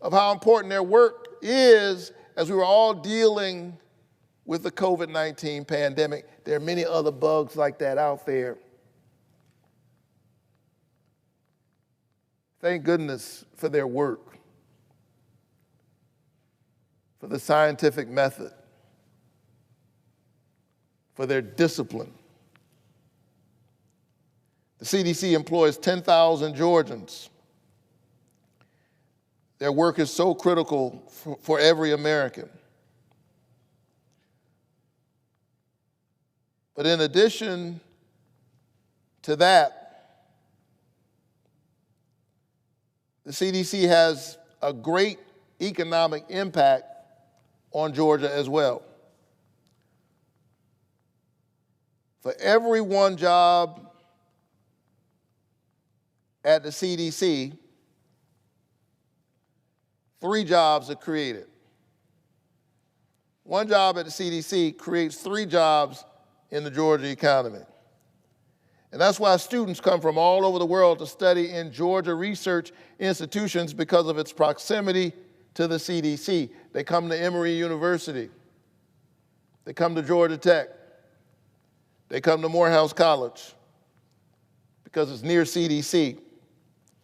of how important their work is as we were all dealing with the COVID-19 pandemic. There are many other bugs like that out there. Thank goodness for their work, for the scientific method, for their discipline. The CDC employs 10,000 Georgians. Their work is so critical for every American. But in addition to that, the CDC has a great economic impact on Georgia as well. For every one job at the CDC, 3 jobs are created. One job at the CDC creates 3 jobs in the Georgia economy. And that's why students come from all over the world to study in Georgia research institutions because of its proximity to the CDC. They come to Emory University. They come to Georgia Tech. They come to Morehouse College because it's near CDC,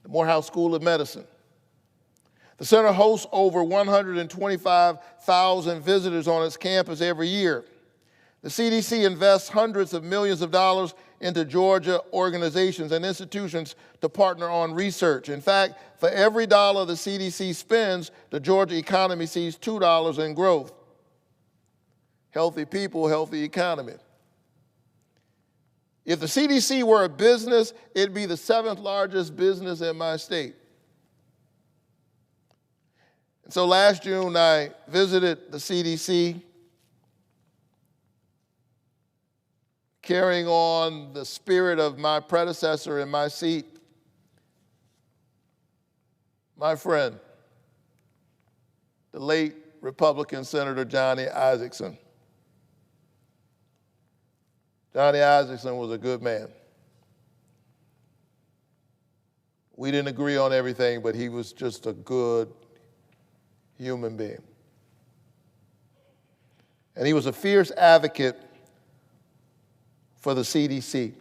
the Morehouse School of Medicine. The center hosts over 125,000 visitors on its campus every year. The CDC invests hundreds of millions of dollars into Georgia organizations and institutions to partner on research. In fact, for every dollar the CDC spends, the Georgia economy sees $2 in growth. Healthy people, healthy economy. If the CDC were a business, it'd be the 7th largest business in my state. And so last June, I visited the CDC, carrying on the spirit of my predecessor in my seat, my friend, the late Republican Senator Johnny Isakson. Johnny Isakson was a good man. We didn't agree on everything, but he was just a good human being. And he was a fierce advocate for the CDC.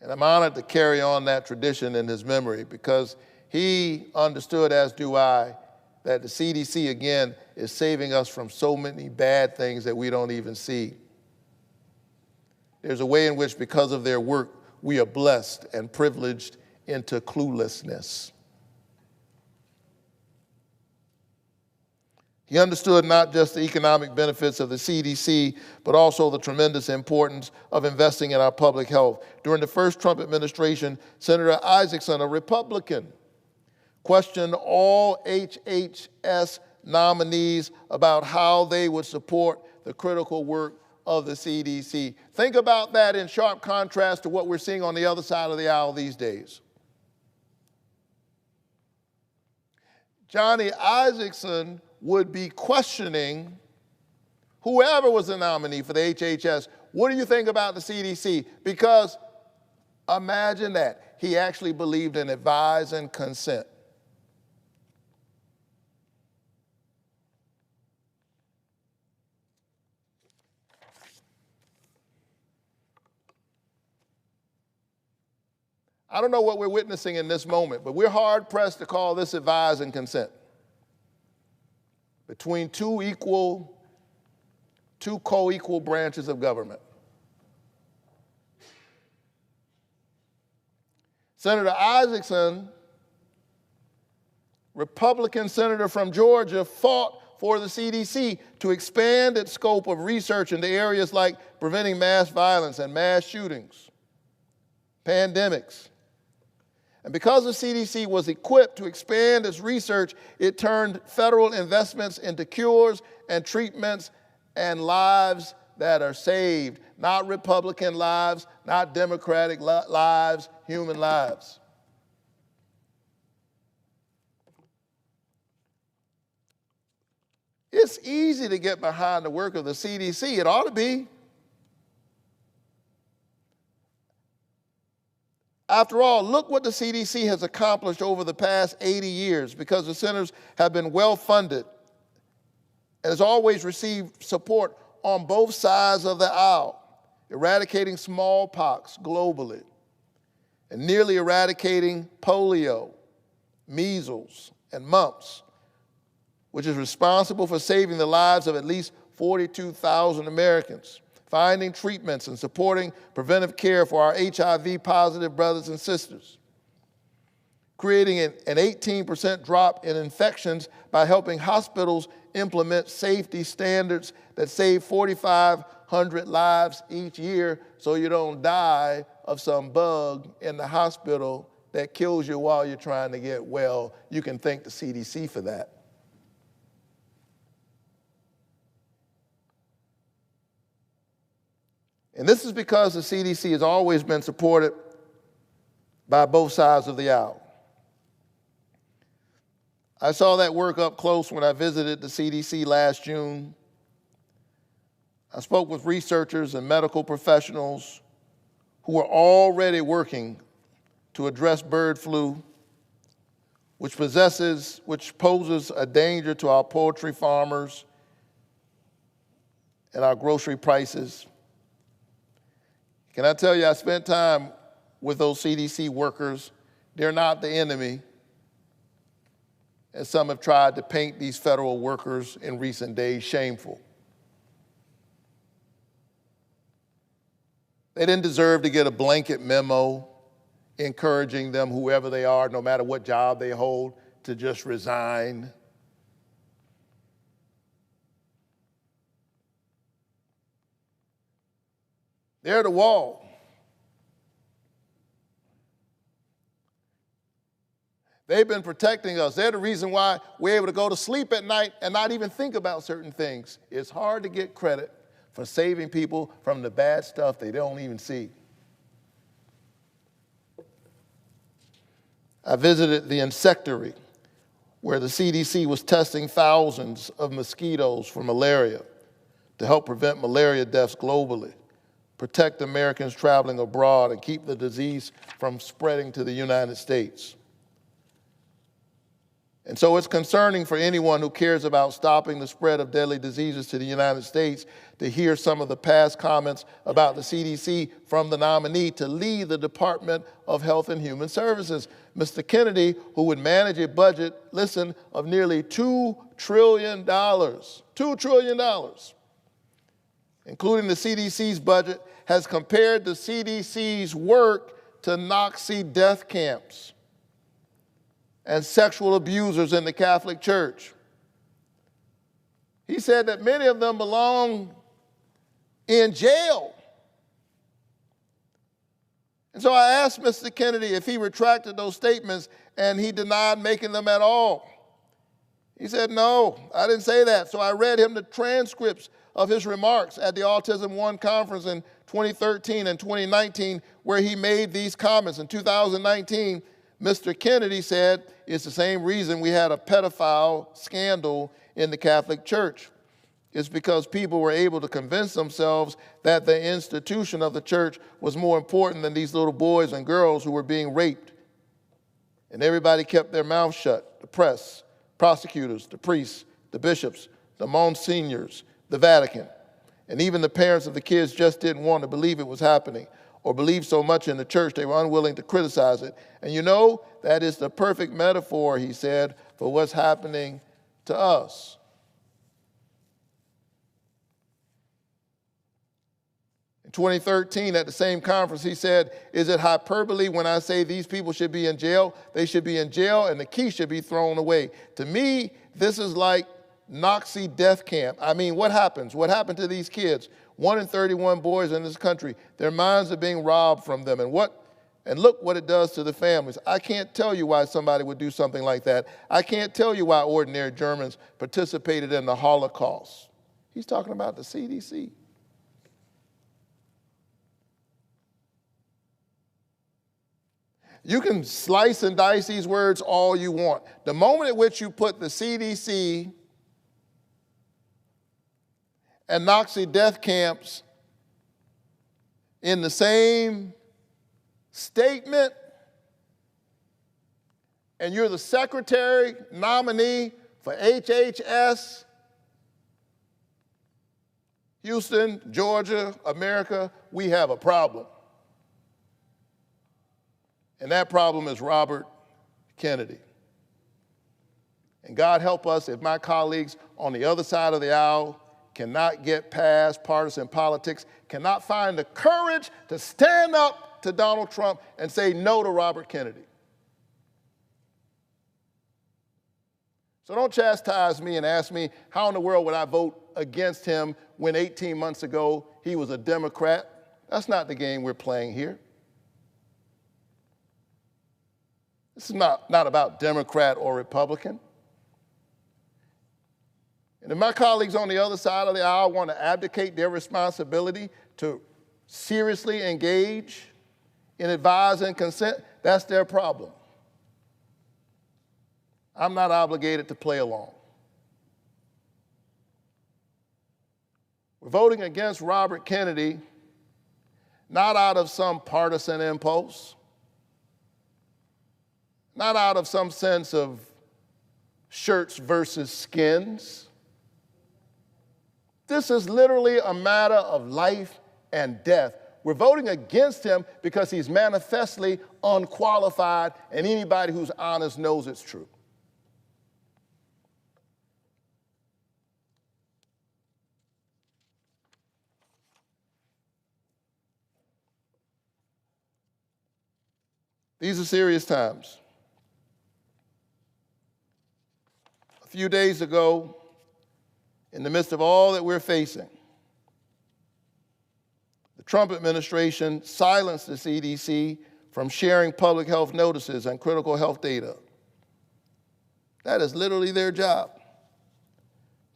And I'm honored to carry on that tradition in his memory because he understood, as do I, that the CDC, again, is saving us from so many bad things that we don't even see. There's a way in which, because of their work, we are blessed and privileged into cluelessness. He understood not just the economic benefits of the CDC, but also the tremendous importance of investing in our public health. During the first Trump administration, Senator Isakson, a Republican, questioned all HHS nominees about how they would support the critical work of the CDC. Think about that in sharp contrast to what we're seeing on the other side of the aisle these days. Johnny Isakson would be questioning whoever was the nominee for the HHS. What do you think about the CDC? Because imagine that. He actually believed in advise and consent. I don't know what we're witnessing in this moment, but we're hard-pressed to call this advise and consent between two co-equal branches of government. Senator Isakson, Republican senator from Georgia, fought for the CDC to expand its scope of research into areas like preventing mass violence and mass shootings, pandemics. And because the CDC was equipped to expand its research, it turned federal investments into cures and treatments and lives that are saved. Not Republican lives, not Democratic lives, human lives. It's easy to get behind the work of the CDC. It ought to be. After all, look what the CDC has accomplished over the past 80 years because the centers have been well funded and has always received support on both sides of the aisle, eradicating smallpox globally and nearly eradicating polio, measles, and mumps, which is responsible for saving the lives of at least 42,000 Americans, finding treatments and supporting preventive care for our HIV-positive brothers and sisters, creating an 18% drop in infections by helping hospitals implement safety standards that save 4,500 lives each year so you don't die of some bug in the hospital that kills you while you're trying to get well. You can thank the CDC for that. And this is because the CDC has always been supported by both sides of the aisle. I saw that work up close when I visited the CDC last June. I spoke with researchers and medical professionals who are already working to address bird flu which poses a danger to our poultry farmers and our grocery prices. Can I tell you, I spent time with those CDC workers. They're not the enemy, as some have tried to paint these federal workers in recent days shameful. They didn't deserve to get a blanket memo encouraging them, whoever they are, no matter what job they hold, to just resign. They're the wall. They've been protecting us. They're the reason why we're able to go to sleep at night and not even think about certain things. It's hard to get credit for saving people from the bad stuff they don't even see. I visited the insectary, where the CDC was testing thousands of mosquitoes for malaria to help prevent malaria deaths globally, protect Americans traveling abroad, and keep the disease from spreading to the United States. And so it's concerning for anyone who cares about stopping the spread of deadly diseases to the United States to hear some of the past comments about the CDC from the nominee to lead the Department of Health and Human Services, Mr. Kennedy, who would manage a budget, listen, of nearly $2 trillion, $2 trillion, including the CDC's budget, has compared the CDC's work to Nazi death camps and sexual abusers in the Catholic Church. He said that many of them belong in jail. And so I asked Mr. Kennedy if he retracted those statements, and he denied making them at all. He said, no, I didn't say that. So I read him the transcripts of his remarks at the Autism One conference in 2013 and 2019, where he made these comments. In 2019, Mr. Kennedy said, it's the same reason we had a pedophile scandal in the Catholic Church. It's because people were able to convince themselves that the institution of the church was more important than these little boys and girls who were being raped. And everybody kept their mouth shut, the press, prosecutors, the priests, the bishops, the monsignors, the Vatican. And even the parents of the kids just didn't want to believe it was happening, or believed so much in the church they were unwilling to criticize it. And you know, that is the perfect metaphor, he said, for what's happening to us. In 2013, at the same conference, he said, is it hyperbole when I say these people should be in jail? They should be in jail and the key should be thrown away. To me, this is like Nazi death camp. I mean, what happens? What happened to these kids? 1 in 31 boys in this country, their minds are being robbed from them. And look what it does to the families. I can't tell you why somebody would do something like that. I can't tell you why ordinary Germans participated in the Holocaust. He's talking about the CDC. You can slice and dice these words all you want. The moment at which you put the CDC and Nazi death camps in the same statement, and you're the secretary nominee for HHS, Houston, Georgia, America, we have a problem. And that problem is Robert Kennedy. And God help us if my colleagues on the other side of the aisle cannot get past partisan politics, cannot find the courage to stand up to Donald Trump and say no to Robert Kennedy. So don't chastise me and ask me how in the world would I vote against him when 18 months ago he was a Democrat. That's not the game we're playing here. This is not about Democrat or Republican. And if my colleagues on the other side of the aisle want to abdicate their responsibility to seriously engage in advise and consent, that's their problem. I'm not obligated to play along. We're voting against Robert Kennedy not out of some partisan impulse, not out of some sense of shirts versus skins. This is literally a matter of life and death. We're voting against him because he's manifestly unqualified, and anybody who's honest knows it's true. These are serious times. A few days ago, in the midst of all that we're facing, the Trump administration silenced the CDC from sharing public health notices and critical health data. That is literally their job.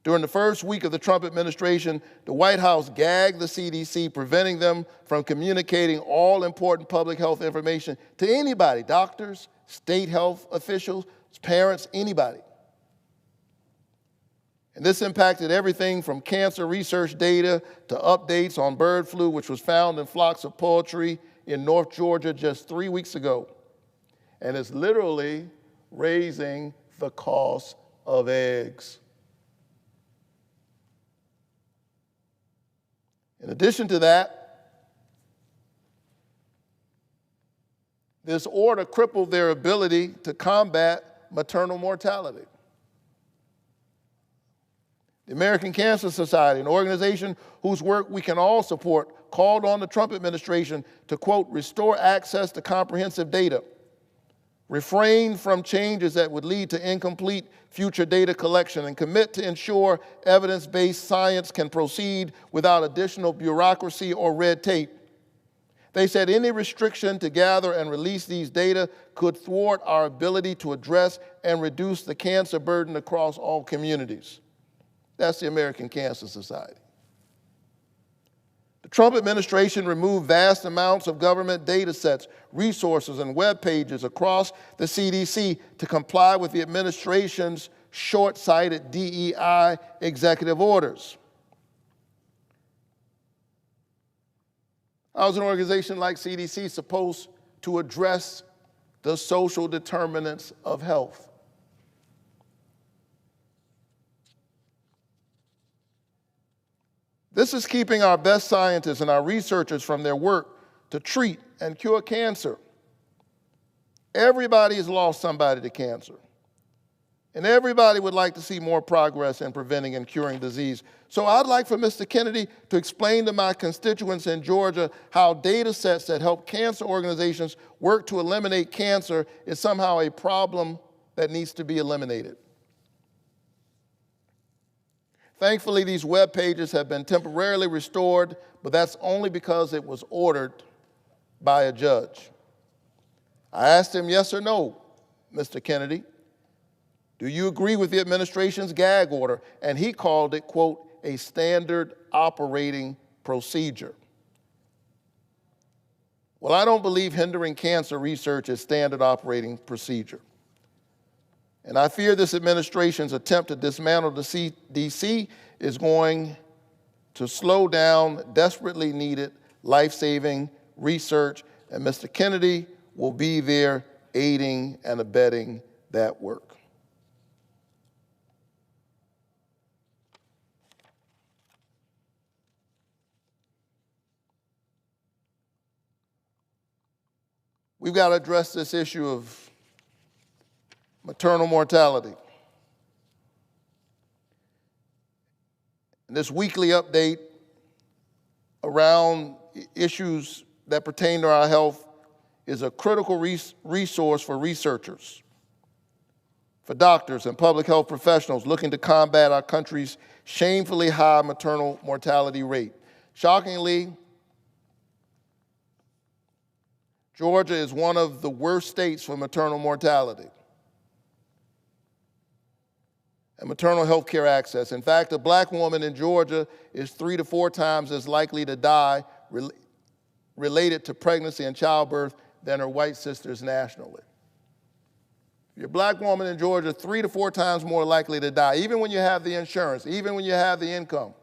During the first week of the Trump administration, the White House gagged the CDC, preventing them from communicating all important public health information to anybody, doctors, state health officials, parents, anybody. And this impacted everything from cancer research data to updates on bird flu, which was found in flocks of poultry in North Georgia just 3 weeks ago. And it's literally raising the cost of eggs. In addition to that, this order crippled their ability to combat maternal mortality. The American Cancer Society, an organization whose work we can all support, called on the Trump administration to, quote, restore access to comprehensive data, refrain from changes that would lead to incomplete future data collection, and commit to ensure evidence-based science can proceed without additional bureaucracy or red tape. They said any restriction to gather and release these data could thwart our ability to address and reduce the cancer burden across all communities. That's the American Cancer Society. The Trump administration removed vast amounts of government data sets, resources, and web pages across the CDC to comply with the administration's short-sighted DEI executive orders. How is an organization like CDC supposed to address the social determinants of health? This is keeping our best scientists and our researchers from their work to treat and cure cancer. Everybody has lost somebody to cancer. And everybody would like to see more progress in preventing and curing disease. So I'd like for Mr. Kennedy to explain to my constituents in Georgia how data sets that help cancer organizations work to eliminate cancer is somehow a problem that needs to be eliminated. Thankfully, these web pages have been temporarily restored, but that's only because it was ordered by a judge. I asked him, yes or no, Mr. Kennedy, do you agree with the administration's gag order? And he called it, quote, a standard operating procedure. Well, I don't believe hindering cancer research is standard operating procedure. And I fear this administration's attempt to dismantle the CDC is going to slow down desperately needed life-saving research, and Mr. Kennedy will be there aiding and abetting that work. We've got to address this issue of maternal mortality. And this weekly update around issues that pertain to our health is a critical resource for researchers, for doctors and public health professionals looking to combat our country's shamefully high maternal mortality rate. Shockingly, Georgia is one of the worst states for maternal mortality and maternal health care access. In fact, a black woman in Georgia is 3 to 4 times as likely to die related to pregnancy and childbirth than her white sisters nationally. If you're a black woman in Georgia, 3 to 4 times more likely to die, even when you have the insurance, even when you have the income.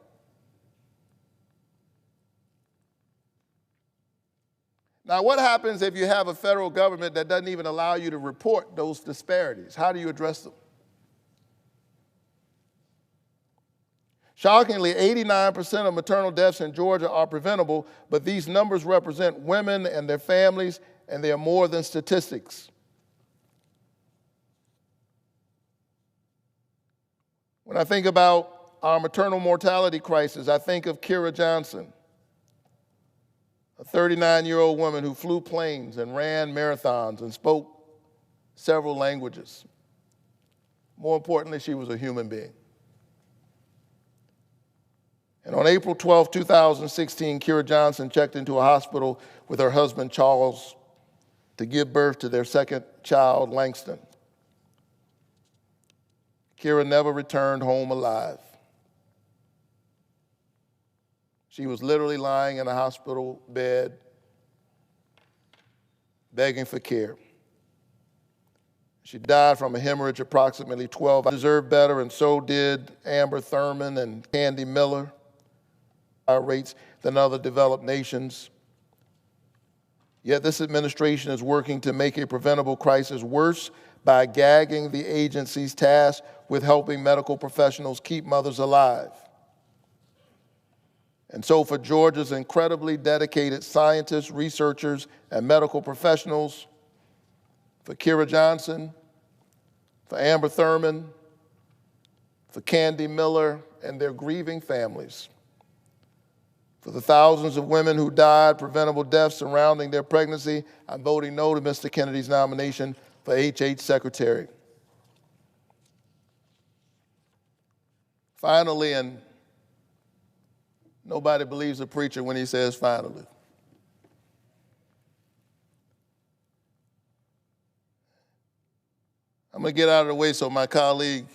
Now, what happens if you have a federal government that doesn't even allow you to report those disparities? How do you address them? Shockingly, 89% of maternal deaths in Georgia are preventable, but these numbers represent women and their families, and they are more than statistics. When I think about our maternal mortality crisis, I think of Kira Johnson, a 39-year-old woman who flew planes and ran marathons and spoke several languages. More importantly, she was a human being. And on April 12, 2016, Kira Johnson checked into a hospital with her husband, Charles, to give birth to their second child, Langston. Kira never returned home alive. She was literally lying in a hospital bed, begging for care. She died from a hemorrhage approximately 12 hours. Deserved better, and so did Amber Thurman and Candy Miller. Higher rates than other developed nations. Yet this administration is working to make a preventable crisis worse by gagging the agency's tasked with helping medical professionals keep mothers alive. And so for Georgia's incredibly dedicated scientists, researchers, and medical professionals, for Kira Johnson, for Amber Thurman, for Candy Miller and their grieving families, for the thousands of women who died, preventable deaths surrounding their pregnancy, I'm voting no to Mr. Kennedy's nomination for HH Secretary. Finally, and nobody believes a preacher when he says finally, I'm going to get out of the way so my colleague,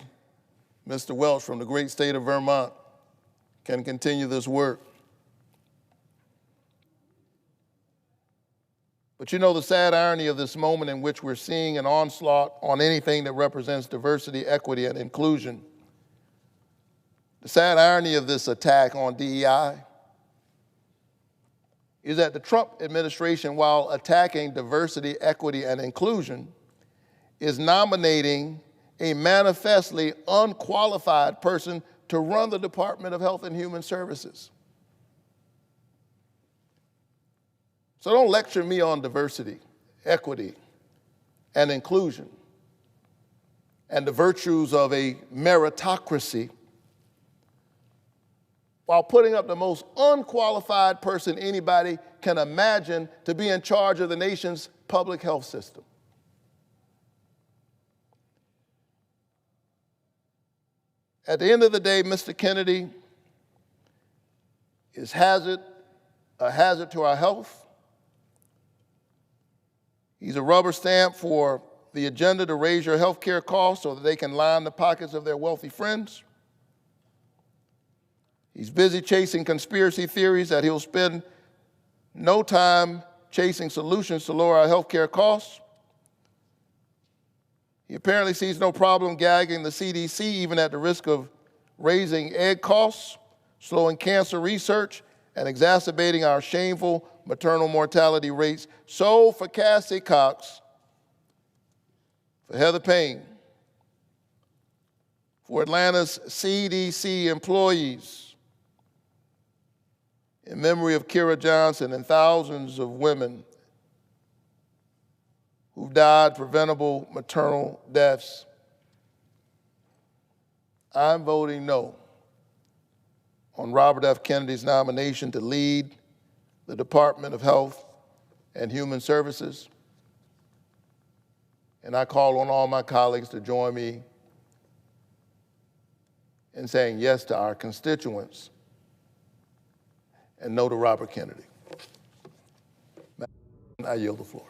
Mr. Welch from the great state of Vermont, can continue this work. But you know the sad irony of this moment in which we're seeing an onslaught on anything that represents diversity, equity, and inclusion. The sad irony of this attack on DEI is that the Trump administration, while attacking diversity, equity, and inclusion, is nominating a manifestly unqualified person to run the Department of Health and Human Services. So don't lecture me on diversity, equity, and inclusion, and the virtues of a meritocracy, while putting up the most unqualified person anybody can imagine to be in charge of the nation's public health system. At the end of the day, Mr. Kennedy is a hazard to our health. He's a rubber stamp for the agenda to raise your health care costs so that they can line the pockets of their wealthy friends. He's busy chasing conspiracy theories that he'll spend no time chasing solutions to lower our health care costs. He apparently sees no problem gagging the CDC, even at the risk of raising egg costs, slowing cancer research, and exacerbating our shameful maternal mortality rates. So for Cassie Cox, for Heather Payne, for Atlanta's CDC employees, in memory of Kira Johnson and thousands of women who've died preventable maternal deaths, I'm voting no on Robert F. Kennedy's nomination to lead the Department of Health and Human Services. And I call on all my colleagues to join me in saying yes to our constituents and no to Robert Kennedy. I yield the floor.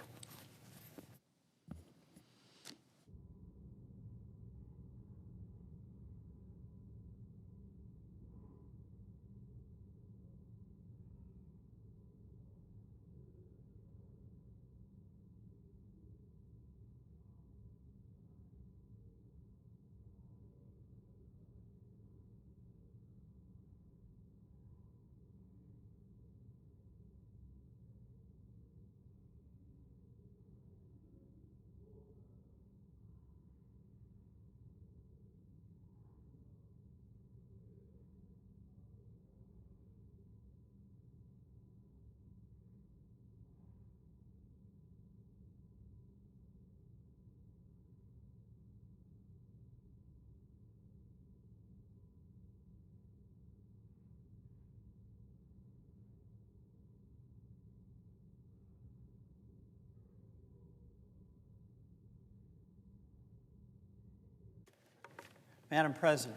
Madam President.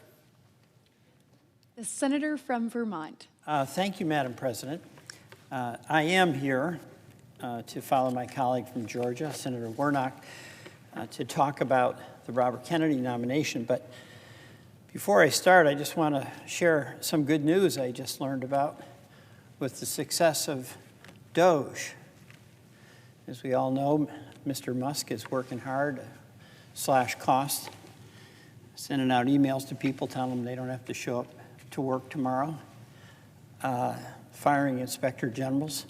The senator from Vermont. Thank you, Madam President. I am here to follow my colleague from Georgia, Senator Warnock, to talk about the Robert Kennedy nomination. But before I start, I just want to share some good news I just learned about with the success of DOGE. As we all know, Mr. Musk is working hard to slash costs, sending out emails to people telling them they don't have to show up to work tomorrow, firing inspector generals,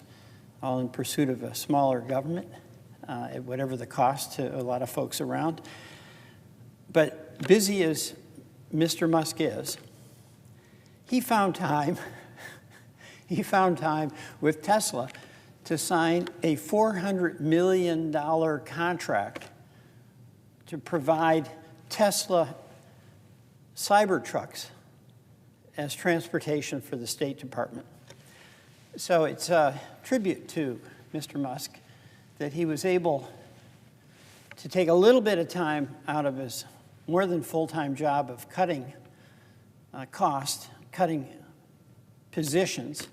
all in pursuit of a smaller government, at whatever the cost to a lot of folks around. But busy as Mr. Musk is, he found time with Tesla to sign a $400 million contract to provide Tesla Cybertrucks as transportation for the State Department. So it's a tribute to Mr. Musk that he was able to take a little bit of time out of his more than full-time job of cutting cost, cutting positions,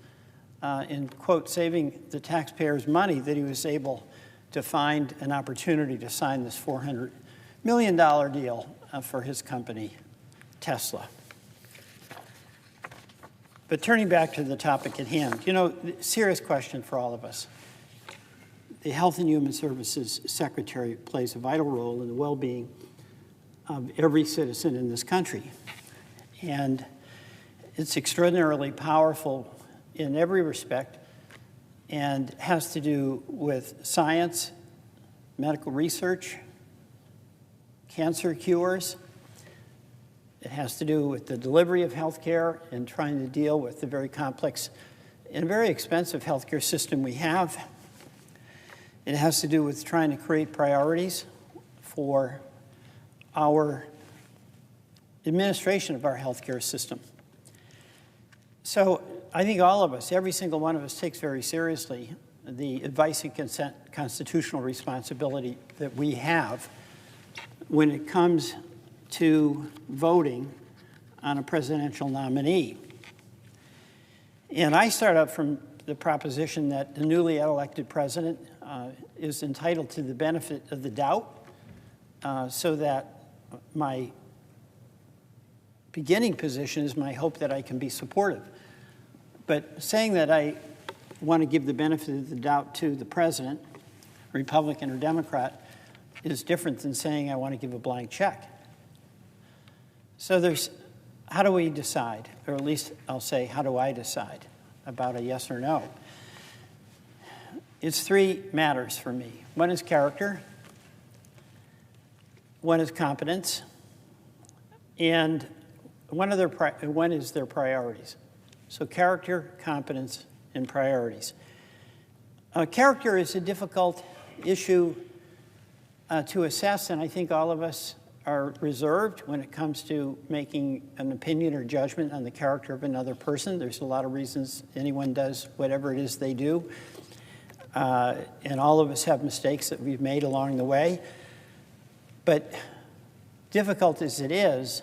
in, quote, saving the taxpayers' money, that he was able to find an opportunity to sign this $400 million deal for his company, Tesla. But turning back to the topic at hand, you know, serious question for all of us. The Health and Human Services Secretary plays a vital role in the well-being of every citizen in this country. And it's extraordinarily powerful in every respect and has to do with science, medical research, cancer cures. It has to do with the delivery of health care and trying to deal with the very complex and very expensive healthcare system we have. It has to do with trying to create priorities for our administration of our healthcare system. So I think all of us, every single one of us, takes very seriously the advice and consent constitutional responsibility that we have when it comes to voting on a presidential nominee. And I start out from the proposition that the newly elected president is entitled to the benefit of the doubt, so that my beginning position is my hope that I can be supportive. But saying that I want to give the benefit of the doubt to the president, Republican or Democrat, is different than saying I want to give a blank check. So how do we decide? Or at least I'll say, how do I decide about a yes or no? It's three matters for me. One is character, one is competence, and one is their priorities. So character, competence, and priorities. Character is a difficult issue to assess, and I think all of us are reserved when it comes to making an opinion or judgment on the character of another person. There's a lot of reasons anyone does whatever it is they do, and all of us have mistakes that we've made along the way. But difficult as it is,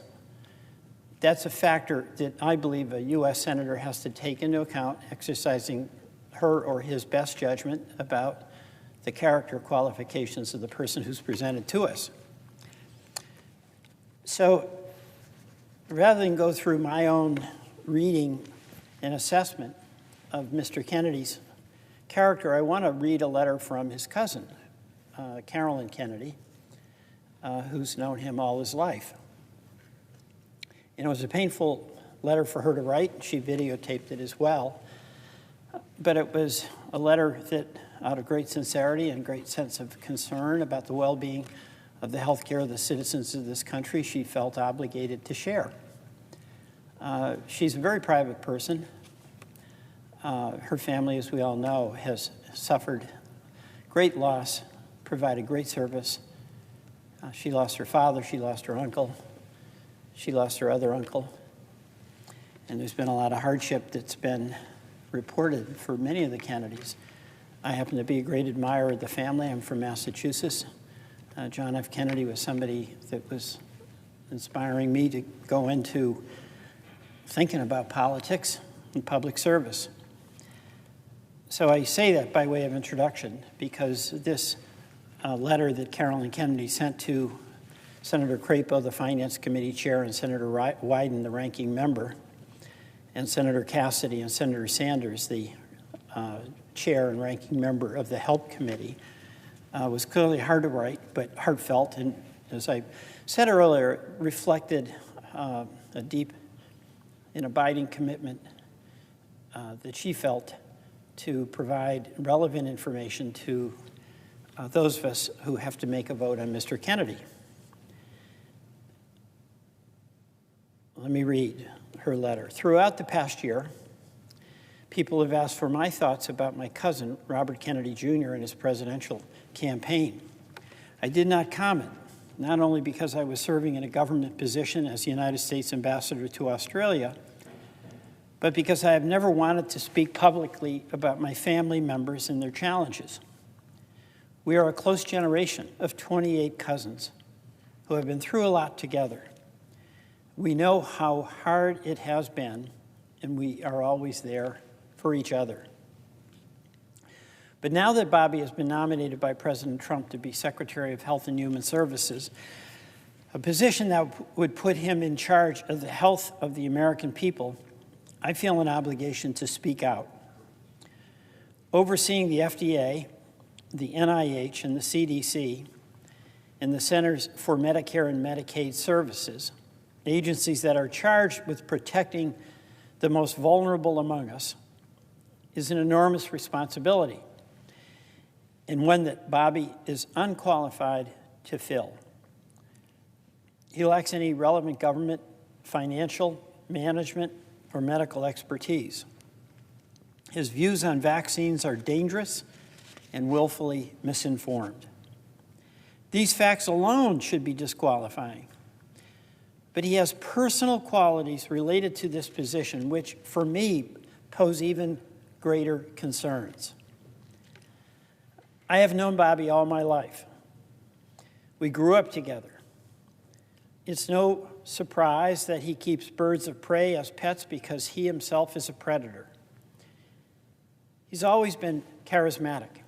that's a factor that I believe a U.S. Senator has to take into account, exercising her or his best judgment about the character qualifications of the person who's presented to us. So rather than go through my own reading and assessment of Mr. Kennedy's character, I want to read a letter from his cousin, Carolyn Kennedy, who's known him all his life. And it was a painful letter for her to write. She videotaped it as well. But it was a letter that, out of great sincerity and great sense of concern about the well-being of the health care of the citizens of this country, she felt obligated to share. She's a very private person. Her family, as we all know, has suffered great loss, provided great service. She lost her father, she lost her uncle, she lost her other uncle. And there's been a lot of hardship that's been reported for many of the Kennedys. I happen to be a great admirer of the family. I'm from Massachusetts. John F. Kennedy was somebody that was inspiring me to go into thinking about politics and public service. So I say that by way of introduction because this letter that Carolyn Kennedy sent to Senator Crapo, the Finance Committee Chair, and Senator Wyden, the ranking member, and Senator Cassidy and Senator Sanders, the Chair and ranking member of the Help Committee, was clearly hard to write, but heartfelt, and as I said earlier, reflected a deep and abiding commitment that she felt to provide relevant information to those of us who have to make a vote on Mr. Kennedy. Let me read her letter. Throughout the past year, people have asked for my thoughts about my cousin, Robert Kennedy Jr., and his presidential campaign. I did not comment, not only because I was serving in a government position as the United States ambassador to Australia, but because I have never wanted to speak publicly about my family members and their challenges. We are a close generation of 28 cousins who have been through a lot together. We know how hard it has been, and we are always there for each other. But now that Bobby has been nominated by President Trump to be Secretary of Health and Human Services, a position that would put him in charge of the health of the American people, I feel an obligation to speak out. Overseeing the FDA, the NIH, and the CDC, and the Centers for Medicare and Medicaid Services, agencies that are charged with protecting the most vulnerable among us, is an enormous responsibility, and one that Bobby is unqualified to fill. He lacks any relevant government, financial, management, or medical expertise. His views on vaccines are dangerous and willfully misinformed. These facts alone should be disqualifying. But he has personal qualities related to this position, which, for me, pose even greater concerns. I have known Bobby all my life. We grew up together. It's no surprise that he keeps birds of prey as pets because he himself is a predator. He's always been charismatic,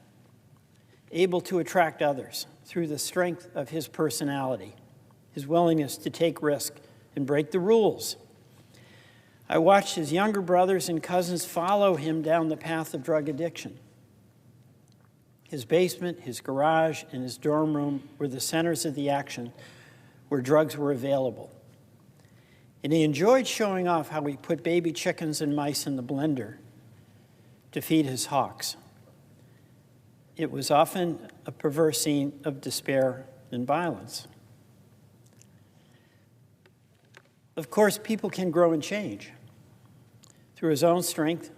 able to attract others through the strength of his personality, his willingness to take risk and break the rules. I watched his younger brothers and cousins follow him down the path of drug addiction. His basement, his garage, and his dorm room were the centers of the action where drugs were available. And he enjoyed showing off how he put baby chickens and mice in the blender to feed his hawks. It was often a perverse scene of despair and violence. Of course, people can grow and change. Through his own strength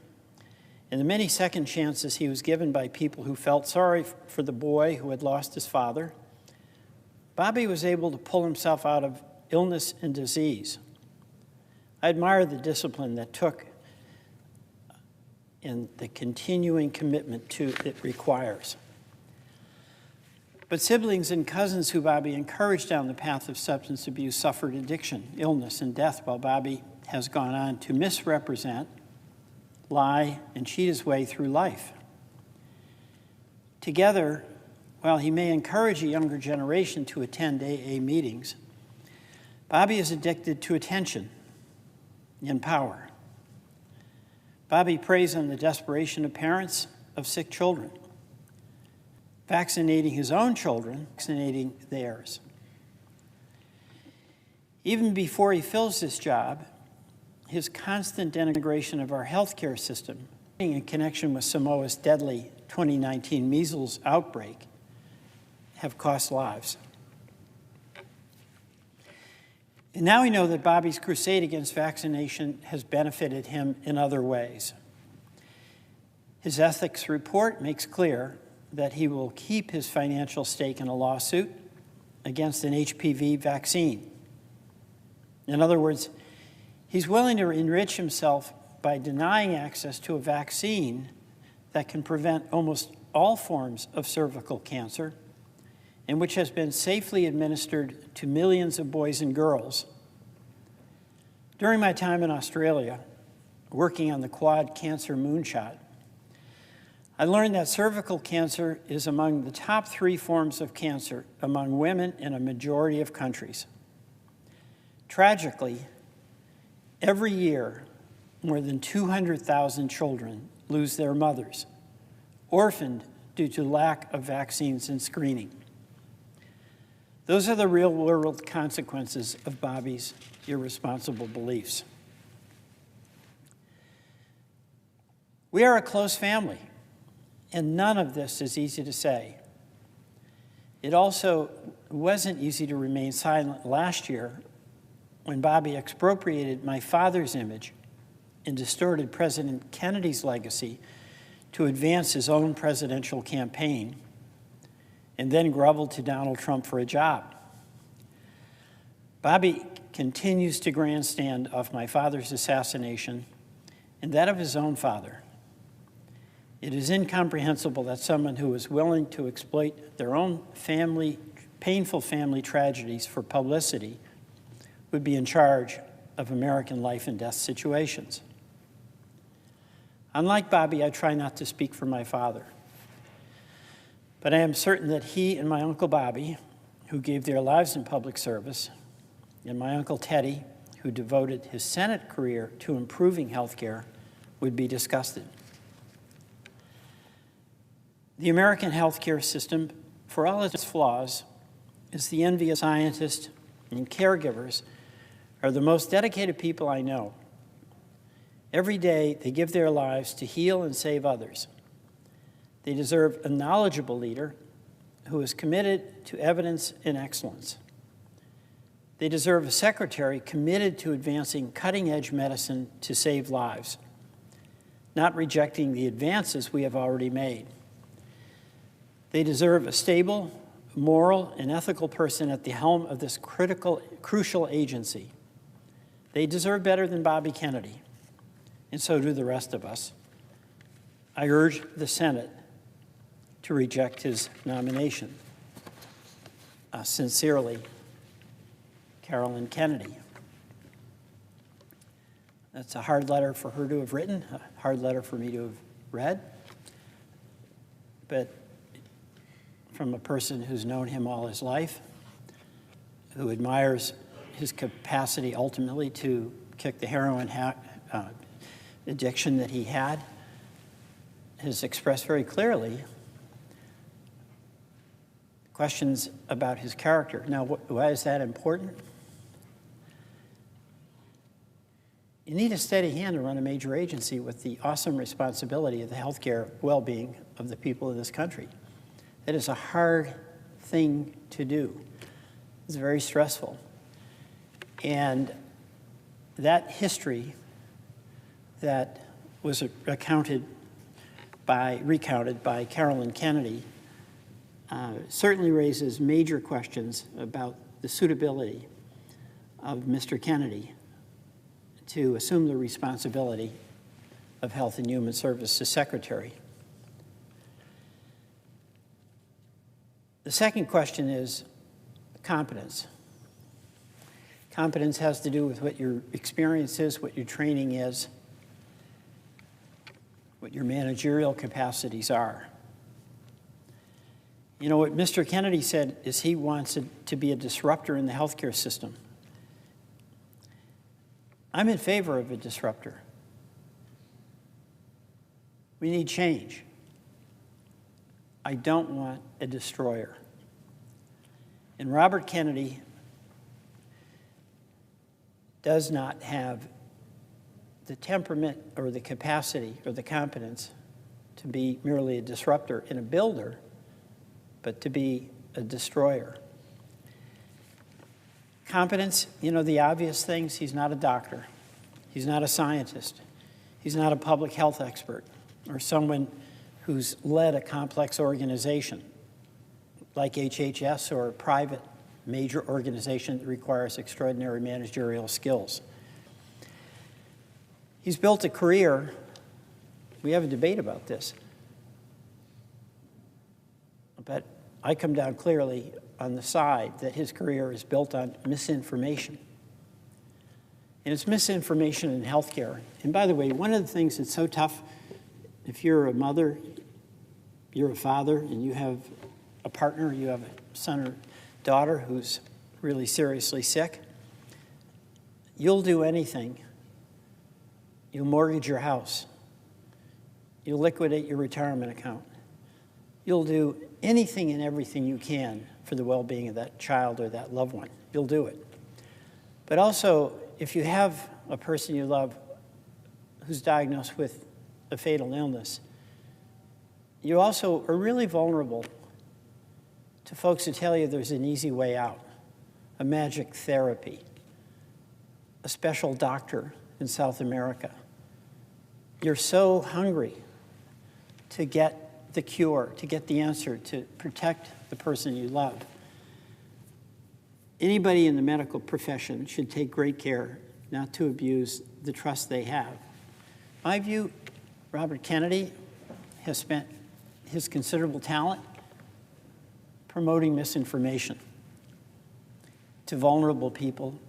and the many second chances he was given by people who felt sorry for the boy who had lost his father, Bobby was able to pull himself out of illness and disease. I admire the discipline that took and the continuing commitment it requires. But siblings and cousins who Bobby encouraged down the path of substance abuse suffered addiction, illness, and death, while Bobby has gone on to misrepresent, lie, and cheat his way through life. Together, while he may encourage a younger generation to attend AA meetings, Bobby is addicted to attention and power. Bobby preys on the desperation of parents of sick children, vaccinating his own children, vaccinating theirs. Even before he fills this job, his constant denigration of our healthcare system, in connection with Samoa's deadly 2019 measles outbreak, have cost lives. And now we know that Bobby's crusade against vaccination has benefited him in other ways. His ethics report makes clear that he will keep his financial stake in a lawsuit against an HPV vaccine. In other words, he's willing to enrich himself by denying access to a vaccine that can prevent almost all forms of cervical cancer and which has been safely administered to millions of boys and girls. During my time in Australia, working on the Quad Cancer Moonshot, I learned that cervical cancer is among the top 3 forms of cancer among women in a majority of countries. Tragically, every year, more than 200,000 children lose their mothers, orphaned due to lack of vaccines and screening. Those are the real-world consequences of Bobby's irresponsible beliefs. We are a close family, and none of this is easy to say. It also wasn't easy to remain silent last year when Bobby expropriated my father's image and distorted President Kennedy's legacy to advance his own presidential campaign, and then groveled to Donald Trump for a job. Bobby continues to grandstand off my father's assassination and that of his own father. It is incomprehensible that someone who is willing to exploit their own painful family tragedies for publicity would be in charge of American life and death situations. Unlike Bobby, I try not to speak for my father. But I am certain that he and my Uncle Bobby, who gave their lives in public service, and my Uncle Teddy, who devoted his Senate career to improving health care, would be disgusted. The American healthcare system, for all its flaws, is the envy of scientists and caregivers are the most dedicated people I know. Every day, they give their lives to heal and save others. They deserve a knowledgeable leader who is committed to evidence and excellence. They deserve a secretary committed to advancing cutting-edge medicine to save lives, not rejecting the advances we have already made. They deserve a stable, moral, and ethical person at the helm of this crucial agency. They deserve better than Bobby Kennedy, and so do the rest of us. I urge the Senate to reject his nomination. Sincerely, Carolyn Kennedy. That's a hard letter for her to have written, a hard letter for me to have read, but from a person who's known him all his life, who admires his capacity ultimately to kick the heroin addiction that he had, has expressed very clearly questions about his character. Now, why is that important? You need a steady hand to run a major agency with the awesome responsibility of the healthcare well-being of the people of this country. That is a hard thing to do. It's very stressful. And that history that was recounted by Carolyn Kennedy certainly raises major questions about the suitability of Mr. Kennedy to assume the responsibility of Health and Human Services Secretary. The second question is competence. Competence has to do with what your experience is, what your training is, what your managerial capacities are. You know, what Mr. Kennedy said is he wants to be a disruptor in the healthcare system. I'm in favor of a disruptor. We need change. I don't want a destroyer. And Robert Kennedy does not have the temperament or the capacity or the competence to be merely a disruptor and a builder, but to be a destroyer. Competence, you know, the obvious things, he's not a doctor. He's not a scientist. He's not a public health expert or someone who's led a complex organization like HHS or a private major organization that requires extraordinary managerial skills. He's built a career. We have a debate about this. But I come down clearly on the side that his career is built on misinformation. And it's misinformation in healthcare. And by the way, one of the things that's so tough, if you're a mother, you're a father, and you have a partner, you have a son or daughter who's really seriously sick, you'll do anything. You'll mortgage your house. You'll liquidate your retirement account. You'll do anything and everything you can for the well-being of that child or that loved one. You'll do it. But also, if you have a person you love who's diagnosed with a fatal illness, you also are really vulnerable to folks who tell you there's an easy way out, a magic therapy, a special doctor in South America. You're so hungry to get the cure, to get the answer, to protect the person you love. Anybody in the medical profession should take great care not to abuse the trust they have. My view, Robert Kennedy has spent his considerable talent promoting misinformation to vulnerable people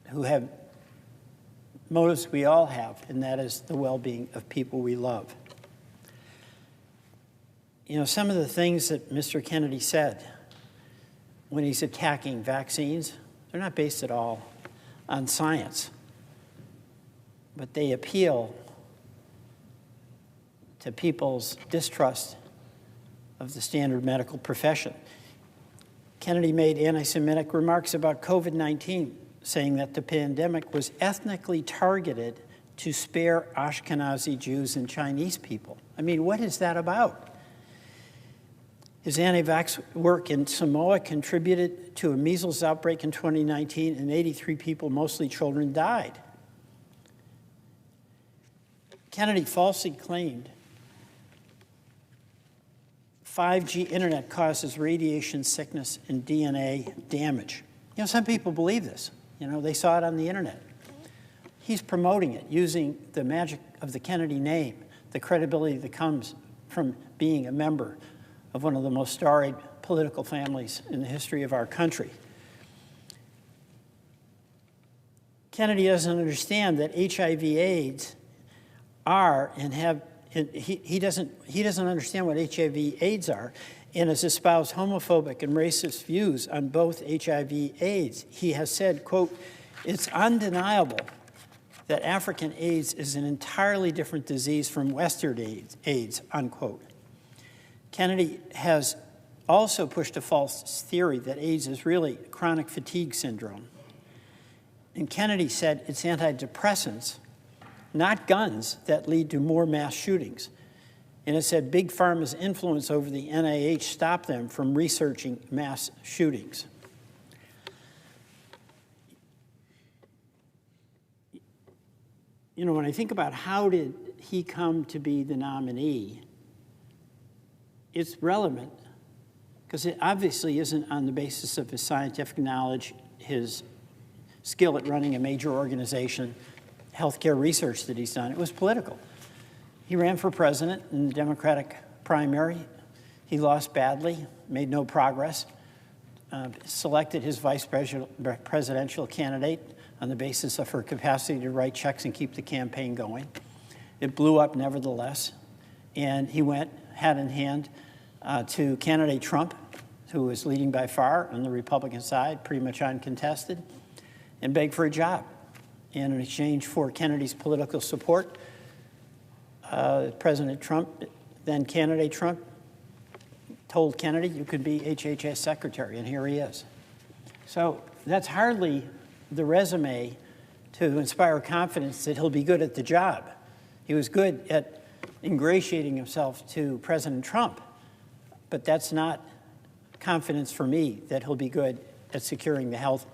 who have motives we all have, and that is the well-being of people we love. You know, some of the things that Mr. Kennedy said when he's attacking vaccines, they're not based at all on science, but they appeal to people's distrust of the standard medical profession. Kennedy made anti-Semitic remarks about COVID-19, saying that the pandemic was ethnically targeted to spare Ashkenazi Jews and Chinese people. I mean, what is that about? His anti-vax work in Samoa contributed to a measles outbreak in 2019, and 83 people, mostly children, died. Kennedy falsely claimed 5G internet causes radiation sickness and DNA damage. You know, some people believe this. You know, they saw it on the internet. He's promoting it using the magic of the Kennedy name, the credibility that comes from being a member of one of the most storied political families in the history of our country. Kennedy doesn't understand that HIV/AIDS are and have, and he doesn't understand what HIV/AIDS are, and has espoused homophobic and racist views on both HIV/AIDS. He has said, quote, "It's undeniable that African AIDS is an entirely different disease from Western AIDS," unquote. Kennedy has also pushed a false theory that AIDS is really chronic fatigue syndrome. And Kennedy said it's antidepressants, not guns, that lead to more mass shootings. And it said Big Pharma's influence over the NIH stopped them from researching mass shootings. You know, when I think about how did he come to be the nominee, it's relevant because it obviously isn't on the basis of his scientific knowledge, his skill at running a major organization, healthcare research that he's done. It was political. He ran for president in the Democratic primary. He lost badly, made no progress, selected his vice presidential candidate on the basis of her capacity to write checks and keep the campaign going. It blew up nevertheless, and he went hand in hand to candidate Trump, who was leading by far on the Republican side, pretty much uncontested, and begged for a job. And in exchange for Kennedy's political support, President Trump, then candidate Trump, told Kennedy, "You could be HHS secretary," and here he is. So that's hardly the resume to inspire confidence that he'll be good at the job. He was good at ingratiating himself to President Trump, but that's not confidence for me that he'll be good at securing the health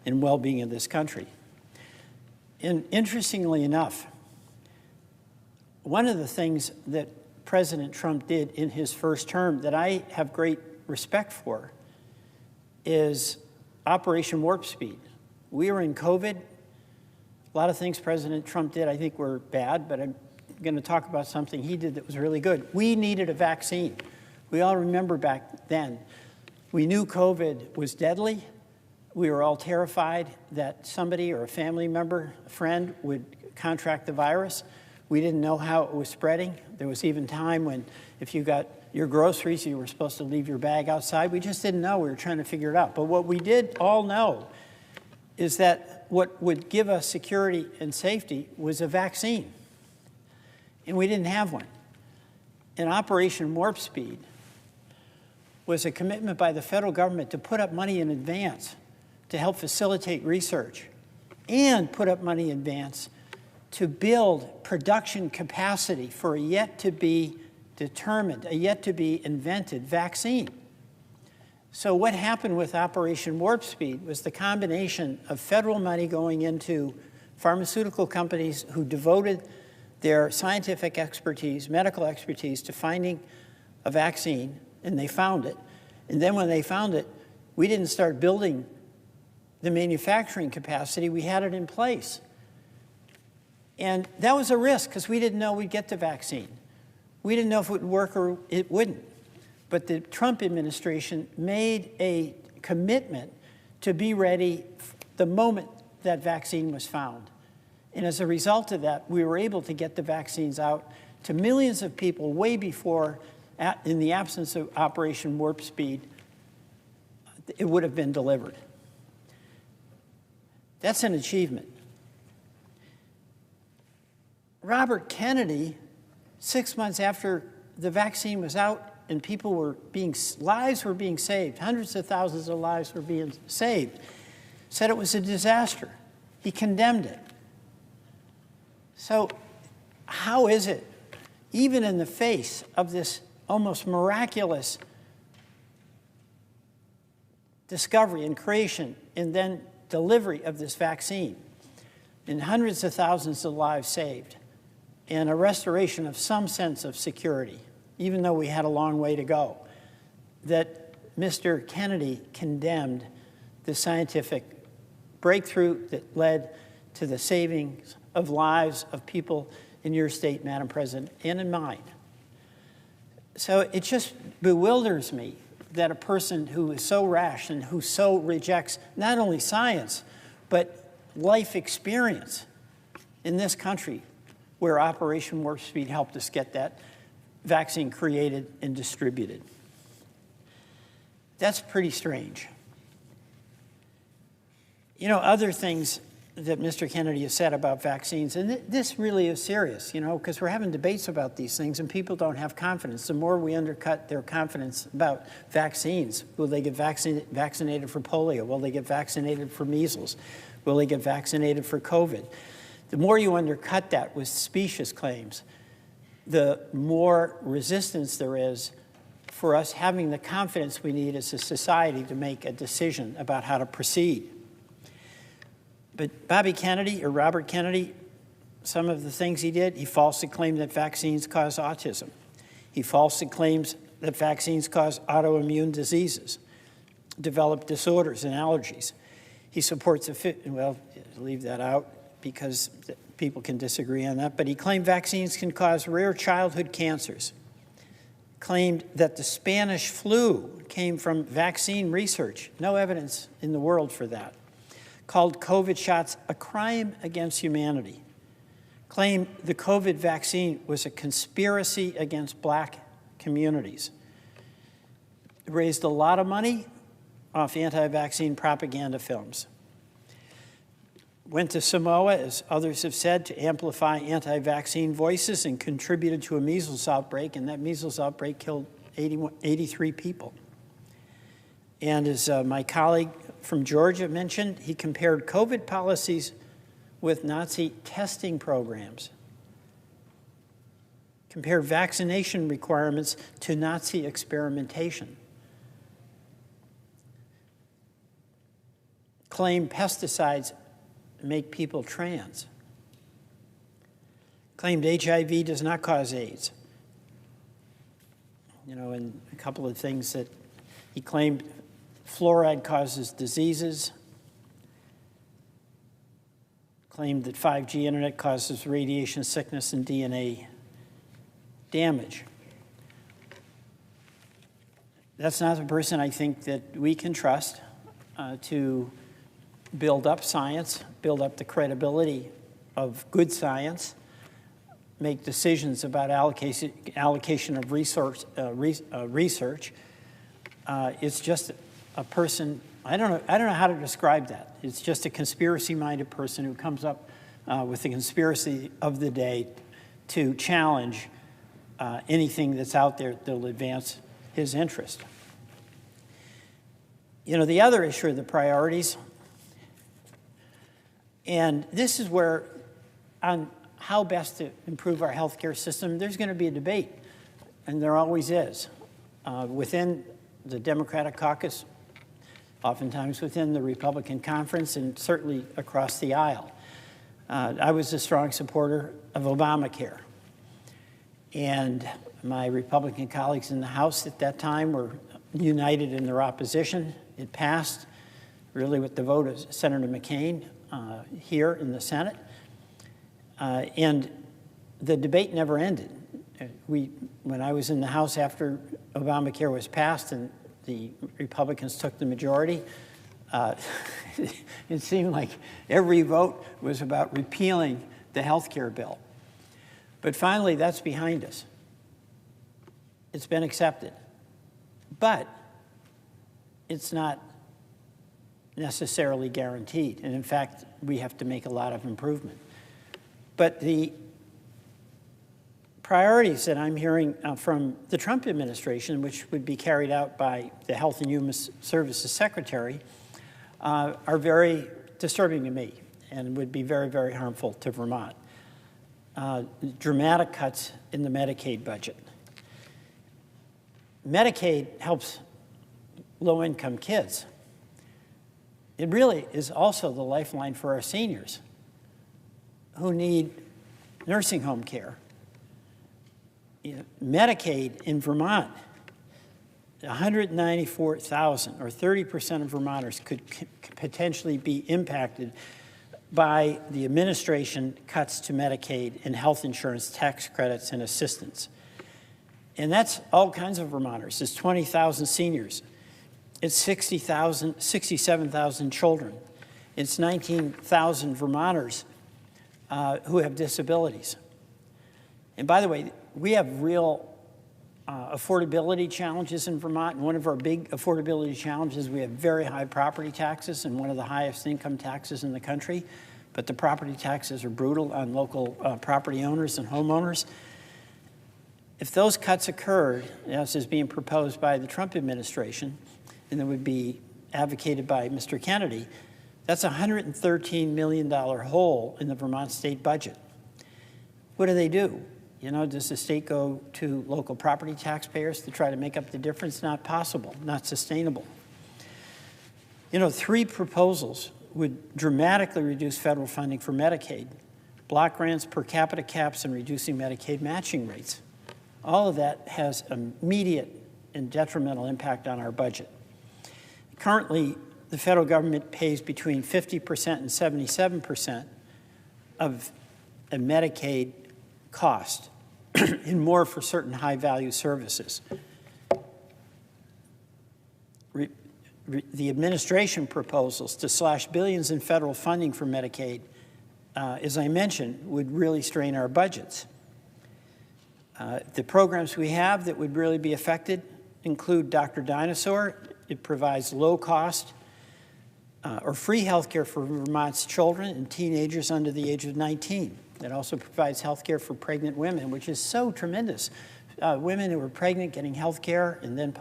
and well-being of this country. And interestingly enough, one of the things that President Trump did in his first term that I have great respect for is Operation Warp Speed. We were in COVID. A lot of things President Trump did I think were bad, but I'm going to talk about something he did that was really good. We needed a vaccine We all remember back then, we knew COVID was deadly. We were all terrified that somebody or a family member, a friend, would contract the virus. We didn't know how it was spreading. There was even time when if you got your groceries, you were supposed to leave your bag outside. We just didn't know. We were trying to figure it out. But what we did all know is that what would give us security and safety was a vaccine. And we didn't have one. And Operation Warp Speed was a commitment by the federal government to put up money in advance to help facilitate research and put up money in advance to build production capacity for a yet-to-be determined, a yet-to-be invented vaccine. So what happened with Operation Warp Speed was the combination of federal money going into pharmaceutical companies who devoted their scientific expertise, medical expertise, to finding a vaccine, and they found it. And then when they found it, we didn't start building the manufacturing capacity, we had it in place. And that was a risk because we didn't know we'd get the vaccine. We didn't know if it would work or it wouldn't. But the Trump administration made a commitment to be ready the moment that vaccine was found. And as a result of that, we were able to get the vaccines out to millions of people way before, in the absence of Operation Warp Speed, it would have been delivered. That's an achievement. Robert Kennedy, 6 months after the vaccine was out and lives were being saved, hundreds of thousands of lives were being saved, said it was a disaster. He condemned it. So how is it, even in the face of this almost miraculous discovery and creation and then delivery of this vaccine, and hundreds of thousands of lives saved, and a restoration of some sense of security, even though we had a long way to go, that Mr. Kennedy condemned the scientific breakthrough that led to the savings of lives of people in your state, Madam President, and in mine. So it just bewilders me that a person who is so rash and who so rejects not only science, but life experience in this country, where Operation Warp Speed helped us get that vaccine created and distributed. That's pretty strange. You know, other things that Mr. Kennedy has said about vaccines, and this really is serious, you know, because we're having debates about these things and people don't have confidence. The more we undercut their confidence about vaccines, will they get vaccinated for polio? Will they get vaccinated for measles? Will they get vaccinated for COVID? The more you undercut that with specious claims, the more resistance there is for us having the confidence we need as a society to make a decision about how to proceed. But Bobby Kennedy, or Robert Kennedy, some of the things he did, he falsely claimed that vaccines cause autism. He falsely claims that vaccines cause autoimmune diseases, develop disorders and allergies. He supports well, leave that out because people can disagree on that, but he claimed vaccines can cause rare childhood cancers. Claimed that the Spanish flu came from vaccine research. No evidence in the world for that. Called COVID shots a crime against humanity. Claimed the COVID vaccine was a conspiracy against black communities. Raised a lot of money off anti-vaccine propaganda films. Went to Samoa, as others have said, to amplify anti-vaccine voices and contributed to a measles outbreak, and that measles outbreak killed 83 people. And as my colleague from Georgia mentioned, he compared COVID policies with Nazi testing programs. Compared vaccination requirements to Nazi experimentation. Claimed pesticides make people trans. Claimed HIV does not cause AIDS. You know, and a couple of things that he claimed fluoride causes diseases. Claimed that 5G internet causes radiation sickness and DNA damage. That's not the person I think that we can trust to build up science, build up the credibility of good science, make decisions about allocation of resource, research. It's just a person, I don't know how to describe that. It's just a conspiracy-minded person who comes up with the conspiracy of the day to challenge anything that's out there that will advance his interest. You know, the other issue are the priorities. And this is where, on how best to improve our healthcare system, there's going to be a debate, and there always is, within the Democratic caucus, oftentimes within the Republican conference, and certainly across the aisle. I was a strong supporter of Obamacare. And my Republican colleagues in the House at that time were united in their opposition. It passed, really with the vote of Senator McCain here in the Senate. And the debate never ended. When I was in the House after Obamacare was passed and the Republicans took the majority, it seemed like every vote was about repealing the health care bill. But finally, that's behind us. It's been accepted. But it's not necessarily guaranteed. And in fact, we have to make a lot of improvement. But the priorities that I'm hearing from the Trump administration, which would be carried out by the Health and Human Services Secretary, are very disturbing to me and would be very, very harmful to Vermont. Dramatic cuts in the Medicaid budget. Medicaid helps low-income kids. It really is also the lifeline for our seniors who need nursing home care. Medicaid in Vermont, 194,000, or 30% of Vermonters could potentially be impacted by the administration cuts to Medicaid and health insurance tax credits and assistance. And that's all kinds of Vermonters. It's 20,000 seniors. It's 67,000 children. It's 19,000 Vermonters who have disabilities. And by the way, we have real affordability challenges in Vermont. And one of our big affordability challenges, we have very high property taxes and one of the highest income taxes in the country. But the property taxes are brutal on local property owners and homeowners. If those cuts occurred, as is being proposed by the Trump administration, and that would be advocated by Mr. Kennedy, that's a $113 million hole in the Vermont state budget. What do? You know, does the state go to local property taxpayers to try to make up the difference? Not possible, not sustainable. You know, 3 proposals would dramatically reduce federal funding for Medicaid, block grants, per capita caps, and reducing Medicaid matching rates. All of that has immediate and detrimental impact on our budget. Currently, the federal government pays between 50% and 77% of a Medicaid cost and more for certain high-value services. The administration proposals to slash billions in federal funding for Medicaid, as I mentioned, would really strain our budgets. The programs we have that would really be affected include Dr. Dinosaur. It provides low-cost or free health care for Vermont's children and teenagers under the age of 19. It also provides health care for pregnant women, which is so tremendous. Women who are pregnant getting health care and then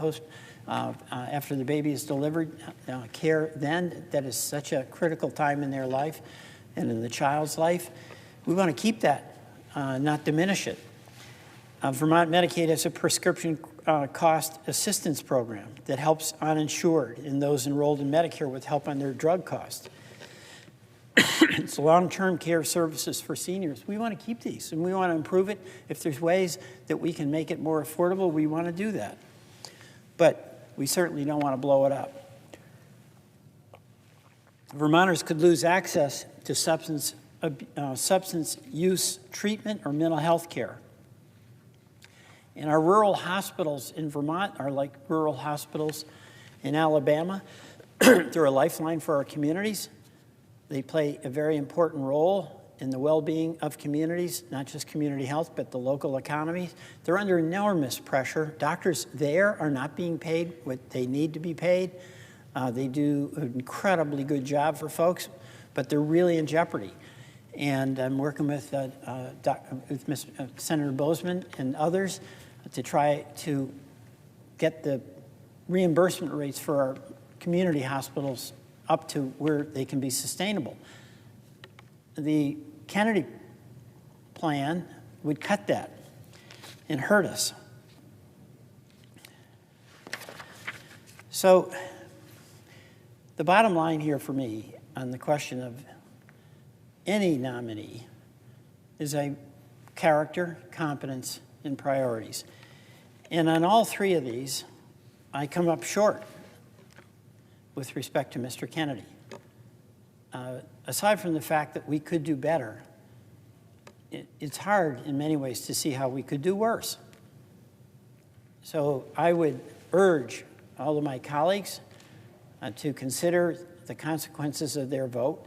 after the baby is delivered, care then, that is such a critical time in their life and in the child's life. We want to keep that, not diminish it. Vermont Medicaid has a prescription cost assistance program that helps uninsured and those enrolled in Medicare with help on their drug costs. It's long-term care services for seniors. We want to keep these, and we want to improve it. If there's ways that we can make it more affordable, we want to do that. But we certainly don't want to blow it up. Vermonters could lose access to substance use treatment or mental health care. And our rural hospitals in Vermont are like rural hospitals in Alabama. They're a lifeline for our communities. They play a very important role in the well-being of communities, not just community health, but the local economies. They're under enormous pressure. Doctors there are not being paid what they need to be paid. They do an incredibly good job for folks, but they're really in jeopardy. And I'm working with Senator Bozeman and others to try to get the reimbursement rates for our community hospitals up to where they can be sustainable. The Kennedy plan would cut that and hurt us. So the bottom line here for me on the question of any nominee is a character, competence, and priorities. And on all three of these, I come up short with respect to Mr. Kennedy. Aside from the fact that we could do better, it's hard in many ways to see how we could do worse. So I would urge all of my colleagues to consider the consequences of their vote,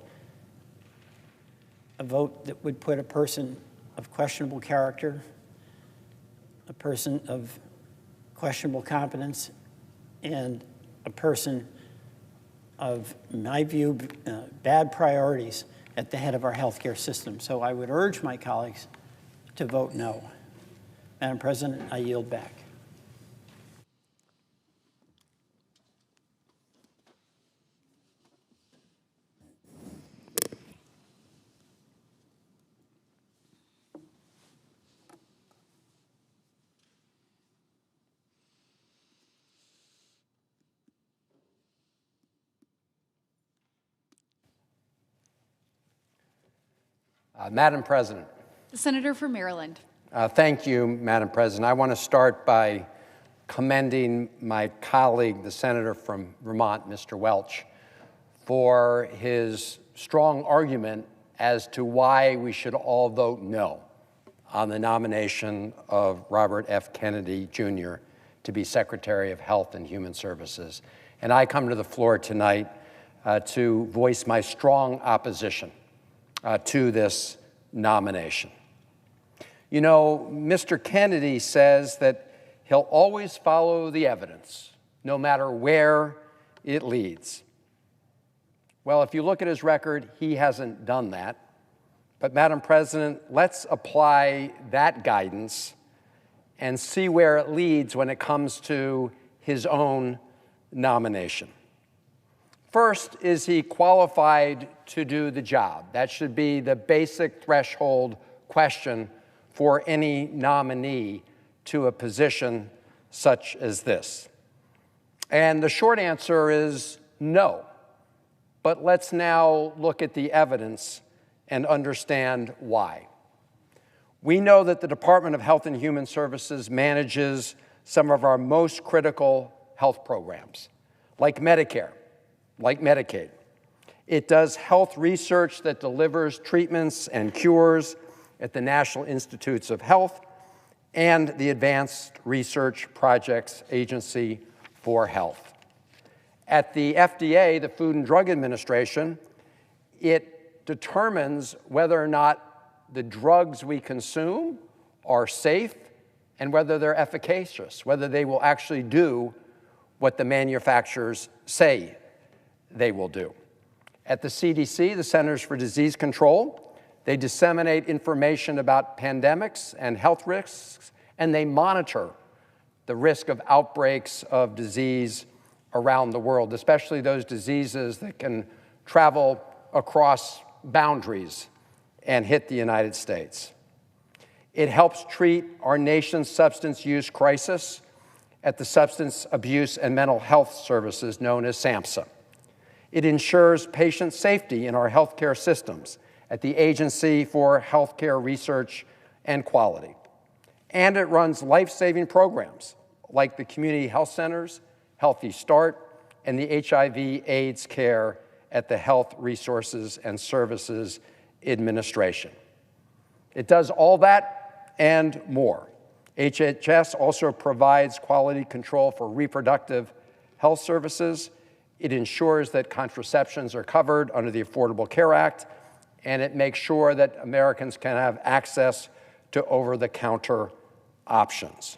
a vote that would put a person of questionable character, a person of questionable competence, and a person of, in my view, bad priorities at the head of our healthcare system. So I would urge my colleagues to vote no. Madam President, I yield back. Madam President. The Senator from Maryland. Thank you, Madam President. I want to start by commending my colleague, the Senator from Vermont, Mr. Welch, for his strong argument as to why we should all vote no on the nomination of Robert F. Kennedy, Jr. to be Secretary of Health and Human Services. And I come to the floor tonight to voice my strong opposition to this nomination. You know, Mr. Kennedy says that he'll always follow the evidence, no matter where it leads. Well, if you look at his record, he hasn't done that. But, Madam President, let's apply that guidance and see where it leads when it comes to his own nomination. First, is he qualified to do the job? That should be the basic threshold question for any nominee to a position such as this. And the short answer is no. But let's now look at the evidence and understand why. We know that the Department of Health and Human Services manages some of our most critical health programs, like Medicare, like Medicaid. It does health research that delivers treatments and cures at the National Institutes of Health and the Advanced Research Projects Agency for Health. At the FDA, the Food and Drug Administration, it determines whether or not the drugs we consume are safe and whether they're efficacious, whether they will actually do what the manufacturers say they will do. At the CDC, the Centers for Disease Control, they disseminate information about pandemics and health risks, and they monitor the risk of outbreaks of disease around the world, especially those diseases that can travel across boundaries and hit the United States. It helps treat our nation's substance use crisis at the Substance Abuse and Mental Health Services, known as SAMHSA. It ensures patient safety in our healthcare systems at the Agency for Healthcare Research and Quality. And it runs life-saving programs like the community health centers, Healthy Start, and the HIV/AIDS care at the Health Resources and Services Administration. It does all that and more. HHS also provides quality control for reproductive health services. It ensures that contraceptions are covered under the Affordable Care Act, and it makes sure that Americans can have access to over-the-counter options.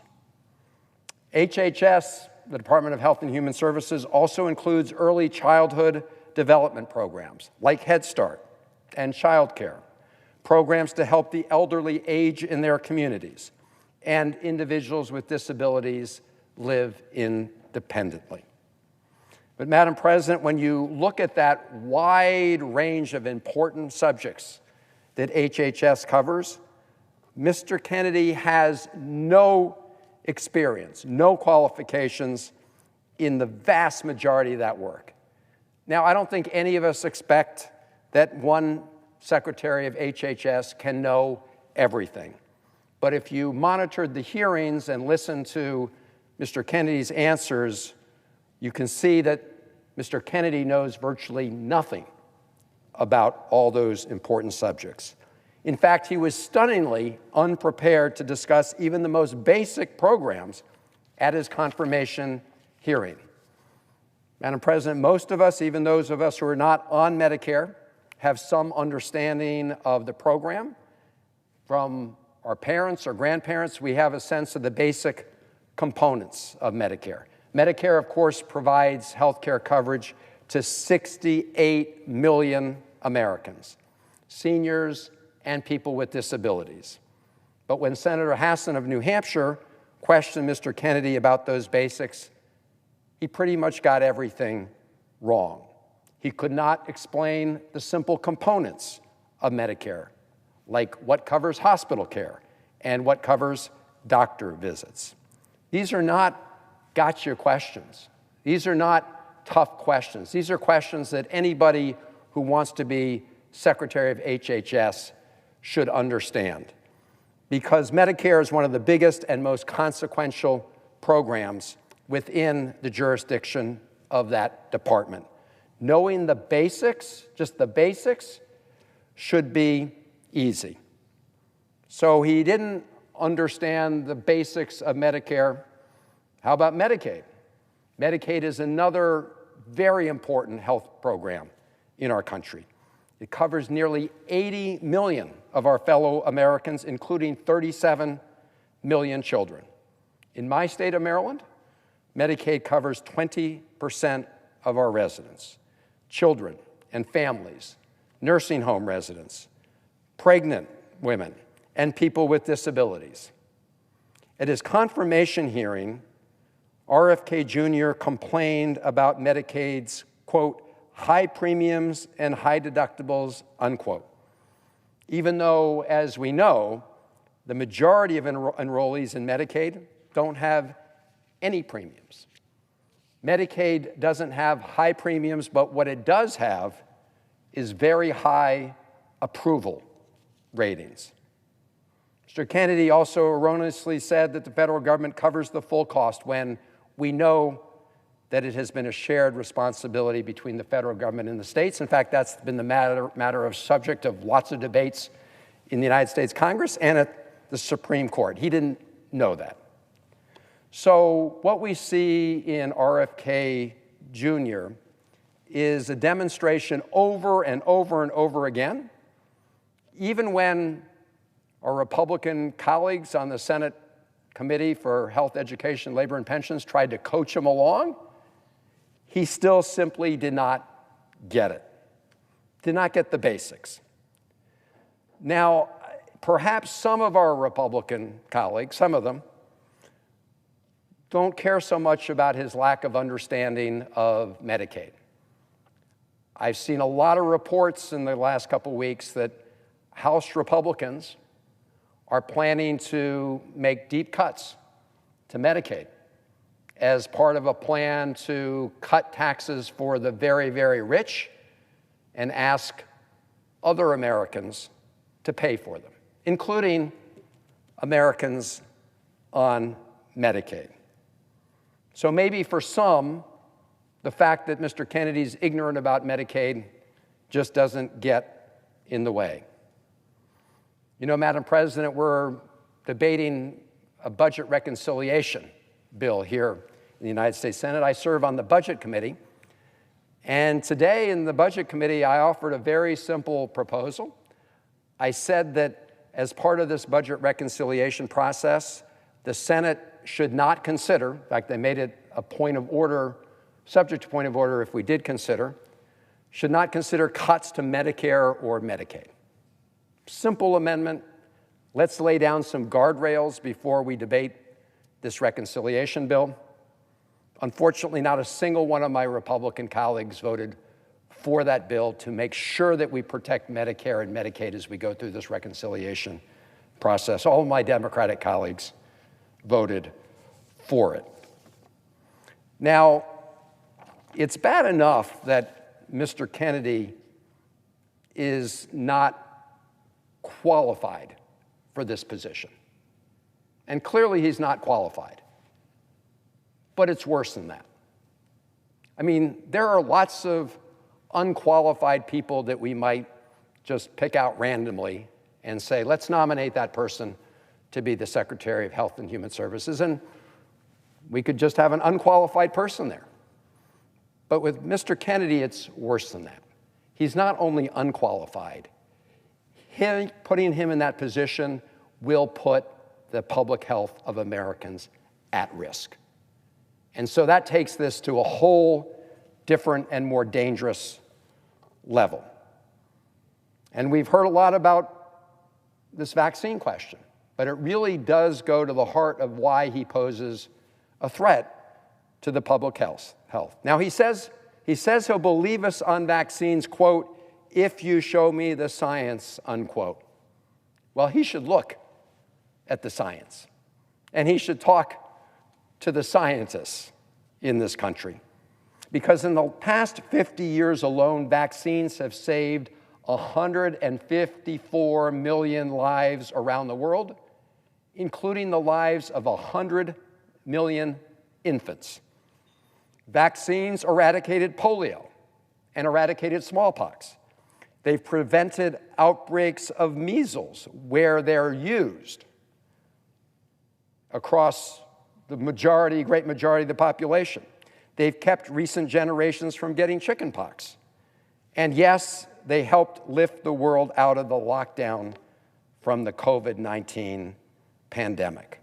HHS, the Department of Health and Human Services, also includes early childhood development programs like Head Start and child care, programs to help the elderly age in their communities, and individuals with disabilities live independently. But Madam President, when you look at that wide range of important subjects that HHS covers, Mr. Kennedy has no experience, no qualifications in the vast majority of that work. Now, I don't think any of us expect that one secretary of HHS can know everything. But if you monitored the hearings and listened to Mr. Kennedy's answers, you can see that Mr. Kennedy knows virtually nothing about all those important subjects. In fact, he was stunningly unprepared to discuss even the most basic programs at his confirmation hearing. Madam President, most of us, even those of us who are not on Medicare, have some understanding of the program. From our parents or grandparents, we have a sense of the basic components of Medicare. Medicare, of course, provides health care coverage to 68 million Americans, seniors and people with disabilities. But when Senator Hassan of New Hampshire questioned Mr. Kennedy about those basics, he pretty much got everything wrong. He could not explain the simple components of Medicare, like what covers hospital care and what covers doctor visits. These are not gotcha questions. These are not tough questions. These are questions that anybody who wants to be Secretary of HHS should understand, because Medicare is one of the biggest and most consequential programs within the jurisdiction of that department. Knowing the basics, just the basics, should be easy. So he didn't understand the basics of Medicare. How about Medicaid? Medicaid is another very important health program in our country. It covers nearly 80 million of our fellow Americans, including 37 million children. In my state of Maryland, Medicaid covers 20% of our residents, children and families, nursing home residents, pregnant women, and people with disabilities. At his confirmation hearing, RFK Jr. complained about Medicaid's, quote, high premiums and high deductibles, unquote. Even though, as we know, the majority of enrollees in Medicaid don't have any premiums. Medicaid doesn't have high premiums, but what it does have is very high approval ratings. Mr. Kennedy also erroneously said that the federal government covers the full cost when we know that it has been a shared responsibility between the federal government and the states. In fact, that's been the matter of subject of lots of debates in the United States Congress and at the Supreme Court. He didn't know that. So what we see in RFK Jr. is a demonstration over and over and over again, even when our Republican colleagues on the Senate Committee for Health, Education, Labor, and Pensions tried to coach him along, he still simply did not get it, did not get the basics. Now, perhaps some of our Republican colleagues, some of them, don't care so much about his lack of understanding of Medicaid. I've seen a lot of reports in the last couple weeks that House Republicans are planning to make deep cuts to Medicaid as part of a plan to cut taxes for the very, very rich and ask other Americans to pay for them, including Americans on Medicaid. So maybe for some, the fact that Mr. Kennedy's ignorant about Medicaid just doesn't get in the way. You know, Madam President, we're debating a budget reconciliation bill here in the United States Senate. I serve on the Budget Committee. And today in the Budget Committee, I offered a very simple proposal. I said that as part of this budget reconciliation process, the Senate should not consider, in fact, they made it a point of order, subject to point of order if we did consider, should not consider cuts to Medicare or Medicaid. Simple amendment. Let's lay down some guardrails before we debate this reconciliation bill. Unfortunately, not a single one of my Republican colleagues voted for that bill to make sure that we protect Medicare and Medicaid as we go through this reconciliation process. All of my Democratic colleagues voted for it. Now, it's bad enough that Mr. Kennedy is not qualified for this position. And clearly he's not qualified. But it's worse than that. I mean, there are lots of unqualified people that we might just pick out randomly and say, let's nominate that person to be the Secretary of Health and Human Services, and we could just have an unqualified person there. But with Mr. Kennedy, it's worse than that. He's not only unqualified, putting him in that position will put the public health of Americans at risk. And so that takes this to a whole different and more dangerous level. And we've heard a lot about this vaccine question, but it really does go to the heart of why he poses a threat to the public health. Now, he says he'll believe us on vaccines, quote, if you show me the science, unquote. Well, he should look at the science, and he should talk to the scientists in this country. Because in the past 50 years alone, vaccines have saved 154 million lives around the world, including the lives of 100 million infants. Vaccines eradicated polio and eradicated smallpox. They've prevented outbreaks of measles where they're used across the great majority of the population. They've kept recent generations from getting chickenpox. And yes, they helped lift the world out of the lockdown from the COVID-19 pandemic.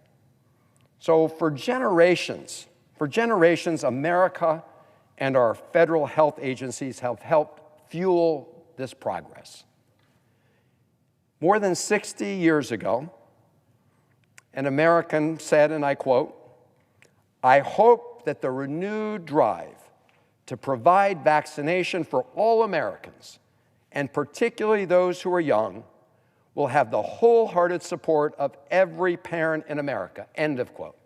So for generations, America and our federal health agencies have helped fuel this progress. More than 60 years ago, an American said, and I quote, "I hope that the renewed drive to provide vaccination for all Americans, and particularly those who are young, will have the wholehearted support of every parent in America," end of quote.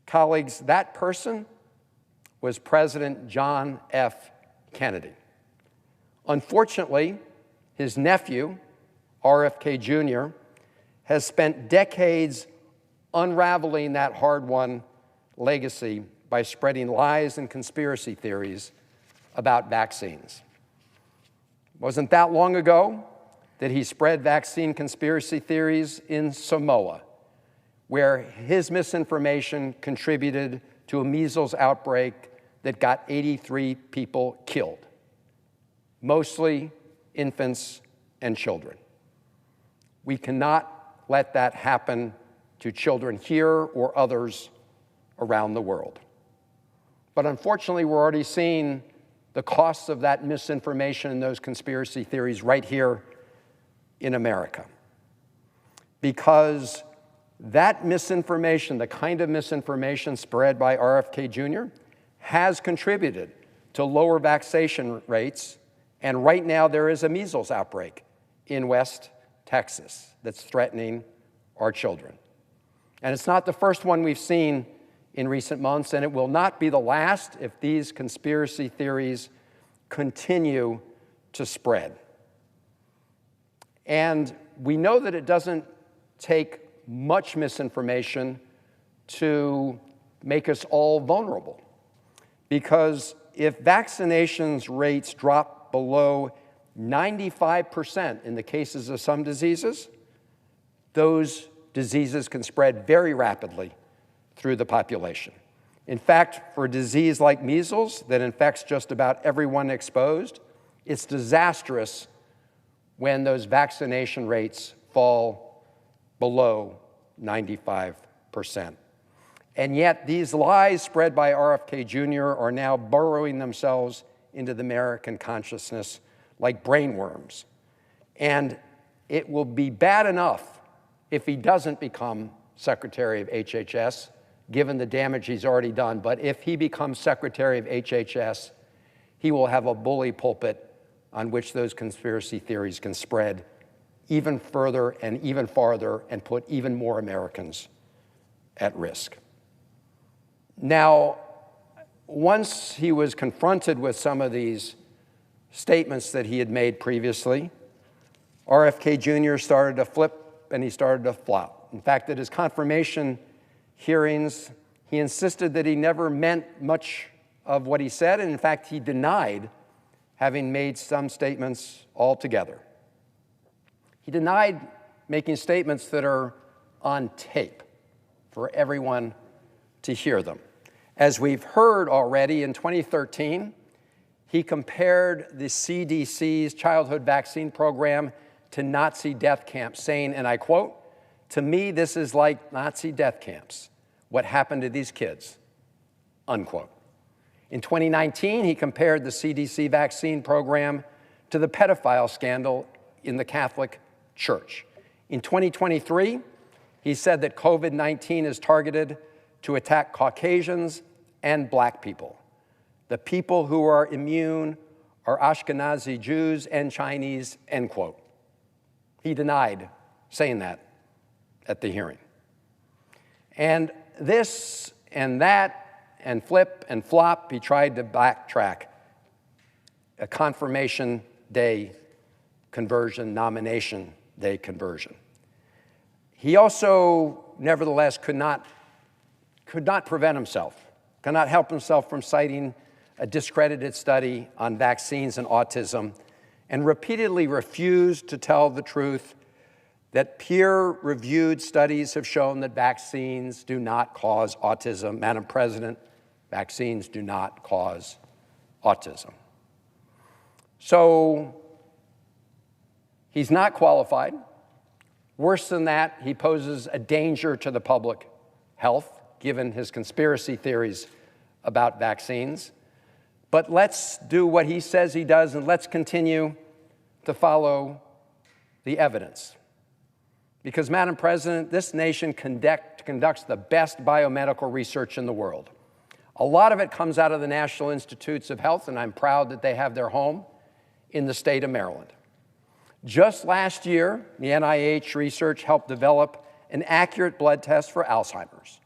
Colleagues, that person was President John F. Kennedy. Unfortunately, his nephew, RFK Jr., has spent decades unraveling that hard-won legacy by spreading lies and conspiracy theories about vaccines. It wasn't that long ago that he spread vaccine conspiracy theories in Samoa, where his misinformation contributed to a measles outbreak that got 83 people killed, mostly infants and children. We cannot let that happen to children here or others around the world. But unfortunately, we're already seeing the costs of that misinformation and those conspiracy theories right here in America. Because that misinformation, the kind of misinformation spread by RFK Jr., has contributed to lower vaccination rates, and right now there is a measles outbreak in West Texas that's threatening our children. And it's not the first one we've seen in recent months, and it will not be the last if these conspiracy theories continue to spread. And we know that it doesn't take much misinformation to make us all vulnerable. Because if vaccinations rates drop below 95% in the cases of some diseases, those diseases can spread very rapidly through the population. In fact, for a disease like measles that infects just about everyone exposed, it's disastrous when those vaccination rates fall below 95%. And yet these lies spread by RFK Jr. are now burrowing themselves into the American consciousness like brainworms. And it will be bad enough if he doesn't become Secretary of HHS, given the damage he's already done. But if he becomes Secretary of HHS, he will have a bully pulpit on which those conspiracy theories can spread even further and even farther and put even more Americans at risk. Now, once he was confronted with some of these statements that he had made previously, RFK Jr. started to flip and he started to flop. In fact, at his confirmation hearings, he insisted that he never meant much of what he said, and in fact, he denied having made some statements altogether. He denied making statements that are on tape for everyone to hear them. As we've heard already, in 2013, he compared the CDC's childhood vaccine program to Nazi death camps, saying, and I quote, "To me, this is like Nazi death camps. What happened to these kids?" Unquote. In 2019, he compared the CDC vaccine program to the pedophile scandal in the Catholic Church. In 2023, he said that COVID-19 is targeted to attack Caucasians and Black people. The people who are immune are Ashkenazi Jews and Chinese, end quote. He denied saying that at the hearing. And this and that and flip and flop, he tried to backtrack a confirmation day conversion, nomination day conversion. He also, nevertheless, could not prevent himself, could not help himself from citing a discredited study on vaccines and autism, and repeatedly refused to tell the truth that peer-reviewed studies have shown that vaccines do not cause autism. Madam President, vaccines do not cause autism. So he's not qualified. Worse than that, he poses a danger to the public health, given his conspiracy theories about vaccines. But let's do what he says he does, and let's continue to follow the evidence. Because, Madam President, this nation conducts the best biomedical research in the world. A lot of it comes out of the National Institutes of Health, and I'm proud that they have their home in the state of Maryland. Just last year, the NIH research helped develop an accurate blood test for Alzheimer's,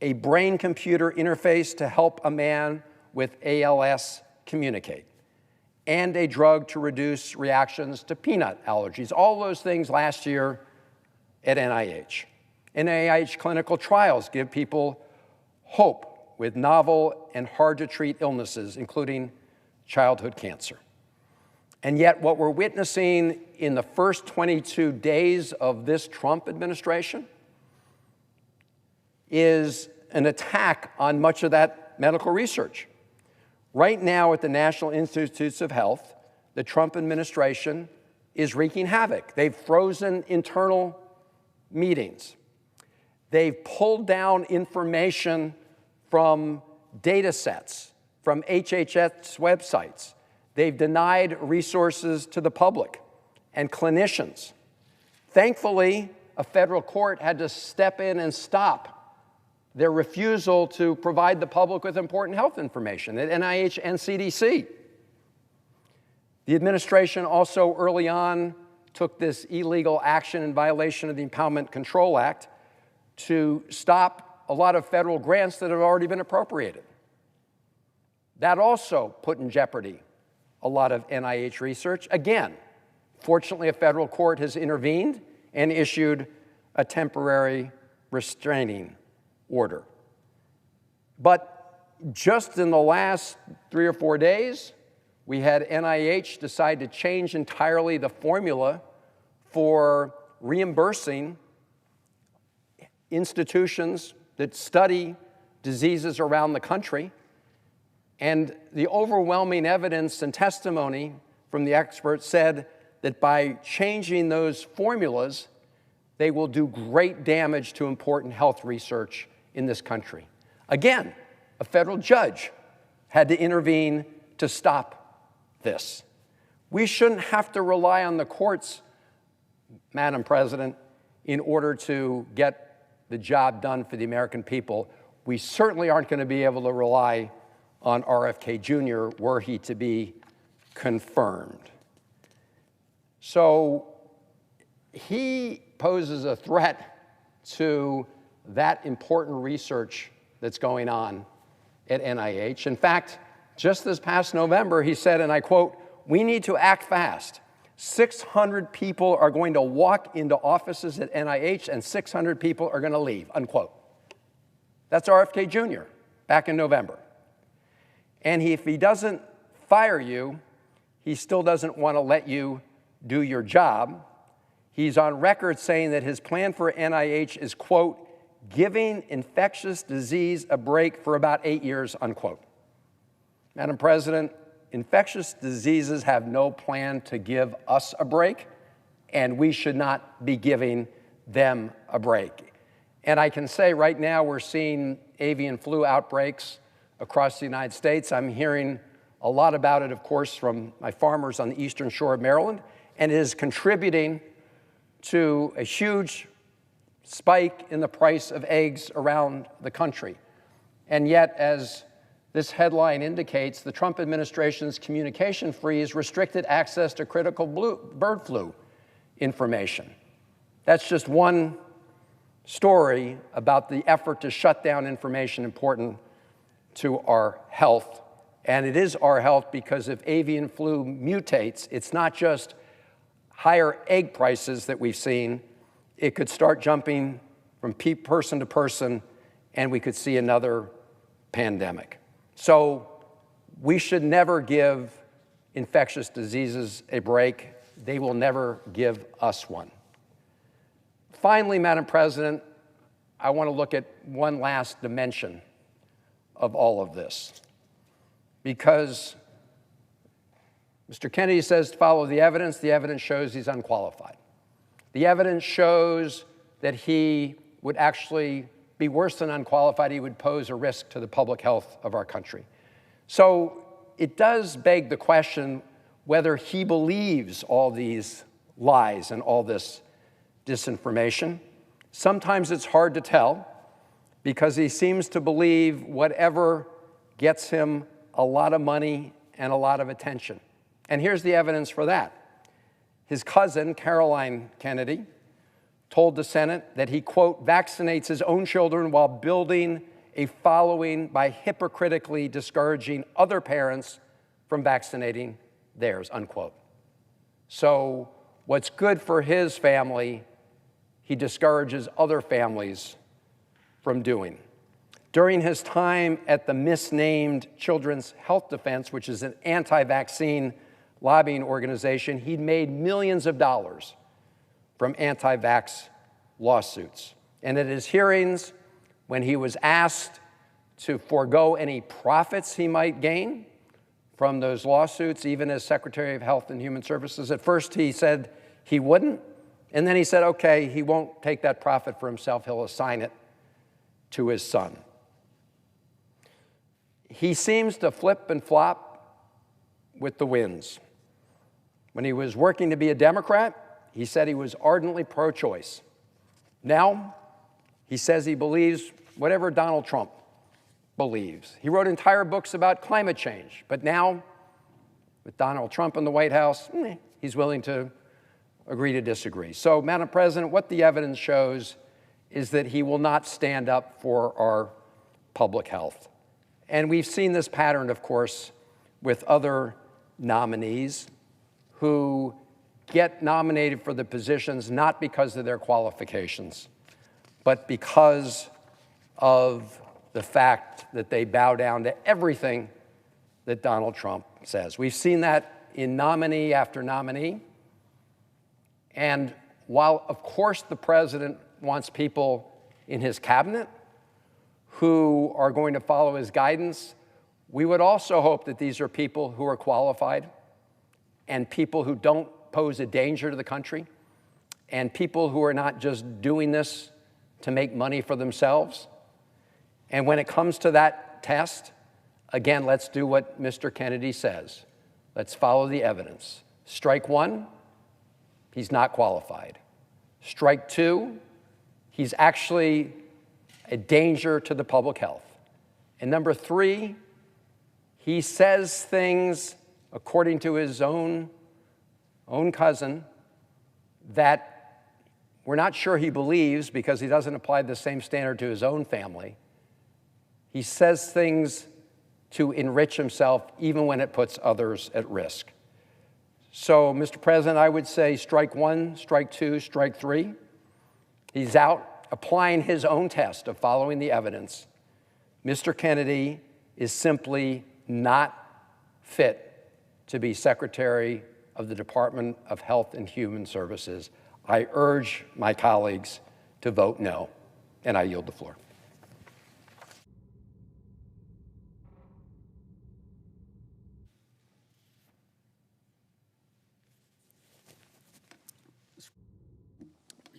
a brain-computer interface to help a man with ALS communicate, and a drug to reduce reactions to peanut allergies. All those things last year at NIH. NIH clinical trials give people hope with novel and hard-to-treat illnesses, including childhood cancer. And yet what we're witnessing in the first 22 days of this Trump administration is an attack on much of that medical research. Right now at the National Institutes of Health, the Trump administration is wreaking havoc. They've frozen internal meetings. They've pulled down information from data sets, from HHS websites. They've denied resources to the public and clinicians. Thankfully, a federal court had to step in and stop their refusal to provide the public with important health information at NIH and CDC. The administration also early on took this illegal action in violation of the Impoundment Control Act to stop a lot of federal grants that had already been appropriated. That also put in jeopardy a lot of NIH research. Again, fortunately, a federal court has intervened and issued a temporary restraining order. But just in the last 3 or 4 days, we had NIH decide to change entirely the formula for reimbursing institutions that study diseases around the country, and the overwhelming evidence and testimony from the experts said that by changing those formulas, they will do great damage to important health research in this country. Again, a federal judge had to intervene to stop this. We shouldn't have to rely on the courts, Madam President, in order to get the job done for the American people. We certainly aren't going to be able to rely on RFK Jr. were he to be confirmed. So he poses a threat to that important research that's going on at NIH. In fact, just this past November, he said, and I quote, "We need to act fast. 600 people are going to walk into offices at NIH and 600 people are going to leave," unquote. That's RFK Jr. back in November. And if he doesn't fire you, he still doesn't want to let you do your job. He's on record saying that his plan for NIH is, quote, "giving infectious disease a break for about 8 years," unquote. Madam President, infectious diseases have no plan to give us a break, and we should not be giving them a break. And I can say right now we're seeing avian flu outbreaks across the United States. I'm hearing a lot about it, of course, from my farmers on the eastern shore of Maryland, and it is contributing to a huge spike in the price of eggs around the country. And yet, as this headline indicates, the Trump administration's communication freeze restricted access to critical bird flu information. That's just one story about the effort to shut down information important to our health. And it is our health because if avian flu mutates, it's not just higher egg prices that we've seen. It could start jumping from person to person, and we could see another pandemic. So we should never give infectious diseases a break. They will never give us one. Finally, Madam President, I want to look at one last dimension of all of this, because Mr. Kennedy says to follow the evidence. The evidence shows he's unqualified. The evidence shows that he would actually be worse than unqualified. He would pose a risk to the public health of our country. So it does beg the question whether he believes all these lies and all this disinformation. Sometimes it's hard to tell because he seems to believe whatever gets him a lot of money and a lot of attention. And here's the evidence for that. His cousin, Caroline Kennedy, told the Senate that he, quote, vaccinates his own children while building a following by hypocritically discouraging other parents from vaccinating theirs, unquote. So what's good for his family, he discourages other families from doing. During his time at the misnamed Children's Health Defense, which is an anti-vaccine lobbying organization, he'd made millions of dollars from anti-vax lawsuits. And at his hearings, when he was asked to forego any profits he might gain from those lawsuits, even as Secretary of Health and Human Services, at first he said he wouldn't, and then he said, okay, he won't take that profit for himself, he'll assign it to his son. He seems to flip and flop with the winds. When he was working to be a Democrat, he said he was ardently pro-choice. Now, he says he believes whatever Donald Trump believes. He wrote entire books about climate change, but now, with Donald Trump in the White House, he's willing to agree to disagree. So, Madam President, what the evidence shows is that he will not stand up for our public health. And we've seen this pattern, of course, with other nominees who get nominated for the positions not because of their qualifications, but because of the fact that they bow down to everything that Donald Trump says. We've seen that in nominee after nominee. And while, of course, the president wants people in his cabinet who are going to follow his guidance. We would also hope that these are people who are qualified and people who don't pose a danger to the country and people who are not just doing this to make money for themselves. And when it comes to that test, again, let's do what Mr. Kennedy says. Let's follow the evidence. Strike one, he's not qualified. Strike two, he's actually a danger to the public health. And number three, he says things, according to his own cousin, that we're not sure he believes because he doesn't apply the same standard to his own family. He says things to enrich himself even when it puts others at risk. So, Mr. President, I would say strike one, strike two, strike three. He's out applying his own test of following the evidence. Mr. Kennedy is simply not fit to be Secretary of the Department of Health and Human Services. I urge my colleagues to vote no, and I yield the floor.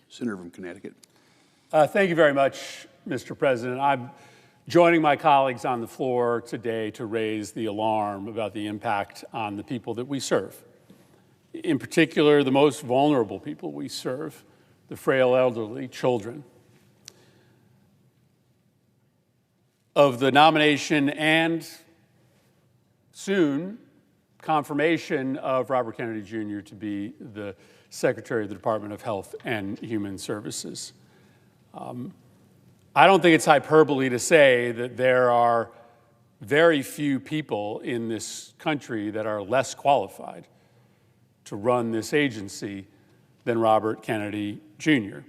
Senator from Connecticut. Thank you very much, Mr. President. I'm joining my colleagues on the floor today to raise the alarm about the impact on the people that we serve. In particular, the most vulnerable people we serve, the frail elderly, children. Of the nomination and soon confirmation of Robert Kennedy Jr. to be the Secretary of the Department of Health and Human Services. I don't think it's hyperbole to say that there are very few people in this country that are less qualified to run this agency than Robert Kennedy Jr.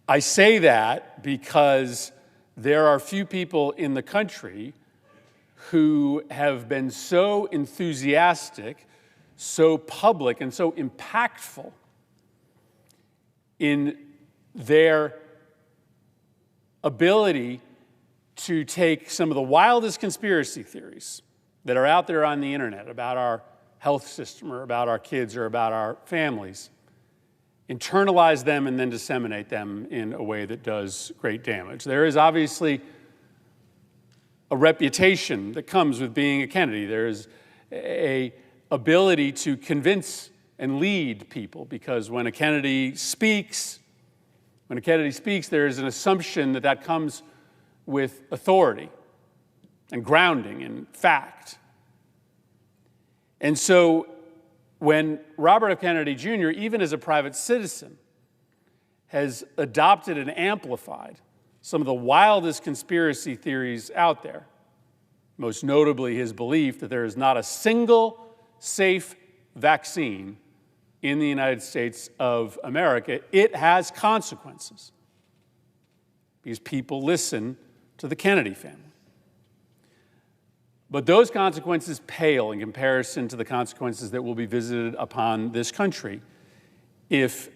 I say that because there are few people in the country who have been so enthusiastic, so public, and so impactful in their ability to take some of the wildest conspiracy theories that are out there on the internet about our health system or about our kids or about our families, internalize them and then disseminate them in a way that does great damage. There is obviously a reputation that comes with being a Kennedy. There is an ability to convince and lead people because when a Kennedy speaks, there is an assumption that that comes with authority and grounding in fact. And so when Robert F. Kennedy Jr., even as a private citizen, has adopted and amplified some of the wildest conspiracy theories out there, most notably his belief that there is not a single safe vaccine in the United States of America, it has consequences because people listen to the Kennedy family. But those consequences pale in comparison to the consequences that will be visited upon this country if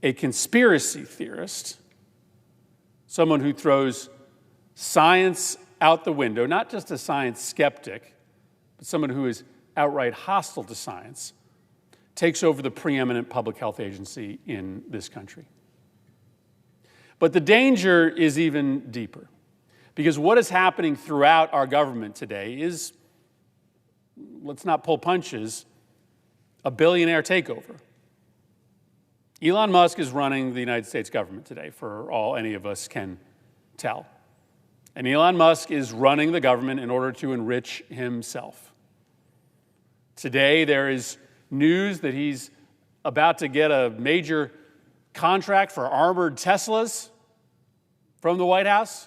a conspiracy theorist, someone who throws science out the window, not just a science skeptic, but someone who is outright hostile to science, takes over the preeminent public health agency in this country. But the danger is even deeper, because what is happening throughout our government today is, let's not pull punches, a billionaire takeover. Elon Musk is running the United States government today, for all any of us can tell. And Elon Musk is running the government in order to enrich himself. Today, there is news that he's about to get a major contract for armored Teslas from the White House.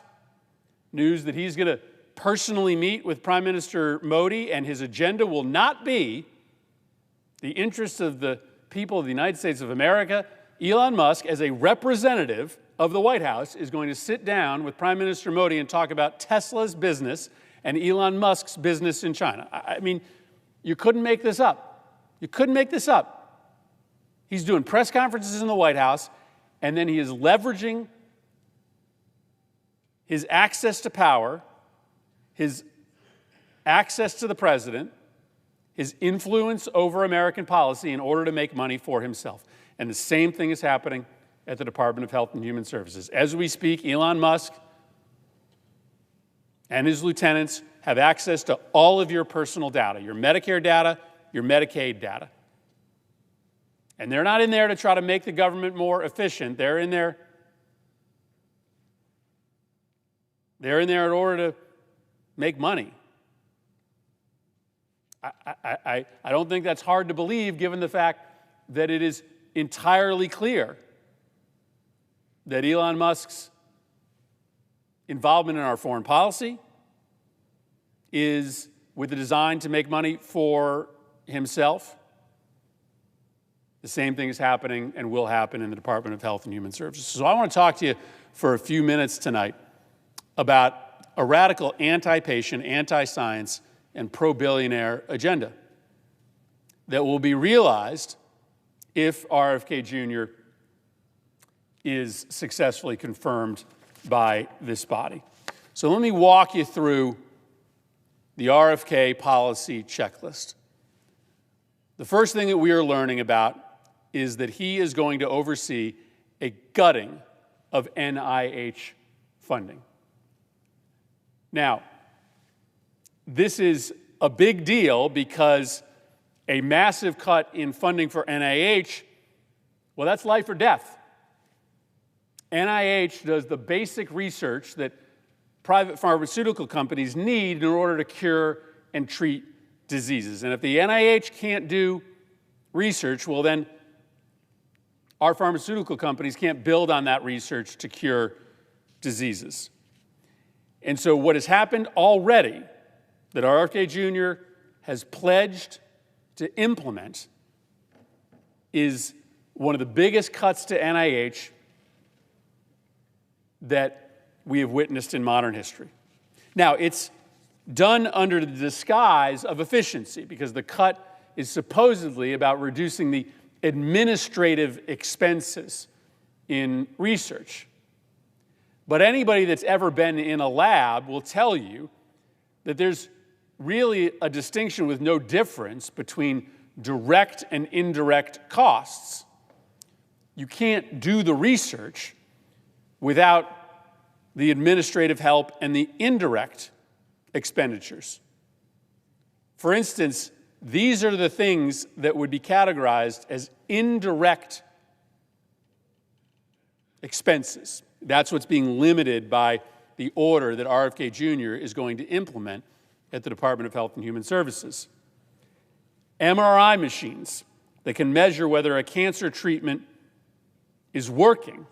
News that he's going to personally meet with Prime Minister Modi, and his agenda will not be the interests of the people of the United States of America. Elon Musk, as a representative of the White House, is going to sit down with Prime Minister Modi and talk about Tesla's business and Elon Musk's business in China. I mean, you couldn't make this up. You couldn't make this up. He's doing press conferences in the White House, and then he is leveraging his access to power, his access to the president, his influence over American policy in order to make money for himself. And the same thing is happening at the Department of Health and Human Services. As we speak, Elon Musk and his lieutenants have access to all of your personal data, your Medicare data, your Medicaid data. And they're not in there to try to make the government more efficient. They're in there in order to make money. I don't think that's hard to believe, given the fact that it is entirely clear that Elon Musk's involvement in our foreign policy is with the design to make money for himself. The same thing is happening and will happen in the Department of Health and Human Services. So I want to talk to you for a few minutes tonight about a radical anti-patient, anti-science, and pro-billionaire agenda that will be realized if RFK Jr. is successfully confirmed by this body. So let me walk you through the RFK policy checklist. The first thing that we are learning about is that he is going to oversee a gutting of NIH funding. Now, this is a big deal because a massive cut in funding for NIH, well, that's life or death. NIH does the basic research that private pharmaceutical companies need in order to cure and treat diseases. And if the NIH can't do research, well, then our pharmaceutical companies can't build on that research to cure diseases. And so what has happened already that RFK Jr. has pledged to implement is one of the biggest cuts to NIH that we have witnessed in modern history. Now, it's done under the disguise of efficiency because the cut is supposedly about reducing the administrative expenses in research. But anybody that's ever been in a lab will tell you that there's really a distinction with no difference between direct and indirect costs. You can't do the research without the administrative help and the indirect expenditures. For instance, these are the things that would be categorized as indirect expenses. That's what's being limited by the order that RFK Jr. is going to implement at the Department of Health and Human Services. MRI machines that can measure whether a cancer treatment is working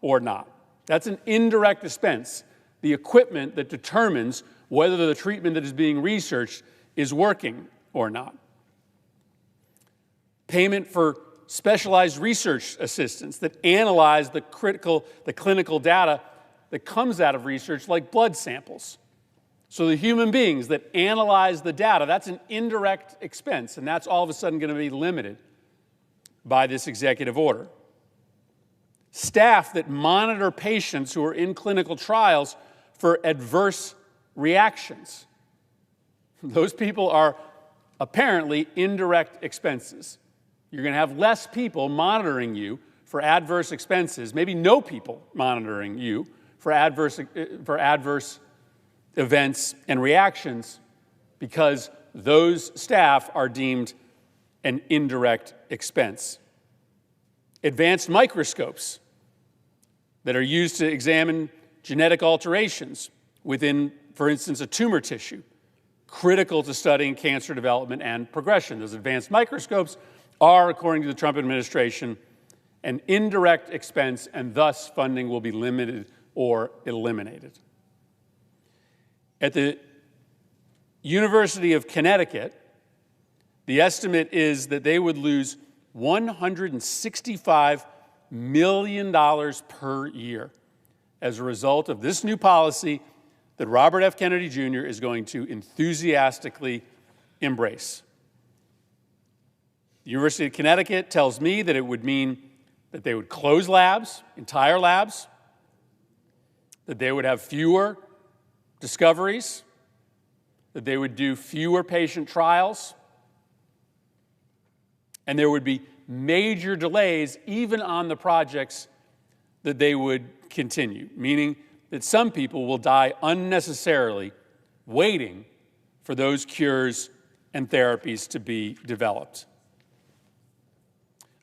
or not. That's an indirect expense, the equipment that determines whether the treatment that is being researched is working or not. Payment for specialized research assistants that analyze the clinical data that comes out of research, like blood samples. So the human beings that analyze the data, that's an indirect expense, and that's all of a sudden going to be limited by this executive order. Staff that monitor patients who are in clinical trials for adverse reactions. Those people are apparently indirect expenses. You're going to have less people monitoring you for adverse expenses, maybe no people monitoring you for adverse events and reactions because those staff are deemed an indirect expense. Advanced microscopes that are used to examine genetic alterations within, for instance, a tumor tissue, critical to studying cancer development and progression. Those advanced microscopes are, according to the Trump administration, an indirect expense, and thus funding will be limited or eliminated. At the University of Connecticut, the estimate is that they would lose $165 million per year as a result of this new policy that Robert F. Kennedy Jr. is going to enthusiastically embrace. The University of Connecticut tells me that it would mean that they would close labs, entire labs, that they would have fewer discoveries, that they would do fewer patient trials, and there would be major delays even on the projects that they would continue, meaning that some people will die unnecessarily waiting for those cures and therapies to be developed.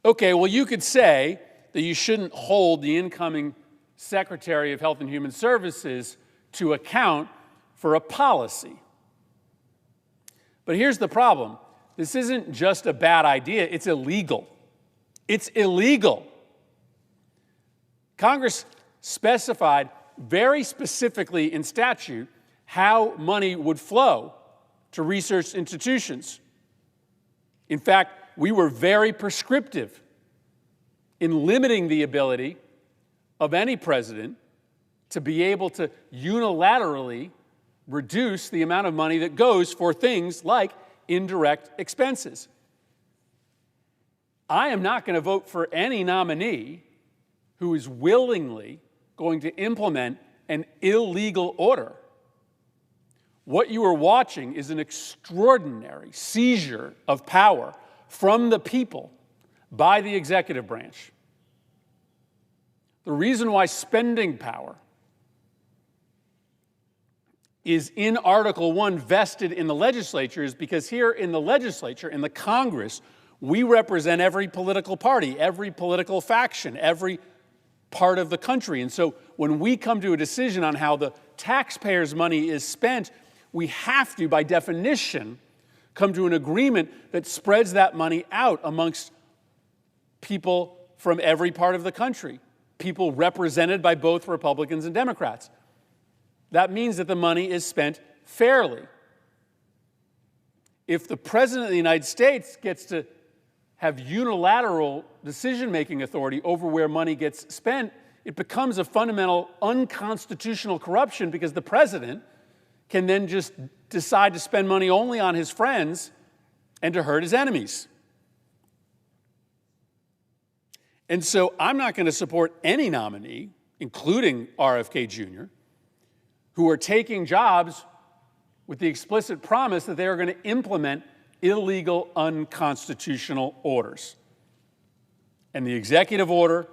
Okay, well, you could say that you shouldn't hold the incoming Secretary of Health and Human Services to account for a policy. But here's the problem. This isn't just a bad idea, it's illegal. It's illegal. Congress specified very specifically in statute how money would flow to research institutions. In fact, we were very prescriptive in limiting the ability of any president to be able to unilaterally reduce the amount of money that goes for things like indirect expenses. I am not going to vote for any nominee who is willingly going to implement an illegal order. What you are watching is an extraordinary seizure of power from the people by the executive branch. The reason why spending power is in Article 1 vested in the legislature is because here in the legislature, in the Congress, we represent every political party, every political faction, every part of the country. And so when we come to a decision on how the taxpayers' money is spent, we have to, by definition, come to an agreement that spreads that money out amongst people from every part of the country, people represented by both Republicans and Democrats. That means that the money is spent fairly. If the President of the United States gets to have unilateral decision-making authority over where money gets spent, it becomes a fundamental unconstitutional corruption because the President can then just decide to spend money only on his friends and to hurt his enemies. And so I'm not going to support any nominee, including RFK Jr., who are taking jobs with the explicit promise that they are going to implement illegal, unconstitutional orders. And the executive order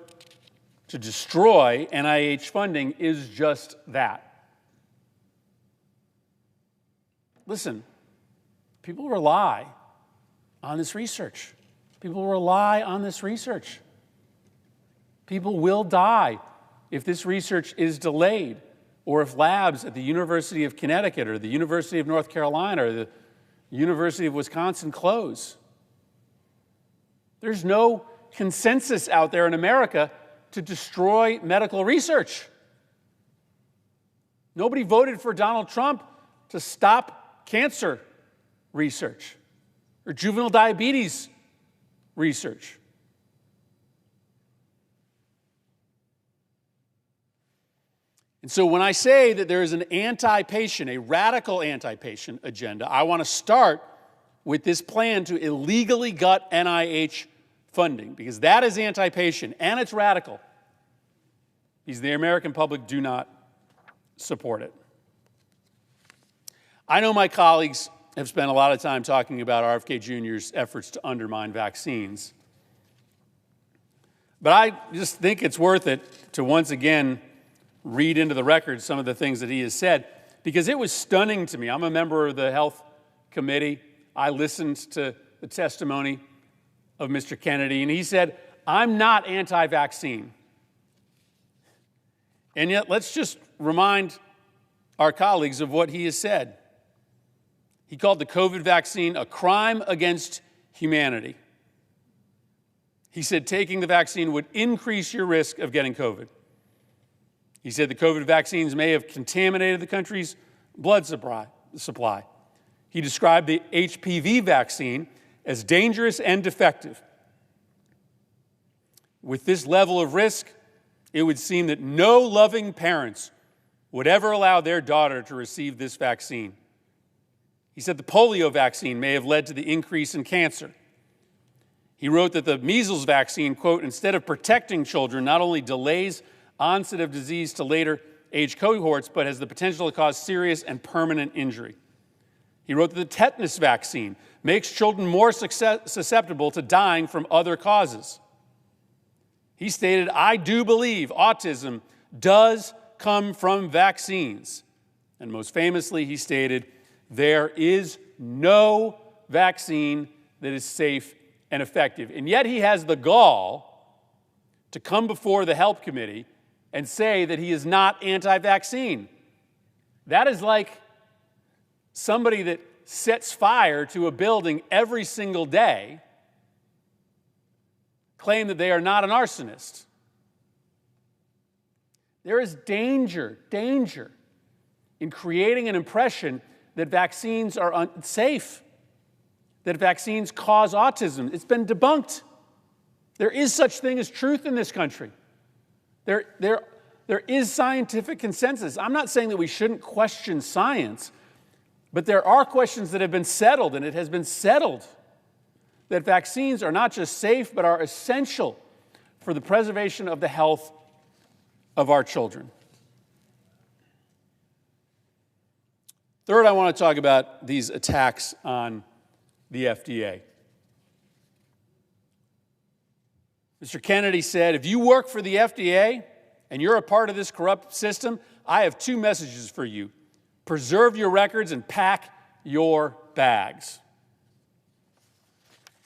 to destroy NIH funding is just that. Listen, people rely on this research. People rely on this research. People will die if this research is delayed, or if labs at the University of Connecticut or the University of North Carolina or the University of Wisconsin close. There's no consensus out there in America to destroy medical research. Nobody voted for Donald Trump to stop cancer research or juvenile diabetes research. And so when I say that there is an anti-patient, a radical anti-patient agenda, I want to start with this plan to illegally gut NIH funding, because that is anti-patient and it's radical, because the American public do not support it. I know my colleagues have spent a lot of time talking about RFK Jr.'s efforts to undermine vaccines, but I just think it's worth it to once again read into the record some of the things that he has said, because it was stunning to me. I'm a member of the Health Committee. I listened to the testimony of Mr. Kennedy, and he said, I'm not anti-vaccine. And yet, let's just remind our colleagues of what he has said. He called the COVID vaccine a crime against humanity. He said taking the vaccine would increase your risk of getting COVID. He said the COVID vaccines may have contaminated the country's blood supply. He described the HPV vaccine as dangerous and defective. With this level of risk, it would seem that no loving parents would ever allow their daughter to receive this vaccine. He said the polio vaccine may have led to the increase in cancer. He wrote that the measles vaccine, quote, instead of protecting children, not only delays onset of disease to later age cohorts, but has the potential to cause serious and permanent injury. He wrote that the tetanus vaccine makes children more susceptible to dying from other causes. He stated, "I do believe autism does come from vaccines." And most famously, he stated, "There is no vaccine that is safe and effective." And yet he has the gall to come before the Health Committee and say that he is not anti-vaccine. That is like somebody that sets fire to a building every single day claim that they are not an arsonist. There is danger in creating an impression that vaccines are unsafe, that vaccines cause autism. It's been debunked. There is such thing as truth in this country. There is scientific consensus. I'm not saying that we shouldn't question science, but there are questions that have been settled, and it has been settled that vaccines are not just safe, but are essential for the preservation of the health of our children. Third, I want to talk about these attacks on the FDA. Mr. Kennedy said, "If you work for the FDA and you're a part of this corrupt system, I have two messages for you. Preserve your records and pack your bags."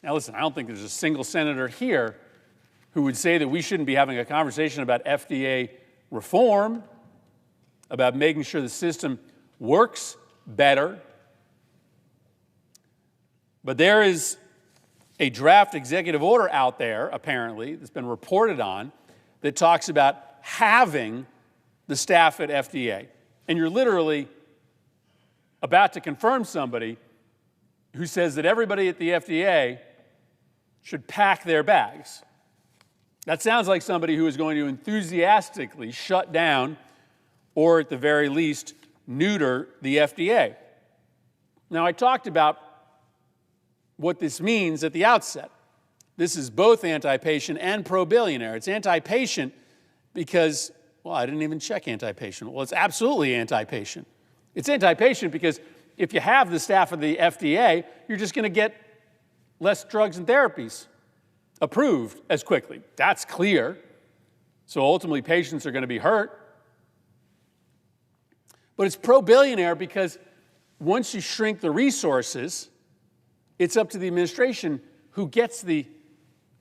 Now listen, I don't think there's a single senator here who would say that we shouldn't be having a conversation about FDA reform, about making sure the system works better. But there is a draft executive order out there, apparently, that's been reported on, that talks about halving the staff at FDA. And you're literally about to confirm somebody who says that everybody at the FDA should pack their bags. That sounds like somebody who is going to enthusiastically shut down, or at the very least, neuter the FDA. Now, I talked about what this means at the outset. This is both anti-patient and pro-billionaire. It's anti-patient because, well, I didn't even check anti-patient. Well, it's absolutely anti-patient. It's anti-patient because if you have the staff of the FDA, you're just going to get less drugs and therapies approved as quickly. That's clear. So ultimately, patients are going to be hurt. But it's pro-billionaire because once you shrink the resources, it's up to the administration who gets the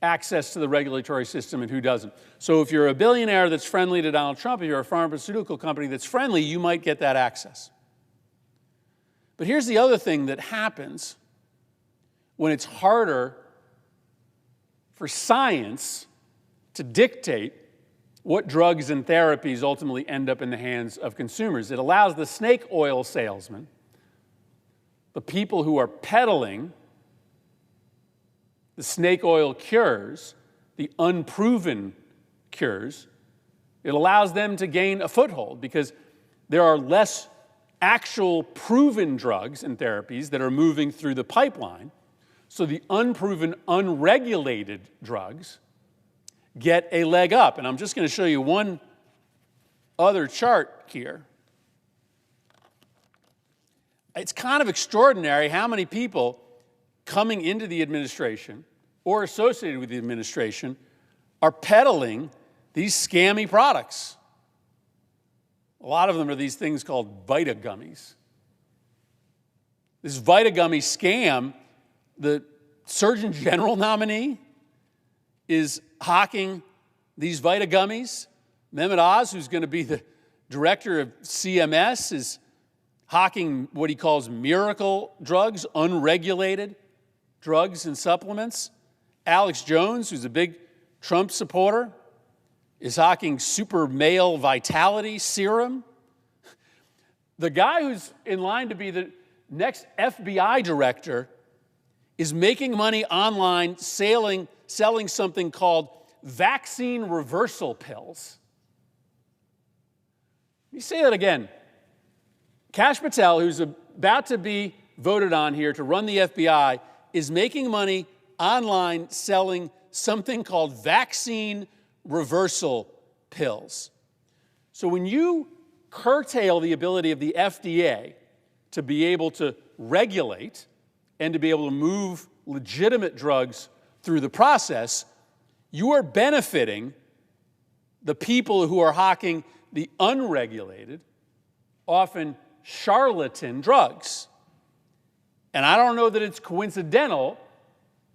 access to the regulatory system and who doesn't. So if you're a billionaire that's friendly to Donald Trump, if you're a pharmaceutical company that's friendly, you might get that access. But here's the other thing that happens when it's harder for science to dictate what drugs and therapies ultimately end up in the hands of consumers. It allows the snake oil salesman, the people who are peddling the snake oil cures, the unproven cures, it allows them to gain a foothold because there are less actual proven drugs and therapies that are moving through the pipeline. So the unproven, unregulated drugs get a leg up. And I'm just going to show you one other chart here. It's kind of extraordinary how many people coming into the administration or associated with the administration are peddling these scammy products. A lot of them are these things called Vita gummies. This Vita gummy scam, the Surgeon General nominee is hawking these Vita gummies. Mehmet Oz, who's going to be the director of CMS, is hawking what he calls miracle drugs, unregulated drugs and supplements. Alex Jones, who's a big Trump supporter, is hawking super male vitality serum. The guy who's in line to be the next FBI director is making money online selling something called vaccine reversal pills. Let me say that again. Kash Patel, who's about to be voted on here to run the FBI, is making money online selling something called vaccine reversal pills. So when you curtail the ability of the FDA to be able to regulate and to be able to move legitimate drugs through the process, you are benefiting the people who are hawking the unregulated, often charlatan drugs. And I don't know that it's coincidental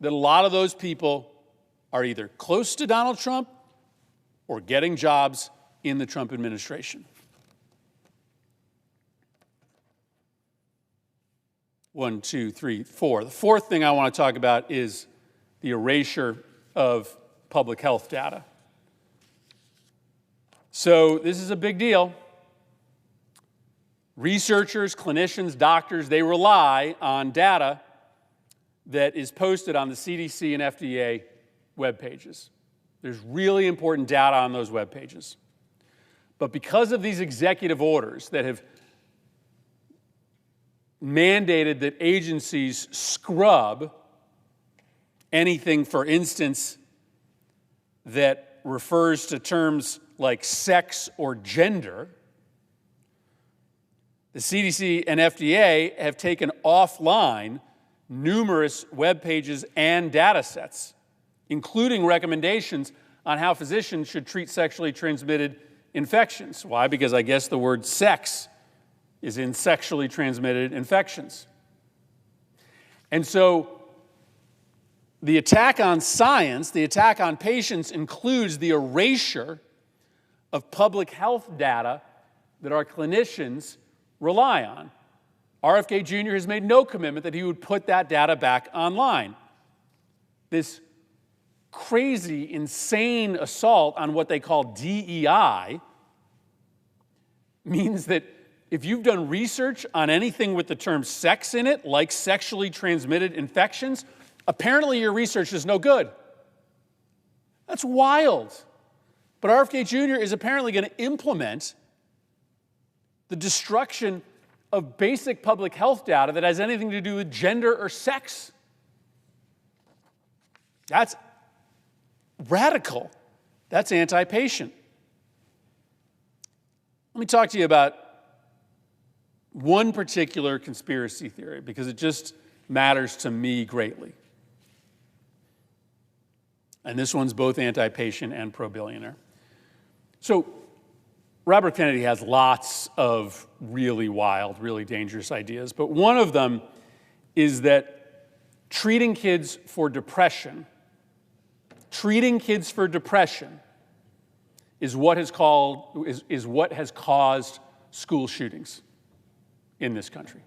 that a lot of those people are either close to Donald Trump or getting jobs in the Trump administration. 1, 2, 3, 4. The fourth thing I want to talk about is the erasure of public health data. So this is a big deal. Researchers, clinicians, doctors, they rely on data that is posted on the CDC and FDA web pages. There's really important data on those web pages. But because of these executive orders that have mandated that agencies scrub anything, for instance, that refers to terms like sex or gender, the CDC and FDA have taken offline numerous web pages and data sets, including recommendations on how physicians should treat sexually transmitted infections. Why? Because I guess the word sex is in sexually transmitted infections. And so the attack on science, the attack on patients, includes the erasure of public health data that our clinicians rely on. RFK Jr. has made no commitment that he would put that data back online. This crazy, insane assault on what they call DEI means that if you've done research on anything with the term sex in it, like sexually transmitted infections, apparently your research is no good. That's wild. But RFK Jr. is apparently going to implement the destruction of basic public health data that has anything to do with gender or sex. That's radical. That's anti-patient. Let me talk to you about one particular conspiracy theory because it just matters to me greatly. And this one's both anti-patient and pro-billionaire. So Robert Kennedy has lots of really wild, really dangerous ideas, but one of them is that treating kids for depression is what has caused school shootings in this country.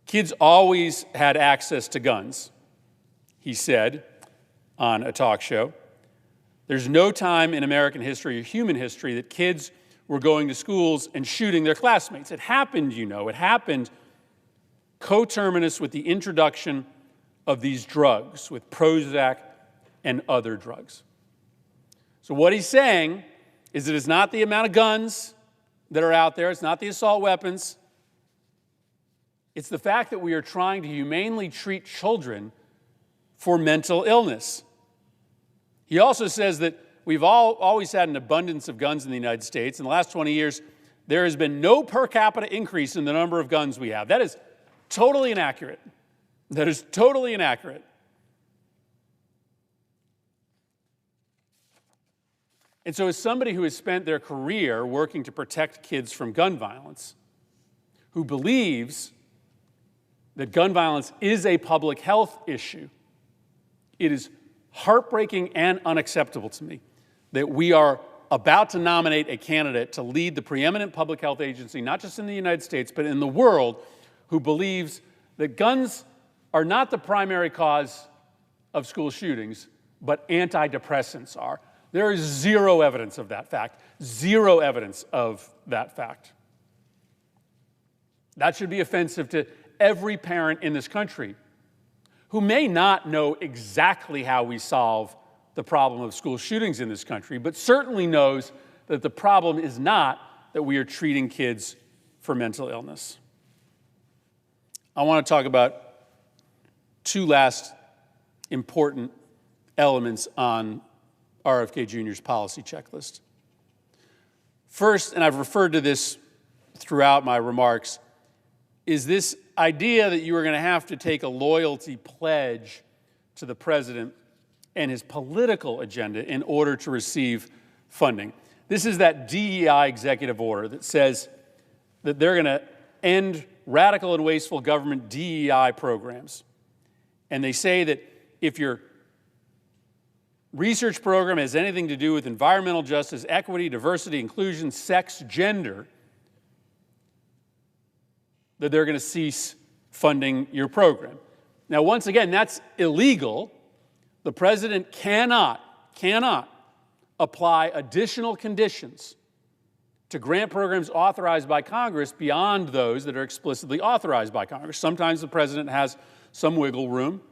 Kids always had access to guns, he said on a talk show. There's no time in American history or human history that kids were going to schools and shooting their classmates. It happened, it happened coterminous with the introduction of these drugs, with Prozac and other drugs. So what he's saying is that it's not the amount of guns that are out there, it's not the assault weapons, it's the fact that we are trying to humanely treat children for mental illness. He also says that we've always had an abundance of guns in the United States. In the last 20 years, there has been no per capita increase in the number of guns we have. That is totally inaccurate. That is totally inaccurate. And so as somebody who has spent their career working to protect kids from gun violence, who believes that gun violence is a public health issue, it is heartbreaking and unacceptable to me that we are about to nominate a candidate to lead the preeminent public health agency, not just in the United States, but in the world, who believes that guns are not the primary cause of school shootings, but antidepressants are. There is zero evidence of that fact. Zero evidence of that fact. That should be offensive to every parent in this country who may not know exactly how we solve the problem of school shootings in this country, but certainly knows that the problem is not that we are treating kids for mental illness. I want to talk about two last important elements on RFK Jr.'s policy checklist. First, and I've referred to this throughout my remarks, is this idea that you are going to have to take a loyalty pledge to the president and his political agenda in order to receive funding. This is that DEI executive order that says that they're going to end radical and wasteful government DEI programs. And they say that if your research program has anything to do with environmental justice, equity, diversity, inclusion, sex, gender, that they're going to cease funding your program. Now, once again, that's illegal. The president cannot apply additional conditions to grant programs authorized by Congress beyond those that are explicitly authorized by Congress. Sometimes the president has some wiggle room,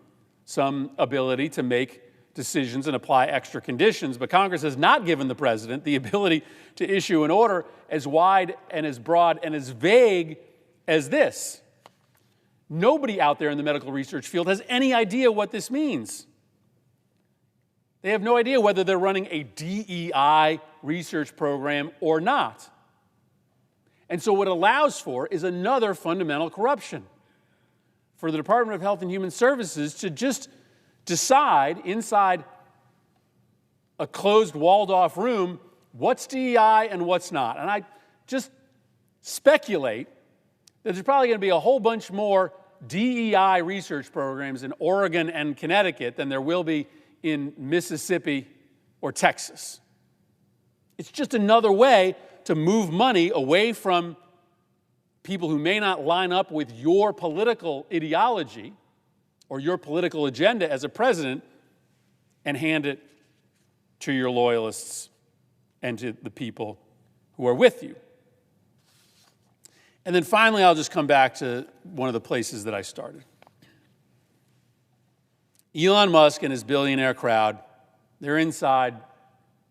some ability to make decisions and apply extra conditions, but Congress has not given the president the ability to issue an order as wide and as broad and as vague as this. Nobody out there in the medical research field has any idea what this means. They have no idea whether they're running a DEI research program or not. And so what it allows for is another fundamental corruption for the Department of Health and Human Services to just decide inside a closed, walled-off room what's DEI and what's not. And I just speculate that there's probably going to be a whole bunch more DEI research programs in Oregon and Connecticut than there will be in Mississippi or Texas. It's just another way to move money away from people who may not line up with your political ideology or your political agenda as a president and hand it to your loyalists and to the people who are with you. And then finally, I'll just come back to one of the places that I started. Elon Musk and his billionaire crowd, they're inside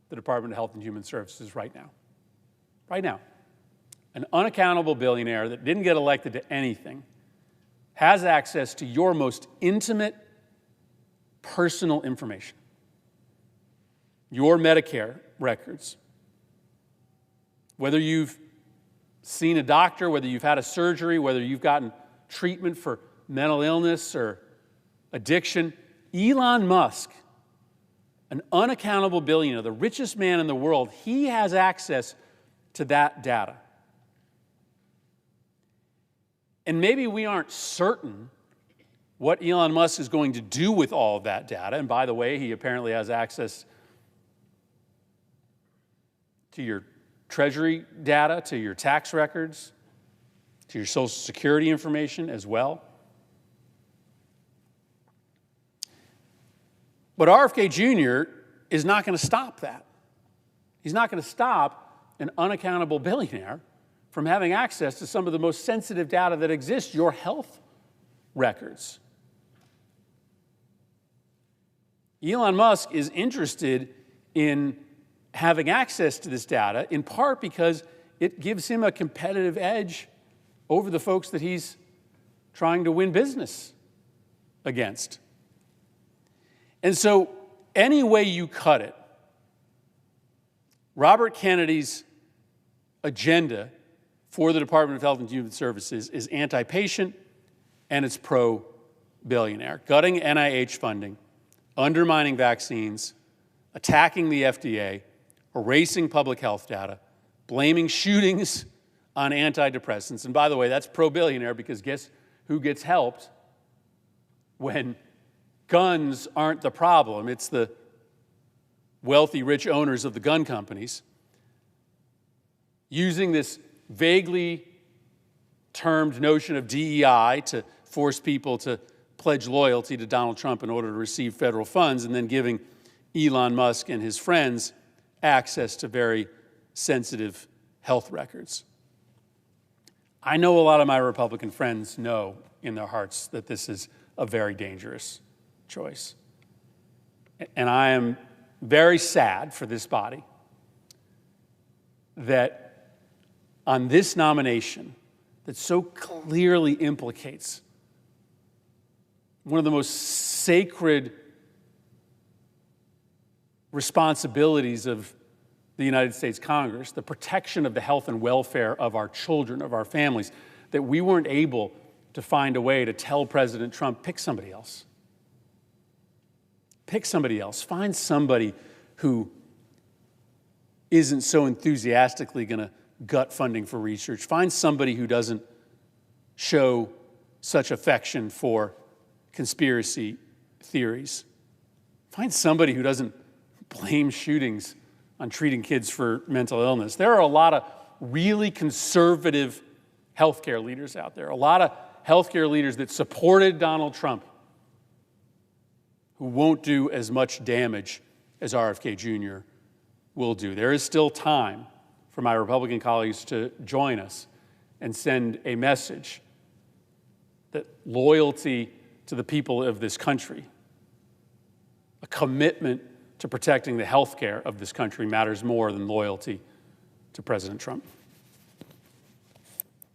the Department of Health and Human Services right now. Right now. An unaccountable billionaire that didn't get elected to anything has access to your most intimate personal information. Your Medicare records. Whether you've seen a doctor, whether you've had a surgery, whether you've gotten treatment for mental illness or addiction, Elon Musk, an unaccountable billionaire, the richest man in the world, he has access to that data. And maybe we aren't certain what Elon Musk is going to do with all of that data. And by the way, he apparently has access to your Treasury data, to your tax records, to your Social Security information as well. But RFK Jr. is not going to stop that. He's not going to stop an unaccountable billionaire from having access to some of the most sensitive data that exists, your health records. Elon Musk is interested in having access to this data, in part because it gives him a competitive edge over the folks that he's trying to win business against. And so, any way you cut it, Robert Kennedy's agenda for the Department of Health and Human Services is anti-patient and it's pro-billionaire, gutting NIH funding, undermining vaccines, attacking the FDA, erasing public health data, blaming shootings on antidepressants. And by the way, that's pro-billionaire because guess who gets helped when guns aren't the problem? It's the wealthy, rich owners of the gun companies using this vaguely termed notion of DEI to force people to pledge loyalty to Donald Trump in order to receive federal funds, and then giving Elon Musk and his friends access to very sensitive health records. I know a lot of my Republican friends know in their hearts that this is a very dangerous choice. And I am very sad for this body that on this nomination that so clearly implicates one of the most sacred responsibilities of the United States Congress, the protection of the health and welfare of our children, of our families, that we weren't able to find a way to tell President Trump, pick somebody else. Pick somebody else. Find somebody who isn't so enthusiastically going to gut funding for research. Find somebody who doesn't show such affection for conspiracy theories. Find somebody who doesn't blame shootings on treating kids for mental illness. There are a lot of really conservative healthcare leaders out there, a lot of healthcare leaders that supported Donald Trump who won't do as much damage as RFK Jr. will do. There is still time for my Republican colleagues to join us and send a message that loyalty to the people of this country, a commitment to protecting the health care of this country matters more than loyalty to President Trump.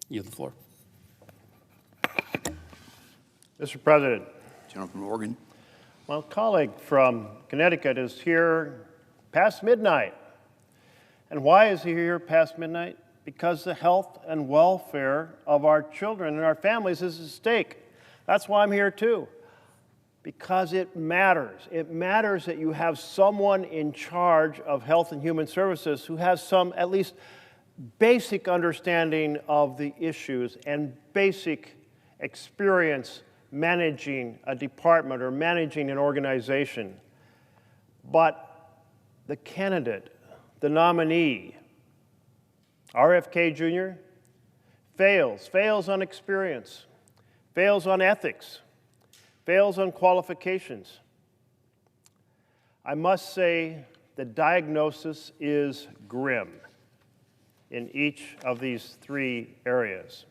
You have the floor. Mr. President. Gentleman from Oregon. My colleague from Connecticut is here past midnight. And why is he here past midnight? Because the health and welfare of our children and our families is at stake. That's why I'm here too. Because it matters. It matters that you have someone in charge of Health and Human Services who has some at least basic understanding of the issues and basic experience managing a department or managing an organization. But the candidate, the nominee, RFK Jr., fails on experience, fails on ethics, fails on qualifications. I must say the diagnosis is grim in each of these three areas.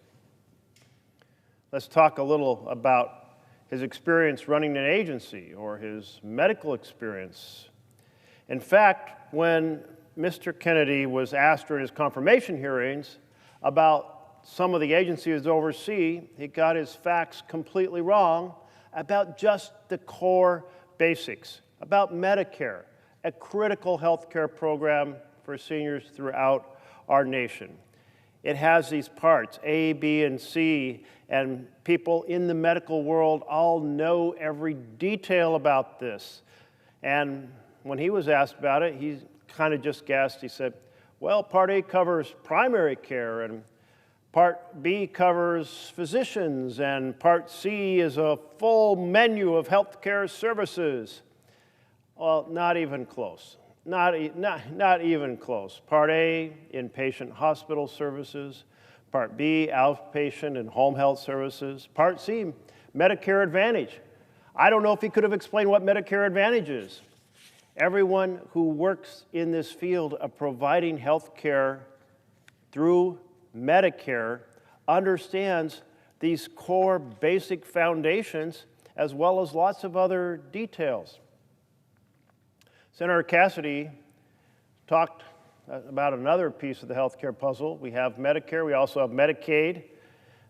Let's talk a little about his experience running an agency or his medical experience. In fact, when Mr. Kennedy was asked during his confirmation hearings about some of the agencies overseas, he got his facts completely wrong about just the core basics, about Medicare, a critical health care program for seniors throughout our nation. It has these parts, A, B, and C, and people in the medical world all know every detail about this. And when he was asked about it, he kind of just guessed. He said, well, Part A covers primary care, and Part B covers physicians, and Part C is a full menu of health care services. Well, not even close. Not even close. Part A, inpatient hospital services. Part B, outpatient and home health services. Part C, Medicare Advantage. I don't know if he could have explained what Medicare Advantage is. Everyone who works in this field of providing health care through Medicare understands these core basic foundations as well as lots of other details. Senator Cassidy talked about another piece of the health care puzzle. We have Medicare, we also have Medicaid.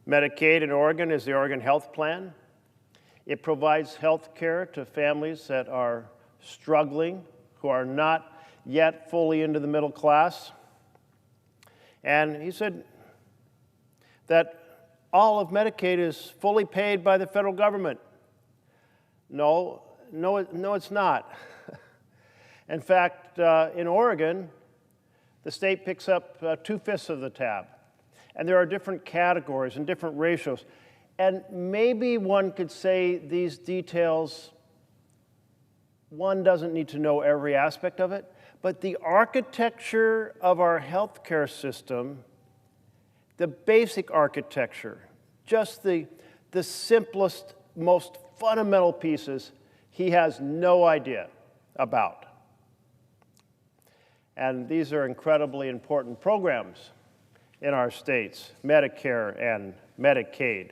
Medicaid in Oregon is the Oregon Health Plan. It provides health care to families that are struggling, who are not yet fully into the middle class. And he said that all of Medicaid is fully paid by the federal government. No, it's not. In fact, in Oregon, the state picks up 2/5 of the tab. And there are different categories and different ratios. And maybe one could say these details, one doesn't need to know every aspect of it, but the architecture of our healthcare system, the basic architecture, just the simplest, most fundamental pieces, he has no idea about. And these are incredibly important programs in our states, Medicare and Medicaid.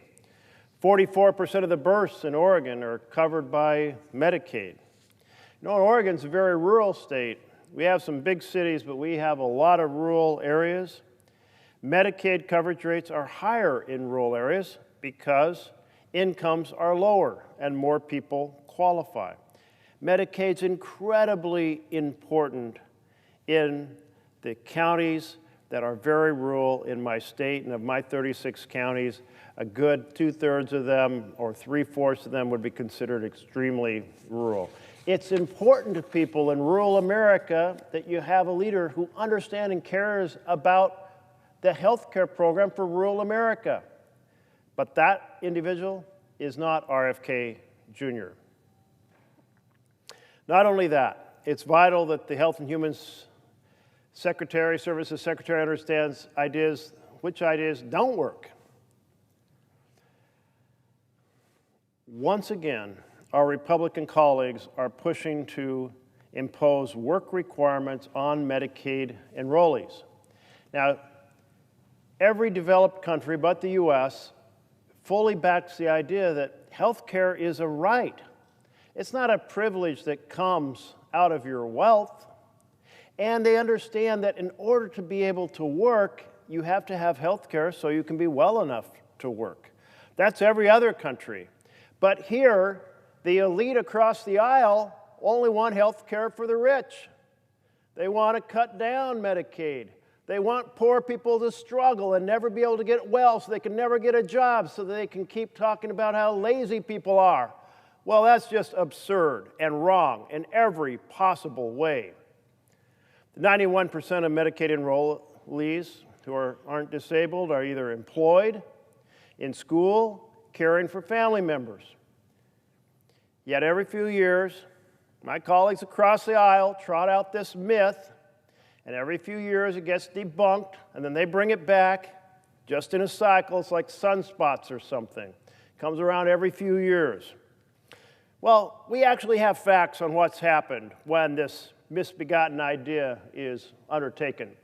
44% of the births in Oregon are covered by Medicaid. You know, Oregon's a very rural state. We have some big cities, but we have a lot of rural areas. Medicaid coverage rates are higher in rural areas because incomes are lower and more people qualify. Medicaid's incredibly important in the counties that are very rural in my state, and of my 36 counties, a good 2/3 of them or 3/4 of them would be considered extremely rural. It's important to people in rural America that you have a leader who understands and cares about the health care program for rural America. But that individual is not RFK Jr. Not only that, it's vital that the Health and Human Services Secretary understands which ideas don't work. Once again, our Republican colleagues are pushing to impose work requirements on Medicaid enrollees. Now, every developed country but the U.S. fully backs the idea that health care is a right. It's not a privilege that comes out of your wealth. And they understand that in order to be able to work, you have to have health care so you can be well enough to work. That's every other country. But here, the elite across the aisle only want health care for the rich. They want to cut down Medicaid. They want poor people to struggle and never be able to get well so they can never get a job so they can keep talking about how lazy people are. Well, that's just absurd and wrong in every possible way. 91% of Medicaid enrollees who aren't disabled are either employed, in school, caring for family members. Yet every few years, my colleagues across the aisle trot out this myth, and every few years it gets debunked, and then they bring it back just in a cycle. It's like sunspots or something. It comes around every few years. Well, we actually have facts on what's happened when this misbegotten idea is undertaken.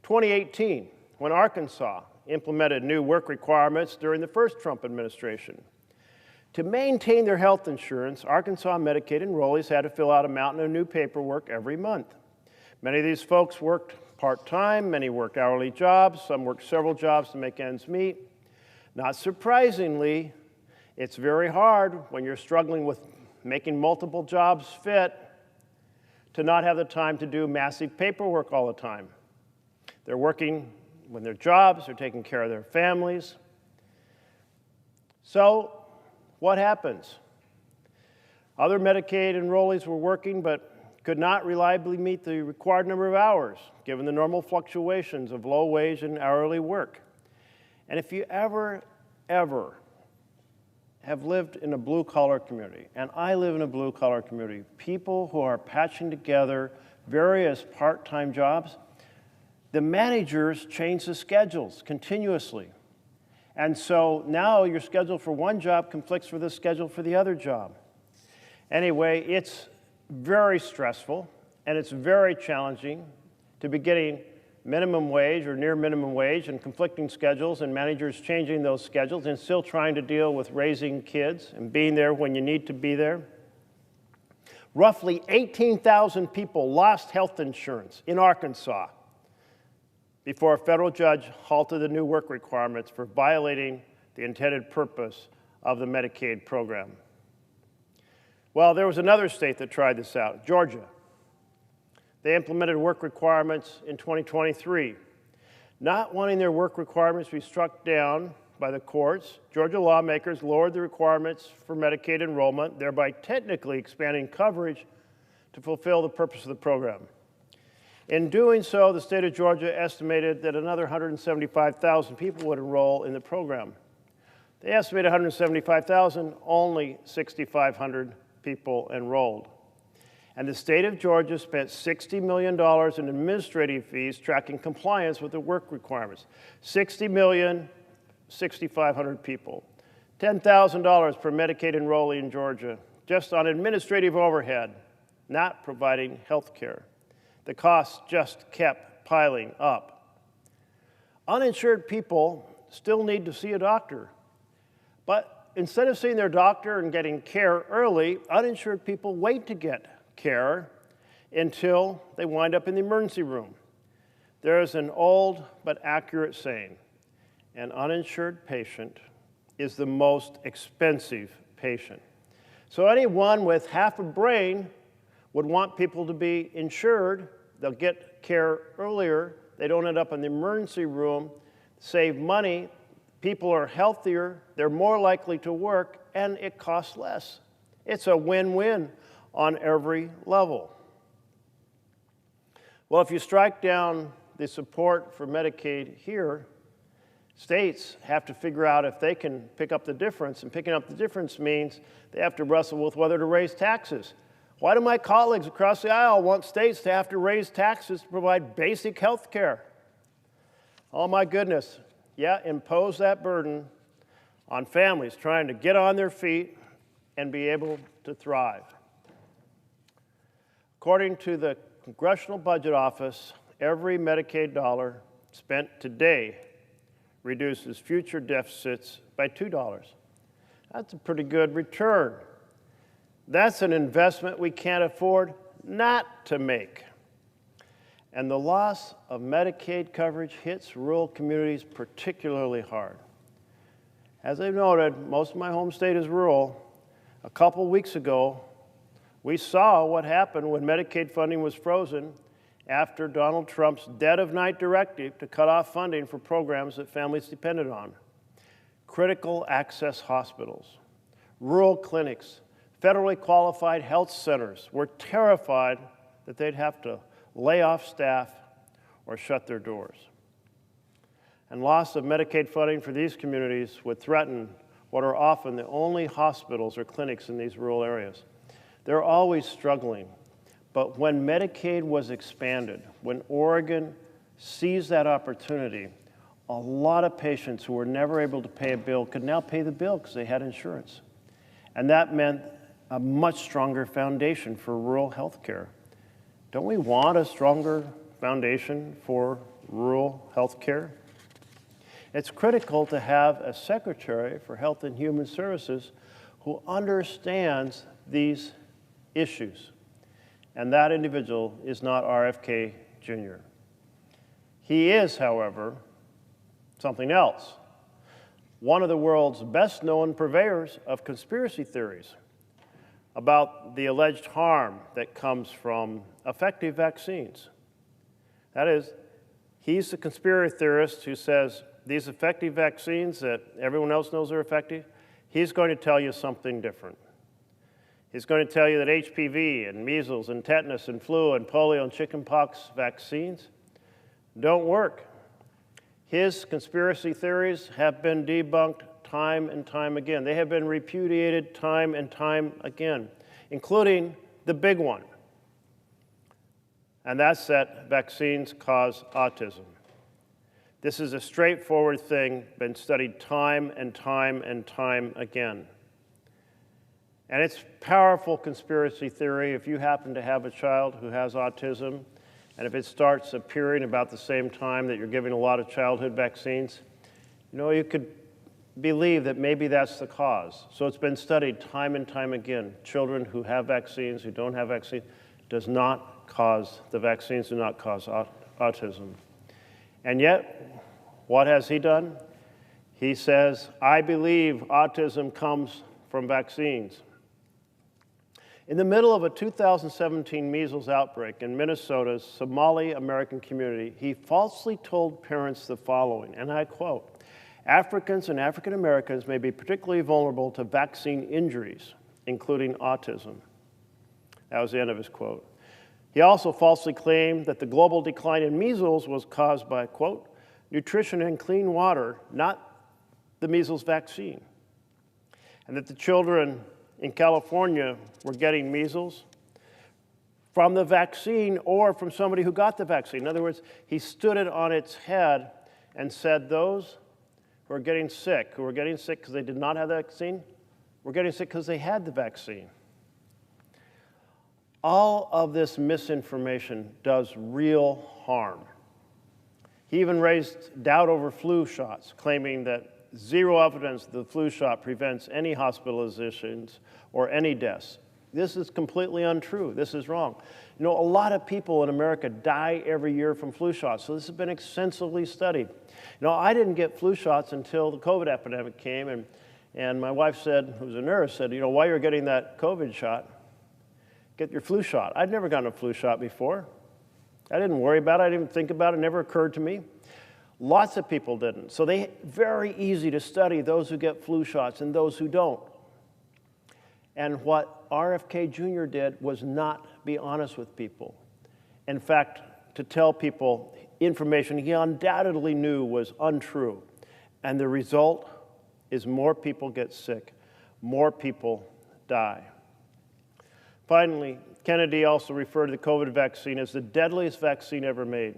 2018, when Arkansas implemented new work requirements during the first Trump administration. To maintain their health insurance, Arkansas Medicaid enrollees had to fill out a mountain of new paperwork every month. Many of these folks worked part-time, many worked hourly jobs, some worked several jobs to make ends meet. Not surprisingly, it's very hard when you're struggling with making multiple jobs fit to not have the time to do massive paperwork all the time. They're working with their jobs, they're taking care of their families. So what happens? Other Medicaid enrollees were working but could not reliably meet the required number of hours, given the normal fluctuations of low wage and hourly work. And if you ever have lived in a blue-collar community, and I live in a blue-collar community, people who are patching together various part-time jobs, the managers change the schedules continuously. And so now your schedule for one job conflicts with the schedule for the other job. Anyway, it's very stressful, and it's very challenging to be getting minimum wage or near minimum wage and conflicting schedules and managers changing those schedules and still trying to deal with raising kids and being there when you need to be there. Roughly 18,000 people lost health insurance in Arkansas before a federal judge halted the new work requirements for violating the intended purpose of the Medicaid program. Well, there was another state that tried this out, Georgia. They implemented work requirements in 2023. Not wanting their work requirements to be struck down by the courts, Georgia lawmakers lowered the requirements for Medicaid enrollment, thereby technically expanding coverage to fulfill the purpose of the program. In doing so, the state of Georgia estimated that another 175,000 people would enroll in the program. They estimated 175,000, only 6,500 people enrolled. And the state of Georgia spent $60 million in administrative fees tracking compliance with the work requirements. $60 million, 6,500 people. $10,000 per Medicaid enrollee in Georgia, just on administrative overhead, not providing health care. The costs just kept piling up. Uninsured people still need to see a doctor, but instead of seeing their doctor and getting care early, uninsured people wait to get care until they wind up in the emergency room. There is an old but accurate saying, an uninsured patient is the most expensive patient. So anyone with half a brain would want people to be insured they'll get care earlier, they don't end up in the emergency room, save money, people are healthier, they're more likely to work, and it costs less. It's a win-win on every level. Well, if you strike down the support for Medicaid here, states have to figure out if they can pick up the difference, and picking up the difference means they have to wrestle with whether to raise taxes. Why do my colleagues across the aisle want states to have to raise taxes to provide basic health care? Oh my goodness, yeah, impose that burden on families trying to get on their feet and be able to thrive. According to the Congressional Budget Office, every Medicaid dollar spent today reduces future deficits by $2. That's a pretty good return. That's an investment we can't afford not to make. And the loss of Medicaid coverage hits rural communities particularly hard. As I've noted, most of my home state is rural. A couple weeks ago, we saw what happened when Medicaid funding was frozen after Donald Trump's dead-of-night directive to cut off funding for programs that families depended on. Critical access hospitals, rural clinics, federally qualified health centers were terrified that they'd have to lay off staff or shut their doors. And loss of Medicaid funding for these communities would threaten what are often the only hospitals or clinics in these rural areas. They're always struggling. But when Medicaid was expanded, when Oregon seized that opportunity, a lot of patients who were never able to pay a bill could now pay the bill because they had insurance. And that meant a much stronger foundation for rural health care. Don't we want a stronger foundation for rural health care? It's critical to have a Secretary for Health and Human Services who understands these issues. And that individual is not RFK Jr. He is, however, something else. One of the world's best-known purveyors of conspiracy theories about the alleged harm that comes from effective vaccines. That is, he's the conspiracy theorist who says these effective vaccines that everyone else knows are effective, he's going to tell you something different. He's going to tell you that HPV and measles and tetanus and flu and polio and chickenpox vaccines don't work. His conspiracy theories have been debunked time and time again. They have been repudiated time and time again, including the big one, and that's that vaccines cause autism. This is a straightforward thing, been studied time and time and time again. And it's powerful conspiracy theory. If you happen to have a child who has autism, and if it starts appearing about the same time that you're giving a lot of childhood vaccines, you could believe that maybe that's the cause. So it's been studied time and time again. Children who have vaccines, who don't have vaccines, the vaccines do not cause autism. And yet, what has he done? He says, I believe autism comes from vaccines. In the middle of a 2017 measles outbreak in Minnesota's Somali American community, he falsely told parents the following, and I quote, Africans and African Americans may be particularly vulnerable to vaccine injuries, including autism. That was the end of his quote. He also falsely claimed that the global decline in measles was caused by, quote, nutrition and clean water, not the measles vaccine, and that the children in California were getting measles from the vaccine or from somebody who got the vaccine. In other words, he stood it on its head and said those who are getting sick because they did not have the vaccine, were getting sick because they had the vaccine. All of this misinformation does real harm. He even raised doubt over flu shots, claiming that zero evidence the flu shot prevents any hospitalizations or any deaths. This is completely untrue. This is wrong. A lot of people in America die every year from flu shots, so this has been extensively studied. I didn't get flu shots until the COVID epidemic came, and my wife said, who's a nurse, said, while you're getting that COVID shot, get your flu shot. I'd never gotten a flu shot before. I didn't worry about it. I didn't think about it. It never occurred to me. Lots of people didn't. So very easy to study those who get flu shots and those who don't. And what RFK Jr. did was not be honest with people. In fact, to tell people information he undoubtedly knew was untrue. And the result is more people get sick, more people die. Finally, Kennedy also referred to the COVID vaccine as the deadliest vaccine ever made.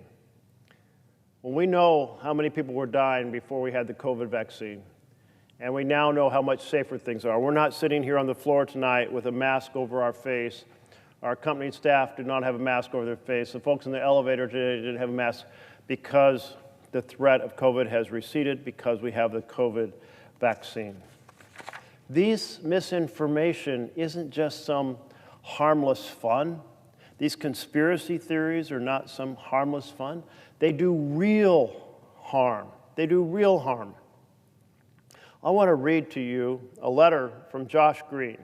When we know how many people were dying before we had the COVID vaccine, and we now know how much safer things are. We're not sitting here on the floor tonight with a mask over our face. Our company staff did not have a mask over their face. The folks in the elevator today didn't have a mask because the threat of COVID has receded, because we have the COVID vaccine. This misinformation isn't just some harmless fun. These conspiracy theories are not some harmless fun. They do real harm. They do real harm. I want to read to you a letter from Josh Green.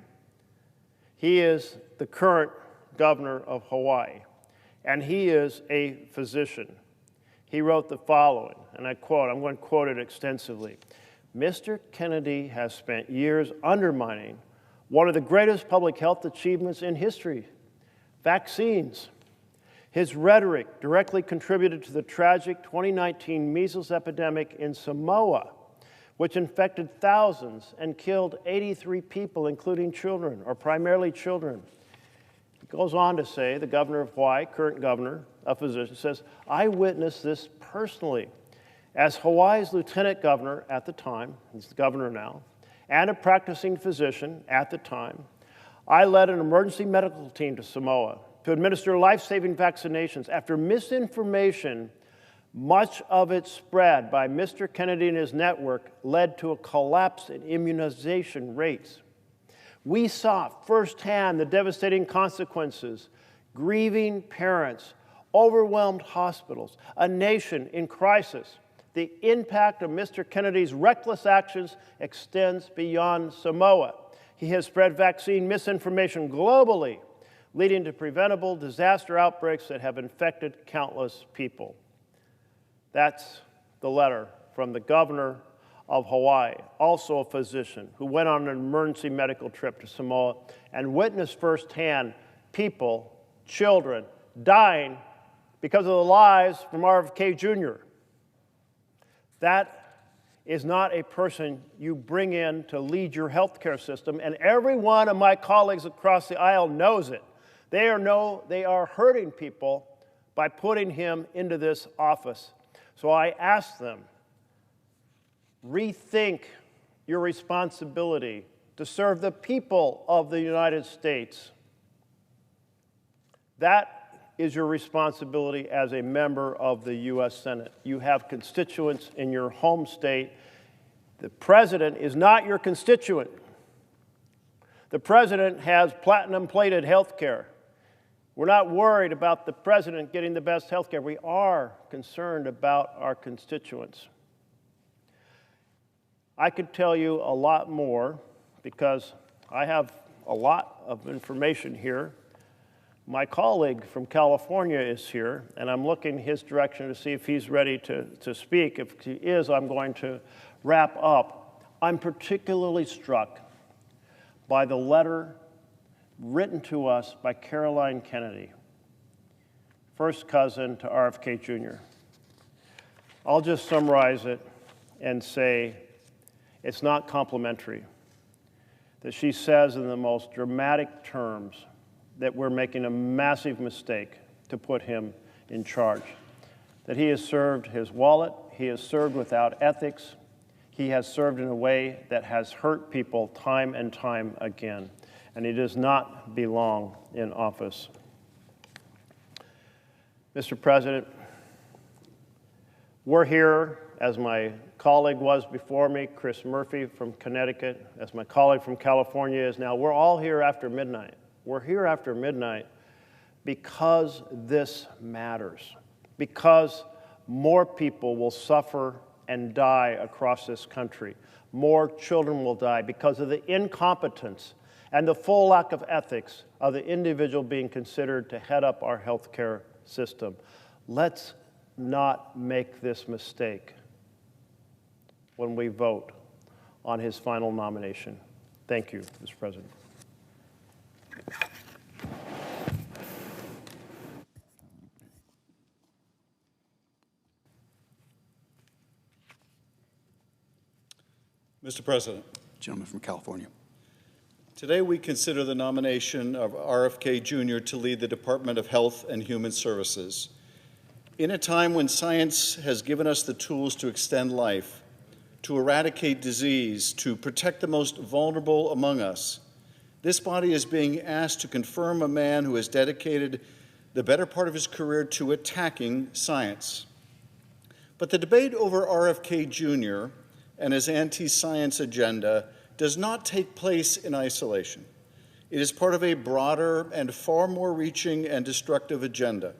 He is the current governor of Hawaii, and he is a physician. He wrote the following, and I quote, I'm going to quote it extensively. Mr. Kennedy has spent years undermining one of the greatest public health achievements in history, vaccines. His rhetoric directly contributed to the tragic 2019 measles epidemic in Samoa, which infected thousands and killed 83 people, including children, or primarily children. He goes on to say, the governor of Hawaii, current governor, a physician, says, I witnessed this personally. As Hawaii's lieutenant governor at the time, he's the governor now, and a practicing physician at the time, I led an emergency medical team to Samoa to administer life-saving vaccinations. After misinformation, much of it spread by Mr. Kennedy and his network led to a collapse in immunization rates. We saw firsthand the devastating consequences, grieving parents, overwhelmed hospitals, a nation in crisis. The impact of Mr. Kennedy's reckless actions extends beyond Samoa. He has spread vaccine misinformation globally, leading to preventable disaster outbreaks that have infected countless people. That's the letter from the governor of Hawaii, also a physician, who went on an emergency medical trip to Samoa and witnessed firsthand people, children, dying because of the lies from RFK Jr. That is not a person you bring in to lead your healthcare system, and every one of my colleagues across the aisle knows it. They are hurting people by putting him into this office. So I ask them, rethink your responsibility to serve the people of the United States. That is your responsibility as a member of the U.S. Senate. You have constituents in your home state. The president is not your constituent. The president has platinum-plated health care. We're not worried about the president getting the best health care. We are concerned about our constituents. I could tell you a lot more because I have a lot of information here. My colleague from California is here, and I'm looking his direction to see if he's ready to speak. If he is, I'm going to wrap up. I'm particularly struck by the letter written to us by Caroline Kennedy, first cousin to RFK Jr. I'll just summarize it and say it's not complimentary. That she says in the most dramatic terms that we're making a massive mistake to put him in charge. That he has served his wallet, he has served without ethics, he has served in a way that has hurt people time and time again, and he does not belong in office. Mr. President, we're here, as my colleague was before me, Chris Murphy from Connecticut, as my colleague from California is now. We're all here after midnight. We're here after midnight because this matters, because more people will suffer and die across this country. More children will die because of the incompetence and the full lack of ethics of the individual being considered to head up our healthcare system. Let's not make this mistake when we vote on his final nomination. Thank you, Mr. President. Mr. President. Gentleman from California. Today we consider the nomination of RFK Jr. to lead the Department of Health and Human Services. In a time when science has given us the tools to extend life, to eradicate disease, to protect the most vulnerable among us, this body is being asked to confirm a man who has dedicated the better part of his career to attacking science. But the debate over RFK Jr. and his anti-science agenda does not take place in isolation. It is part of a broader and far more reaching and destructive agenda.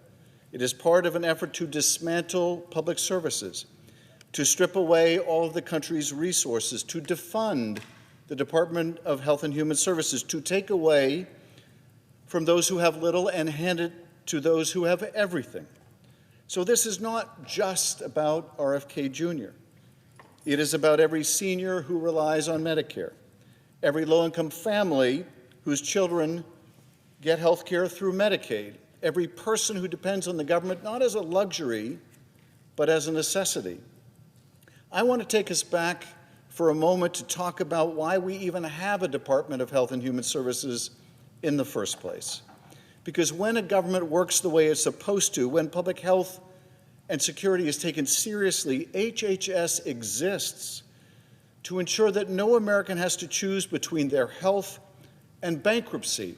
It is part of an effort to dismantle public services, to strip away all of the country's resources, to defund the Department of Health and Human Services, to take away from those who have little and hand it to those who have everything. So this is not just about RFK Jr. It is about every senior who relies on Medicare, every low-income family whose children get health care through Medicaid, every person who depends on the government not as a luxury, but as a necessity. I want to take us back for a moment to talk about why we even have a Department of Health and Human Services in the first place. Because when a government works the way it's supposed to, when public health and security is taken seriously, HHS exists to ensure that no American has to choose between their health and bankruptcy.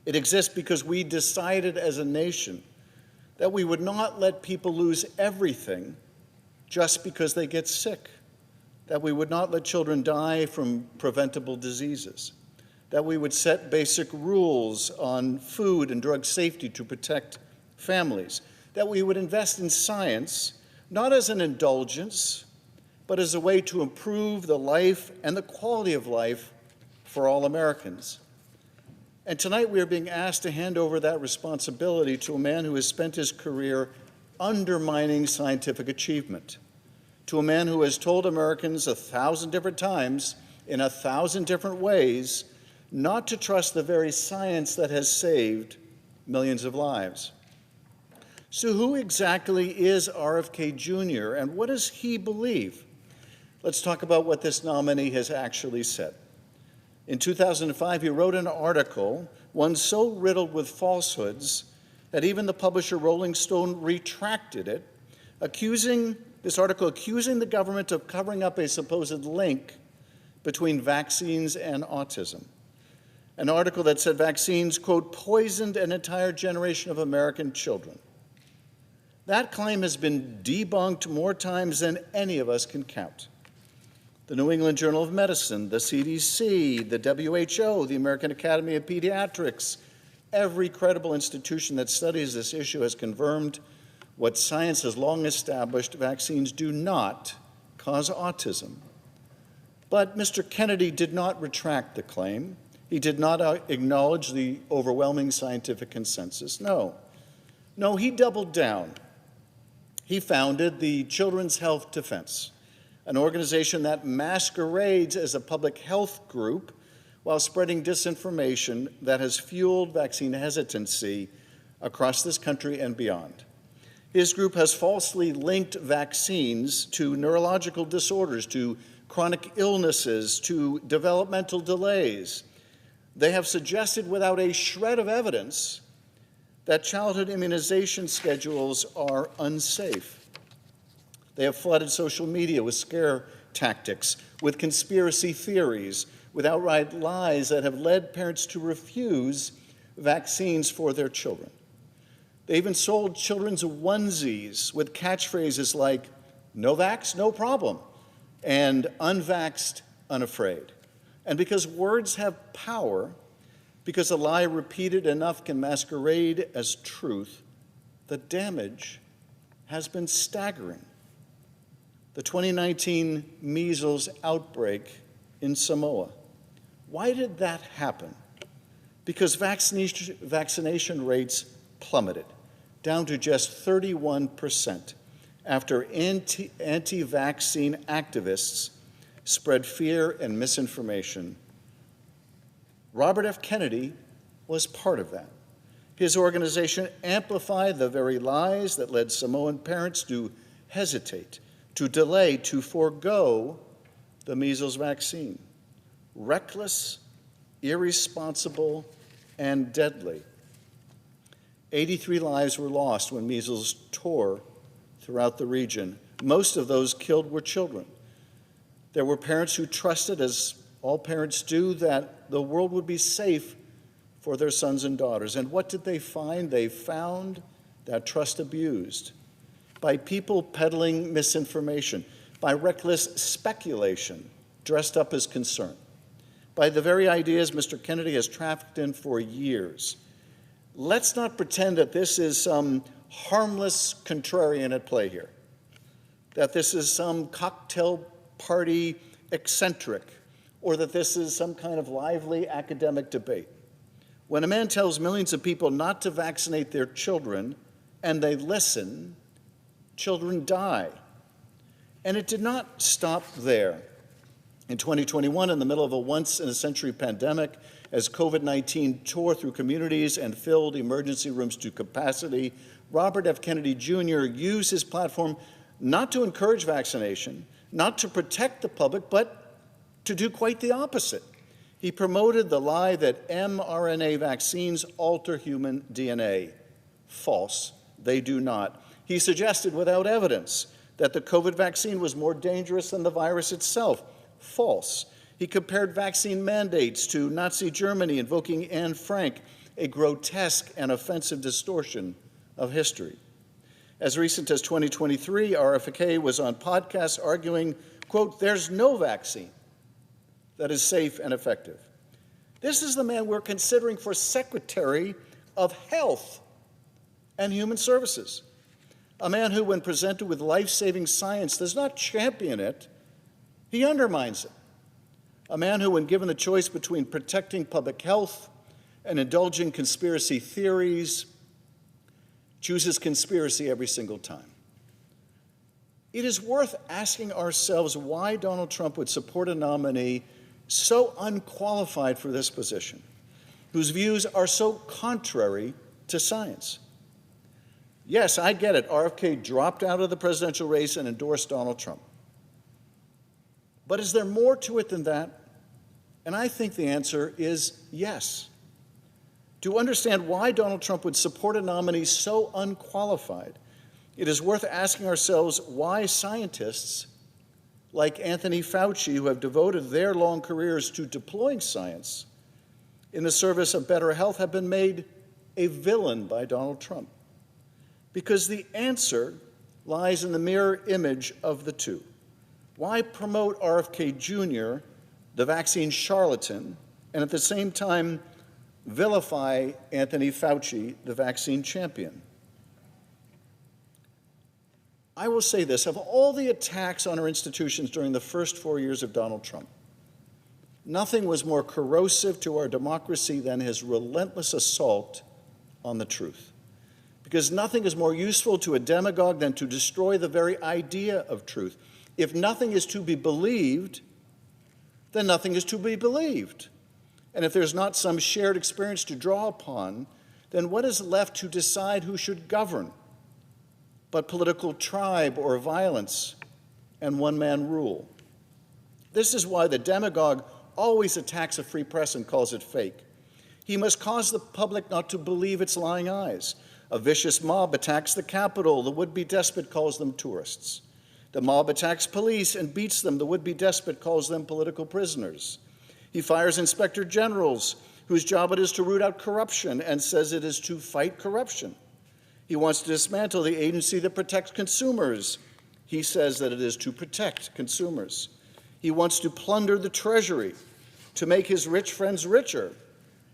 It exists because we decided as a nation that we would not let people lose everything just because they get sick, that we would not let children die from preventable diseases, that we would set basic rules on food and drug safety to protect families, that we would invest in science, not as an indulgence, but as a way to improve the life and the quality of life for all Americans. And tonight we are being asked to hand over that responsibility to a man who has spent his career undermining scientific achievement, to a man who has told Americans 1,000 different times, in 1,000 different ways, not to trust the very science that has saved millions of lives. So who exactly is RFK Jr. and what does he believe? Let's talk about what this nominee has actually said. In 2005, he wrote an article, one so riddled with falsehoods that even the publisher Rolling Stone retracted it, accusing the government of covering up a supposed link between vaccines and autism. An article that said vaccines, quote, poisoned an entire generation of American children. That claim has been debunked more times than any of us can count. The New England Journal of Medicine, the CDC, the WHO, the American Academy of Pediatrics, every credible institution that studies this issue has confirmed what science has long established: vaccines do not cause autism. But Mr. Kennedy did not retract the claim. He did not acknowledge the overwhelming scientific consensus. No, he doubled down. He founded the Children's Health Defense, an organization that masquerades as a public health group while spreading disinformation that has fueled vaccine hesitancy across this country and beyond. His group has falsely linked vaccines to neurological disorders, to chronic illnesses, to developmental delays. They have suggested without a shred of evidence that childhood immunization schedules are unsafe. They have flooded social media with scare tactics, with conspiracy theories, with outright lies that have led parents to refuse vaccines for their children. They even sold children's onesies with catchphrases like, no vax, no problem, and unvaxxed, unafraid. And because words have power, because a lie repeated enough can masquerade as truth, the damage has been staggering. The 2019 measles outbreak in Samoa. Why did that happen? Because vaccination rates plummeted. down to just 31% after anti-vaccine activists spread fear and misinformation. Robert F. Kennedy was part of that. His organization amplified the very lies that led Samoan parents to hesitate, to delay, to forego the measles vaccine. Reckless, irresponsible, and deadly. 83 lives were lost when measles tore throughout the region. Most of those killed were children. There were parents who trusted, as all parents do, that the world would be safe for their sons and daughters. And what did they find? They found that trust abused by people peddling misinformation, by reckless speculation dressed up as concern, by the very ideas Mr. Kennedy has trafficked in for years. Let's not pretend that this is some harmless contrarian at play here, that this is some cocktail party eccentric, or that this is some kind of lively academic debate. When a man tells millions of people not to vaccinate their children and they listen, children die. And it did not stop there. In 2021, in the middle of a once-in-a-century pandemic, as COVID-19 tore through communities and filled emergency rooms to capacity, Robert F. Kennedy Jr. used his platform not to encourage vaccination, not to protect the public, but to do quite the opposite. He promoted the lie that mRNA vaccines alter human DNA. False. They do not. He suggested without evidence that the COVID vaccine was more dangerous than the virus itself. False. He compared vaccine mandates to Nazi Germany, invoking Anne Frank, a grotesque and offensive distortion of history. As recent as 2023, RFK was on podcasts arguing, quote, "There's no vaccine that is safe and effective." This is the man we're considering for Secretary of Health and Human Services, a man who, when presented with life-saving science, does not champion it, he undermines it. A man who, when given the choice between protecting public health and indulging conspiracy theories, chooses conspiracy every single time. It is worth asking ourselves why Donald Trump would support a nominee so unqualified for this position, whose views are so contrary to science. Yes, I get it. RFK dropped out of the presidential race and endorsed Donald Trump. But is there more to it than that? And I think the answer is yes. To understand why Donald Trump would support a nominee so unqualified, it is worth asking ourselves why scientists like Anthony Fauci, who have devoted their long careers to deploying science in the service of better health, have been made a villain by Donald Trump. Because the answer lies in the mirror image of the two. Why promote RFK Jr., the vaccine charlatan, and at the same time vilify Anthony Fauci, the vaccine champion? I will say this, of all the attacks on our institutions during the first 4 years of Donald Trump, nothing was more corrosive to our democracy than his relentless assault on the truth. Because nothing is more useful to a demagogue than to destroy the very idea of truth. If nothing is to be believed, then nothing is to be believed. And if there's not some shared experience to draw upon, then what is left to decide who should govern but political tribe or violence and one-man rule? This is why the demagogue always attacks a free press and calls it fake. He must cause the public not to believe its lying eyes. A vicious mob attacks the Capitol. The would-be despot calls them tourists. The mob attacks police and beats them. The would-be despot calls them political prisoners. He fires inspector generals whose job it is to root out corruption and says it is to fight corruption. He wants to dismantle the agency that protects consumers. He says that it is to protect consumers. He wants to plunder the Treasury, to make his rich friends richer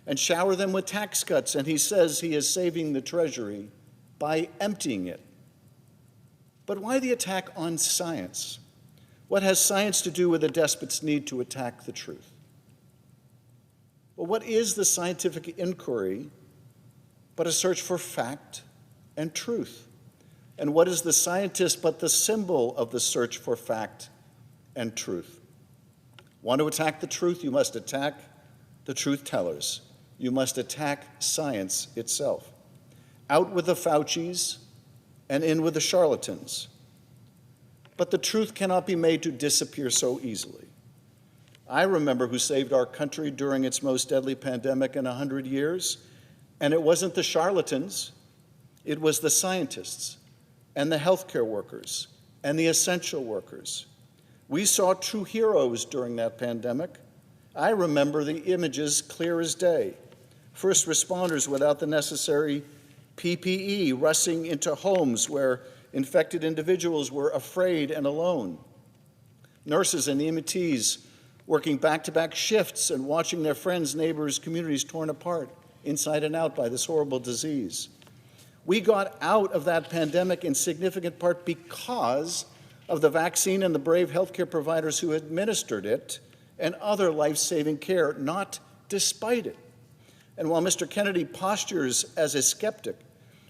and shower them with tax cuts, and he says he is saving the Treasury by emptying it. But why the attack on science? What has science to do with a despot's need to attack the truth? Well, what is the scientific inquiry but a search for fact and truth. And what is the scientist but the symbol of the search for fact and truth? Want to attack the truth? You must attack the truth tellers. You must attack science itself. Out with the Faucis and in with the charlatans. But the truth cannot be made to disappear so easily. I remember who saved our country during its most deadly pandemic in 100 years, and it wasn't the charlatans, it was the scientists and the healthcare workers and the essential workers. We saw true heroes during that pandemic. I remember the images clear as day. First responders without the necessary PPE rushing into homes where infected individuals were afraid and alone. Nurses and EMTs working back-to-back shifts and watching their friends, neighbors, communities torn apart inside and out by this horrible disease. We got out of that pandemic in significant part because of the vaccine and the brave healthcare providers who administered it and other life-saving care, not despite it. And while Mr. Kennedy postures as a skeptic,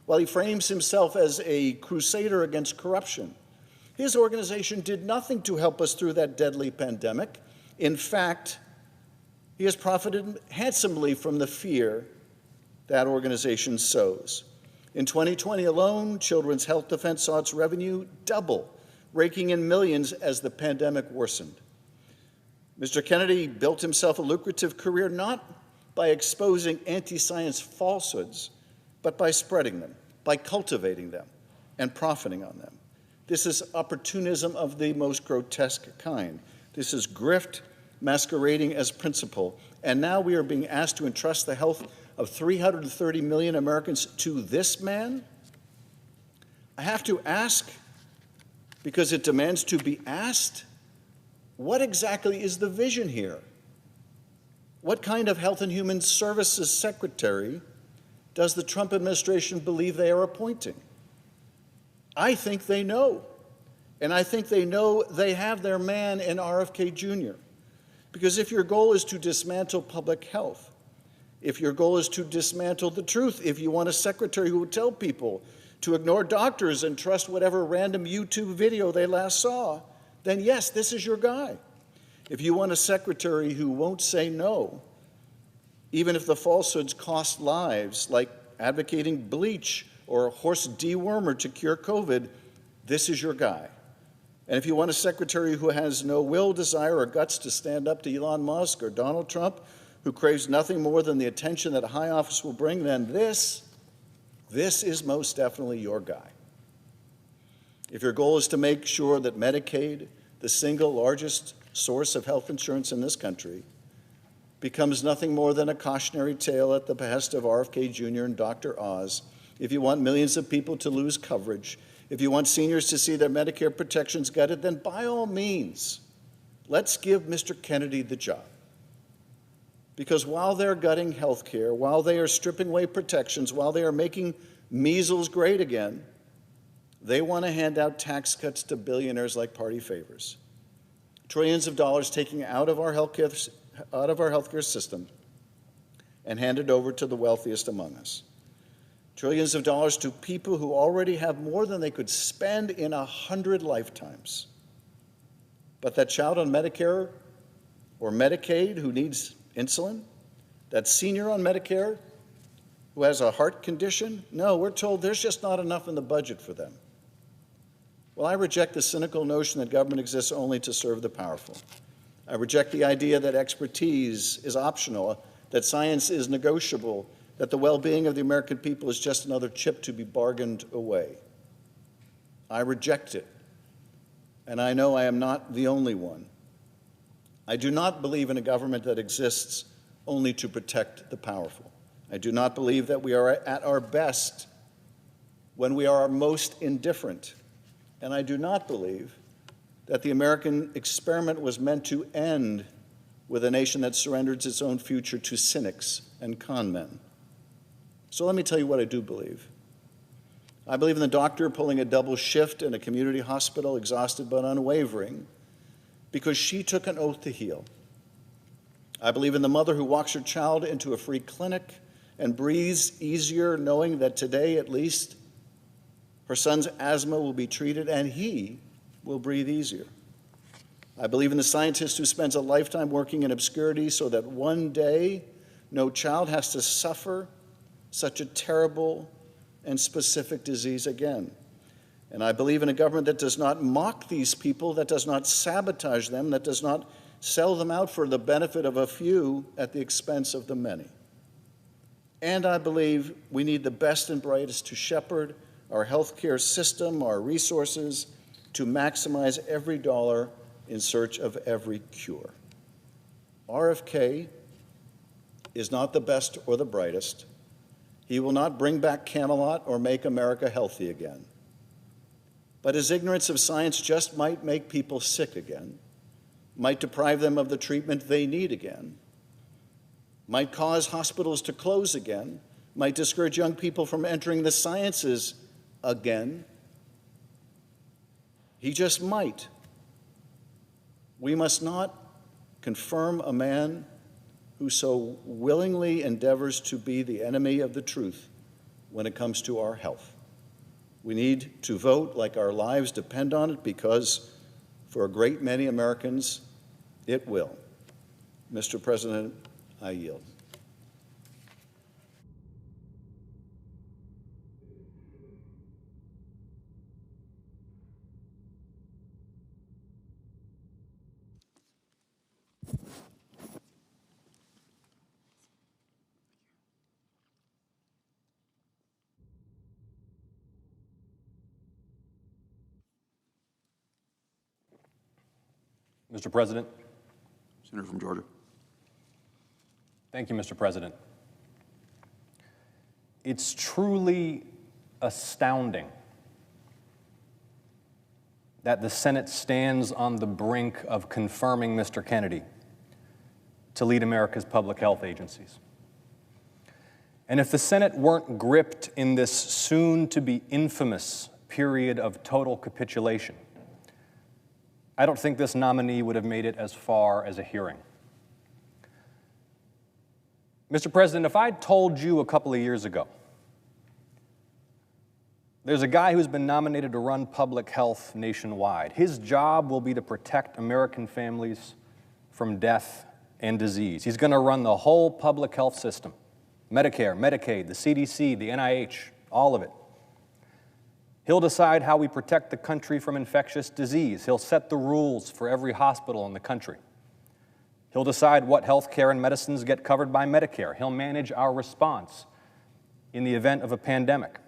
while he frames himself as a crusader against corruption, his organization did nothing to help us through that deadly pandemic. In fact, he has profited handsomely from the fear that organization sows. In 2020 alone, Children's Health Defense saw its revenue double, raking in millions as the pandemic worsened. Mr. Kennedy built himself a lucrative career not by exposing anti-science falsehoods, but by spreading them, by cultivating them, and profiting on them. This is opportunism of the most grotesque kind. This is grift masquerading as principle. And now we are being asked to entrust the health of 330 million Americans to this man? I have to ask, because it demands to be asked, what exactly is the vision here? What kind of Health and Human Services secretary does the Trump administration believe they are appointing? I think they know. And I think they know they have their man in RFK Jr. Because if your goal is to dismantle public health, if your goal is to dismantle the truth, if you want a secretary who will tell people to ignore doctors and trust whatever random YouTube video they last saw, then yes, this is your guy. If you want a secretary who won't say no, even if the falsehoods cost lives, like advocating bleach or a horse dewormer to cure COVID, this is your guy. And if you want a secretary who has no will, desire, or guts to stand up to Elon Musk or Donald Trump, who craves nothing more than the attention that a high office will bring, then this is most definitely your guy. If your goal is to make sure that Medicaid, the single largest source of health insurance in this country, becomes nothing more than a cautionary tale at the behest of RFK Jr. and Dr. Oz, if you want millions of people to lose coverage, if you want seniors to see their Medicare protections gutted, then by all means, let's give Mr. Kennedy the job. Because while they're gutting health care, while they are stripping away protections, while they are making measles great again, they want to hand out tax cuts to billionaires like party favors. Trillions of dollars taken out of our healthcare system and handed over to the wealthiest among us. Trillions of dollars to people who already have more than they could spend in 100 lifetimes. But that child on Medicare or Medicaid who needs insulin, that senior on Medicare who has a heart condition, no, we're told there's just not enough in the budget for them. Well, I reject the cynical notion that government exists only to serve the powerful. I reject the idea that expertise is optional, that science is negotiable, that the well-being of the American people is just another chip to be bargained away. I reject it, and I know I am not the only one. I do not believe in a government that exists only to protect the powerful. I do not believe that we are at our best when we are most indifferent. And I do not believe that the American experiment was meant to end with a nation that surrenders its own future to cynics and con men. So let me tell you what I do believe. I believe in the doctor pulling a double shift in a community hospital, exhausted but unwavering, because she took an oath to heal. I believe in the mother who walks her child into a free clinic and breathes easier knowing that today, at least, Her son's asthma will be treated, and he will breathe easier. I believe in the scientist who spends a lifetime working in obscurity so that one day no child has to suffer such a terrible and specific disease again. And I believe in a government that does not mock these people, that does not sabotage them, that does not sell them out for the benefit of a few at the expense of the many. And I believe we need the best and brightest to shepherd our healthcare system, our resources, to maximize every dollar in search of every cure. RFK is not the best or the brightest. He will not bring back Camelot or make America healthy again. But his ignorance of science just might make people sick again, might deprive them of the treatment they need again, might cause hospitals to close again, might discourage young people from entering the sciences again. He just might. We must not confirm a man who so willingly endeavors to be the enemy of the truth when it comes to our health. We need to vote like our lives depend on it, because for a great many Americans, it will. Mr. President, I yield. Mr. President. Senator from Georgia. Thank you, Mr. President. It's truly astounding that the Senate stands on the brink of confirming Mr. Kennedy to lead America's public health agencies. And if the Senate weren't gripped in this soon-to-be infamous period of total capitulation, I don't think this nominee would have made it as far as a hearing. Mr. President, if I'd told you a couple of years ago, there's a guy who's been nominated to run public health nationwide. His job will be to protect American families from death and disease. He's going to run the whole public health system, Medicare, Medicaid, the CDC, the NIH, all of it. He'll decide how we protect the country from infectious disease. He'll set the rules for every hospital in the country. He'll decide what health care and medicines get covered by Medicare. He'll manage our response in the event of a pandemic.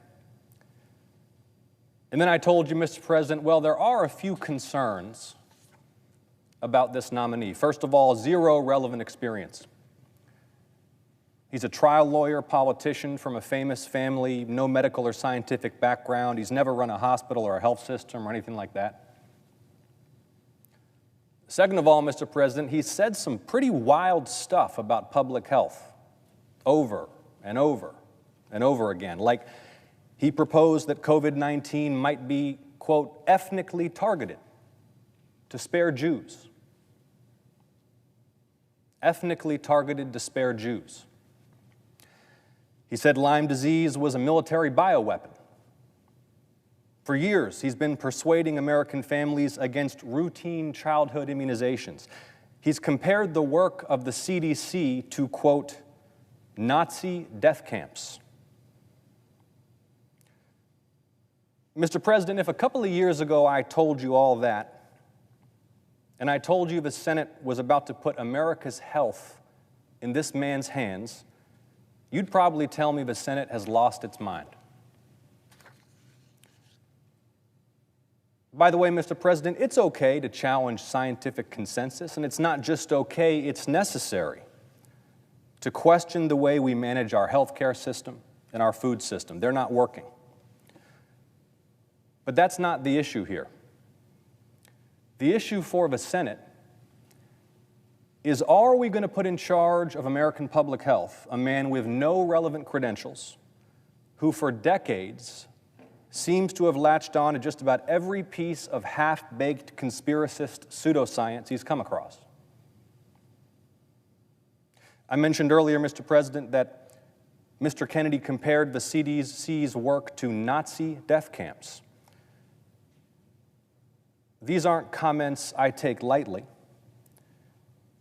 And then I told you, Mr. President, well, there are a few concerns about this nominee. First of all, zero relevant experience. He's a trial lawyer, politician from a famous family, no medical or scientific background. He's never run a hospital or a health system or anything like that. Second of all, Mr. President, he said some pretty wild stuff about public health over and over and over again. Like he proposed that COVID-19 might be, quote, ethnically targeted to spare Jews. Ethnically targeted to spare Jews. He said Lyme disease was a military bioweapon. For years, he's been persuading American families against routine childhood immunizations. He's compared the work of the CDC to, quote, Nazi death camps. Mr. President, if a couple of years ago I told you all that, and I told you the Senate was about to put America's health in this man's hands, you'd probably tell me the Senate has lost its mind. By the way, Mr. President, it's okay to challenge scientific consensus, and it's not just okay, it's necessary to question the way we manage our healthcare system and our food system. They're not working. But that's not the issue here. The issue for the Senate is, are we going to put in charge of American public health a man with no relevant credentials, who for decades seems to have latched on to just about every piece of half-baked conspiracist pseudoscience he's come across? I mentioned earlier, Mr. President, that Mr. Kennedy compared the CDC's work to Nazi death camps. These aren't comments I take lightly,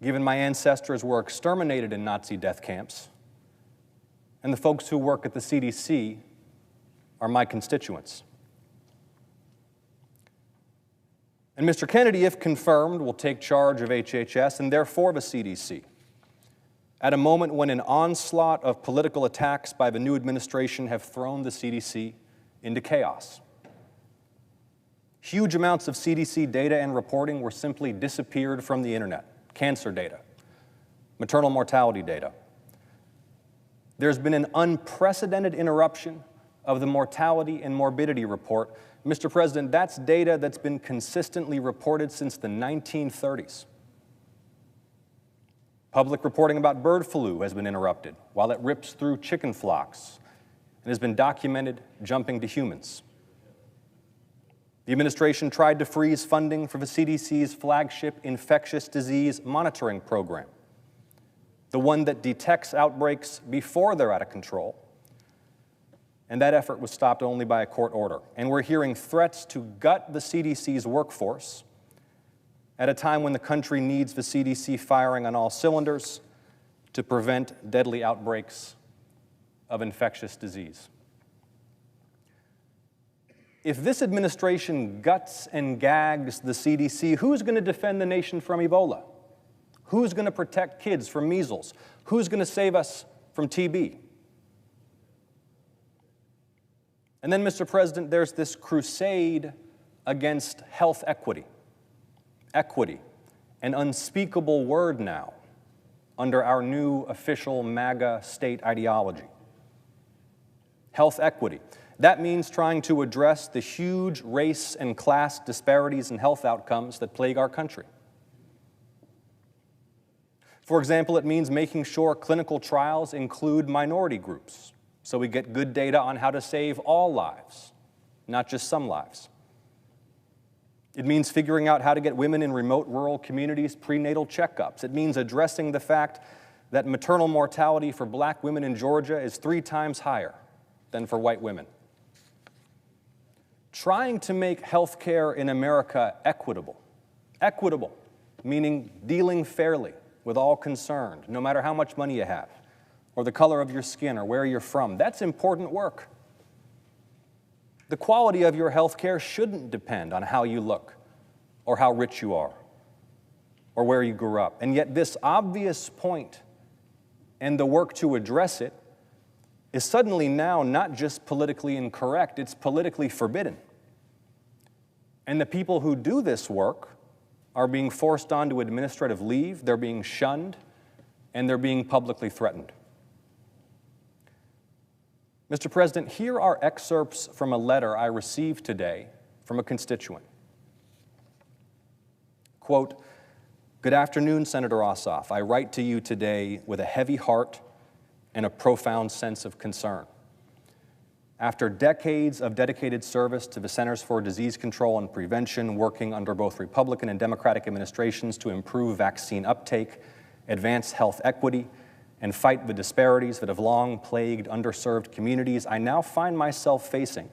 given my ancestors were exterminated in Nazi death camps, and the folks who work at the CDC are my constituents. And Mr. Kennedy, if confirmed, will take charge of HHS and therefore the CDC at a moment when an onslaught of political attacks by the new administration have thrown the CDC into chaos. Huge amounts of CDC data and reporting were simply disappeared from the internet. Cancer data, maternal mortality data. There's been an unprecedented interruption of the mortality and morbidity report. Mr. President, that's data that's been consistently reported since the 1930s. Public reporting about bird flu has been interrupted while it rips through chicken flocks and has been documented jumping to humans. The administration tried to freeze funding for the CDC's flagship infectious disease monitoring program, the one that detects outbreaks before they're out of control. And that effort was stopped only by a court order. And we're hearing threats to gut the CDC's workforce at a time when the country needs the CDC firing on all cylinders to prevent deadly outbreaks of infectious disease. If this administration guts and gags the CDC, who's going to defend the nation from Ebola? Who's going to protect kids from measles? Who's going to save us from TB? And then, Mr. President, there's this crusade against health equity. Equity, an unspeakable word now under our new official MAGA state ideology. Health equity. That means trying to address the huge race and class disparities in health outcomes that plague our country. For example, it means making sure clinical trials include minority groups, so we get good data on how to save all lives, not just some lives. It means figuring out how to get women in remote rural communities prenatal checkups. It means addressing the fact that maternal mortality for black women in Georgia is 3 times higher than for white women. Trying to make health care in America equitable, meaning dealing fairly with all concerned, no matter how much money you have, or the color of your skin, or where you're from. That's important work. The quality of your health care shouldn't depend on how you look, or how rich you are, or where you grew up. And yet this obvious point and the work to address it is suddenly now not just politically incorrect, it's politically forbidden. And the people who do this work are being forced onto administrative leave, they're being shunned, and they're being publicly threatened. Mr. President, here are excerpts from a letter I received today from a constituent. Quote, "Good afternoon, Senator Ossoff. I write to you today with a heavy heart and a profound sense of concern. After decades of dedicated service to the Centers for Disease Control and Prevention, working under both Republican and Democratic administrations to improve vaccine uptake, advance health equity, and fight the disparities that have long plagued underserved communities, I now find myself facing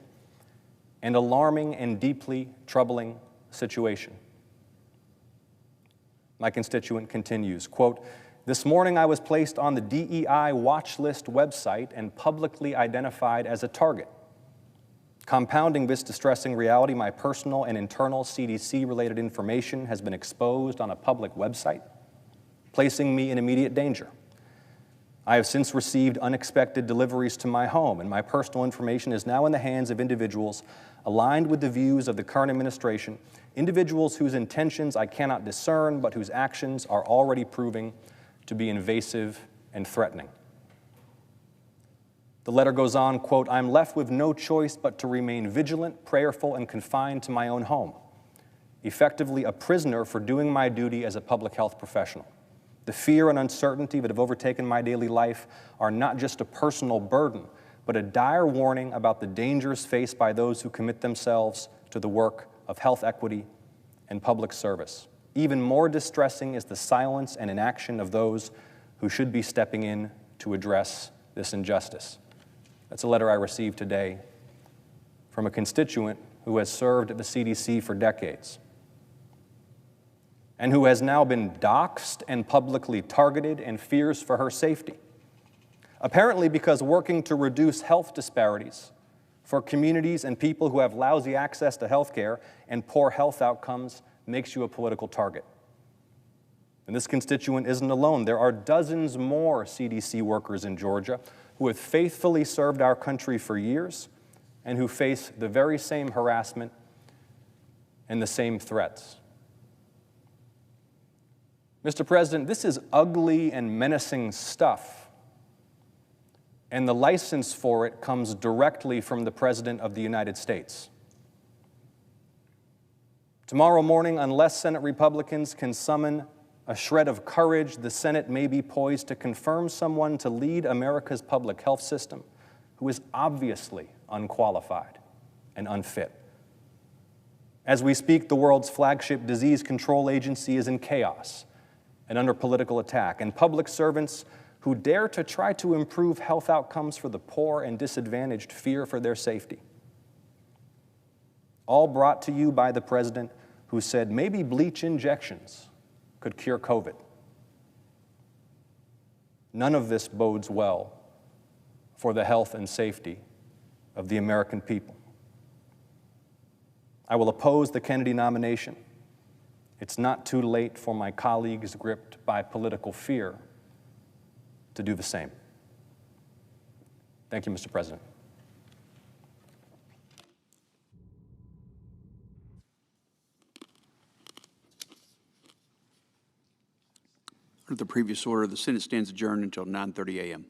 an alarming and deeply troubling situation." My constituent continues, quote, "This morning I was placed on the DEI watch list website and publicly identified as a target. Compounding this distressing reality, my personal and internal CDC-related information has been exposed on a public website, placing me in immediate danger. I have since received unexpected deliveries to my home, and my personal information is now in the hands of individuals aligned with the views of the current administration, individuals whose intentions I cannot discern, but whose actions are already proving to be invasive and threatening." The letter goes on, quote, "I'm left with no choice but to remain vigilant, prayerful, and confined to my own home, effectively a prisoner for doing my duty as a public health professional. The fear and uncertainty that have overtaken my daily life are not just a personal burden, but a dire warning about the dangers faced by those who commit themselves to the work of health equity and public service. Even more distressing is the silence and inaction of those who should be stepping in to address this injustice. That's a letter I received today from a constituent who has served at the CDC for decades and who has now been doxxed and publicly targeted and fears for her safety. Apparently because working to reduce health disparities for communities and people who have lousy access to health care and poor health outcomes makes you a political target. And this constituent isn't alone. There are dozens more CDC workers in Georgia who have faithfully served our country for years and who face the very same harassment and the same threats. Mr. President, this is ugly and menacing stuff, and the license for it comes directly from the President of the United States. Tomorrow morning, unless Senate Republicans can summon a shred of courage, the Senate may be poised to confirm someone to lead America's public health system who is obviously unqualified and unfit. As we speak, the world's flagship disease control agency is in chaos and under political attack, and public servants who dare to try to improve health outcomes for the poor and disadvantaged fear for their safety. All brought to you by the president who said maybe bleach injections could cure COVID. None of this bodes well for the health and safety of the American people. I will oppose the Kennedy nomination. It's not too late for my colleagues gripped by political fear to do the same. Thank you, Mr. President. Under the previous order, the Senate stands adjourned until 9:30 a.m.